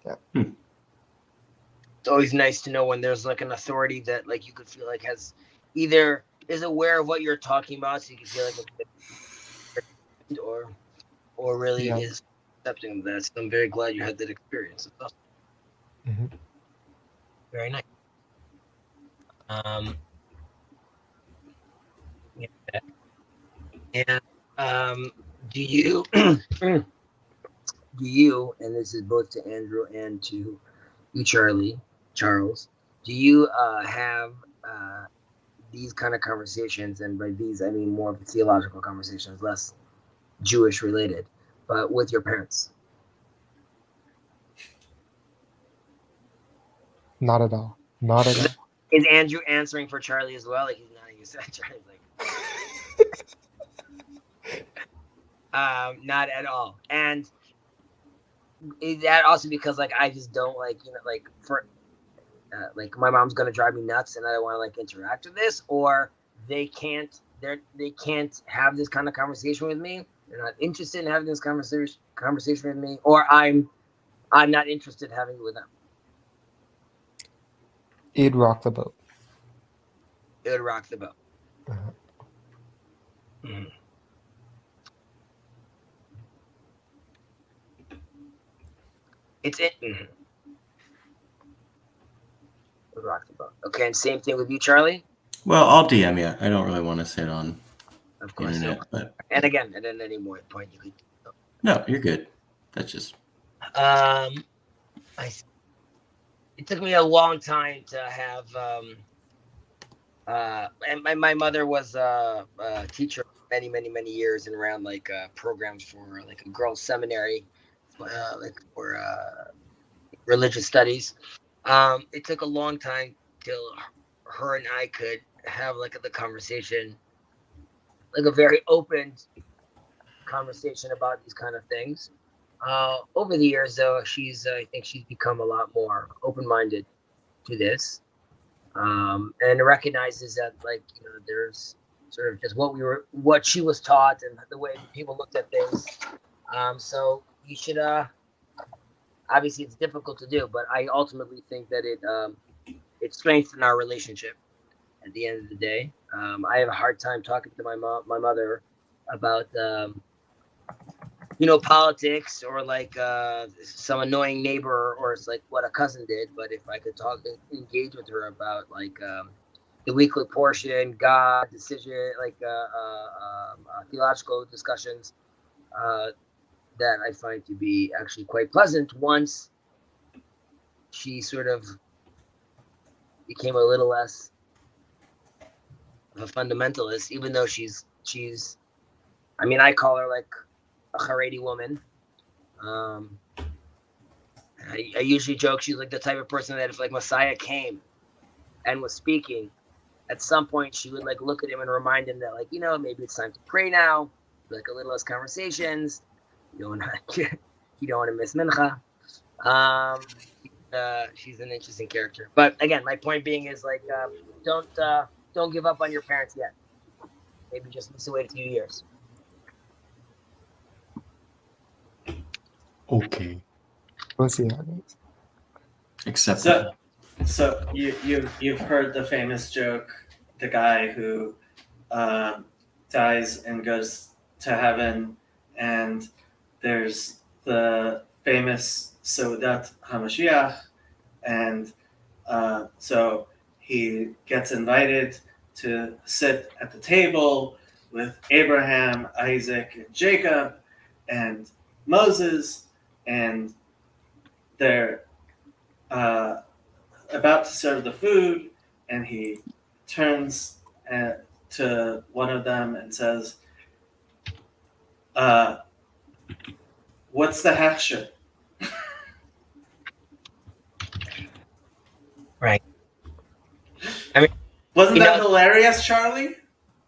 Yeah. It's always nice to know when there's like an authority that like you could feel like has either is aware of what you're talking about, so you can feel like or really Yeah. is accepting of that. So I'm very glad you had that experience. It's awesome. Mhm. Very nice. Yeah. And do you do you, and this is both to Andrew and to you, Charles, do you have these kind of conversations, and by these I mean more of theological conversations, less Jewish related, but with your parents? Not at all. Not at all. Is Andrew answering for Charlie as well? Like he's not you said Charlie's like not at all. And is that also because like I just don't like, you know, like for like my mom's gonna drive me nuts and I don't want to like interact with this, or they can't have this kind of conversation with me. They're not interested in having this conversation with me, or I'm not interested in having it with them. It'd rock the boat. It would rock the boat. Uh-huh. Mhm. It's it. Mhm. Would rock the boat. Okay, and same thing with you, Charlie. Well, I'll DM you. I don't really want to sit on Of course. internet, but And again, at any more point you could. no, you're good. That's just It took me a long time to have. And my mother was a teacher many years and ran like programs for like a girls' seminary, like for religious studies. It took a long time till her and I could have like the conversation, like a very open conversation about these kind of things. Over the years, though, I think she's become a lot more open-minded to this, and recognizes that, like, you know, there's sort of just what she was taught and the way people looked at things. So you should, obviously, it's difficult to do, but I ultimately think that it strengthened our relationship. At the end of the day, I have a hard time talking to my mother about. You know, politics or like some annoying neighbor or it's like what a cousin did. But if I could engage with her about like the weekly portion, God, decision, like theological discussions, that I find to be actually quite pleasant once she sort of became a little less of a fundamentalist, even though she's, I mean, I call her like a Haredi woman. I usually joke she's like the type of person that if like Messiah came and was speaking, at some point she would like look at him and remind him that like, you know, maybe it's time to pray now, like a little less conversations. You don't want to miss mincha. She's an interesting character. But again, my point being is like don't give up on your parents yet. Maybe just let's wait a few years. okay. We'll see how it goes. Except So you've heard the famous joke, the guy who dies and goes to heaven, and there's the famous Seudat HaMashiach, and so he gets invited to sit at the table with Abraham, Isaac, and Jacob, and Moses, and they're about to serve the food, and he turns to one of them and says, what's the hechsher? Right. I mean, wasn't that hilarious, Charlie?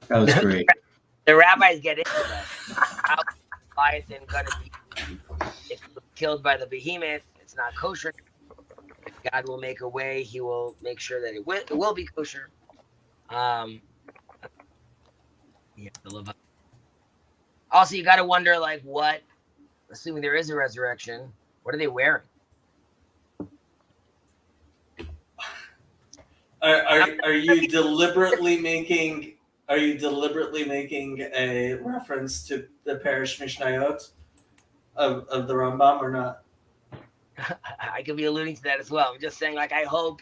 That was great. The rabbis get into that. How Leviathan gonna be if killed by the behemoth? It's not kosher. God will make a way. He will make sure that it will be kosher. Yeah, the Leviathan. Also, you got to wonder, like, what? Assuming there is a resurrection, what are they wearing? Are you deliberately making? Are you deliberately making a reference to the Parish Mishnayot of the Rambam or not? I could be alluding to that as well. I'm just saying, like, I hope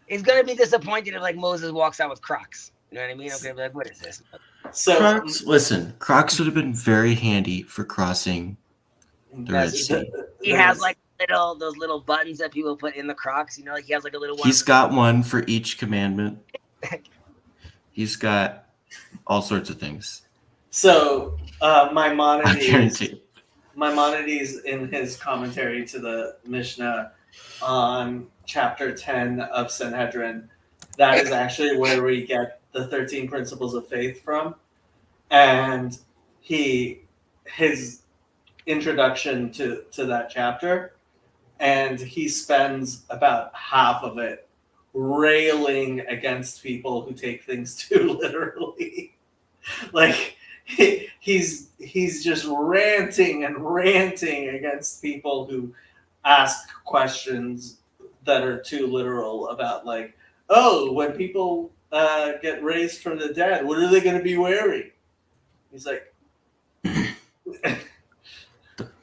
he's gonna be disappointed if, like, Moses walks out with Crocs. You know what I mean? I'm gonna be like, what is this? So Crocs, listen, Crocs would have been very handy for crossing the Red Sea. He has like those little buttons that people put in the Crocs. You know, like he has like a little one. He's got one for each commandment. He's got all sorts of things. So I Maimonides, guarantee. Maimonides in his commentary to the Mishnah on chapter 10 of Sanhedrin, that is actually where we get the 13 principles of faith from. And his introduction to that chapter, and he spends about half of it railing against people who take things too literally. Like he's just ranting against people who ask questions that are too literal about, like, oh, when people get raised from the dead, what are they going to be wearing? He's like,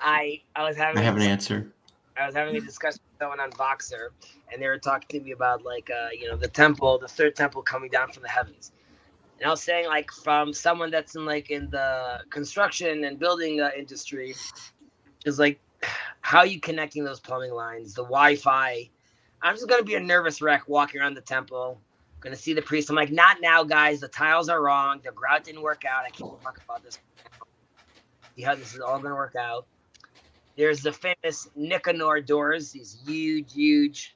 I was having. I have an answer. I was having a discussion with someone on Voxer, and they were talking to me about, like, the temple, the third temple coming down from the heavens. And I was saying, like, from someone that's in the construction and building industry, is like, how are you connecting those plumbing lines, the Wi-Fi? I'm just gonna be a nervous wreck walking around the temple. Gonna see the priest. I'm like, not now, guys. The tiles are wrong. The grout didn't work out. I can't talk about this. See how this is all gonna work out. There's the famous Nicanor doors, these huge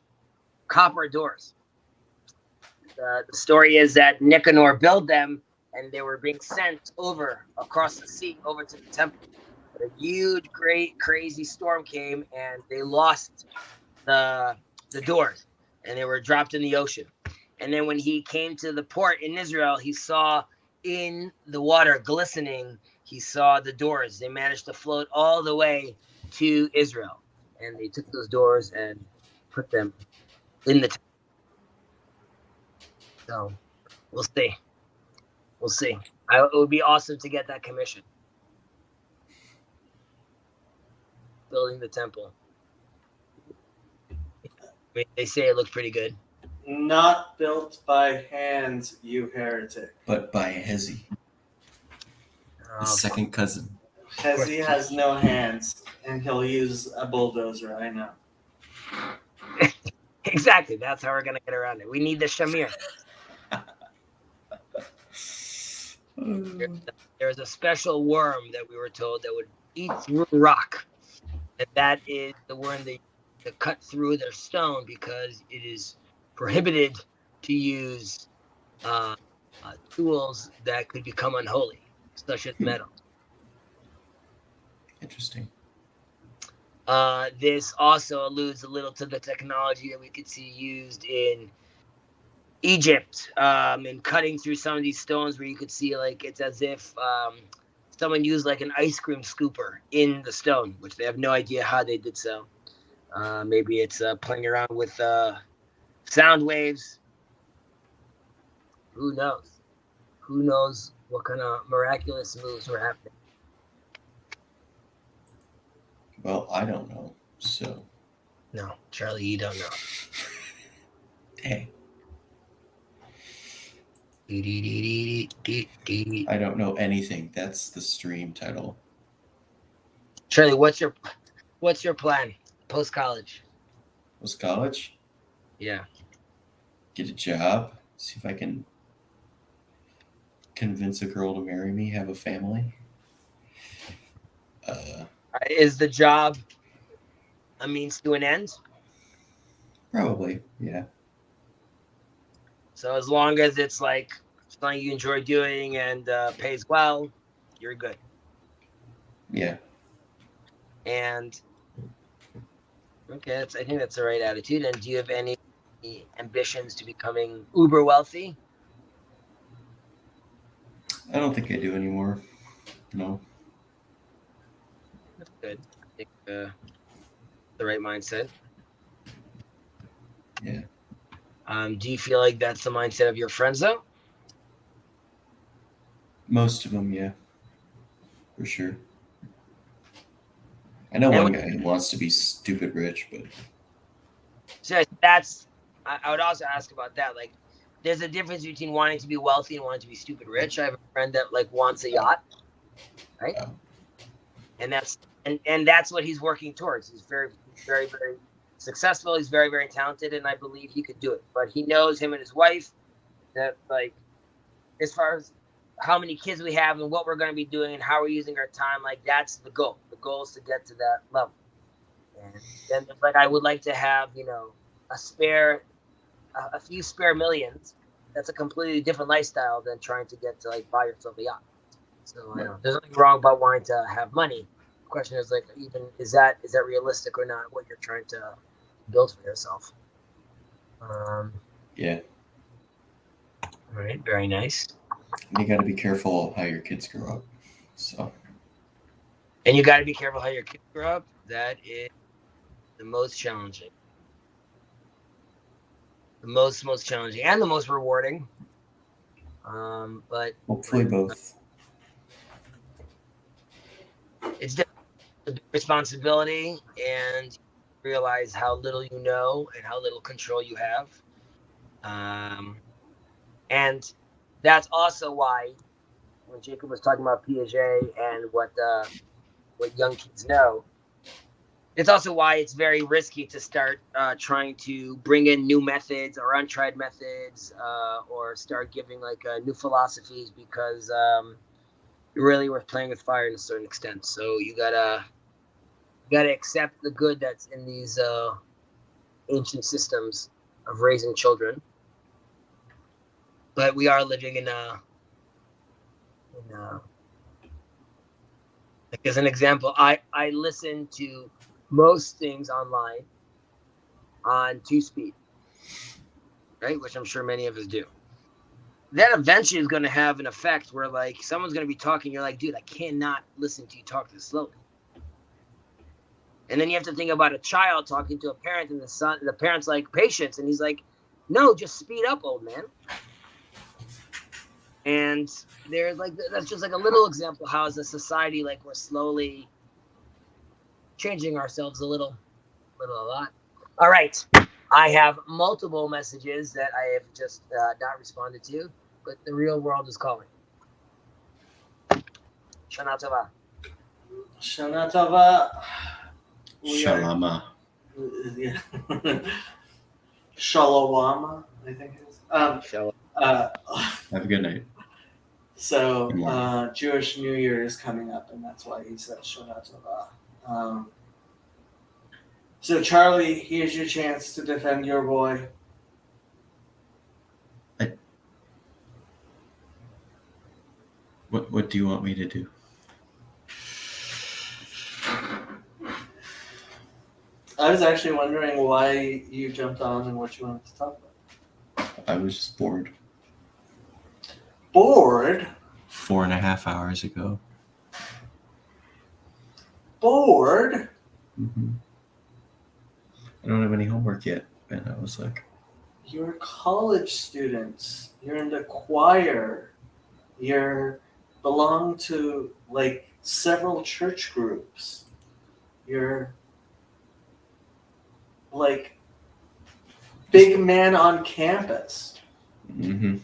copper doors. The story is that Nicanor built them, and they were being sent over across the sea over to the temple. But a huge, great, crazy storm came, and they lost the doors, and they were dropped in the ocean. And then when he came to the port in Israel, he saw in the water glistening, he saw the doors. They managed to float all the way to Israel, and they took those doors and put them in the temple. So we'll see. It would be awesome to get that commission, building the temple. I mean, they say it looks pretty good. not built by hand, you heretic. But by Hezi, his second cousin. Hezi has no hands, and he'll use a bulldozer, I know. Exactly. That's how we're going to get around it. We need the Shamir. There's a special worm that we were told that would eat through rock. And that is the worm that cut through their stone because it is prohibited to use tools that could become unholy, such as metal. Interesting. This also alludes a little to the technology that we could see used in Egypt, and cutting through some of these stones where you could see like it's as if someone used like an ice cream scooper in the stone, which they have no idea how they did so. Maybe it's playing around with sound waves. Who knows? Who knows what kind of miraculous moves were happening? Well, I don't know, so. No, Charlie, you don't know. Hey. I don't know anything. That's the stream title. Charlie, what's your plan post college? Post college? Yeah. Get a job. See if I can convince a girl to marry me. Have a family. Is the job a means to an end? Probably, yeah. So as long as it's like something you enjoy doing and pays well, you're good. Yeah. And okay, I think that's the right attitude. And do you have any ambitions to becoming uber wealthy? I don't think I do anymore. No. That's good. I think the right mindset. Yeah. Do you feel like that's the mindset of your friends, though? Most of them, yeah. For sure. I know one guy who wants to be stupid rich, but So that's. I would also ask about that. Like, there's a difference between wanting to be wealthy and wanting to be stupid rich. I have a friend that like wants a yacht, right? And that's what he's working towards. He's very, very, very successful. He's very, very talented, and I believe he could do it. But he knows, him and his wife, that like, as far as how many kids we have and what we're going to be doing and how we're using our time, like that's the goal. The goal is to get to that level. And then it's like, I would like to have, a few spare millions. That's a completely different lifestyle than trying to get to like buy yourself a yacht. So I know there's nothing wrong about wanting to have money. The question is like, even is that realistic or not? What you're trying to build for yourself. yeah. All right, very nice. You got to be careful how your kids grow up. So. And you got to be careful how your kids grow up. That is the most challenging. The most challenging and the most rewarding. But Hopefully both. It's a responsibility, and realize how little you know and how little control you have. And that's also why when Jacob was talking about Piaget and what young kids know, it's also why it's very risky to start trying to bring in new methods or untried methods, or start giving like new philosophies, because really we're playing with fire to a certain extent. So you gotta accept the good that's in these ancient systems of raising children. But we are living in like, as an example, I listen to most things online on 2-speed, right? Which I'm sure many of us do. That eventually is going to have an effect where like someone's going to be talking. You're like, dude, I cannot listen to you talk this slowly. And then you have to think about a child talking to a parent, and the parent's like, patience. And he's like, no, just speed up, old man. And there's like, that's just like a little example how as a society, like we're slowly changing ourselves a lot. All right. I have multiple messages that I have just not responded to, but the real world is calling. Shana Tova. Shana Tova. Shalama. Yeah. Shalawama, I think it is. Have a good night. So Jewish New Year is coming up, and that's why he said Shana Tova. So Charlie, here's your chance to defend your boy. What do you want me to do? I was actually wondering why you jumped on and what you wanted to talk about. I was just bored. Bored? 4.5 hours ago. Bored? Mm-hmm. I don't have any homework yet. And I was like, You're college students. You're in the choir. You're belong to like several church groups. You're like big man on campus. mm-hmm.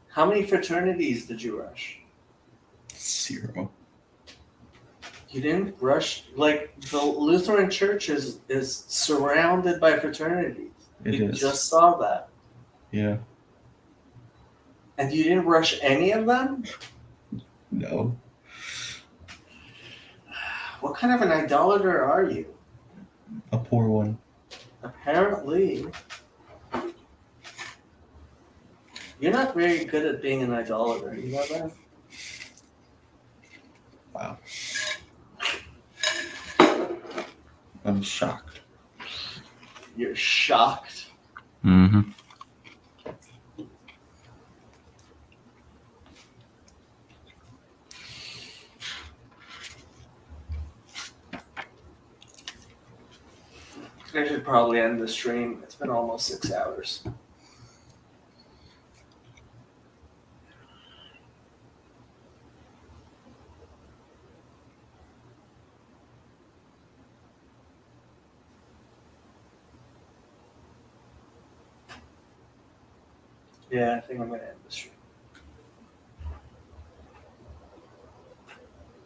How many fraternities did you rush? 0. You didn't rush, like the Lutheran Church is surrounded by fraternities. You just saw that. Yeah. And you didn't rush any of them? No. What kind of an idolater are you? A poor one. Apparently. You're not very good at being an idolater. You know that? Wow. I'm shocked. You're shocked? Mm-hmm. I should probably end the stream. It's been almost 6 hours. Yeah, I think I'm gonna end the stream.